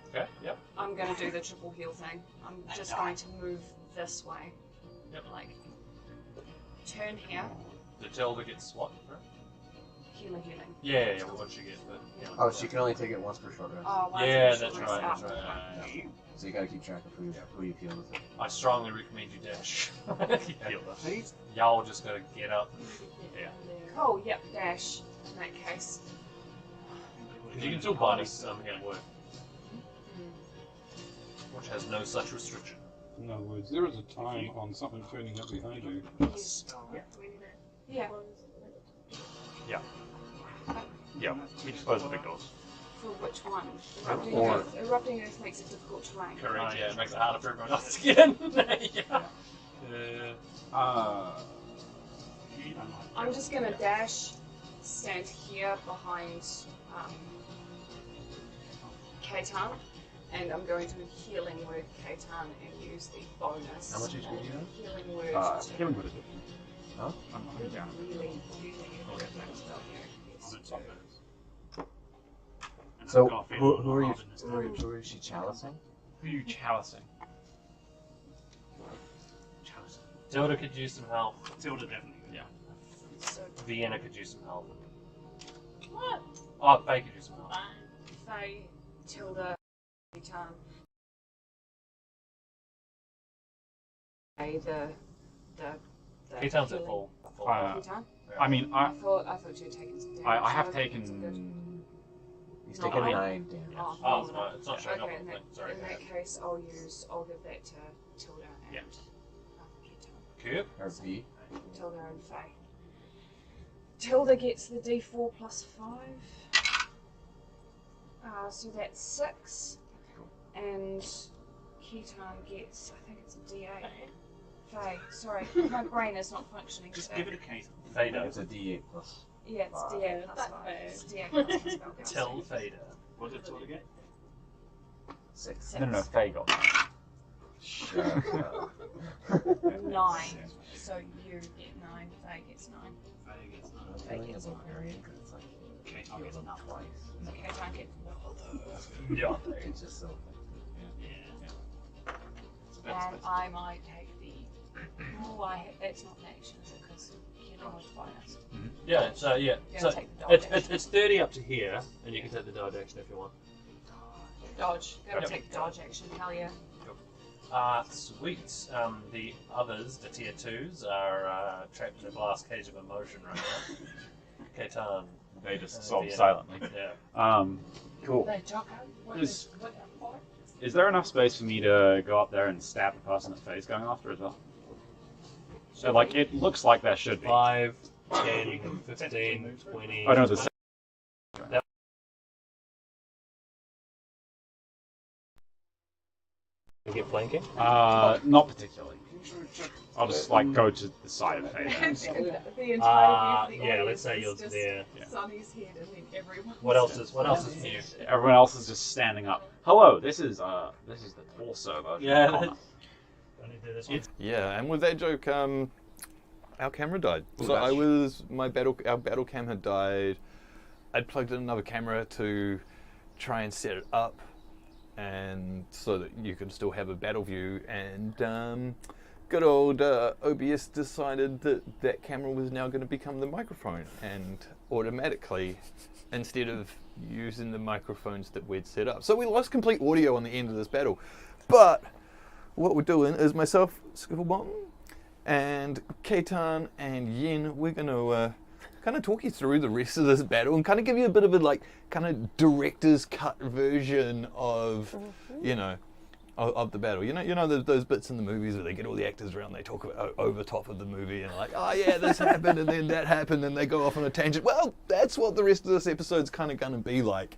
[SPEAKER 11] Okay, yep.
[SPEAKER 10] I'm going to do the triple heal thing. I'm just going to move this way.
[SPEAKER 11] Yep.
[SPEAKER 10] Like, turn here,
[SPEAKER 11] The Tilda gets what? Right?
[SPEAKER 10] healing.
[SPEAKER 11] Yeah, what'd she get? But, yeah.
[SPEAKER 8] Oh, she can only take it once per short rest.
[SPEAKER 10] Oh, one
[SPEAKER 11] Yeah,
[SPEAKER 10] short
[SPEAKER 11] that's
[SPEAKER 10] rest
[SPEAKER 11] right, that's
[SPEAKER 10] after.
[SPEAKER 11] right.
[SPEAKER 8] So you gotta keep track of who you heal with it.
[SPEAKER 11] I strongly recommend you dash. Heal us.
[SPEAKER 12] Please?
[SPEAKER 11] Y'all just gotta get up. Yeah.
[SPEAKER 10] Cool, yep, dash in that case.
[SPEAKER 11] Because you can still buy us some hand work, which has no such restriction.
[SPEAKER 14] In other words, there is a time on something turning up behind you.
[SPEAKER 10] Yeah.
[SPEAKER 7] Yeah, we just close the big doors.
[SPEAKER 10] For which one?
[SPEAKER 8] Or-
[SPEAKER 10] Erupting Earth makes it difficult terrain.
[SPEAKER 11] Correct, yeah, it makes it harder for everyone else to get in. Yeah.
[SPEAKER 10] I'm just gonna dash, stand here behind Kaitan, And I'm going to healing word Katan and use the bonus.
[SPEAKER 8] How much HP do you have?
[SPEAKER 10] Healing word. to
[SPEAKER 7] Healing word is it?
[SPEAKER 8] Huh?
[SPEAKER 7] I'm looking down.
[SPEAKER 10] Really attack spell here. Yes.
[SPEAKER 8] So, who are you? Who is she chalicing?
[SPEAKER 7] Who are you chalicing?
[SPEAKER 11] Tilda could use some help.
[SPEAKER 12] Tilda definitely.
[SPEAKER 7] Yeah.
[SPEAKER 10] So
[SPEAKER 11] Vienna could use some help.
[SPEAKER 6] What?
[SPEAKER 11] Oh, Faye could use some help.
[SPEAKER 10] Faye, Tilda, Katan. The
[SPEAKER 11] Keaton's at
[SPEAKER 10] healing-
[SPEAKER 11] full.
[SPEAKER 10] Katan?
[SPEAKER 7] I mean,
[SPEAKER 10] I thought you had taken some damage.
[SPEAKER 7] I have
[SPEAKER 10] so
[SPEAKER 7] taken.
[SPEAKER 10] it's good.
[SPEAKER 8] He's
[SPEAKER 10] Not
[SPEAKER 8] taken
[SPEAKER 10] mine.
[SPEAKER 8] 9 damage.
[SPEAKER 11] Oh, it's not, showing
[SPEAKER 10] Okay,
[SPEAKER 11] up on the thing. Sorry.
[SPEAKER 10] in that case, I'll give that to Tilda and
[SPEAKER 7] Yeah.
[SPEAKER 10] Keaton.
[SPEAKER 11] Cool.
[SPEAKER 8] Or V.
[SPEAKER 10] Tilda and Faye. Tilda gets the D4 plus 5. So that's 6. And Keaton gets, I think it's a D8. Faye, sorry, my brain is not functioning
[SPEAKER 12] Just
[SPEAKER 10] today.
[SPEAKER 12] give it a case.
[SPEAKER 11] Faye
[SPEAKER 8] It's
[SPEAKER 11] does.
[SPEAKER 8] a D8 plus.
[SPEAKER 10] Yeah, it's
[SPEAKER 8] Five.
[SPEAKER 10] D8 plus 5. It's D8 plus my spellcasting.
[SPEAKER 11] Tell Fader.
[SPEAKER 12] What did Tilda get?
[SPEAKER 8] 6.
[SPEAKER 10] No,
[SPEAKER 15] Faye got that.
[SPEAKER 8] Shut up.
[SPEAKER 10] 9. So you get 9, Faye gets 9.
[SPEAKER 12] Faye gets
[SPEAKER 8] I'm
[SPEAKER 12] 9.
[SPEAKER 8] feeling a barbarian because it's like
[SPEAKER 12] Keaton gets nothing.
[SPEAKER 8] twice.
[SPEAKER 10] So Keaton gets
[SPEAKER 11] Yeah.
[SPEAKER 8] It's just so.
[SPEAKER 12] Yeah. It's a better
[SPEAKER 10] And
[SPEAKER 12] space.
[SPEAKER 10] I might take the. Oh, that's not an action because healing was bonus.
[SPEAKER 11] Yeah, so yeah.
[SPEAKER 10] Yeah,
[SPEAKER 11] So
[SPEAKER 10] take the dodge action.
[SPEAKER 11] it's 30 up to here, and you can take the dodge action if you want.
[SPEAKER 10] Dodge. Gotta
[SPEAKER 11] Yep.
[SPEAKER 10] take the dodge action, hell yeah.
[SPEAKER 11] Sweet. The others, the tier 2s, are trapped in a glass cage of emotion right now. Ketan.
[SPEAKER 7] They just sob
[SPEAKER 11] Vienna.
[SPEAKER 7] silently.
[SPEAKER 11] Yeah.
[SPEAKER 7] Cool.
[SPEAKER 11] They talk
[SPEAKER 7] Is there enough space for me to go up there and stab the person that Faye's going after as well? So, like, it looks like there should be.
[SPEAKER 11] 5, 10, 15, 20.
[SPEAKER 7] Oh no, the
[SPEAKER 11] You get flanking?
[SPEAKER 7] not particularly. I'll just like go to the side of Faye.
[SPEAKER 10] The entire view of the
[SPEAKER 11] Yeah,
[SPEAKER 10] audience
[SPEAKER 11] let's say
[SPEAKER 10] is
[SPEAKER 11] you're
[SPEAKER 10] just
[SPEAKER 11] there.
[SPEAKER 10] Sonny's head and then everyone.
[SPEAKER 11] What else is new?
[SPEAKER 7] Everyone else is just standing up. Hello, this is the torso version.
[SPEAKER 11] Yeah,
[SPEAKER 7] of Connor.
[SPEAKER 11] Only do this one.
[SPEAKER 16] Yeah, and with that joke, our camera died. So
[SPEAKER 7] that's
[SPEAKER 16] our battle cam had died. I'd plugged in another camera to try and set it up, and so that you could still have a battle view. And good old OBS decided that that camera was now going to become the microphone, and automatically, instead of using the microphones that we'd set up. So we lost complete audio on the end of this battle. But what we're doing is myself, Skittlebottom, and Ketan and Yen, we're going to kind of talk you through the rest of this battle and kind of give you a bit of a kind of director's cut version of, of the battle. You know those bits in the movies where they get all the actors around, they talk about over top of the movie and like, oh yeah, this happened and then that happened, and they go off on a tangent. Well, that's what the rest of this episode's kind of going to be like.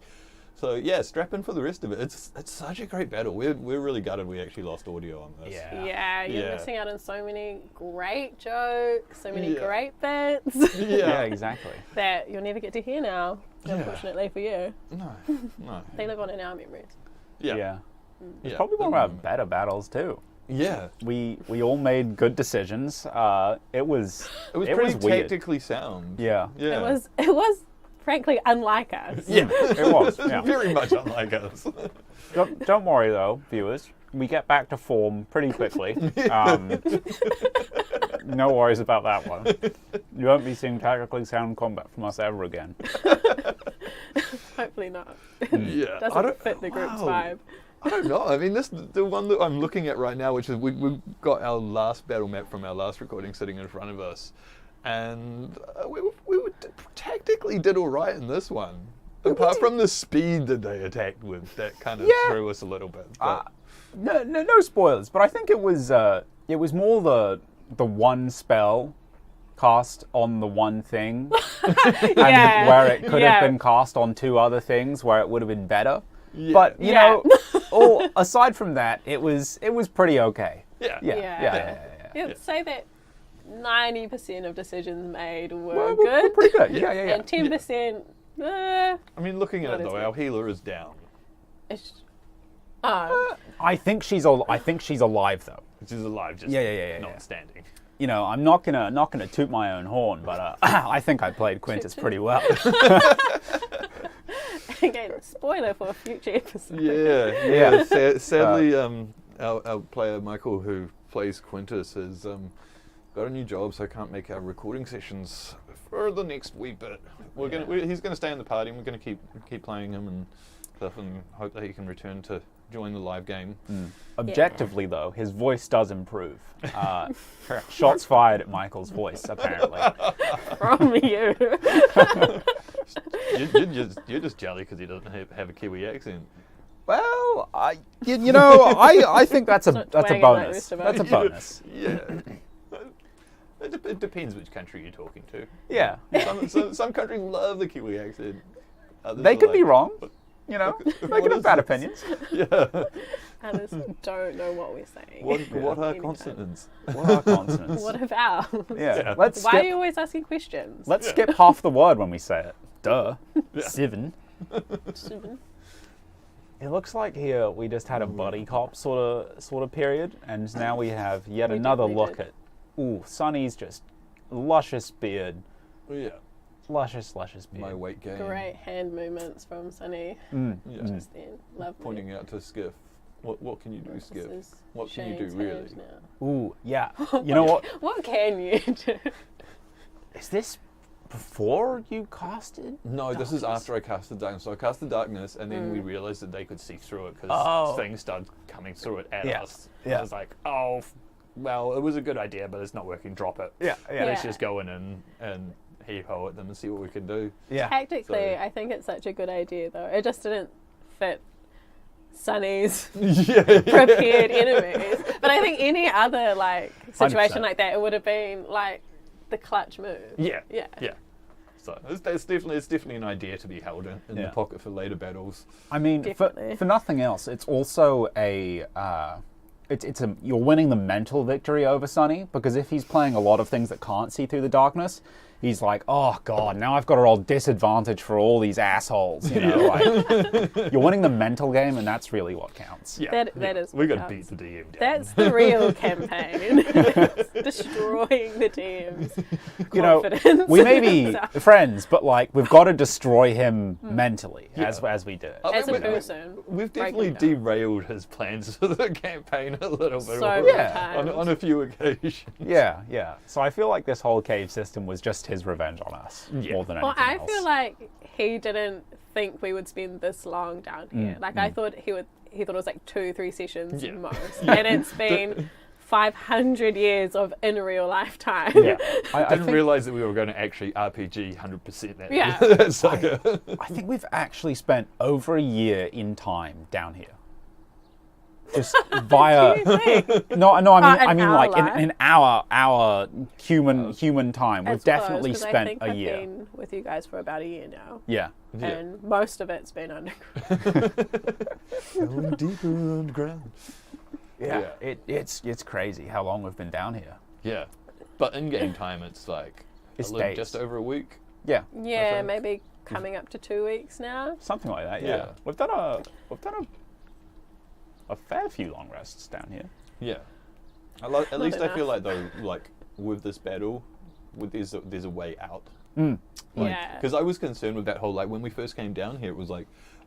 [SPEAKER 16] So yeah, strap in for the rest of it. It's such a great battle. We're really gutted we actually lost audio on this.
[SPEAKER 17] Yeah, you're
[SPEAKER 16] Yeah.
[SPEAKER 17] missing out on so many great jokes, so many
[SPEAKER 16] Yeah.
[SPEAKER 17] great bits.
[SPEAKER 15] Yeah, exactly.
[SPEAKER 17] that you'll never get to hear now, unfortunately for you.
[SPEAKER 16] No.
[SPEAKER 17] They live on in our memories.
[SPEAKER 15] Yeah. It's
[SPEAKER 16] Yeah.
[SPEAKER 15] probably one of our better battles too.
[SPEAKER 16] Yeah.
[SPEAKER 15] We all made good decisions. It was
[SPEAKER 16] pretty
[SPEAKER 15] weird.
[SPEAKER 16] tactically sound.
[SPEAKER 15] Yeah.
[SPEAKER 16] Yeah.
[SPEAKER 17] It was frankly unlike us.
[SPEAKER 16] Yeah.
[SPEAKER 15] It was. Yeah.
[SPEAKER 16] Very much unlike us.
[SPEAKER 15] Don't worry though, viewers. We get back to form pretty quickly. No worries about that one. You won't be seeing tactically sound combat from us ever again.
[SPEAKER 17] Hopefully not.
[SPEAKER 16] Yeah.
[SPEAKER 17] Doesn't fit the group's vibe.
[SPEAKER 16] I don't know. I mean, the one that I'm looking at right now, which is we've got our last battle map from our last recording sitting in front of us, and we tactically did all right in this one. Apart from the speed that they attacked with, that kind of threw us a little bit. But
[SPEAKER 15] No spoilers, but I think it was more the one spell cast on the one thing, and where it could have been cast on two other things, where it would have been better.
[SPEAKER 16] Yeah.
[SPEAKER 15] But you know, all aside from that, it was pretty okay.
[SPEAKER 17] Yeah. Say that 90% of decisions made were
[SPEAKER 16] we're
[SPEAKER 17] good.
[SPEAKER 16] pretty good. Yeah.
[SPEAKER 17] And 10%.
[SPEAKER 16] I mean, looking at
[SPEAKER 17] Not
[SPEAKER 16] it
[SPEAKER 17] as
[SPEAKER 16] though,
[SPEAKER 17] good.
[SPEAKER 16] our healer is down.
[SPEAKER 17] It's, Oh.
[SPEAKER 15] I think she's alive though.
[SPEAKER 16] She's alive, just
[SPEAKER 15] Yeah.
[SPEAKER 16] not standing.
[SPEAKER 15] You know, I'm not gonna toot my own horn, but I think I played Quintus pretty well.
[SPEAKER 17] Again, spoiler for a future episode.
[SPEAKER 16] Yeah. Sadly, our player Michael, who plays Quintus, has got a new job, so I can't make our recording sessions for the next wee bit. He's gonna stay in the party, and we're gonna keep playing him and stuff, and hope that he can return to join the live game.
[SPEAKER 15] Objectively, though, his voice does improve. Shots fired at Michael's voice, apparently.
[SPEAKER 17] From you.
[SPEAKER 16] You're just jelly because he doesn't have a Kiwi accent.
[SPEAKER 15] Well, I think that's a bonus. That's a bonus.
[SPEAKER 16] Yeah. It depends which country you're talking to.
[SPEAKER 15] Yeah.
[SPEAKER 16] Some countries love the Kiwi accent.
[SPEAKER 15] They could be wrong. You know, they could have bad opinions.
[SPEAKER 16] Yeah.
[SPEAKER 17] Others don't know what we're saying.
[SPEAKER 16] What are consonants?
[SPEAKER 15] What are consonants?
[SPEAKER 17] What are vowels?
[SPEAKER 15] Yeah.
[SPEAKER 17] Why are you always asking questions?
[SPEAKER 15] Let's skip half the word when we say it. Duh.
[SPEAKER 16] Yeah.
[SPEAKER 15] Seven. It looks like here we just had a buddy cop sort of period, and now we have yet another look at. Ooh, Sonny's just luscious beard.
[SPEAKER 16] Yeah.
[SPEAKER 15] Luscious beard.
[SPEAKER 16] My weight gain.
[SPEAKER 17] Great hand movements from Sonny.
[SPEAKER 16] Yeah.
[SPEAKER 17] Just then. Lovely.
[SPEAKER 16] Pointing out to Skiff. What can you do, Skiff?
[SPEAKER 17] is
[SPEAKER 16] What can you
[SPEAKER 17] Shane's
[SPEAKER 16] do, really?
[SPEAKER 17] hand now.
[SPEAKER 15] Ooh, yeah. You know what?
[SPEAKER 17] What can you do?
[SPEAKER 15] Is this before you casted?
[SPEAKER 16] No, this is after I cast the darkness. So I cast the darkness, and then we realized that they could see through it because things started coming through it at us.
[SPEAKER 15] Yeah.
[SPEAKER 16] I was like, well, it was a good idea, but it's not working. Drop it.
[SPEAKER 15] Yeah.
[SPEAKER 16] Let's just go in and heave-ho at them and see what we can do.
[SPEAKER 15] Yeah.
[SPEAKER 17] Tactically, I think it's such a good idea, though. It just didn't fit Sonny's prepared enemies. But I think any other situation
[SPEAKER 15] 100%.
[SPEAKER 17] like that, it would have been the clutch move.
[SPEAKER 16] Yeah.
[SPEAKER 17] Yeah.
[SPEAKER 16] So it's definitely an idea to be held in the pocket for later battles.
[SPEAKER 15] I mean, for nothing else, it's also you're winning the mental victory over Sonny, because if he's playing a lot of things that can't see through the darkness, he's like, oh god, now I've got to roll disadvantage for all these assholes. You know, you're winning the mental game, and that's really what counts.
[SPEAKER 17] Yeah, that is.
[SPEAKER 16] We got to beat the DM down.
[SPEAKER 17] That's the real campaign. It's destroying the DM's confidence.
[SPEAKER 15] You know, we may be friends, but we've got to destroy him mentally as we do it.
[SPEAKER 17] As a person,
[SPEAKER 16] we've definitely derailed his plans for the campaign a little bit.
[SPEAKER 17] So many times.
[SPEAKER 16] On a few occasions.
[SPEAKER 15] Yeah. So I feel like this whole cave system was just his revenge on us more than anything else.
[SPEAKER 17] I feel like he didn't think we would spend this long down here. I thought he thought it was 2-3 sessions most, and it's been 500 years of in real life time.
[SPEAKER 16] Yeah. I didn't realize that we were going to actually RPG 100% that.
[SPEAKER 17] Yeah.
[SPEAKER 15] I think we've actually spent over a year in time down here. Just via I mean in our human time. We've definitely spent a year.
[SPEAKER 17] I've been with you guys for about a year now.
[SPEAKER 15] Yeah.
[SPEAKER 17] And most of it's been underground.
[SPEAKER 16] Going deeper underground.
[SPEAKER 15] Yeah. It's crazy how long we've been down here.
[SPEAKER 16] Yeah. But in game time it's
[SPEAKER 15] days.
[SPEAKER 16] just over a week.
[SPEAKER 15] Yeah.
[SPEAKER 17] Yeah, maybe coming up to 2 weeks now.
[SPEAKER 15] Something like that, yeah. We've done a fair few long rests down here.
[SPEAKER 16] Yeah. At least I feel like though, with this battle, there's a way out. Because I was concerned with that whole when we first came down here, it was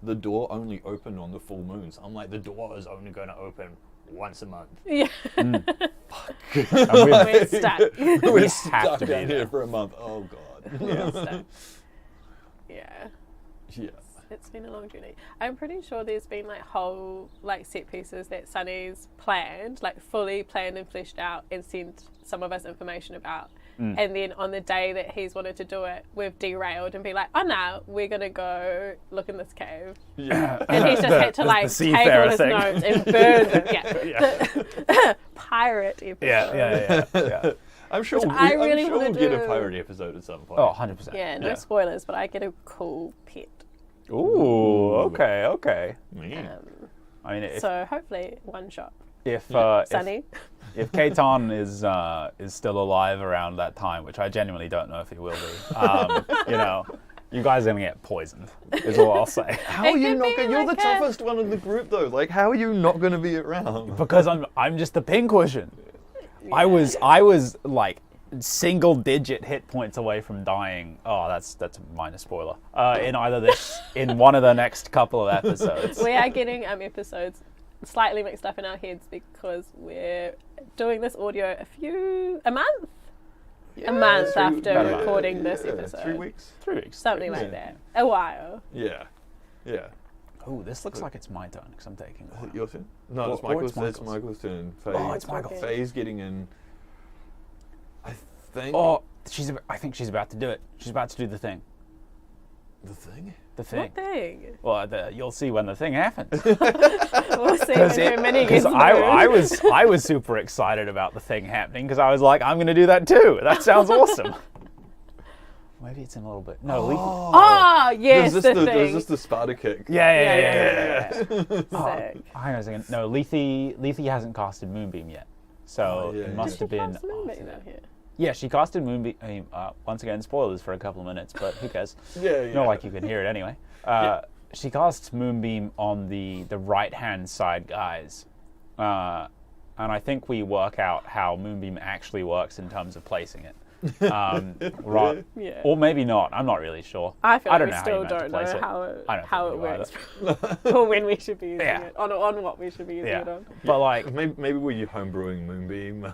[SPEAKER 16] the door only opened on the full moons. I'm like, the door is only going to open once a month.
[SPEAKER 17] Yeah.
[SPEAKER 16] Fuck.
[SPEAKER 17] We're stuck.
[SPEAKER 16] We're stuck down here for a month. Oh god.
[SPEAKER 17] Yeah.
[SPEAKER 16] Yeah.
[SPEAKER 17] It's been a long journey. I'm pretty sure there's been whole set pieces that Sonny's planned, fully planned and fleshed out, and sent some of us information about. And then on the day that he's wanted to do it, we've derailed and be like, oh no, we're gonna go look in this cave.
[SPEAKER 15] Yeah.
[SPEAKER 17] And he's just had to take all his notes and burn them. Yeah. Pirate episode.
[SPEAKER 15] Yeah.
[SPEAKER 16] I'm sure
[SPEAKER 17] I really
[SPEAKER 16] we'll
[SPEAKER 17] wanna
[SPEAKER 16] get a
[SPEAKER 17] do.
[SPEAKER 16] pirate episode at some point.
[SPEAKER 15] Oh, 100%.
[SPEAKER 17] Yeah, no spoilers, but I get a cool pet.
[SPEAKER 15] Ooh, okay. I mean,
[SPEAKER 17] so hopefully one shot.
[SPEAKER 15] If
[SPEAKER 17] Sonny.
[SPEAKER 15] If Kaitan is still alive around that time, which I genuinely don't know if he will be, You guys are gonna get poisoned. Is all I'll say.
[SPEAKER 16] How are you not? You're the toughest one in the group, though. Like, how are you not going to be around?
[SPEAKER 15] Because I'm just the pincushion. I was like single-digit hit points away from dying. Oh, that's a minor spoiler. In one of the next couple of episodes.
[SPEAKER 17] We are getting episodes slightly mixed up in our heads because we're doing this audio a month after recording this episode.
[SPEAKER 16] 3 weeks.
[SPEAKER 15] 3 weeks.
[SPEAKER 17] Something like that. A while.
[SPEAKER 16] Yeah.
[SPEAKER 15] Oh, this looks like it's my turn because I'm taking.
[SPEAKER 16] Is it your turn? No, it's Michael's. It's Michael's turn.
[SPEAKER 15] It's Michael's.
[SPEAKER 16] Faye's getting in. I think.
[SPEAKER 15] Oh, I think she's about to do it. She's about to do the thing.
[SPEAKER 16] The thing?
[SPEAKER 15] The thing.
[SPEAKER 17] What thing?
[SPEAKER 15] Well, you'll see when the thing happens.
[SPEAKER 17] We'll see when many gets
[SPEAKER 15] I was super excited about the thing happening because I was like, I'm going to do that too. That sounds awesome. Maybe it's in a little bit. No,
[SPEAKER 17] Oh, yes,
[SPEAKER 16] There's just the Sparta kick.
[SPEAKER 15] Yeah.
[SPEAKER 17] Sick.
[SPEAKER 15] Hang on a second. No, Lethe hasn't casted Moonbeam yet. So it must have been. Yeah, she casted Moonbeam. Once again, spoilers for a couple of minutes, but who cares? Not like you can hear it anyway. She casts Moonbeam on the right-hand side guys. And I think we work out how Moonbeam actually works in terms of placing it. Right.
[SPEAKER 17] Yeah.
[SPEAKER 15] Or maybe not. I'm not really sure.
[SPEAKER 17] I feel like
[SPEAKER 15] don't
[SPEAKER 17] we
[SPEAKER 15] know
[SPEAKER 17] still
[SPEAKER 15] how
[SPEAKER 17] don't know how it works.
[SPEAKER 15] either.
[SPEAKER 17] Or when we should be using it. On what we should be using it on.
[SPEAKER 15] But like
[SPEAKER 16] maybe we're homebrewing Moonbeam.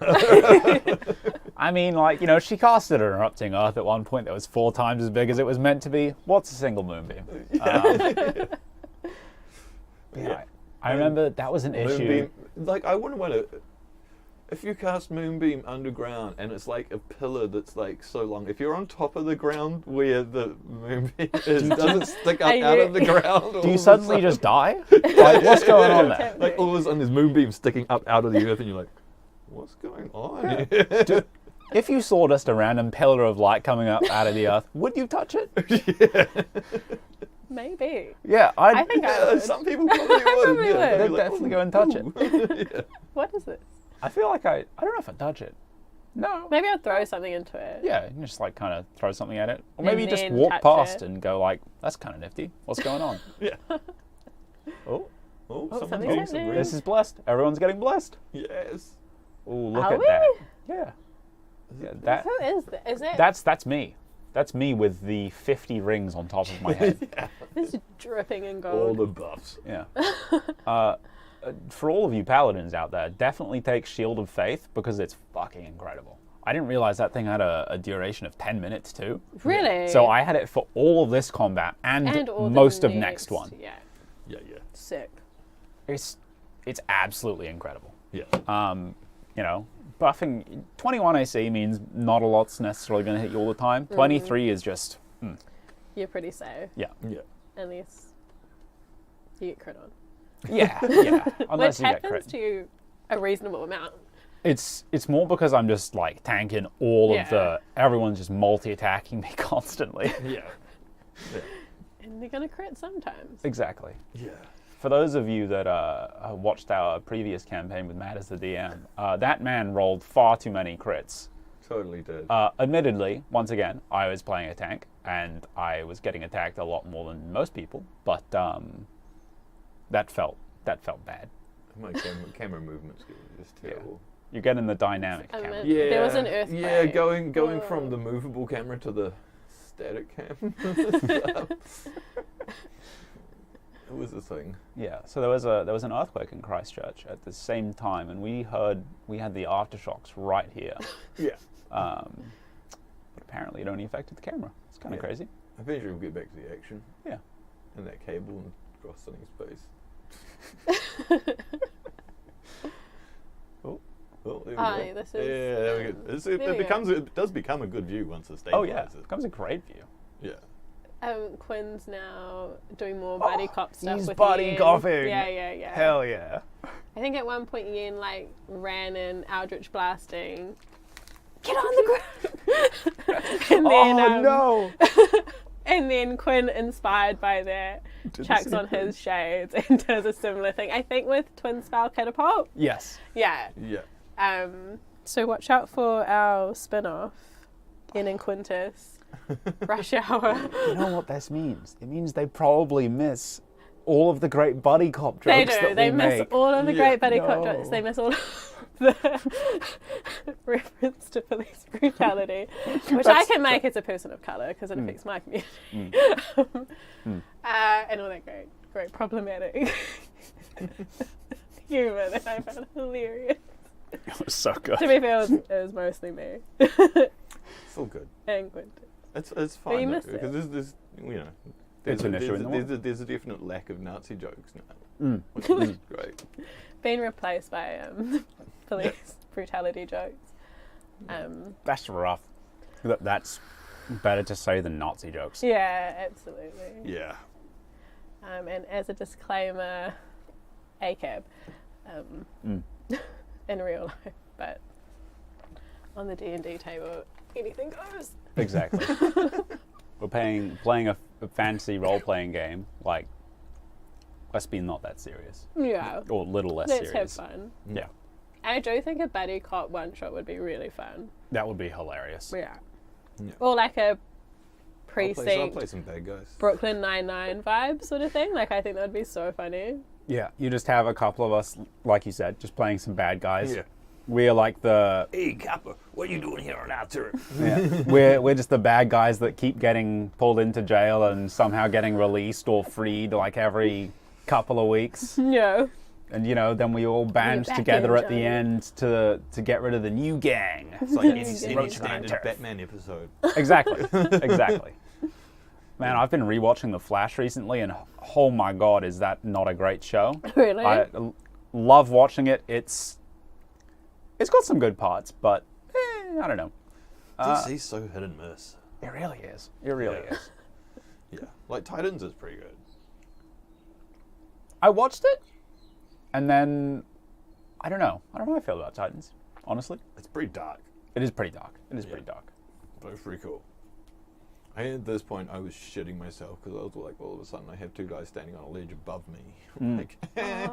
[SPEAKER 15] I mean, like, she casted an Erupting Earth at one point that was 4 times as big as it was meant to be. What's a single Moonbeam? I remember that was an issue.
[SPEAKER 16] Like, I wouldn't want to. If you cast Moonbeam underground and it's like a pillar that's like so long, if you're on top of the ground where the Moonbeam is, does it stick up out of the ground?
[SPEAKER 15] Do you suddenly just die? Like, what's going on there?
[SPEAKER 16] Like, all of a sudden there's Moonbeam sticking up out of the earth and you're like, what's going on here?
[SPEAKER 15] If you saw just a random pillar of light coming up out of the earth, would you touch it?
[SPEAKER 17] Maybe.
[SPEAKER 15] Yeah,
[SPEAKER 17] I think I would.
[SPEAKER 16] Some people probably would.
[SPEAKER 15] They'd definitely go and touch it.
[SPEAKER 17] What is this?
[SPEAKER 15] I feel like I don't know if I'd touch it. No.
[SPEAKER 17] Maybe I'd throw something into it.
[SPEAKER 15] Yeah, you just like kind of throw something at it. Or maybe
[SPEAKER 17] And
[SPEAKER 15] you just
[SPEAKER 17] then
[SPEAKER 15] walk
[SPEAKER 17] touch
[SPEAKER 15] past
[SPEAKER 17] it.
[SPEAKER 15] and go like, that's kind of nifty. What's going on?
[SPEAKER 16] Yeah.
[SPEAKER 15] Oh,
[SPEAKER 17] something's happening.
[SPEAKER 15] This is blessed. Everyone's getting blessed.
[SPEAKER 16] Yes.
[SPEAKER 15] Oh, look
[SPEAKER 17] Are
[SPEAKER 15] at
[SPEAKER 17] we?
[SPEAKER 15] that. Yeah. That.
[SPEAKER 17] Who is that? Is it?
[SPEAKER 15] That's me. That's me with the 50 rings on top of my head.
[SPEAKER 17] It's dripping in gold.
[SPEAKER 16] All the buffs.
[SPEAKER 15] Yeah. For all of you paladins out there, definitely take Shield of Faith because it's fucking incredible. I didn't realize that thing had a duration of 10 minutes too.
[SPEAKER 17] Really?
[SPEAKER 15] So I had it for all of this combat and
[SPEAKER 17] all the
[SPEAKER 15] most of next one.
[SPEAKER 17] Yeah. Sick.
[SPEAKER 15] It's absolutely incredible.
[SPEAKER 16] Yeah.
[SPEAKER 15] Buffing 21 AC means not a lot's necessarily going to hit you all the time. 23 is just.
[SPEAKER 17] You're pretty safe.
[SPEAKER 15] Yeah.
[SPEAKER 17] Unless you get crit on.
[SPEAKER 15] Yeah. Unless
[SPEAKER 17] Which
[SPEAKER 15] you get crit.
[SPEAKER 17] happens to a reasonable amount.
[SPEAKER 15] It's more because I'm just like tanking all of the. Everyone's just multi-attacking me constantly.
[SPEAKER 16] Yeah.
[SPEAKER 17] And they're gonna crit sometimes.
[SPEAKER 15] Exactly.
[SPEAKER 16] Yeah.
[SPEAKER 15] For those of you that watched our previous campaign with Matt as the DM, that man rolled far too many crits.
[SPEAKER 16] Totally did.
[SPEAKER 15] Admittedly, once again, I was playing a tank, and I was getting attacked a lot more than most people, but that felt bad.
[SPEAKER 16] My camera movements is terrible.
[SPEAKER 15] You're getting the dynamic camera.
[SPEAKER 16] Yeah.
[SPEAKER 17] There was an earthquake.
[SPEAKER 16] Yeah, going from the movable camera to the static cam. It was a thing.
[SPEAKER 15] Yeah, so there was an earthquake in Christchurch at the same time, and we had the aftershocks right here.
[SPEAKER 16] Yeah.
[SPEAKER 15] But apparently it only affected the camera. It's kind of crazy.
[SPEAKER 16] Eventually we'll get back to the action.
[SPEAKER 15] Yeah.
[SPEAKER 16] And that cable and cross something space. Oh, there we go.
[SPEAKER 17] This is,
[SPEAKER 16] there we go. It does become a good view once it stabilizes.
[SPEAKER 15] Oh yeah, it becomes a great view.
[SPEAKER 16] Yeah.
[SPEAKER 17] Quinn's now doing more buddy cop stuff.
[SPEAKER 15] He's
[SPEAKER 17] with
[SPEAKER 15] buddy
[SPEAKER 17] Yen.
[SPEAKER 15] copping.
[SPEAKER 17] Yeah.
[SPEAKER 15] Hell yeah.
[SPEAKER 17] I think at one point Yen ran in Eldritch blasting. Get on the ground. And then,
[SPEAKER 15] no.
[SPEAKER 17] And then Quinn, inspired by that, chucks on his shades and does a similar thing. I think with Twin Spell Catapult.
[SPEAKER 15] Yes.
[SPEAKER 17] Yeah.
[SPEAKER 16] Yeah.
[SPEAKER 17] So watch out for our spin-off, Yen and Quintus. rush hour.
[SPEAKER 15] You know what this means? It means they probably miss all of the great buddy cop
[SPEAKER 17] They
[SPEAKER 15] jokes
[SPEAKER 17] do.
[SPEAKER 15] that
[SPEAKER 17] They
[SPEAKER 15] we
[SPEAKER 17] miss
[SPEAKER 15] make.
[SPEAKER 17] all of the great buddy cop
[SPEAKER 15] No.
[SPEAKER 17] jokes. They miss all of the reference to police brutality, which I can make as a person of colour because it affects my community. And all that great problematic humour that I found hilarious.
[SPEAKER 15] It was so good.
[SPEAKER 17] To be fair, it was mostly me.
[SPEAKER 16] It's all good.
[SPEAKER 17] And Quentin.
[SPEAKER 16] It's
[SPEAKER 17] But you
[SPEAKER 16] fine though,
[SPEAKER 17] missed it.
[SPEAKER 16] because there's you know
[SPEAKER 15] It's an issue in the world.
[SPEAKER 16] there's a definite lack of Nazi jokes now, which is great.
[SPEAKER 17] Being replaced by police brutality jokes.
[SPEAKER 15] That's rough. That's better to say than Nazi jokes.
[SPEAKER 17] Yeah, absolutely.
[SPEAKER 16] Yeah.
[SPEAKER 17] And as a disclaimer, ACAB in real life, but on the D&D table, anything goes.
[SPEAKER 15] Exactly. We're playing a fantasy role-playing game. Like, let's be not that serious.
[SPEAKER 17] Yeah.
[SPEAKER 15] Or a little less
[SPEAKER 17] Let's
[SPEAKER 15] serious.
[SPEAKER 17] have fun.
[SPEAKER 15] Yeah.
[SPEAKER 17] I do think a buddy cop one-shot would be really fun.
[SPEAKER 15] That would be hilarious.
[SPEAKER 17] Yeah.
[SPEAKER 16] Yeah.
[SPEAKER 17] Or like a
[SPEAKER 16] I'll
[SPEAKER 17] precinct
[SPEAKER 16] play some bad guys.
[SPEAKER 17] Brooklyn Nine-Nine vibe sort of thing. Like, I think that would be so funny.
[SPEAKER 15] Yeah, you just have a couple of us, like you said, just playing some bad guys.
[SPEAKER 16] Yeah.
[SPEAKER 15] We're like the
[SPEAKER 16] Hey, Kappa, what are you doing here on our turf?
[SPEAKER 15] yeah, we're just the bad guys that keep getting pulled into jail and somehow getting released or freed like every couple of weeks.
[SPEAKER 17] Yeah.
[SPEAKER 15] And then we all band
[SPEAKER 17] back
[SPEAKER 15] together
[SPEAKER 17] in,
[SPEAKER 15] at the
[SPEAKER 17] Johnny.
[SPEAKER 15] end to get rid of the new gang.
[SPEAKER 16] It's like any
[SPEAKER 15] Roach
[SPEAKER 16] standard
[SPEAKER 15] Turf.
[SPEAKER 16] Batman episode.
[SPEAKER 15] Exactly. Exactly. Man, I've been rewatching The Flash recently, and oh my god, is that not a great show?
[SPEAKER 17] Really?
[SPEAKER 15] I love watching it. It's got some good parts, but I don't know.
[SPEAKER 16] DC's so hit and miss.
[SPEAKER 15] It really is. It really
[SPEAKER 16] Yeah.
[SPEAKER 15] is.
[SPEAKER 16] Yeah, like Titans is pretty good.
[SPEAKER 15] I watched it, and then I don't know. I don't know how I feel about Titans. Honestly,
[SPEAKER 16] It's pretty dark,
[SPEAKER 15] it is pretty dark. It is pretty dark.
[SPEAKER 16] but it's pretty cool. At this point, I was shitting myself because I was like, all of a sudden, I have two guys standing on a ledge above me. I'm like, I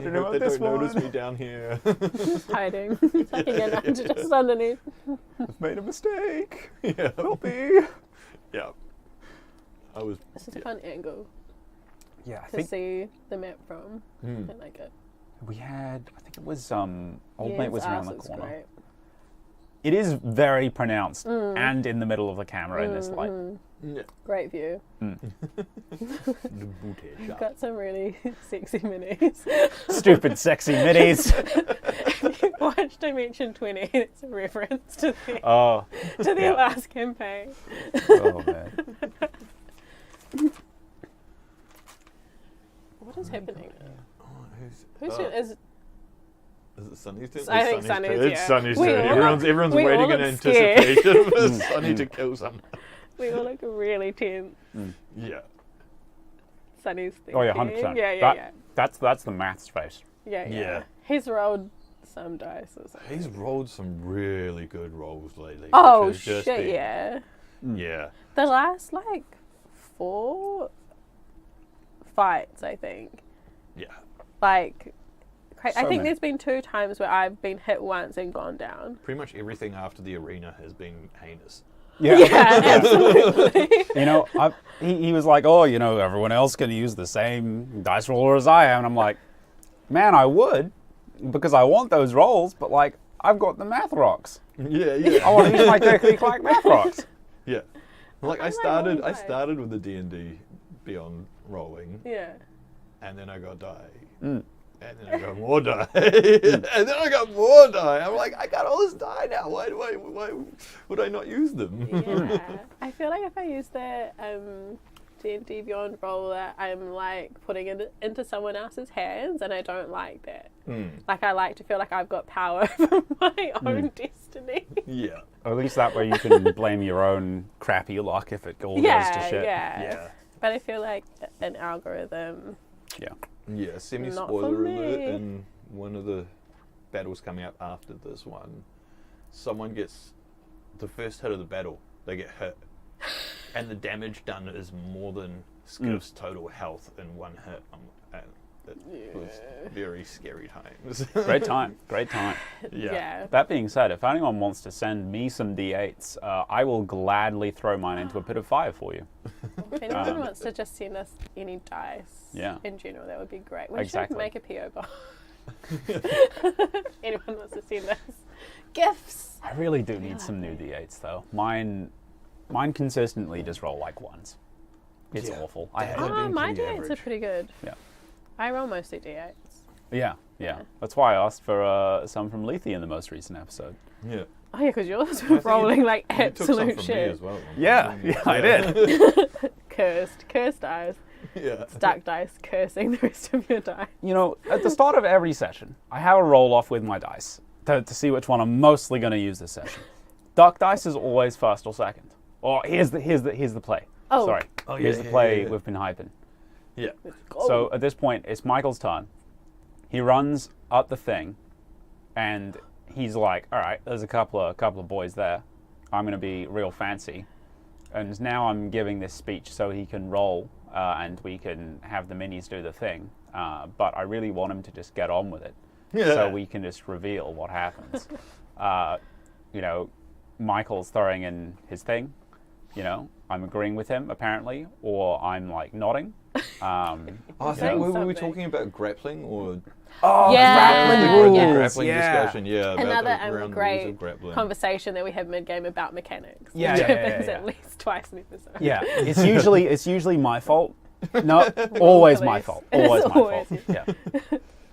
[SPEAKER 15] don't know about
[SPEAKER 16] they
[SPEAKER 15] this
[SPEAKER 16] don't notice
[SPEAKER 15] one.
[SPEAKER 16] me down here.
[SPEAKER 17] Just hiding. Tucking in under, just underneath.
[SPEAKER 15] I've made a mistake.
[SPEAKER 16] Yeah.
[SPEAKER 15] Help me.
[SPEAKER 16] Yeah. I was.
[SPEAKER 17] This is a fun angle
[SPEAKER 15] Yeah, I
[SPEAKER 17] to
[SPEAKER 15] think
[SPEAKER 17] see the map from.
[SPEAKER 16] Mm.
[SPEAKER 17] I like it.
[SPEAKER 15] we had. I think it was Old Mate was around the
[SPEAKER 17] looks
[SPEAKER 15] corner.
[SPEAKER 17] great.
[SPEAKER 15] It is very pronounced and in the middle of the camera in this light.
[SPEAKER 16] Yeah.
[SPEAKER 17] Great view.
[SPEAKER 16] The booty shot.
[SPEAKER 17] Got some really sexy minis.
[SPEAKER 15] Stupid sexy middies.
[SPEAKER 17] Watch Dimension 20. It's a reference to their,
[SPEAKER 15] Oh.
[SPEAKER 17] to their
[SPEAKER 15] yeah.
[SPEAKER 17] last campaign.
[SPEAKER 15] Oh man.
[SPEAKER 17] What is happening now?
[SPEAKER 16] Oh,
[SPEAKER 17] Who's your, is
[SPEAKER 16] Is it Sunny's turn?
[SPEAKER 17] I think Sunny's,
[SPEAKER 16] turn. It's
[SPEAKER 17] yeah.
[SPEAKER 16] Sunny's
[SPEAKER 17] We
[SPEAKER 16] turn.
[SPEAKER 17] all
[SPEAKER 16] Everyone's
[SPEAKER 17] we all
[SPEAKER 16] waiting in
[SPEAKER 17] look scared.
[SPEAKER 16] anticipation for Sunny to kill someone.
[SPEAKER 17] we all look really tense.
[SPEAKER 16] Yeah.
[SPEAKER 17] Sunny's thinking.
[SPEAKER 15] Oh yeah, 100%.
[SPEAKER 17] Yeah.
[SPEAKER 15] That's the maths face.
[SPEAKER 17] Yeah.
[SPEAKER 16] Yeah.
[SPEAKER 17] He's rolled some dice or something.
[SPEAKER 16] He's rolled some really good rolls lately.
[SPEAKER 17] Oh
[SPEAKER 16] which has
[SPEAKER 17] shit!
[SPEAKER 16] just been-
[SPEAKER 17] Yeah.
[SPEAKER 16] Yeah.
[SPEAKER 17] The last like 4 fights, I think.
[SPEAKER 16] Yeah.
[SPEAKER 17] Like, I
[SPEAKER 15] So
[SPEAKER 17] think
[SPEAKER 15] many.
[SPEAKER 17] there's been 2 times where I've been hit once and gone down.
[SPEAKER 16] Pretty much everything after the arena has been heinous.
[SPEAKER 15] Yeah.
[SPEAKER 17] Yeah, absolutely.
[SPEAKER 15] He was like, oh, everyone else can use the same dice roller as I am. And I'm like, man, I would, because I want those rolls, but like, I've got the math rocks.
[SPEAKER 16] Yeah, yeah.
[SPEAKER 15] I want to use my click math rocks.
[SPEAKER 16] Yeah. Like I
[SPEAKER 17] rolling
[SPEAKER 16] started with the D&D Beyond rolling,
[SPEAKER 17] Yeah.
[SPEAKER 16] and then I got die.
[SPEAKER 15] Mm.
[SPEAKER 16] And then I got more die. And then I got more die. I'm like, I got all this die now. Why would I not use them?
[SPEAKER 17] Yeah. I feel like if I use the D&D Beyond roller, I'm like putting it into someone else's hands, and I don't like that. Like, I like to feel like I've got power over my own destiny.
[SPEAKER 16] Yeah.
[SPEAKER 15] Or at least that way you can blame your own crappy luck if it all goes to shit.
[SPEAKER 16] Yeah.
[SPEAKER 17] But I feel like an algorithm.
[SPEAKER 15] Yeah.
[SPEAKER 16] Yeah,
[SPEAKER 17] Not for
[SPEAKER 16] semi-spoiler alert,
[SPEAKER 17] me.
[SPEAKER 16] in one of the battles coming up after this one, someone gets the first hit of the battle, they get hit, and the damage done is more than Skiff's total health in one hit. It was very scary times.
[SPEAKER 15] Great time. Great time.
[SPEAKER 17] Yeah.
[SPEAKER 15] That being said, if anyone wants to send me some D8s, I will gladly throw mine into a pit of fire for you.
[SPEAKER 17] If anyone wants to just send us any dice in general, that would be great. We
[SPEAKER 15] Exactly.
[SPEAKER 17] should make a PO box. Anyone wants to send us gifts?
[SPEAKER 15] I really do need some new D8s though. Mine consistently just roll like ones. It's awful. I hate it.
[SPEAKER 17] My D8s are pretty good.
[SPEAKER 15] Yeah.
[SPEAKER 17] I roll mostly D8s.
[SPEAKER 15] Yeah. That's why I asked for some from Lethe in the most recent episode.
[SPEAKER 16] Yeah.
[SPEAKER 17] Oh yeah, because yours were rolling like
[SPEAKER 16] You took some
[SPEAKER 17] absolute
[SPEAKER 16] from
[SPEAKER 17] shit.
[SPEAKER 16] me as well.
[SPEAKER 15] Yeah, I did.
[SPEAKER 17] Cursed dice.
[SPEAKER 16] Yeah.
[SPEAKER 17] Stack dice, cursing the rest of your dice.
[SPEAKER 15] You know, at the start of every session, I have a roll off with my dice to see which one I'm mostly going to use this session. Duck dice is always first or second. Or here's the play.
[SPEAKER 17] Oh.
[SPEAKER 15] Sorry.
[SPEAKER 16] Oh,
[SPEAKER 15] here's the play we've been hyping.
[SPEAKER 16] Yeah.
[SPEAKER 15] So at this point, it's Michael's turn. He runs up the thing, and he's like, "All right, there's a couple of boys there. I'm going to be real fancy." And now I'm giving this speech so he can roll, and we can have the minis do the thing. But I really want him to just get on with it, so we can just reveal what happens. You know, Michael's throwing in his thing. You know, I'm agreeing with him apparently, or I'm like nodding.
[SPEAKER 16] I think were we talking about grappling or?
[SPEAKER 15] Oh,
[SPEAKER 17] yeah.
[SPEAKER 16] The grappling discussion, yeah.
[SPEAKER 17] Another
[SPEAKER 16] about the ground rules
[SPEAKER 17] great
[SPEAKER 16] of grappling.
[SPEAKER 17] conversation that we have mid-game about mechanics.
[SPEAKER 15] Yeah,
[SPEAKER 17] which
[SPEAKER 15] yeah,
[SPEAKER 17] happens
[SPEAKER 15] yeah.
[SPEAKER 17] at least twice an episode.
[SPEAKER 15] Yeah, it's usually my fault. No, always my fault. Always my fault. Yeah.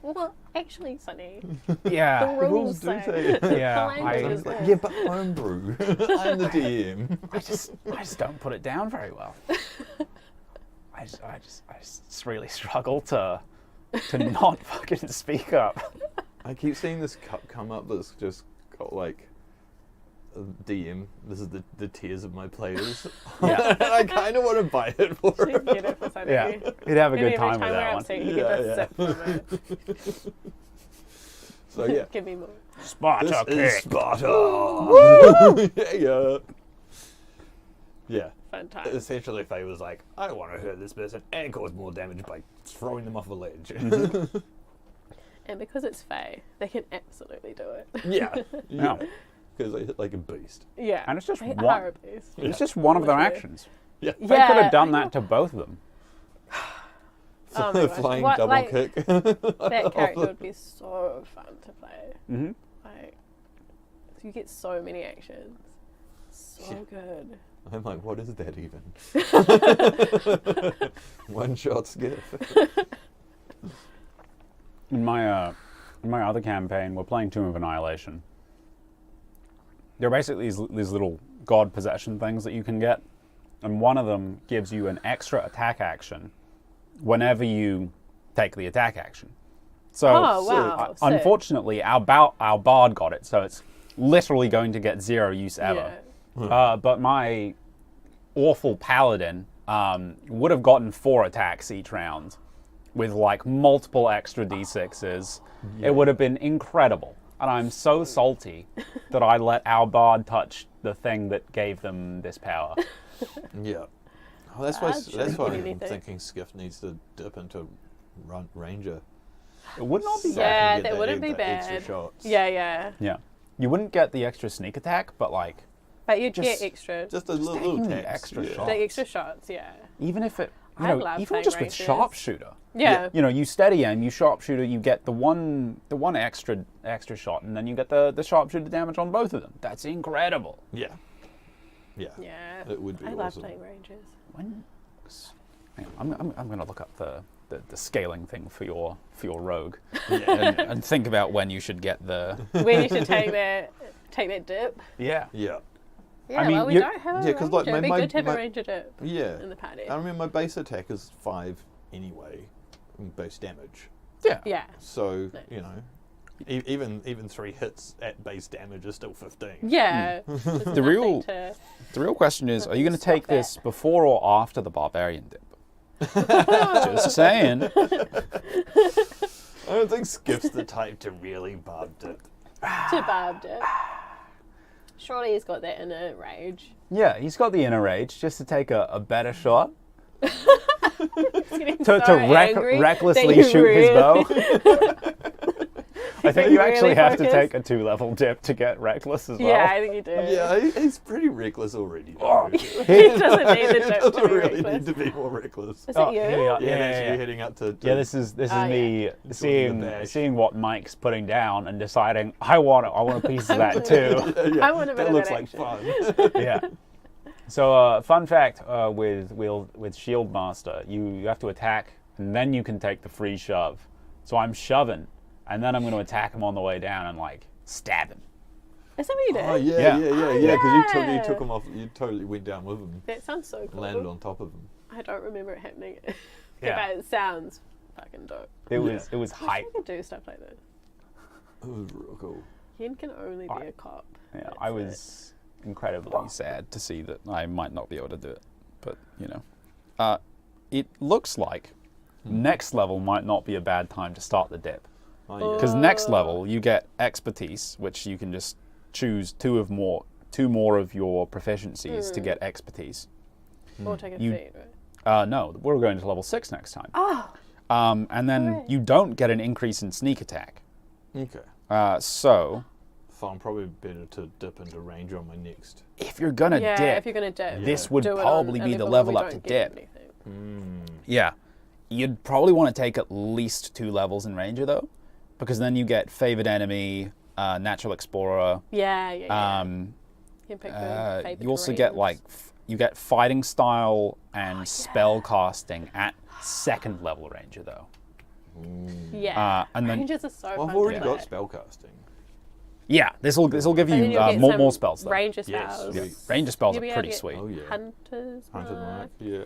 [SPEAKER 17] Well, actually, Sonny.
[SPEAKER 15] Yeah.
[SPEAKER 17] The rules
[SPEAKER 16] do
[SPEAKER 17] say.
[SPEAKER 16] say.
[SPEAKER 15] Yeah,
[SPEAKER 17] The language is
[SPEAKER 16] Like,
[SPEAKER 17] this.
[SPEAKER 16] yeah, but homebrew. I'm the DM.
[SPEAKER 15] I just don't put it down very well. I just really struggle to not fucking speak up.
[SPEAKER 16] I keep seeing this cup come up that's just got like a DM. This is the tears of my players.
[SPEAKER 15] Yeah.
[SPEAKER 16] I kind of want to buy it for
[SPEAKER 17] Should
[SPEAKER 16] him.
[SPEAKER 17] get it for Sonny.
[SPEAKER 15] Yeah, you'd have a
[SPEAKER 17] Maybe
[SPEAKER 15] good
[SPEAKER 17] every
[SPEAKER 15] time with
[SPEAKER 17] we're
[SPEAKER 15] that one.
[SPEAKER 17] upset, you can just sip from it.
[SPEAKER 16] So yeah.
[SPEAKER 17] Give me more.
[SPEAKER 15] Sparta
[SPEAKER 16] This is
[SPEAKER 15] kick.
[SPEAKER 16] Sparta. yeah. Yeah.
[SPEAKER 17] Fantastic.
[SPEAKER 16] Essentially, Faye was like, I want to hurt this person and cause more damage by throwing them off a ledge.
[SPEAKER 17] And because it's Fae, they can absolutely do it.
[SPEAKER 16] yeah.
[SPEAKER 15] Yeah.
[SPEAKER 16] Because they hit like a beast.
[SPEAKER 17] Yeah.
[SPEAKER 15] And it's just
[SPEAKER 17] They
[SPEAKER 15] one.
[SPEAKER 17] are a beast.
[SPEAKER 15] It's just one of their
[SPEAKER 17] Literally.
[SPEAKER 15] actions.
[SPEAKER 16] Yeah.
[SPEAKER 15] They could have done that to both of them.
[SPEAKER 17] Oh my gosh.
[SPEAKER 16] Flying
[SPEAKER 17] What,
[SPEAKER 16] double
[SPEAKER 17] like,
[SPEAKER 16] kick.
[SPEAKER 17] That character would be so fun to play.
[SPEAKER 15] Mm-hmm.
[SPEAKER 17] Like, you get so many actions. So good.
[SPEAKER 16] I'm like, what is that even? One shot skiff.
[SPEAKER 15] In my other campaign, we're playing Tomb of Annihilation. There are basically these little god possession things that you can get, and one of them gives you an extra attack action whenever you take the attack action. So,
[SPEAKER 17] Oh, wow. Sick.
[SPEAKER 15] unfortunately, our bard got it, so it's literally going to get zero use ever. But my awful paladin would have gotten 4 attacks each round with like multiple extra d6s. It would have been incredible. And I'm so salty that I let our bard touch the thing that gave them this power.
[SPEAKER 16] Yeah. Oh, that's why
[SPEAKER 17] shouldn't
[SPEAKER 16] I'm
[SPEAKER 17] give anything.
[SPEAKER 16] thinking Skiff needs to dip into Ranger.
[SPEAKER 15] It would not be
[SPEAKER 16] So I
[SPEAKER 17] Yeah,
[SPEAKER 16] can get
[SPEAKER 17] that wouldn't be
[SPEAKER 16] the extra
[SPEAKER 17] bad.
[SPEAKER 16] shots.
[SPEAKER 17] Yeah.
[SPEAKER 15] Yeah. You wouldn't get the extra sneak attack, but like
[SPEAKER 17] But you'd
[SPEAKER 15] Just-
[SPEAKER 17] get extra.
[SPEAKER 16] Just a
[SPEAKER 15] taking
[SPEAKER 16] little
[SPEAKER 15] the
[SPEAKER 16] tax.
[SPEAKER 15] extra
[SPEAKER 16] yeah.
[SPEAKER 15] shot.
[SPEAKER 17] The extra shots, yeah.
[SPEAKER 15] even if it,
[SPEAKER 17] I love
[SPEAKER 15] even
[SPEAKER 17] playing
[SPEAKER 15] just with
[SPEAKER 17] Rangers.
[SPEAKER 15] sharpshooter.
[SPEAKER 17] Yeah.
[SPEAKER 15] You know, you steady aim, you sharpshooter, you get the one extra shot, and then you get the sharpshooter damage on both of them. That's incredible.
[SPEAKER 16] Yeah. Yeah.
[SPEAKER 17] Yeah.
[SPEAKER 16] It would be
[SPEAKER 17] I love
[SPEAKER 16] awesome.
[SPEAKER 17] playing Rangers.
[SPEAKER 15] Hang on, I'm going to look up the scaling thing for your rogue,
[SPEAKER 16] Yeah.
[SPEAKER 15] and think about when you should get the.
[SPEAKER 17] When you should take that dip.
[SPEAKER 15] Yeah.
[SPEAKER 16] Yeah.
[SPEAKER 17] Yeah,
[SPEAKER 15] mean,
[SPEAKER 17] well, we
[SPEAKER 15] you-
[SPEAKER 17] don't have a
[SPEAKER 16] Yeah, 'cause, like,
[SPEAKER 17] ranger. It'd be
[SPEAKER 16] my-
[SPEAKER 17] good to have
[SPEAKER 16] my-
[SPEAKER 17] a ranger dip
[SPEAKER 16] Yeah.
[SPEAKER 17] in the party.
[SPEAKER 16] I mean, my base attack is 5 anyway, base damage.
[SPEAKER 15] Yeah.
[SPEAKER 17] Yeah.
[SPEAKER 16] So, you know, even 3 hits at base damage is still 15.
[SPEAKER 17] Yeah.
[SPEAKER 15] Hmm.
[SPEAKER 17] There's
[SPEAKER 15] The real-
[SPEAKER 17] nothing to-
[SPEAKER 15] The real question is, are you going to
[SPEAKER 17] Stop
[SPEAKER 15] take this before or after the barbarian dip? Just saying.
[SPEAKER 16] I don't think Skiff's the type to really barb dip.
[SPEAKER 17] to barb dip. Surely he's got that inner rage.
[SPEAKER 15] Yeah, he's got the inner rage just to take a better shot.
[SPEAKER 17] to
[SPEAKER 15] recklessly shoot his bow. I think you actually have to take a 2-level dip to get reckless as well.
[SPEAKER 17] Yeah, I think you do.
[SPEAKER 16] Yeah, he's pretty reckless already.
[SPEAKER 17] He doesn't need the dip to be
[SPEAKER 16] really
[SPEAKER 17] reckless.
[SPEAKER 16] need to be more reckless.
[SPEAKER 17] Is it you?
[SPEAKER 15] Here we are.
[SPEAKER 16] Yeah, heading up to
[SPEAKER 15] yeah, this is me
[SPEAKER 16] the
[SPEAKER 15] seeing what Mike's putting down and deciding I want a piece of that too.
[SPEAKER 17] I want a bit
[SPEAKER 16] that
[SPEAKER 17] of
[SPEAKER 16] looks
[SPEAKER 17] that
[SPEAKER 16] like
[SPEAKER 17] action.
[SPEAKER 16] fun.
[SPEAKER 15] Yeah. So, fun fact with Shield Master, you have to attack and then you can take the free shove. So I'm shoving, and then I'm going to attack him on the way down and like stab him.
[SPEAKER 17] Is that what you did?
[SPEAKER 16] Oh yeah, because you took him off. You totally went down with him.
[SPEAKER 17] That sounds so cool.
[SPEAKER 16] Landed on top of him.
[SPEAKER 17] I don't remember it happening.
[SPEAKER 15] Yeah.
[SPEAKER 17] But it sounds fucking dope.
[SPEAKER 15] It was
[SPEAKER 17] I
[SPEAKER 15] hype.
[SPEAKER 17] wish I could do stuff like this.
[SPEAKER 16] It was real cool.
[SPEAKER 17] Yen can only be a cop.
[SPEAKER 15] Yeah,
[SPEAKER 17] That's
[SPEAKER 15] I
[SPEAKER 17] it.
[SPEAKER 15] was incredibly sad to see that I might not be able to do it, but you know, it looks like next level might not be a bad time to start the dip, because next level you get expertise, which you can just choose two more of your proficiencies to get expertise.
[SPEAKER 17] Or take a feat, right?
[SPEAKER 15] No, we're going to level 6 next time.
[SPEAKER 17] Oh.
[SPEAKER 15] And then you don't get an increase in sneak attack.
[SPEAKER 16] Okay.
[SPEAKER 15] So
[SPEAKER 16] I'm probably better to dip into range on my next.
[SPEAKER 15] if you're gonna dip, this would
[SPEAKER 17] do it
[SPEAKER 15] probably
[SPEAKER 17] on
[SPEAKER 15] be
[SPEAKER 17] a
[SPEAKER 15] the
[SPEAKER 17] level
[SPEAKER 15] level
[SPEAKER 17] we
[SPEAKER 15] up to
[SPEAKER 17] don't get
[SPEAKER 15] dip.
[SPEAKER 17] anything.
[SPEAKER 15] Yeah. You'd probably want to take at least 2 levels in Ranger, though, because then you get Favored Enemy, Natural Explorer.
[SPEAKER 17] Yeah. You can pick the favored
[SPEAKER 15] You also get, like, you get Fighting Style and Spell Casting at 2nd level Ranger, though.
[SPEAKER 17] Yeah.
[SPEAKER 15] And then,
[SPEAKER 17] Rangers are so
[SPEAKER 16] Well,
[SPEAKER 17] fun
[SPEAKER 16] I've already
[SPEAKER 17] to
[SPEAKER 16] got
[SPEAKER 17] play.
[SPEAKER 16] spell casting.
[SPEAKER 15] yeah, this will give
[SPEAKER 17] And then
[SPEAKER 15] you
[SPEAKER 17] you'll get
[SPEAKER 15] more
[SPEAKER 17] some
[SPEAKER 15] spells, though.
[SPEAKER 17] Ranger
[SPEAKER 16] Yes,
[SPEAKER 17] spells.
[SPEAKER 16] sweet.
[SPEAKER 15] Ranger spells
[SPEAKER 17] You'll
[SPEAKER 15] are
[SPEAKER 17] be able
[SPEAKER 15] pretty
[SPEAKER 17] to get
[SPEAKER 15] sweet.
[SPEAKER 16] Oh yeah.
[SPEAKER 17] Hunter's
[SPEAKER 16] Hunted
[SPEAKER 17] Mark.
[SPEAKER 16] Mark. Yeah.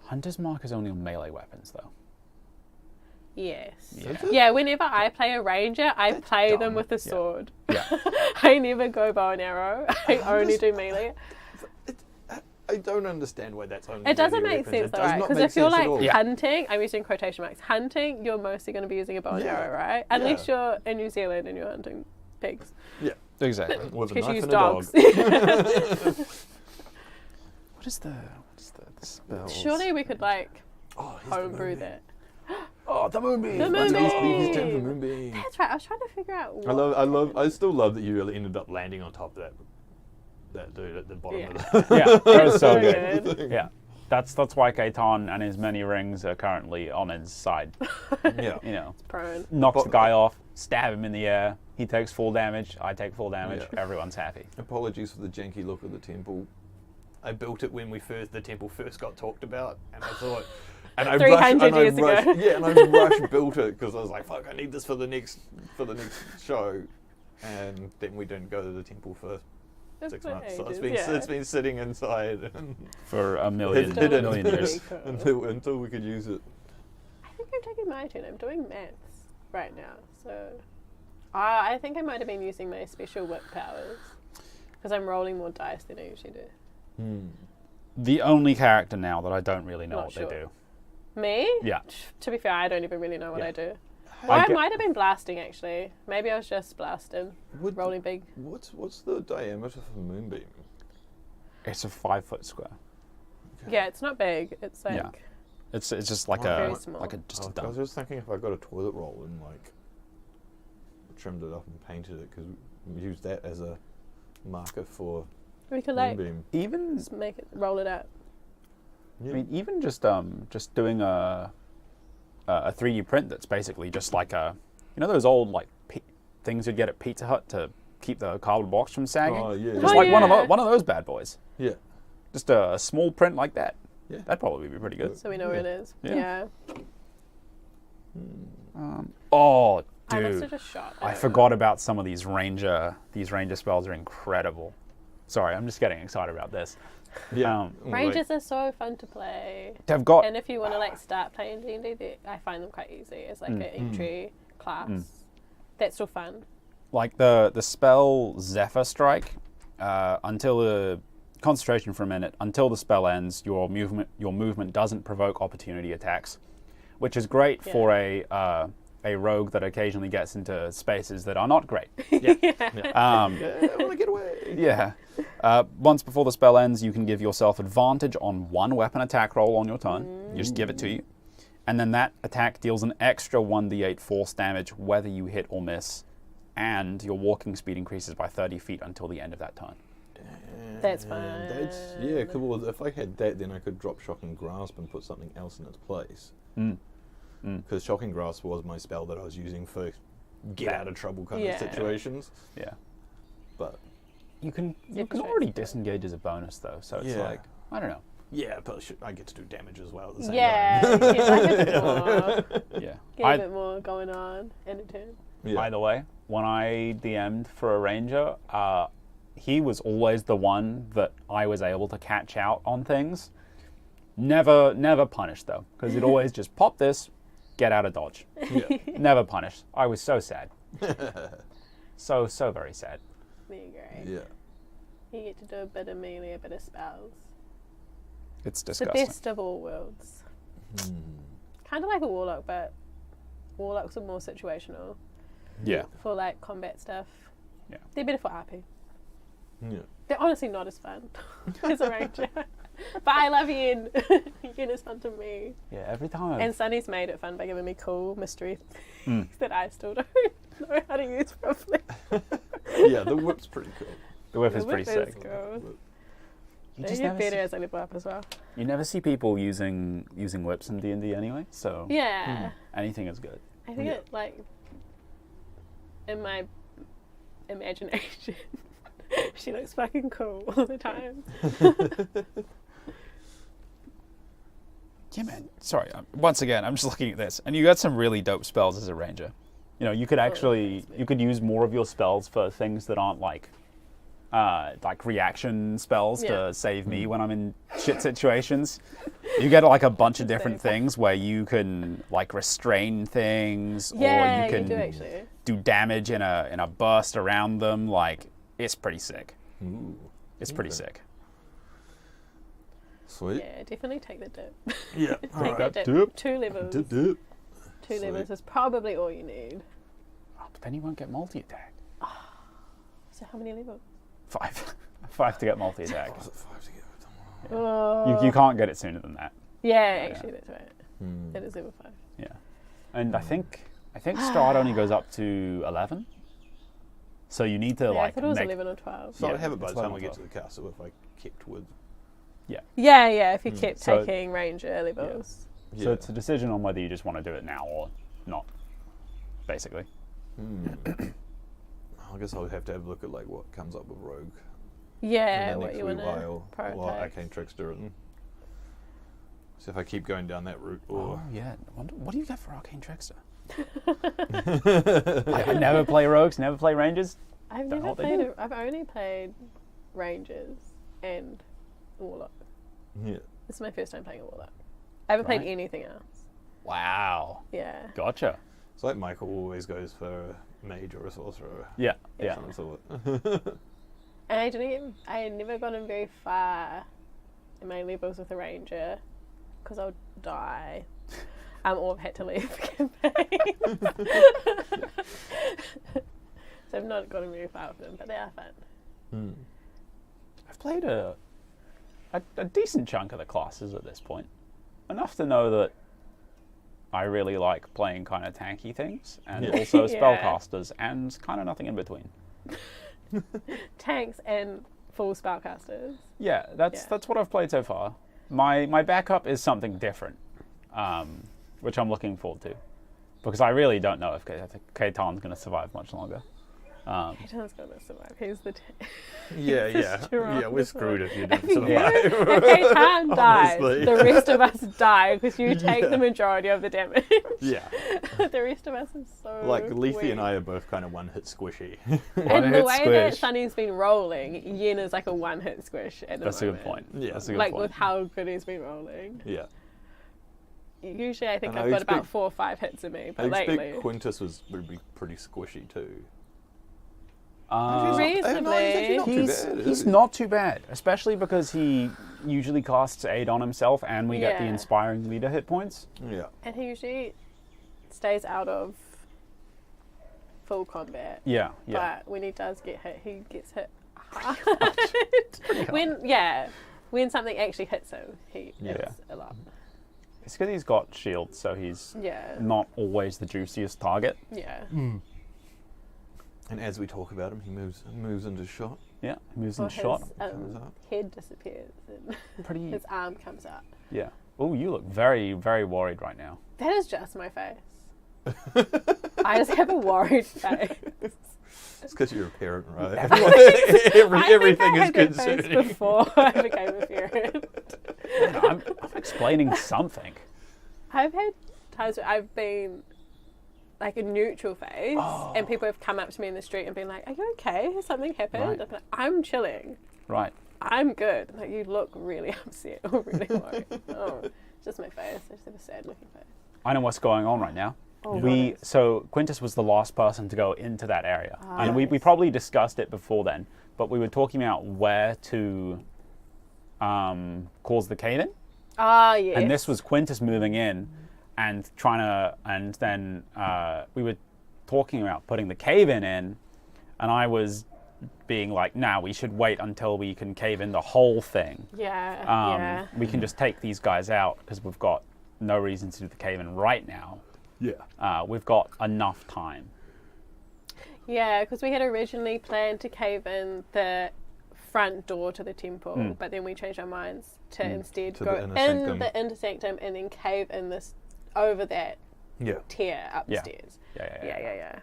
[SPEAKER 15] Hunter's Mark is only on melee weapons, though.
[SPEAKER 17] Yes.
[SPEAKER 15] Yeah.
[SPEAKER 17] Yeah, whenever I play a ranger, I play them with a sword.
[SPEAKER 15] Yeah.
[SPEAKER 17] I never go bow and arrow. I only do melee.
[SPEAKER 16] I don't understand why that's only.
[SPEAKER 17] It doesn't
[SPEAKER 16] melee
[SPEAKER 17] make
[SPEAKER 16] weapons.
[SPEAKER 17] sense,
[SPEAKER 16] It
[SPEAKER 17] though,
[SPEAKER 16] does
[SPEAKER 17] right?
[SPEAKER 16] not
[SPEAKER 17] Because
[SPEAKER 16] make
[SPEAKER 17] if you're
[SPEAKER 16] sense at
[SPEAKER 17] like
[SPEAKER 16] all.
[SPEAKER 17] hunting, I'm using quotation marks. Hunting, you're mostly going to be using a bow and arrow, right? Unless you're in New Zealand and you're hunting pigs.
[SPEAKER 16] Yeah.
[SPEAKER 15] Exactly.
[SPEAKER 16] With a
[SPEAKER 17] Because you
[SPEAKER 16] knife
[SPEAKER 17] use
[SPEAKER 16] and a dog.
[SPEAKER 17] dogs.
[SPEAKER 15] What is the spell?
[SPEAKER 17] Surely we could like
[SPEAKER 16] Oh, here's the
[SPEAKER 17] homebrew
[SPEAKER 16] moonbeam.
[SPEAKER 17] that.
[SPEAKER 15] Oh, the moonbeam.
[SPEAKER 17] The
[SPEAKER 16] He's
[SPEAKER 17] moonbeam.
[SPEAKER 16] doing the moonbeam.
[SPEAKER 17] That's right. I was trying to figure out. What
[SPEAKER 16] I still love that you really ended up landing on top of that dude at the bottom
[SPEAKER 17] Yeah.
[SPEAKER 16] of the.
[SPEAKER 15] Yeah, that was
[SPEAKER 17] It's
[SPEAKER 15] so
[SPEAKER 17] so
[SPEAKER 15] good.
[SPEAKER 17] good.
[SPEAKER 15] Yeah, that's why Kaitan and his many rings are currently on his side.
[SPEAKER 16] Yeah.
[SPEAKER 15] You know,
[SPEAKER 17] prone.
[SPEAKER 15] knocks the guy off, stab him in the air. He takes full damage. I take full damage.
[SPEAKER 16] Yeah.
[SPEAKER 15] Everyone's happy.
[SPEAKER 16] Apologies for the janky look of the temple. I built it when the temple first got talked about, and I thought, and I
[SPEAKER 17] 300 years ago.
[SPEAKER 16] yeah, and I rushed built it because I was like, fuck, I need this for the next show, and then we didn't go to the temple for 6 months, so it's been sitting inside
[SPEAKER 15] For a million
[SPEAKER 16] hidden
[SPEAKER 15] years.
[SPEAKER 16] until we could use it.
[SPEAKER 17] I think I'm taking my turn. I'm doing maths right now, so I think I might have been using my special whip powers because I'm rolling more dice than I usually do.
[SPEAKER 15] The only character now that I don't really know
[SPEAKER 17] Not
[SPEAKER 15] what
[SPEAKER 17] sure.
[SPEAKER 15] they do.
[SPEAKER 17] Me?
[SPEAKER 15] Yeah.
[SPEAKER 17] To be fair, I don't even really know what
[SPEAKER 15] Yeah.
[SPEAKER 17] I do.
[SPEAKER 15] I
[SPEAKER 17] Well, I
[SPEAKER 15] get-
[SPEAKER 17] might have been blasting actually. Maybe I was just blasting, rolling big.
[SPEAKER 16] What's the diameter of a moonbeam?
[SPEAKER 15] It's a 5 foot square.
[SPEAKER 17] Yeah, it's not big. It's like
[SPEAKER 15] Yeah. It's just like
[SPEAKER 17] Very
[SPEAKER 15] a
[SPEAKER 17] small.
[SPEAKER 15] like a just a
[SPEAKER 16] I was
[SPEAKER 15] dump.
[SPEAKER 16] just thinking if I got a toilet roll and like trimmed it up and painted it, because we used that as a marker for
[SPEAKER 17] we could like
[SPEAKER 16] moonbeam.
[SPEAKER 15] Even
[SPEAKER 17] just make it roll it out.
[SPEAKER 15] I mean, even just doing a 3D print that's basically just like those old like things you'd get at Pizza Hut to keep the cardboard box from sagging.
[SPEAKER 16] Oh yeah.
[SPEAKER 15] Just
[SPEAKER 17] Oh,
[SPEAKER 15] like
[SPEAKER 17] yeah.
[SPEAKER 15] one of those bad boys.
[SPEAKER 16] Yeah.
[SPEAKER 15] Just a small print like that.
[SPEAKER 16] Yeah.
[SPEAKER 15] That'd probably be pretty good.
[SPEAKER 17] So we know where it is.
[SPEAKER 15] Yeah.
[SPEAKER 17] Yeah.
[SPEAKER 15] Oh,
[SPEAKER 17] I must
[SPEAKER 15] dude,
[SPEAKER 17] have just shot.
[SPEAKER 15] I forgot about some of these ranger. These ranger spells are incredible. Sorry, I'm just getting excited about this.
[SPEAKER 16] Yeah.
[SPEAKER 17] Rangers are so fun to play.
[SPEAKER 15] They've got
[SPEAKER 17] And if you want to like start playing D&D, I find them quite easy as like an entry class. That's still fun.
[SPEAKER 15] like the spell Zephyr Strike. Until the concentration for a minute, until the spell ends, your movement doesn't provoke opportunity attacks, which is great for a rogue that occasionally gets into spaces that are not great.
[SPEAKER 16] Yeah.
[SPEAKER 15] I
[SPEAKER 16] want to get away.
[SPEAKER 15] Yeah. Once before the spell ends, you can give yourself advantage on one weapon attack roll on your turn. You just give it to you. And then that attack deals an extra 1d8 force damage whether you hit or miss. And your walking speed increases by 30 feet until the end of that turn.
[SPEAKER 17] That's fine.
[SPEAKER 16] Yeah, well, if I had that, then I could drop Shocking Grasp and put something else in its place. Because Shocking Grasp was my spell that I was using for get out of trouble kind of situations.
[SPEAKER 15] Yeah.
[SPEAKER 16] But
[SPEAKER 15] you can already disengage as a bonus though, so it's like, I don't know.
[SPEAKER 16] Yeah, but I get to do damage as well at the same
[SPEAKER 17] time.
[SPEAKER 16] time.
[SPEAKER 17] Get a bit more going on in a turn.
[SPEAKER 15] Yeah. By the way, when I DM'd for a ranger, he was always the one that I was able to catch out on things. Never punished though, because he'd always just pop this, get out of dodge.
[SPEAKER 16] Yeah.
[SPEAKER 15] Never punished. I was so sad. so very sad.
[SPEAKER 17] Really great.
[SPEAKER 16] Yeah.
[SPEAKER 17] You get to do a bit of melee, a bit of spells.
[SPEAKER 15] It's
[SPEAKER 17] The
[SPEAKER 15] disgusting.
[SPEAKER 17] best of all worlds. Kind of like a warlock, but warlocks are more situational.
[SPEAKER 15] Yeah.
[SPEAKER 17] For like combat stuff.
[SPEAKER 15] Yeah.
[SPEAKER 17] They're better for RP.
[SPEAKER 16] Yeah.
[SPEAKER 17] They're honestly not as fun as a ranger. But I love Yen. Yen is fun to me.
[SPEAKER 15] Yeah, every time.
[SPEAKER 17] And Sunny's made it fun by giving me cool mystery things that I still don't know how to use properly.
[SPEAKER 16] Yeah, the whip's pretty cool.
[SPEAKER 15] The whip is pretty
[SPEAKER 17] whip
[SPEAKER 15] sick.
[SPEAKER 17] is cool.
[SPEAKER 15] You
[SPEAKER 17] They
[SPEAKER 15] just
[SPEAKER 17] get
[SPEAKER 15] never
[SPEAKER 17] better
[SPEAKER 15] see-
[SPEAKER 17] as I level up as well.
[SPEAKER 15] You never see people using whips in D&D anyway, so
[SPEAKER 17] Yeah.
[SPEAKER 15] anything is good.
[SPEAKER 17] I think it, like, in my imagination, she looks fucking cool all the time.
[SPEAKER 15] Yeah, man. Sorry. Once again, I'm just looking at this, and you got some really dope spells as a ranger. You know, you could actually you could use more of your spells for things that aren't like reaction spells to save me when I'm in shit situations. You get like a bunch of different things where you can like restrain things, or you can
[SPEAKER 17] do actually.
[SPEAKER 15] do damage in a burst around them. Like, it's pretty sick.
[SPEAKER 16] Ooh,
[SPEAKER 15] it's pretty sick.
[SPEAKER 16] Sweet.
[SPEAKER 17] Yeah, definitely take the dip.
[SPEAKER 16] Yeah,
[SPEAKER 17] take
[SPEAKER 16] alright.
[SPEAKER 17] that dip.
[SPEAKER 16] Dip.
[SPEAKER 17] 2 levels.
[SPEAKER 16] Dip.
[SPEAKER 17] 2
[SPEAKER 16] Sweet.
[SPEAKER 17] levels is probably all you need.
[SPEAKER 15] Oh, but then you won't get multi-attack.
[SPEAKER 17] So how many levels?
[SPEAKER 15] 5. 5 to get multi-attack.
[SPEAKER 16] Was it 5 to get
[SPEAKER 17] Oh.
[SPEAKER 15] You can't get it sooner than that.
[SPEAKER 17] Yeah, actually, that's right.
[SPEAKER 16] Hmm.
[SPEAKER 17] It is level 5.
[SPEAKER 15] Yeah, and I think Strahd only goes up to 11. So you need to
[SPEAKER 17] Yeah, I
[SPEAKER 15] like
[SPEAKER 17] thought it was
[SPEAKER 15] make
[SPEAKER 17] 11 or 12.
[SPEAKER 16] So
[SPEAKER 15] Yeah,
[SPEAKER 16] I'd have it by
[SPEAKER 15] it's
[SPEAKER 16] the time
[SPEAKER 15] 11
[SPEAKER 16] we
[SPEAKER 15] or
[SPEAKER 16] get to the castle if I kept with.
[SPEAKER 17] Yeah, if you kept
[SPEAKER 15] So-
[SPEAKER 17] taking ranger levels.
[SPEAKER 15] So it's a decision on whether you just want to do it now or not, basically.
[SPEAKER 16] I guess I'll have to have a look at like what comes up with rogue.
[SPEAKER 17] Yeah,
[SPEAKER 16] in the
[SPEAKER 17] what
[SPEAKER 16] next
[SPEAKER 17] you
[SPEAKER 16] wee
[SPEAKER 17] want
[SPEAKER 16] while,
[SPEAKER 17] to
[SPEAKER 16] while
[SPEAKER 17] prioritize.
[SPEAKER 16] Arcane Trickster and so if I keep going down that route, or
[SPEAKER 15] Oh yeah, what do you get for Arcane Trickster? I never play rogues, never play rangers.
[SPEAKER 17] I've
[SPEAKER 15] Don't know
[SPEAKER 17] never
[SPEAKER 15] what they
[SPEAKER 17] played.
[SPEAKER 15] do.
[SPEAKER 17] I've only played rangers and warlock.
[SPEAKER 16] yeah,
[SPEAKER 17] This is my first time playing a warlock. I haven't played
[SPEAKER 15] Right.
[SPEAKER 17] anything else.
[SPEAKER 15] Wow.
[SPEAKER 17] Yeah.
[SPEAKER 15] Gotcha.
[SPEAKER 16] it's like Michael always goes for a mage or a sorcerer.
[SPEAKER 15] Yeah.
[SPEAKER 16] of
[SPEAKER 15] Yeah.
[SPEAKER 16] some sort.
[SPEAKER 17] And I had never gotten very far in my levels with a ranger because I'll die. Or I've had to leave the campaign. So I've not gotten very far with them, but they are fun.
[SPEAKER 15] I've played a decent chunk of the classes at this point. Enough to know that I really like playing kind of tanky things, and also
[SPEAKER 17] Yeah.
[SPEAKER 15] spellcasters, and kind of nothing in between.
[SPEAKER 17] Tanks and full spellcasters.
[SPEAKER 15] Yeah, that's what I've played so far. My backup is something different, which I'm looking forward to, because I really don't know if Kaitan's going to survive much longer.
[SPEAKER 17] Kaitan's gonna survive. He's the
[SPEAKER 16] yeah. We're screwed if you don't
[SPEAKER 17] If
[SPEAKER 16] survive.
[SPEAKER 17] Kaitan dies,
[SPEAKER 16] Honestly.
[SPEAKER 17] the rest of us die because you take the majority of the damage.
[SPEAKER 16] Yeah.
[SPEAKER 17] The rest of us is so
[SPEAKER 16] Like Leafy
[SPEAKER 17] weak.
[SPEAKER 16] and I are both kind of one-hit squishy.
[SPEAKER 17] And the way that Sunny's been rolling, Yen is like a one-hit squish at the
[SPEAKER 15] That's a
[SPEAKER 17] moment.
[SPEAKER 15] good point.
[SPEAKER 16] Yeah.
[SPEAKER 15] That's a good
[SPEAKER 17] Like
[SPEAKER 15] point.
[SPEAKER 17] with how good he's been rolling.
[SPEAKER 16] Yeah.
[SPEAKER 17] Usually I think
[SPEAKER 16] And
[SPEAKER 17] I've
[SPEAKER 16] I
[SPEAKER 17] got about
[SPEAKER 16] expect-
[SPEAKER 17] 4 or 5 hits in me,
[SPEAKER 16] I
[SPEAKER 17] but
[SPEAKER 16] expect
[SPEAKER 17] lately...
[SPEAKER 16] Quintus would be pretty squishy too.
[SPEAKER 17] Reasonably.
[SPEAKER 15] He's not too bad, especially because he usually casts aid on himself, and we get the
[SPEAKER 17] Yeah.
[SPEAKER 15] inspiring leader hit points.
[SPEAKER 16] Yeah.
[SPEAKER 17] And he usually stays out of full combat.
[SPEAKER 15] Yeah.
[SPEAKER 17] But when he does get hit, he gets hit hard. When something actually hits him, it's a lot.
[SPEAKER 15] It's because he's got shields, so he's not always the juiciest target.
[SPEAKER 17] Yeah.
[SPEAKER 16] And as we talk about him, he moves into shot.
[SPEAKER 15] Yeah, he moves
[SPEAKER 17] Or
[SPEAKER 15] into shot.
[SPEAKER 17] His head disappears and his arm comes out.
[SPEAKER 15] Yeah. Oh, you look very, very worried right now.
[SPEAKER 17] That is just my face. I just have a worried face.
[SPEAKER 16] It's because you're a parent, right?
[SPEAKER 17] Everything
[SPEAKER 16] is concerning.
[SPEAKER 17] Before I became a parent.
[SPEAKER 15] I'm explaining something.
[SPEAKER 17] I've had times where I've been like a neutral face, and people have come up to me in the street and been like, "Are you okay? Has something happened?"
[SPEAKER 15] Right.
[SPEAKER 17] I'm like, "I'm chilling.
[SPEAKER 15] Right.
[SPEAKER 17] I'm good." I'm like, "You look really upset or really worried." Oh, just my face. I just have a sad looking face.
[SPEAKER 15] I know what's going on right now. So Quintus was the last person to go into that area, and we probably discussed it before then, but we were talking about where to cause the cave-in.
[SPEAKER 17] Yes.
[SPEAKER 15] And this was Quintus moving in and trying to, and then we were talking about putting the cave-in in, and I was being like, "Nah, we should wait until we can cave in the whole thing. We can just take these guys out because we've got no reason to do the cave-in right now. We've got enough time."
[SPEAKER 17] Yeah, because we had originally planned to cave in the front door to the temple, but then we changed our minds to instead go in the inner sanctum and then cave in this over that tier upstairs.
[SPEAKER 16] Yeah.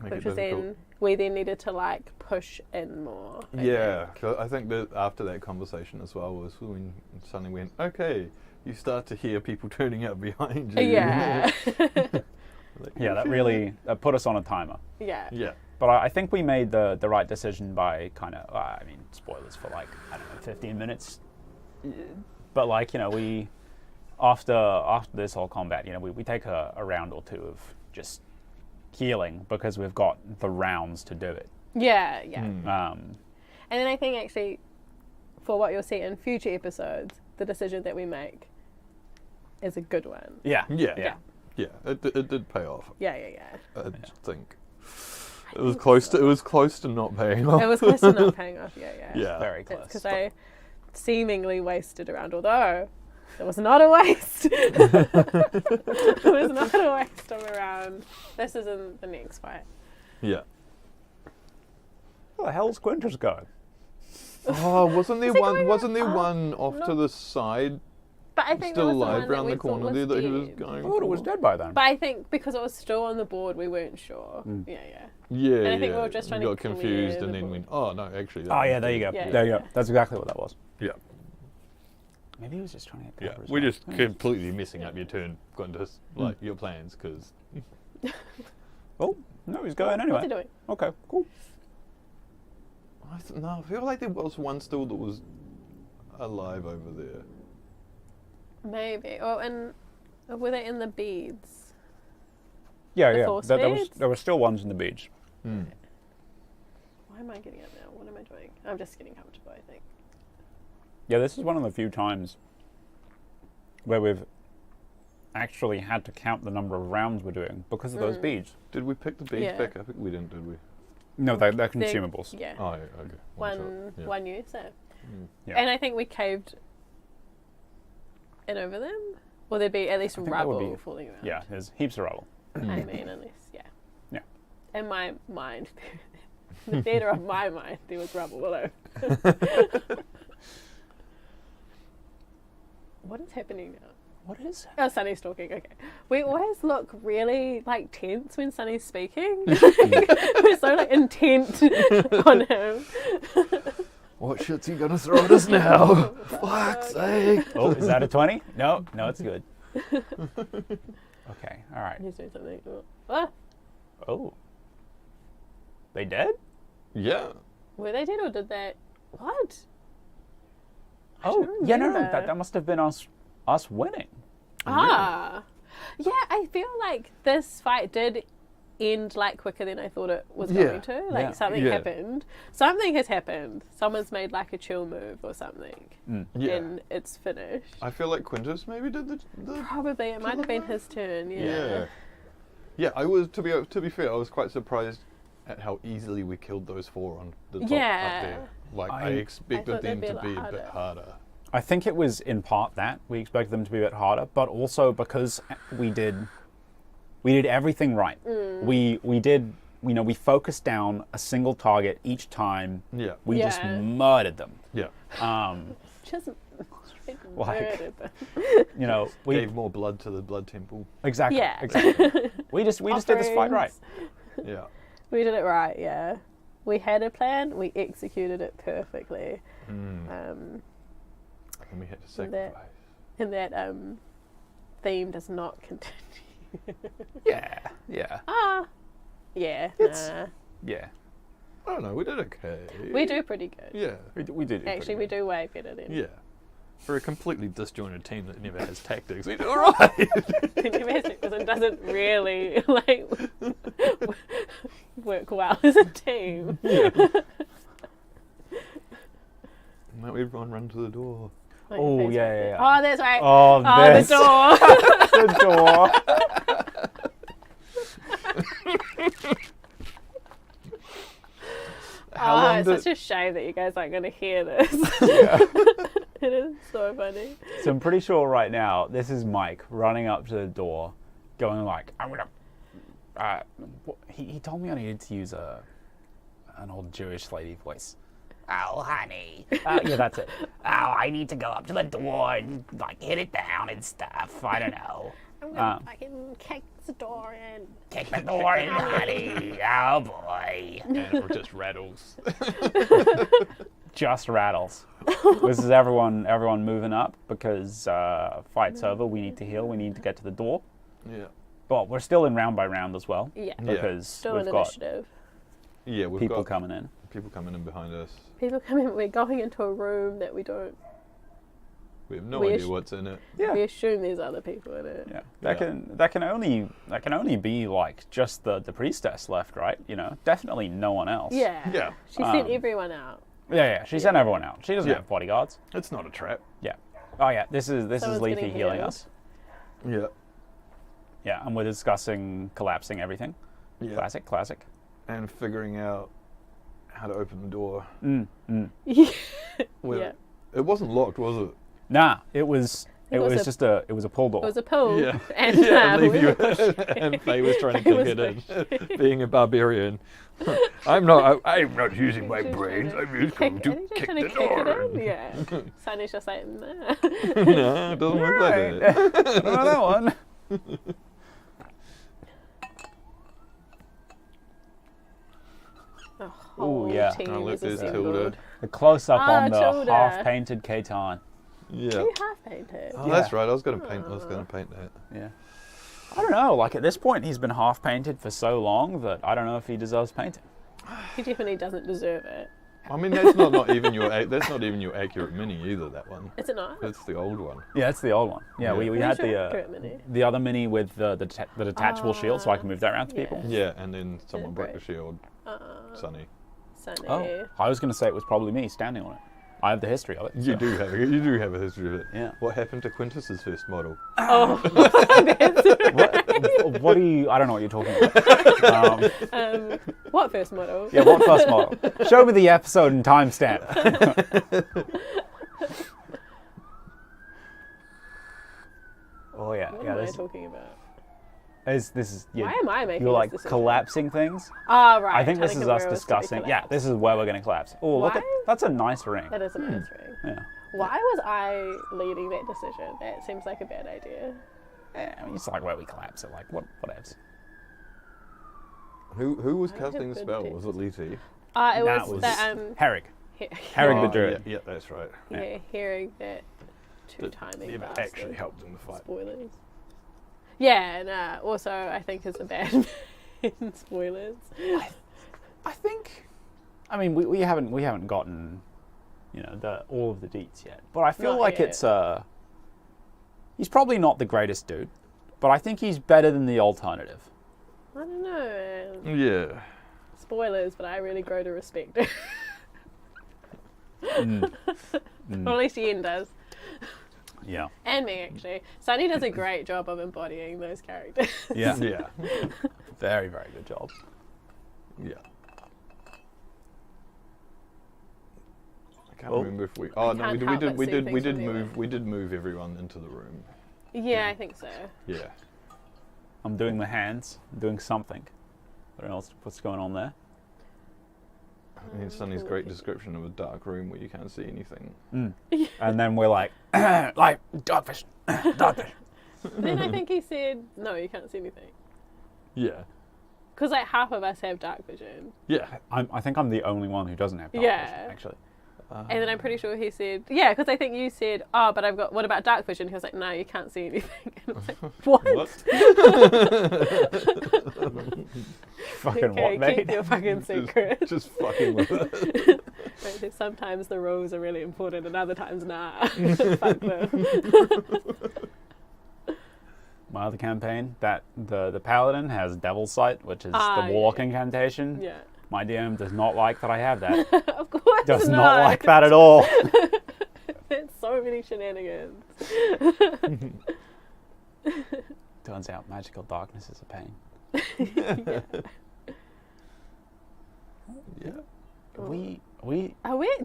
[SPEAKER 17] Which was then we then needed to like push in more.
[SPEAKER 16] I think that after that conversation as well was when suddenly went, okay, you start to hear people turning up behind you.
[SPEAKER 17] Yeah.
[SPEAKER 15] That really put us on a timer.
[SPEAKER 17] Yeah.
[SPEAKER 15] But I think we made the right decision by kind of, spoilers for like, 15 minutes. But like, we, after this whole combat, we take a round or two of just healing because we've got the rounds to do it.
[SPEAKER 17] Yeah. And then I think actually, for what you'll see in future episodes, the decision that we make is a good one.
[SPEAKER 16] Yeah, it did pay off.
[SPEAKER 17] Yeah.
[SPEAKER 16] I think it was close to not paying off.
[SPEAKER 17] It was close to not paying off. Yeah.
[SPEAKER 15] Very close.
[SPEAKER 17] Because I seemingly wasted around, although it was not a waste. It was not a waste of a round. This is in the next fight.
[SPEAKER 16] Yeah.
[SPEAKER 15] Where the hell's Quintus going?
[SPEAKER 16] Oh, wasn't there one off to the side?
[SPEAKER 17] But I think
[SPEAKER 16] still
[SPEAKER 17] there was
[SPEAKER 16] alive around the corner there that he was
[SPEAKER 17] dead.
[SPEAKER 16] going.
[SPEAKER 15] I thought it was dead by then.
[SPEAKER 17] But I think because it was still on the board, we weren't sure.
[SPEAKER 16] Yeah.
[SPEAKER 17] And I think we were just trying to
[SPEAKER 16] got confused
[SPEAKER 17] clear
[SPEAKER 16] and
[SPEAKER 17] the
[SPEAKER 16] then went, oh no, actually.
[SPEAKER 15] There you go. There you go. That's exactly what that was.
[SPEAKER 16] Yeah.
[SPEAKER 15] Maybe he was just trying to get cover as
[SPEAKER 16] we're
[SPEAKER 15] well.
[SPEAKER 16] just completely messing up your turn, Quintus, like your plans, because.
[SPEAKER 15] Oh no, he's going anyway.
[SPEAKER 17] What's he doing?
[SPEAKER 15] Okay, cool.
[SPEAKER 16] I feel like there was one still that was alive over there.
[SPEAKER 17] Maybe. Or were they in the beads?
[SPEAKER 15] Yeah.
[SPEAKER 17] force
[SPEAKER 15] There were still ones in the beach.
[SPEAKER 17] Why am I getting up now? What am I doing? I'm just getting comfortable, I think.
[SPEAKER 15] Yeah, this is one of the few times where we've actually had to count the number of rounds we're doing because of those beads.
[SPEAKER 16] Did we pick the beads back up? We didn't, did we?
[SPEAKER 15] No, they're consumables.
[SPEAKER 17] Yeah.
[SPEAKER 16] Oh, yeah, okay.
[SPEAKER 17] One use, so.
[SPEAKER 15] Yeah.
[SPEAKER 17] And I think we caved in over them? Or there'd be at least rubble falling around.
[SPEAKER 15] Yeah, there's heaps of rubble.
[SPEAKER 17] I mean, at least, yeah. In my mind, the theatre of my mind, there was rubble all over. What is happening now?
[SPEAKER 15] What is it?
[SPEAKER 17] Oh, Sunny's talking, okay. We always look really, tense when Sunny's speaking. We're so, intent on him.
[SPEAKER 16] What shit's he gonna throw at us now? Fuck's sake.
[SPEAKER 15] Oh, is that a 20? No, it's good. Okay, alright.
[SPEAKER 17] He's doing something. Ah.
[SPEAKER 15] Oh. They dead?
[SPEAKER 16] Yeah.
[SPEAKER 17] Were they dead or did that... What?
[SPEAKER 15] Oh, yeah, no, that must have been us winning.
[SPEAKER 17] Ah. Yeah, I feel like this fight did end quicker than I thought it was going to. Something happened. Something has happened. Someone's made a chill move or something. And it's finished.
[SPEAKER 16] I feel like Quintus maybe did the
[SPEAKER 17] Probably. It might have been his turn, yeah.
[SPEAKER 16] Yeah, I was to be fair, I was quite surprised at how easily we killed those 4 on the top up there. Like I expected them to be a bit harder.
[SPEAKER 15] I think it was in part that we expected them to be a bit harder, but also because we did everything right. We did, we focused down a single target each time.
[SPEAKER 16] Yeah.
[SPEAKER 15] We just murdered them.
[SPEAKER 16] Yeah.
[SPEAKER 17] Just
[SPEAKER 15] like, we
[SPEAKER 16] gave more blood to the blood temple.
[SPEAKER 15] Exactly.
[SPEAKER 17] Yeah.
[SPEAKER 15] Exactly. we just did this fight right.
[SPEAKER 16] Yeah.
[SPEAKER 17] We did it right. Yeah. We had a plan. We executed it perfectly.
[SPEAKER 16] And we had to sacrifice.
[SPEAKER 17] And that theme does not continue.
[SPEAKER 15] Yeah.
[SPEAKER 17] Yeah.
[SPEAKER 15] Yeah.
[SPEAKER 16] I don't know. We did okay.
[SPEAKER 17] We do pretty good.
[SPEAKER 16] Yeah.
[SPEAKER 15] We did.
[SPEAKER 17] Actually, we do way better than.
[SPEAKER 16] Yeah. For a completely disjointed team that never has tactics, we do all right.
[SPEAKER 17] Never has tactics and doesn't really work well as a team.
[SPEAKER 16] Yeah. Might we run to the door?
[SPEAKER 15] Oh yeah.
[SPEAKER 17] Oh, that's right.
[SPEAKER 15] Oh,
[SPEAKER 17] the door.
[SPEAKER 15] The door.
[SPEAKER 17] It's such a shame that you guys aren't going to hear this.
[SPEAKER 15] Yeah.
[SPEAKER 17] It is so funny.
[SPEAKER 15] So I'm pretty sure right now this is Mike running up to the door, going like, "I'm gonna." He told me I needed to use an old Jewish lady voice.
[SPEAKER 4] Oh, honey.
[SPEAKER 15] Yeah, that's it.
[SPEAKER 4] Oh, I need to go up to the door and like hit it down and stuff. I don't know.
[SPEAKER 17] I'm gonna fucking kick the door in.
[SPEAKER 4] Kick the door in, honey. Oh boy.
[SPEAKER 16] And it just rattles.
[SPEAKER 15] Just rattles. This is everyone moving up because fight's over. We need to heal. We need to get to the door.
[SPEAKER 16] Yeah.
[SPEAKER 15] But we're still in round by round as well.
[SPEAKER 17] Yeah.
[SPEAKER 15] Because
[SPEAKER 17] Still
[SPEAKER 15] we've
[SPEAKER 17] an
[SPEAKER 15] got
[SPEAKER 17] initiative.
[SPEAKER 16] Yeah, we've
[SPEAKER 15] people
[SPEAKER 16] got
[SPEAKER 15] coming in.
[SPEAKER 16] People coming in behind us.
[SPEAKER 17] People come in. We're going into a room that we don't.
[SPEAKER 16] We have no idea what's in it.
[SPEAKER 15] Yeah.
[SPEAKER 17] We assume there's other people in it.
[SPEAKER 15] Yeah. That can only be like just the priestess left, right? Definitely no one else.
[SPEAKER 17] Yeah.
[SPEAKER 16] Yeah.
[SPEAKER 17] She sent everyone out.
[SPEAKER 15] Yeah. She sent everyone out. She doesn't have bodyguards.
[SPEAKER 16] It's not a trap.
[SPEAKER 15] Yeah. Oh yeah. This is
[SPEAKER 17] Someone's
[SPEAKER 15] Leafy
[SPEAKER 17] getting
[SPEAKER 15] healing
[SPEAKER 17] healed.
[SPEAKER 15] us.
[SPEAKER 16] Yeah.
[SPEAKER 15] Yeah, and we're discussing collapsing everything.
[SPEAKER 16] Yeah.
[SPEAKER 15] Classic.
[SPEAKER 16] And figuring out how to open the door.
[SPEAKER 17] Yeah.
[SPEAKER 16] Yeah. It wasn't locked, was it?
[SPEAKER 15] Nah, it was
[SPEAKER 17] It was
[SPEAKER 15] just a pull door.
[SPEAKER 17] It was a pull.
[SPEAKER 16] Yeah.
[SPEAKER 17] And,
[SPEAKER 16] and Faye was trying to kick it in, being a barbarian. I'm not using my brains. I'm just going to kick the door.
[SPEAKER 17] Yeah. Sunny's just like, nah.
[SPEAKER 16] No, it doesn't work like that.
[SPEAKER 15] No, that one.
[SPEAKER 17] Oh
[SPEAKER 15] yeah.
[SPEAKER 17] team
[SPEAKER 16] look,
[SPEAKER 17] is
[SPEAKER 16] there's
[SPEAKER 17] assembled.
[SPEAKER 16] Tilda.
[SPEAKER 15] The close up on the
[SPEAKER 17] Tilda.
[SPEAKER 15] half-painted Catan.
[SPEAKER 16] Yeah.
[SPEAKER 17] You half painted.
[SPEAKER 16] Oh, that's right. I was going to paint that.
[SPEAKER 15] Yeah. I don't know. Like at this point, he's been half-painted for so long that I don't know if he deserves painting.
[SPEAKER 17] He definitely doesn't deserve it.
[SPEAKER 16] I mean, that's not even your accurate mini either. That one.
[SPEAKER 17] Is it not?
[SPEAKER 16] That's the old one.
[SPEAKER 15] Yeah, it's the old one. Yeah, we
[SPEAKER 17] Who's
[SPEAKER 15] had
[SPEAKER 17] your accurate mini?
[SPEAKER 15] the other mini with the detachable shield, so I can move that around to people.
[SPEAKER 16] Yeah, and then someone broke the
[SPEAKER 17] break.
[SPEAKER 16] shield. Sunny.
[SPEAKER 17] Sunny.
[SPEAKER 15] Oh, I was going to say it was probably me standing on it. I have the history of it.
[SPEAKER 16] You do have a history of it.
[SPEAKER 15] Yeah.
[SPEAKER 16] What happened to Quintus's first model?
[SPEAKER 17] Oh.
[SPEAKER 15] What do you? I don't know what you're talking about.
[SPEAKER 17] What first model?
[SPEAKER 15] Yeah, what first model? Show me the episode and timestamp. Oh yeah,
[SPEAKER 17] What
[SPEAKER 15] yeah.
[SPEAKER 17] am I
[SPEAKER 15] This
[SPEAKER 17] talking about?
[SPEAKER 15] is. Yeah,
[SPEAKER 17] Why am I making
[SPEAKER 15] You're
[SPEAKER 17] this
[SPEAKER 15] like
[SPEAKER 17] decision?
[SPEAKER 15] collapsing things.
[SPEAKER 17] Ah, right.
[SPEAKER 15] I think this
[SPEAKER 17] trying
[SPEAKER 15] is
[SPEAKER 17] to
[SPEAKER 15] us
[SPEAKER 17] where it was to be
[SPEAKER 15] discussing. Yeah,
[SPEAKER 17] collapsed.
[SPEAKER 15] this is where we're going to collapse. Oh, look
[SPEAKER 17] Why?
[SPEAKER 15] at that's a nice ring.
[SPEAKER 17] That is a nice ring.
[SPEAKER 15] Yeah.
[SPEAKER 17] Why was I leading that decision? That seems like a bad idea.
[SPEAKER 15] Yeah, I mean, it's like where we collapse it. Like whatevs.
[SPEAKER 16] Who was
[SPEAKER 17] I
[SPEAKER 16] casting the
[SPEAKER 17] have
[SPEAKER 16] spell?
[SPEAKER 17] good
[SPEAKER 16] Was it Lizzie?
[SPEAKER 17] It
[SPEAKER 15] That
[SPEAKER 17] was
[SPEAKER 15] was
[SPEAKER 17] that
[SPEAKER 15] Herrick.
[SPEAKER 17] He-
[SPEAKER 15] Herrick the
[SPEAKER 16] Oh,
[SPEAKER 15] Druid.
[SPEAKER 16] Yeah, that's right.
[SPEAKER 17] Yeah, hearing that two timing
[SPEAKER 16] Yeah, but actually
[SPEAKER 17] bastard.
[SPEAKER 16] helped in the fight.
[SPEAKER 17] Spoilers. Yeah, and also I think is a bad in spoilers.
[SPEAKER 15] I think. I mean, we haven't gotten, all of the deets yet. But I feel
[SPEAKER 17] Not
[SPEAKER 15] like
[SPEAKER 17] yet.
[SPEAKER 15] it's he's probably not the greatest dude, but I think he's better than the alternative.
[SPEAKER 17] I don't know, man.
[SPEAKER 16] Yeah.
[SPEAKER 17] Spoilers, but I really grow to respect it.
[SPEAKER 15] Mm.
[SPEAKER 17] Or at least Ian does.
[SPEAKER 15] Yeah.
[SPEAKER 17] And me, actually. Sunny does a great job of embodying those characters.
[SPEAKER 15] Yeah.
[SPEAKER 16] Yeah.
[SPEAKER 15] Very, very good job.
[SPEAKER 16] Yeah. I can't
[SPEAKER 15] Oh.
[SPEAKER 16] remember if we. Oh no,
[SPEAKER 17] can't
[SPEAKER 16] we
[SPEAKER 17] help
[SPEAKER 16] did.
[SPEAKER 17] but
[SPEAKER 16] We
[SPEAKER 17] see
[SPEAKER 16] did. We
[SPEAKER 17] things
[SPEAKER 16] did
[SPEAKER 17] from there.
[SPEAKER 16] move. We did move everyone into the room.
[SPEAKER 17] Yeah, I think so.
[SPEAKER 16] Yeah.
[SPEAKER 15] I'm doing the hands. I'm doing something. I don't know what's going on there.
[SPEAKER 16] I mean, Sunny's great description of a dark room where you can't see anything.
[SPEAKER 15] And then we're like dark vision, dark vision.
[SPEAKER 17] Then I think he said, no, you can't see anything.
[SPEAKER 16] Yeah.
[SPEAKER 17] Because like half of us have dark vision.
[SPEAKER 16] Yeah.
[SPEAKER 15] I think I'm the only one who doesn't have dark
[SPEAKER 17] Yeah.
[SPEAKER 15] vision, actually.
[SPEAKER 17] And then I'm pretty sure he said, yeah, because I think you said, oh, but I've got, what about dark vision? He was like, no, you can't see anything. And I was like, what?
[SPEAKER 15] Fucking
[SPEAKER 17] okay,
[SPEAKER 15] what, mate?
[SPEAKER 17] keep your fucking secret.
[SPEAKER 16] Just fucking with it.
[SPEAKER 17] Right, so sometimes the roles are really important and other times, nah. Fuck them.
[SPEAKER 15] My other campaign, that the paladin has Devil's Sight, which is
[SPEAKER 17] Ah,
[SPEAKER 15] the warlock
[SPEAKER 17] yeah.
[SPEAKER 15] incantation.
[SPEAKER 17] Yeah.
[SPEAKER 15] My DM does not like that I have that.
[SPEAKER 17] Of course
[SPEAKER 15] Does
[SPEAKER 17] not.
[SPEAKER 15] not like that at all.
[SPEAKER 17] There's so many shenanigans.
[SPEAKER 15] Turns out magical darkness is a pain.
[SPEAKER 16] Yeah.
[SPEAKER 15] We
[SPEAKER 17] Are we?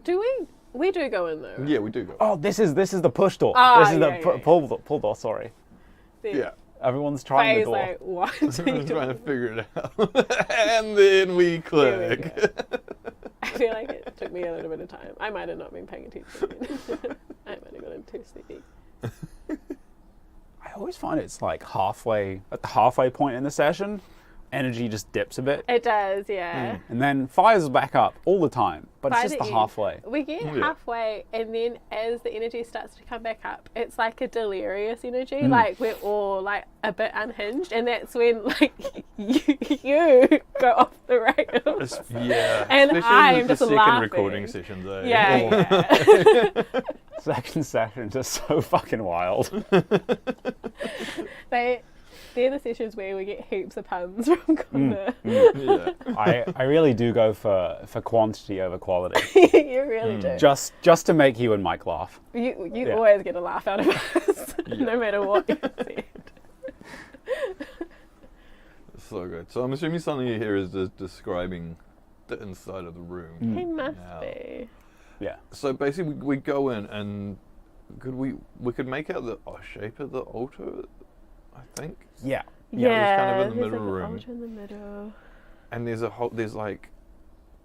[SPEAKER 17] We do go in though.
[SPEAKER 16] Yeah, we do go.
[SPEAKER 15] Oh, this is the push door.
[SPEAKER 17] Ah,
[SPEAKER 15] this is
[SPEAKER 17] yeah,
[SPEAKER 15] the
[SPEAKER 17] yeah, yeah.
[SPEAKER 15] pull door. Sorry.
[SPEAKER 17] There.
[SPEAKER 16] Yeah.
[SPEAKER 15] Everyone's trying the
[SPEAKER 17] Faye's
[SPEAKER 15] door.
[SPEAKER 17] like, what?
[SPEAKER 16] I'm trying to figure it out. And then we click.
[SPEAKER 17] I feel like it took me a little bit of time. I might have not been paying attention. I might have gotten too sleepy.
[SPEAKER 15] I always find it's like at the halfway point in the session, energy just dips a bit.
[SPEAKER 17] It does, yeah.
[SPEAKER 15] And then fires back up all the time, but
[SPEAKER 17] By
[SPEAKER 15] it's just the
[SPEAKER 17] end,
[SPEAKER 15] halfway.
[SPEAKER 17] We get halfway, and then as the energy starts to come back up, it's like a delirious energy. Like we're all like a bit unhinged, and that's when like you go off the rails.
[SPEAKER 16] Yeah.
[SPEAKER 17] And
[SPEAKER 16] Especially
[SPEAKER 17] I
[SPEAKER 16] in
[SPEAKER 17] am
[SPEAKER 16] the
[SPEAKER 17] just
[SPEAKER 16] second
[SPEAKER 17] laughing.
[SPEAKER 16] recording sessions. Eh?
[SPEAKER 17] Yeah.
[SPEAKER 15] Second session just so fucking wild.
[SPEAKER 17] They're the sessions where we get heaps of puns from Connor.
[SPEAKER 16] Yeah.
[SPEAKER 15] I really do go for quantity over quality.
[SPEAKER 17] You really do.
[SPEAKER 15] Just to make you and Mike laugh.
[SPEAKER 17] You always get a laugh out of us, no matter what you said.
[SPEAKER 16] So good. So I'm assuming Sunny here is just describing the inside of the room.
[SPEAKER 17] He must be.
[SPEAKER 15] Yeah.
[SPEAKER 16] So basically, we go in and we could make out the shape of the altar, I think.
[SPEAKER 15] Yeah.
[SPEAKER 16] Yeah, it's kind of in the
[SPEAKER 17] there's
[SPEAKER 16] middle
[SPEAKER 17] like
[SPEAKER 16] room.
[SPEAKER 17] An altar in the middle.
[SPEAKER 16] And there's like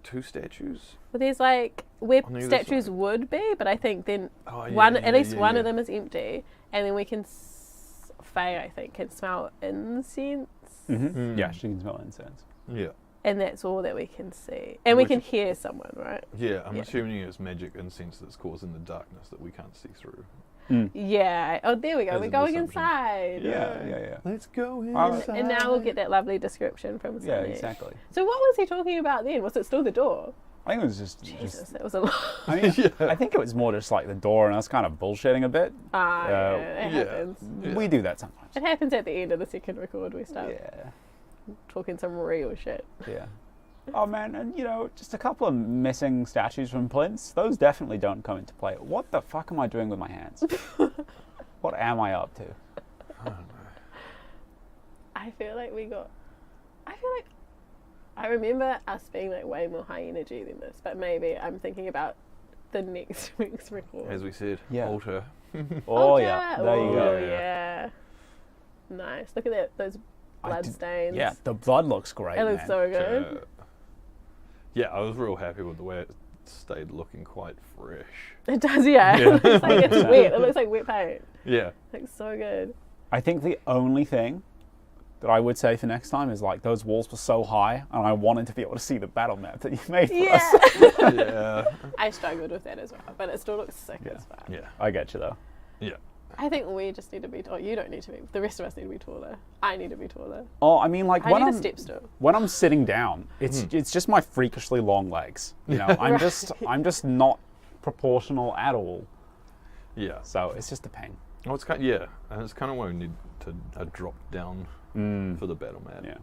[SPEAKER 16] 2 statues.
[SPEAKER 17] Well, there's like where
[SPEAKER 16] On either
[SPEAKER 17] statues
[SPEAKER 16] side.
[SPEAKER 17] would be, but I think then
[SPEAKER 16] Oh, yeah,
[SPEAKER 17] one
[SPEAKER 16] yeah,
[SPEAKER 17] at least
[SPEAKER 16] yeah,
[SPEAKER 17] one
[SPEAKER 16] yeah.
[SPEAKER 17] of them is empty, and then we can Faye, I think, can smell incense,
[SPEAKER 15] Yeah, she can smell incense.
[SPEAKER 16] Yeah.
[SPEAKER 17] and that's all that we can see, and we can hear someone, right?
[SPEAKER 16] Yeah, I'm assuming it's magic incense that's causing the darkness that we can't see through.
[SPEAKER 17] Yeah. Oh, there we go.
[SPEAKER 16] As
[SPEAKER 17] We're
[SPEAKER 16] an
[SPEAKER 17] going
[SPEAKER 16] assumption.
[SPEAKER 17] inside.
[SPEAKER 15] Yeah.
[SPEAKER 16] Let's go
[SPEAKER 17] And now we'll get that lovely description from
[SPEAKER 15] Yeah,
[SPEAKER 17] Sunny.
[SPEAKER 15] exactly.
[SPEAKER 17] So what was he talking about then? Was it still the door?
[SPEAKER 15] I think it was just.
[SPEAKER 17] Jesus, that was a lot.
[SPEAKER 15] I mean, I think it was more just like the door, and I was kind of bullshitting a bit.
[SPEAKER 17] Yeah, it happens.
[SPEAKER 15] We do that sometimes.
[SPEAKER 17] It happens at the end of the second record. We start
[SPEAKER 15] Yeah.
[SPEAKER 17] talking some real shit.
[SPEAKER 15] Yeah. Oh man, and just a couple of missing statues from plinths. Those definitely don't come into play. What the fuck am I doing with my hands? What am I up to?
[SPEAKER 17] I feel like I remember us being like way more high energy than this, but maybe I'm thinking about the next week's record.
[SPEAKER 16] As we said,
[SPEAKER 15] Yeah.
[SPEAKER 16] altar.
[SPEAKER 15] Oh yeah, there you go.
[SPEAKER 17] Oh, yeah. Nice. Look at those blood stains.
[SPEAKER 15] Yeah, the blood looks great.
[SPEAKER 17] It looks
[SPEAKER 15] man.
[SPEAKER 17] so good.
[SPEAKER 16] Yeah, I was real happy with the way it stayed looking quite fresh.
[SPEAKER 17] It does, yeah. It looks like it's wet. It looks like wet paint.
[SPEAKER 16] Yeah.
[SPEAKER 17] It looks so good.
[SPEAKER 15] I think the only thing that I would say for next time is like those walls were so high, and I wanted to be able to see the battle map that you made for us.
[SPEAKER 16] Yeah.
[SPEAKER 17] I struggled with that as well, but it still looks sick as fuck.
[SPEAKER 16] Yeah.
[SPEAKER 15] I get you though.
[SPEAKER 16] Yeah.
[SPEAKER 17] I think we just need to be taller. You don't need to be. The rest of us need to be taller. I need to be taller.
[SPEAKER 15] Oh, I mean, like
[SPEAKER 17] I
[SPEAKER 15] when
[SPEAKER 17] need a
[SPEAKER 15] I'm
[SPEAKER 17] step stool.
[SPEAKER 15] when I'm sitting down, it's just my freakishly long legs. I'm just not proportional at all.
[SPEAKER 16] Yeah.
[SPEAKER 15] So it's just a pain.
[SPEAKER 16] Oh, it's and it's kind of why we need to drop down for the battle map.
[SPEAKER 15] Yeah.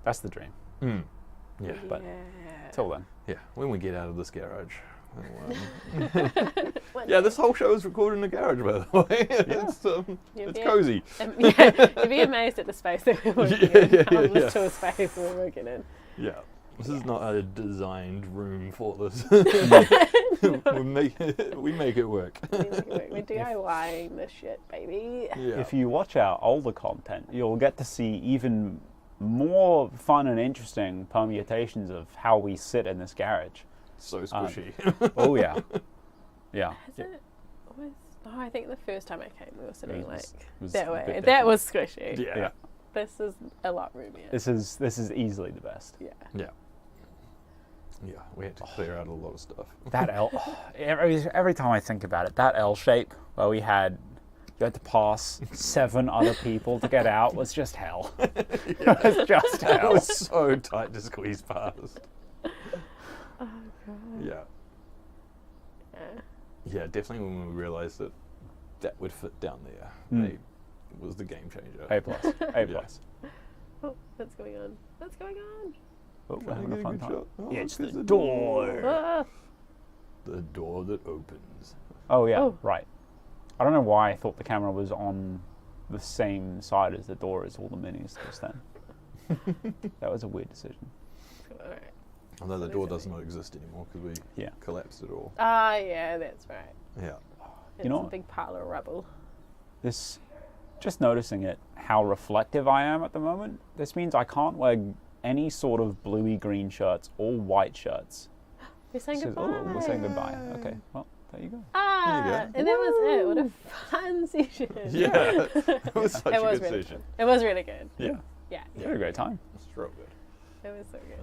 [SPEAKER 15] That's the dream.
[SPEAKER 16] Yeah.
[SPEAKER 15] But till then.
[SPEAKER 16] Yeah. When we get out of this garage. Yeah, this whole show is recorded in the garage, by the way. It's cozy.
[SPEAKER 17] You'd be amazed at the space that we're working in. How little space we're working in.
[SPEAKER 16] Yeah. This is not a designed room for this. we make it work.
[SPEAKER 17] We're DIYing this shit, baby.
[SPEAKER 16] Yeah.
[SPEAKER 15] If you watch our older content, you'll get to see even more fun and interesting permutations of how we sit in this garage.
[SPEAKER 16] So squishy.
[SPEAKER 15] Oh yeah. Yeah.
[SPEAKER 17] Is it always? Oh, I think the first time I came, we were sitting like
[SPEAKER 15] was
[SPEAKER 17] that
[SPEAKER 15] a
[SPEAKER 17] way.
[SPEAKER 15] bit
[SPEAKER 17] That was squishy.
[SPEAKER 15] Yeah.
[SPEAKER 17] This is a lot roomier.
[SPEAKER 15] This is easily the best.
[SPEAKER 17] Yeah.
[SPEAKER 16] Yeah. Yeah, we had to clear out a lot of stuff.
[SPEAKER 15] That L. Every time I think about it, that L shape where you had to pass 7 other people to get out was just hell. It was just hell.
[SPEAKER 16] It was so tight to squeeze past.
[SPEAKER 17] Oh god.
[SPEAKER 16] Yeah. Yeah, definitely when we realised that would fit down there, it was the game changer.
[SPEAKER 15] A+. A+.
[SPEAKER 17] Oh, what's going on? What's going on?
[SPEAKER 15] Oh, we're having a fun time.
[SPEAKER 16] Oh,
[SPEAKER 15] It's the
[SPEAKER 16] there's a
[SPEAKER 15] door.
[SPEAKER 17] Ah.
[SPEAKER 16] The door that opens.
[SPEAKER 15] Oh yeah, right. I don't know why I thought the camera was on the same side as the door as all the minis just then. That was a weird decision.
[SPEAKER 17] Alright.
[SPEAKER 16] Although the door does not exist anymore because we collapsed it all.
[SPEAKER 17] Ah, yeah, that's right.
[SPEAKER 16] Yeah.
[SPEAKER 17] It's
[SPEAKER 15] You know
[SPEAKER 17] a
[SPEAKER 15] what?
[SPEAKER 17] big pile of rubble.
[SPEAKER 15] Just noticing it, how reflective I am at the moment. This means I can't wear any sort of bluey green shirts or white shirts.
[SPEAKER 17] We're saying goodbye.
[SPEAKER 15] Oh, we're saying goodbye. Okay, well, there you go.
[SPEAKER 17] Ah,
[SPEAKER 16] There you go.
[SPEAKER 17] and that was it. What a fun session.
[SPEAKER 16] Yeah, it was such a
[SPEAKER 17] It was
[SPEAKER 16] good
[SPEAKER 17] really
[SPEAKER 16] session.
[SPEAKER 17] fun. It was really good.
[SPEAKER 16] Yeah.
[SPEAKER 17] Yeah.
[SPEAKER 15] We had a great time.
[SPEAKER 16] It's real good.
[SPEAKER 17] It was so good.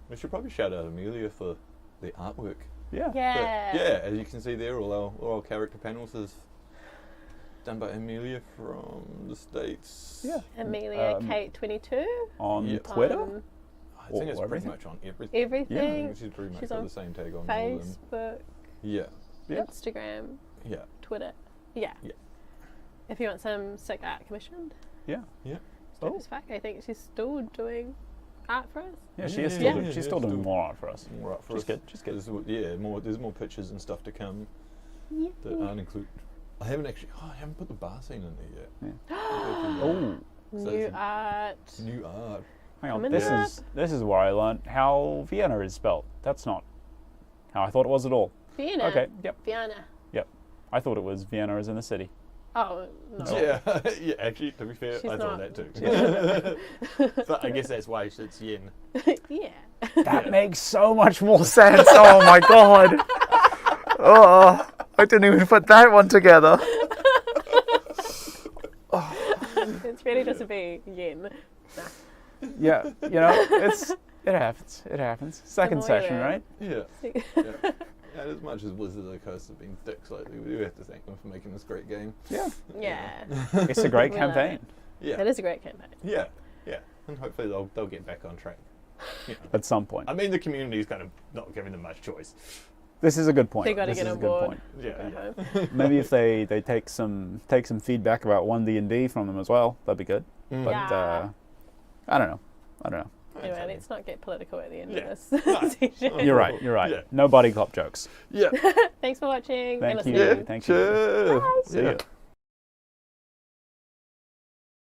[SPEAKER 16] We should probably shout out Amelia for the artwork.
[SPEAKER 15] Yeah.
[SPEAKER 17] Yeah.
[SPEAKER 16] But, yeah, as you can see there, all our character panels is done by Amelia from the States.
[SPEAKER 15] Yeah.
[SPEAKER 17] Amelia Kate 22
[SPEAKER 15] On Twitter?
[SPEAKER 16] I think it's pretty
[SPEAKER 15] everything?
[SPEAKER 16] much on everything.
[SPEAKER 17] Everything.
[SPEAKER 16] Yeah, I think she's pretty much
[SPEAKER 17] She's
[SPEAKER 16] got
[SPEAKER 17] on
[SPEAKER 16] the same tag on all of them.
[SPEAKER 17] Facebook,
[SPEAKER 16] Yeah.
[SPEAKER 17] Instagram,
[SPEAKER 16] Yeah.
[SPEAKER 17] Twitter. Yeah.
[SPEAKER 16] Yeah.
[SPEAKER 17] If you want some sick art commissioned,
[SPEAKER 15] Yeah.
[SPEAKER 16] Yeah.
[SPEAKER 17] it's dope as fuck. I think she's still doing art for us.
[SPEAKER 15] Yeah, she is still she's still doing more art for us.
[SPEAKER 16] More art for
[SPEAKER 15] Just
[SPEAKER 16] us.
[SPEAKER 15] good. Just good.
[SPEAKER 16] There's more pictures and stuff to come that aren't included. I haven't put the bar scene in there yet.
[SPEAKER 15] Oh.
[SPEAKER 17] New art.
[SPEAKER 16] New art.
[SPEAKER 15] Hang on.
[SPEAKER 17] Coming
[SPEAKER 15] This is where I learned how Vienna is spelled. That's not how I thought it was at all.
[SPEAKER 17] Vienna.
[SPEAKER 15] Okay. Yep.
[SPEAKER 17] Vienna.
[SPEAKER 15] Yep. I thought it was Vienna as in the city.
[SPEAKER 17] Oh, no.
[SPEAKER 16] Yeah, yeah. Actually, to be fair,
[SPEAKER 17] She's
[SPEAKER 16] I thought
[SPEAKER 17] not.
[SPEAKER 16] that too. But I guess that's why it's yen.
[SPEAKER 17] Yeah.
[SPEAKER 15] That makes so much more sense. Oh my god. Oh, I didn't even put that one together.
[SPEAKER 17] It's really just a big yen. Nah.
[SPEAKER 15] Yeah, it happens. It happens. Second session, right?
[SPEAKER 16] Yeah. Yeah. And as much as Blizzard of the Coast have been dicks lately, we do have to thank them for making this great game.
[SPEAKER 15] Yeah.
[SPEAKER 17] Yeah.
[SPEAKER 15] It's a great
[SPEAKER 17] We love
[SPEAKER 15] campaign.
[SPEAKER 17] it.
[SPEAKER 16] Yeah.
[SPEAKER 17] It is a great campaign.
[SPEAKER 16] Yeah. Yeah. And hopefully they'll get back on track. You know.
[SPEAKER 15] At some point.
[SPEAKER 16] I mean, the community's kind of not giving them much choice.
[SPEAKER 15] This is a good point.
[SPEAKER 17] They got to
[SPEAKER 15] This
[SPEAKER 17] get
[SPEAKER 15] is
[SPEAKER 17] on
[SPEAKER 15] a good
[SPEAKER 17] board.
[SPEAKER 15] point.
[SPEAKER 16] Yeah.
[SPEAKER 15] Maybe if they take some feedback about 1D&D from them as well, that'd be good.
[SPEAKER 16] Mm.
[SPEAKER 15] But
[SPEAKER 17] Yeah.
[SPEAKER 15] I don't know.
[SPEAKER 17] Anyway, let's not get political at the end
[SPEAKER 16] Yeah.
[SPEAKER 17] of this session.
[SPEAKER 15] You're right.
[SPEAKER 16] Yeah.
[SPEAKER 15] No body cop jokes.
[SPEAKER 16] Yeah.
[SPEAKER 17] Thanks for watching and
[SPEAKER 15] Thank
[SPEAKER 17] listening.
[SPEAKER 15] you. Thank you.
[SPEAKER 16] Cheers.
[SPEAKER 17] Bye.
[SPEAKER 15] See ya.